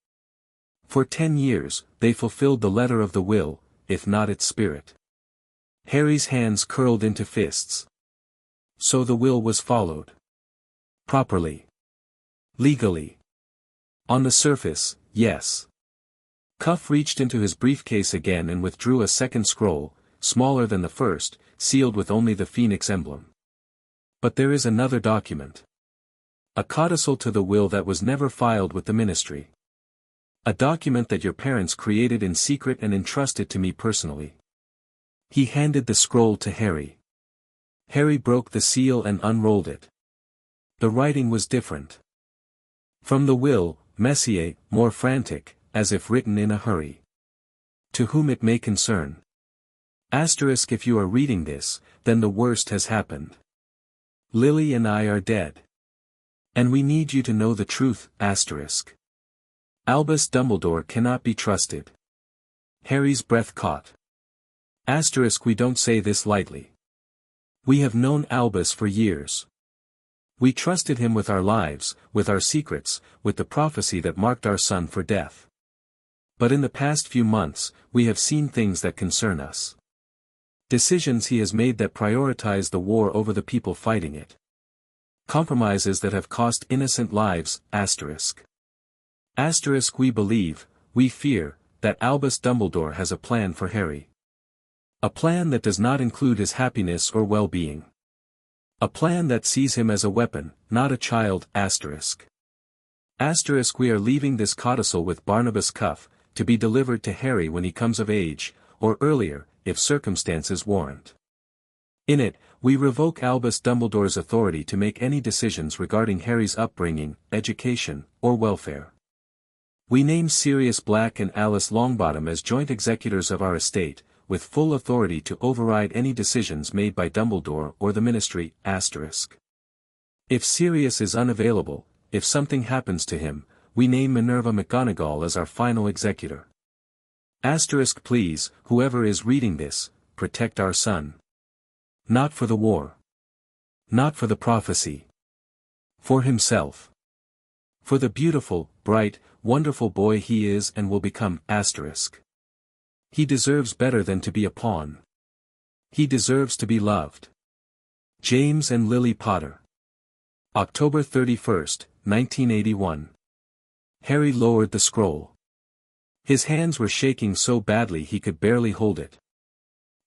For 10 years, they fulfilled the letter of the will, if not its spirit. Harry's hands curled into fists. So the will was followed. Properly. Legally. On the surface, yes. Cuff reached into his briefcase again and withdrew a second scroll, smaller than the first, sealed with only the Phoenix emblem. But there is another document. A codicil to the will that was never filed with the Ministry. A document that your parents created in secret and entrusted to me personally. He handed the scroll to Harry. Harry broke the seal and unrolled it. The writing was different. From the will, Messier, more frantic, as if written in a hurry. To whom it may concern. Asterisk if you are reading this, then the worst has happened. Lily and I are dead. And we need you to know the truth, asterisk. Albus Dumbledore cannot be trusted. Harry's breath caught. Asterisk we don't say this lightly. We have known Albus for years. We trusted him with our lives, with our secrets, with the prophecy that marked our son for death. But in the past few months, we have seen things that concern us. Decisions he has made that prioritize the war over the people fighting it. Compromises that have cost innocent lives, asterisk. Asterisk we believe, we fear, that Albus Dumbledore has a plan for Harry. A plan that does not include his happiness or well-being. A plan that sees him as a weapon, not a child, asterisk. Asterisk we are leaving this codicil with Barnabas Cuff, to be delivered to Harry when he comes of age, or earlier, if circumstances warrant. In it, we revoke Albus Dumbledore's authority to make any decisions regarding Harry's upbringing, education, or welfare. We name Sirius Black and Alice Longbottom as joint executors of our estate, with full authority to override any decisions made by Dumbledore or the Ministry, asterisk. If Sirius is unavailable, if something happens to him, we name Minerva McGonagall as our final executor. Asterisk please, whoever is reading this, protect our son. Not for the war. Not for the prophecy. For himself. For the beautiful, bright, wonderful boy he is and will become, asterisk. He deserves better than to be a pawn. He deserves to be loved. James and Lily Potter. October 31st, 1981. Harry lowered the scroll. His hands were shaking so badly he could barely hold it.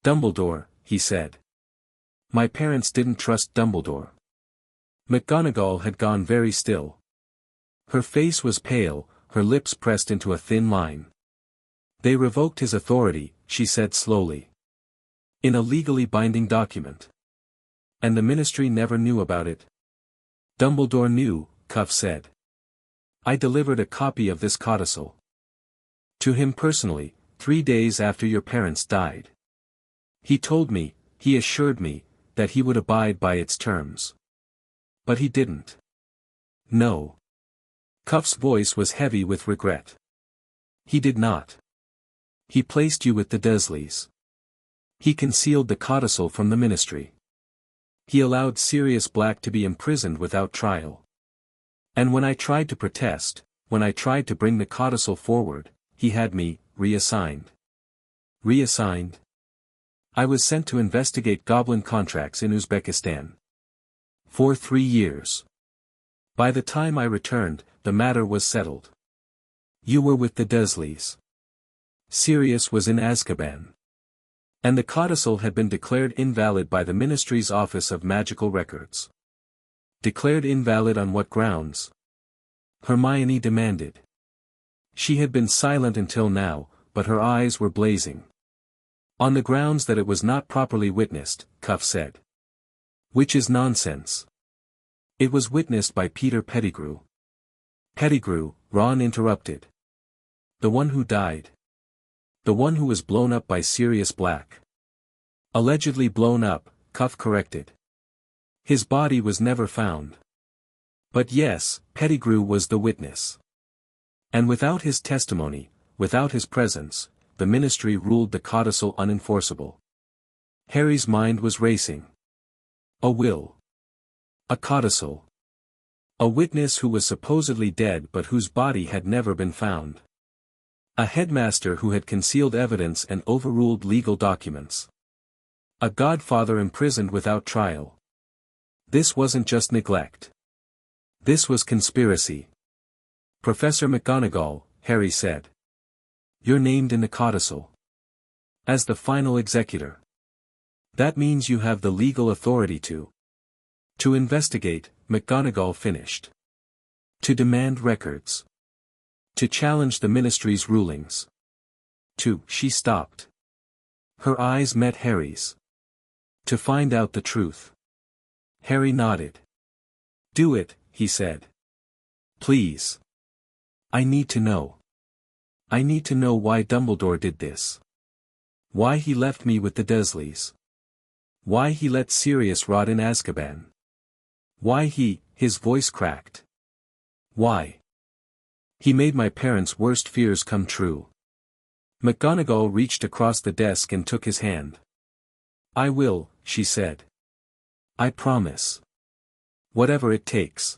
Dumbledore, he said. My parents didn't trust Dumbledore. McGonagall had gone very still. Her face was pale, her lips pressed into a thin line. They revoked his authority, she said slowly. In a legally binding document. And the Ministry never knew about it. Dumbledore knew, Cuff said. I delivered a copy of this codicil. To him personally, 3 days after your parents died. He told me, he assured me, that he would abide by its terms. But he didn't. No. Cuff's voice was heavy with regret. He did not. He placed you with the Dursleys. He concealed the codicil from the Ministry. He allowed Sirius Black to be imprisoned without trial. And when I tried to protest, when I tried to bring the codicil forward, he had me reassigned. Reassigned? I was sent to investigate goblin contracts in Uzbekistan. For 3 years. By the time I returned, the matter was settled. You were with the Dursleys. Sirius was in Azkaban. And the codicil had been declared invalid by the Ministry's Office of Magical Records. Declared invalid on what grounds? Hermione demanded. She had been silent until now, but her eyes were blazing. On the grounds that it was not properly witnessed, Cuff said. Which is nonsense. It was witnessed by Peter Pettigrew. Pettigrew, Ron interrupted. The one who died. The one who was blown up by Sirius Black. Allegedly blown up, Cuff corrected. His body was never found. But yes, Pettigrew was the witness. And without his testimony, without his presence, the Ministry ruled the codicil unenforceable. Harry's mind was racing. A will. A codicil. A witness who was supposedly dead but whose body had never been found. A headmaster who had concealed evidence and overruled legal documents. A godfather imprisoned without trial. This wasn't just neglect. This was conspiracy. Professor McGonagall, Harry said. You're named in the codicil. As the final executor. That means you have the legal authority to investigate, McGonagall finished. To demand records. To challenge the Ministry's rulings. She stopped. Her eyes met Harry's. To find out the truth. Harry nodded. Do it, he said. Please. I need to know. I need to know why Dumbledore did this. Why he left me with the Dursleys. Why he let Sirius rot in Azkaban. Why his voice cracked. Why? He made my parents' worst fears come true. McGonagall reached across the desk and took his hand. I will, she said. I promise. Whatever it takes.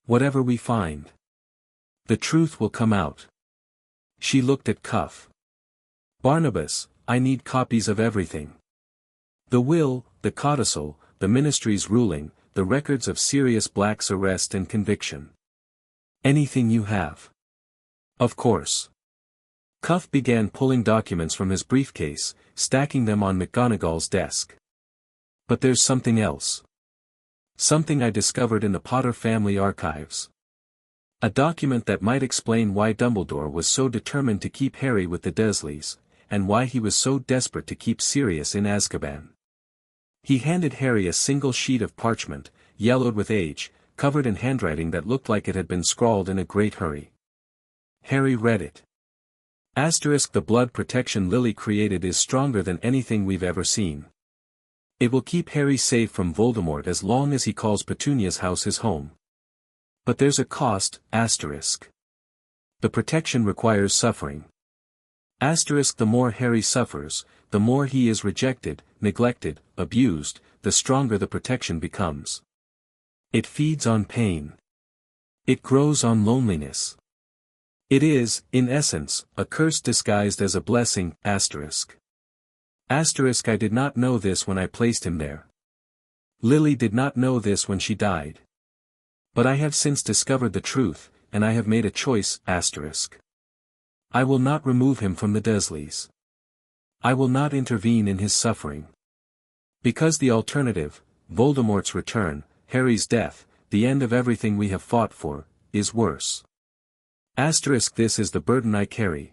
Whatever we find. The truth will come out. She looked at Cuff. Barnabas, I need copies of everything. The will, the codicil, the Ministry's ruling, the records of Sirius Black's arrest and conviction. Anything you have. Of course. Cuff began pulling documents from his briefcase, stacking them on McGonagall's desk. But there's something else. Something I discovered in the Potter family archives. A document that might explain why Dumbledore was so determined to keep Harry with the Dursleys, and why he was so desperate to keep Sirius in Azkaban. He handed Harry a single sheet of parchment, yellowed with age, covered in handwriting that looked like it had been scrawled in a great hurry. Harry read it. The blood protection Lily created is stronger than anything we've ever seen. It will keep Harry safe from Voldemort as long as he calls Petunia's house his home. But there's a cost, The protection requires suffering. The more Harry suffers, the more he is rejected, neglected, abused, the stronger the protection becomes. It feeds on pain. It grows on loneliness. It is, in essence, a curse disguised as a blessing, I did not know this when I placed him there. Lily did not know this when she died. But I have since discovered the truth, and I have made a choice, I will not remove him from the Dursleys. I will not intervene in his suffering. Because the alternative, Voldemort's return, Harry's death, the end of everything we have fought for, is worse. This is the burden I carry.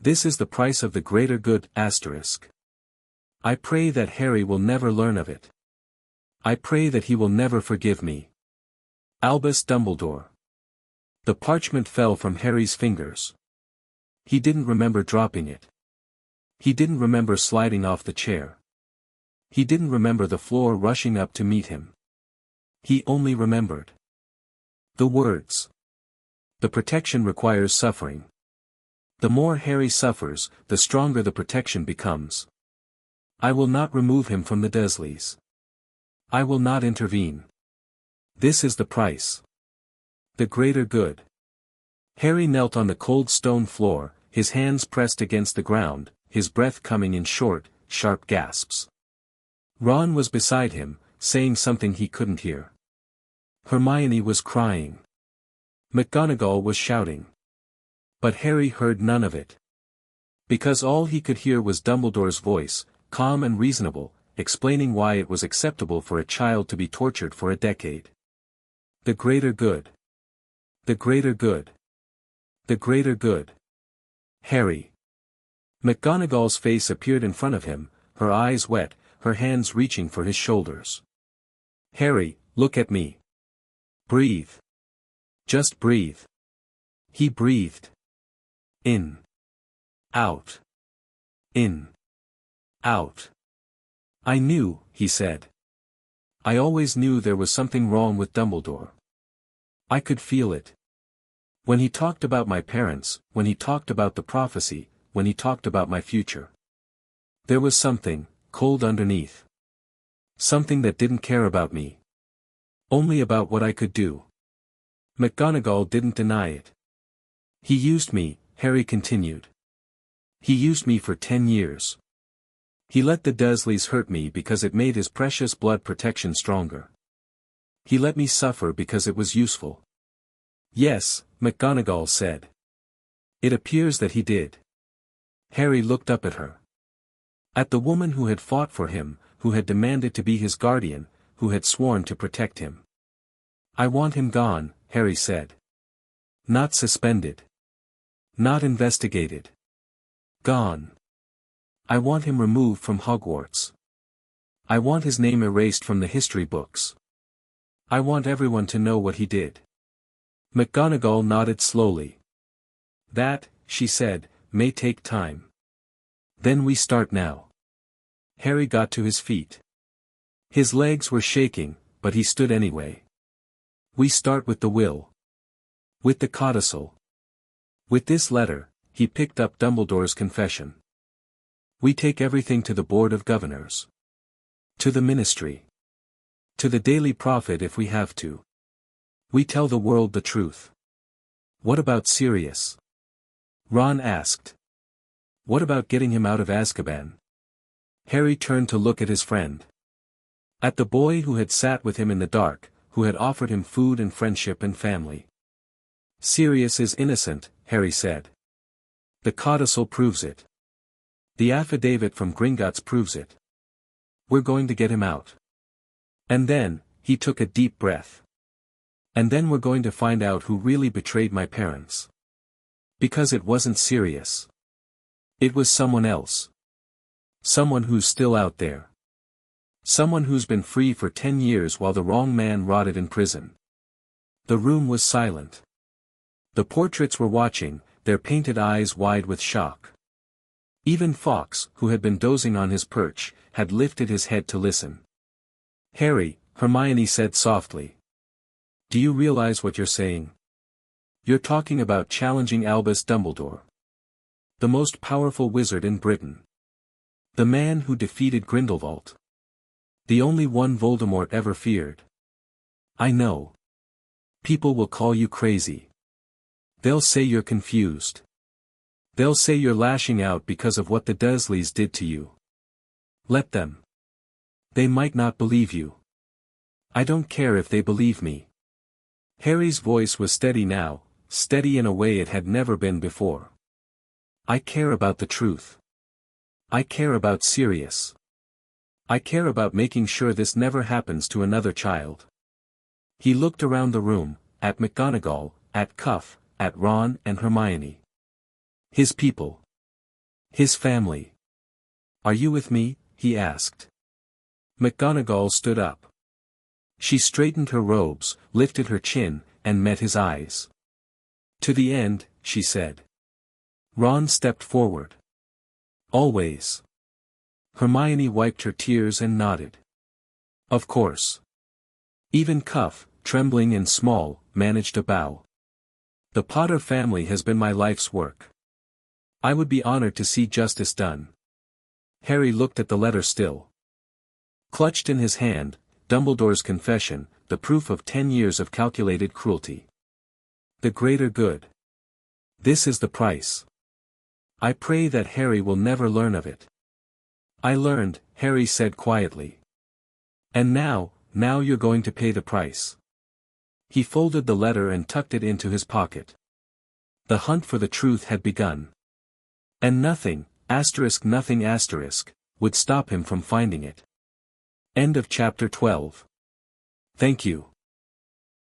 This is the price of the greater good, I pray that Harry will never learn of it. I pray that he will never forgive me. Albus Dumbledore. The parchment fell from Harry's fingers. He didn't remember dropping it. He didn't remember sliding off the chair. He didn't remember the floor rushing up to meet him. He only remembered the words. The protection requires suffering. The more Harry suffers, the stronger the protection becomes. I will not remove him from the Dursleys. I will not intervene. This is the price. The greater good. Harry knelt on the cold stone floor, his hands pressed against the ground, his breath coming in short, sharp gasps. Ron was beside him, saying something he couldn't hear. Hermione was crying. McGonagall was shouting. But Harry heard none of it. Because all he could hear was Dumbledore's voice, calm and reasonable, explaining why it was acceptable for a child to be tortured for a decade. The greater good. The greater good. The greater good. Harry. McGonagall's face appeared in front of him, her eyes wet, her hands reaching for his shoulders. Harry, look at me. Breathe. Just breathe. He breathed. In. Out. In. Out. I knew, he said. I always knew there was something wrong with Dumbledore. I could feel it. When he talked about my parents, when he talked about the prophecy, when he talked about my future. There was something, cold underneath. Something that didn't care about me. Only about what I could do. McGonagall didn't deny it. He used me, Harry continued. He used me for 10 years. He let the Dursleys hurt me because it made his precious blood protection stronger. He let me suffer because it was useful. Yes, McGonagall said. It appears that he did. Harry looked up at her. At the woman who had fought for him, who had demanded to be his guardian, who had sworn to protect him. I want him gone, Harry said. Not suspended. Not investigated. Gone. I want him removed from Hogwarts. I want his name erased from the history books. I want everyone to know what he did. McGonagall nodded slowly. That, she said, may take time. Then we start now. Harry got to his feet. His legs were shaking, but he stood anyway. We start with the will. With the codicil. With this letter, he picked up Dumbledore's confession. We take everything to the Board of Governors. To the Ministry. To the Daily Prophet if we have to. We tell the world the truth. What about Sirius? Ron asked. What about getting him out of Azkaban? Harry turned to look at his friend. At the boy who had sat with him in the dark, who had offered him food and friendship and family. Sirius is innocent, Harry said. The codicil proves it. The affidavit from Gringotts proves it. We're going to get him out. And then, he took a deep breath. And then we're going to find out who really betrayed my parents. Because it wasn't Sirius. It was someone else. Someone who's still out there. Someone who's been free for 10 years while the wrong man rotted in prison. The room was silent. The portraits were watching, their painted eyes wide with shock. Even Fawkes, who had been dozing on his perch, had lifted his head to listen. "Harry," Hermione said softly. "Do you realize what you're saying? You're talking about challenging Albus Dumbledore. The most powerful wizard in Britain. The man who defeated Grindelwald. The only one Voldemort ever feared. I know. People will call you crazy. They'll say you're confused. They'll say you're lashing out because of what the Dursleys did to you. Let them. They might not believe you. I don't care if they believe me." Harry's voice was steady now, steady in a way it had never been before. "I care about the truth. I care about Sirius. I care about making sure this never happens to another child." He looked around the room, at McGonagall, at Cuff, at Ron and Hermione. His people. His family. "Are you with me?" he asked. McGonagall stood up. She straightened her robes, lifted her chin, and met his eyes. "To the end," she said. Ron stepped forward. "Always." Hermione wiped her tears and nodded. "Of course." Even Cuff, trembling and small, managed a bow. "The Potter family has been my life's work. I would be honored to see justice done." Harry looked at the letter still. Clutched in his hand, Dumbledore's confession, the proof of 10 years of calculated cruelty. The greater good. This is the price. I pray that Harry will never learn of it. "I learned," Harry said quietly. "And now you're going to pay the price." He folded the letter and tucked it into his pocket. The hunt for the truth had begun. And nothing, nothing would stop him from finding it. End of chapter 12. Thank you.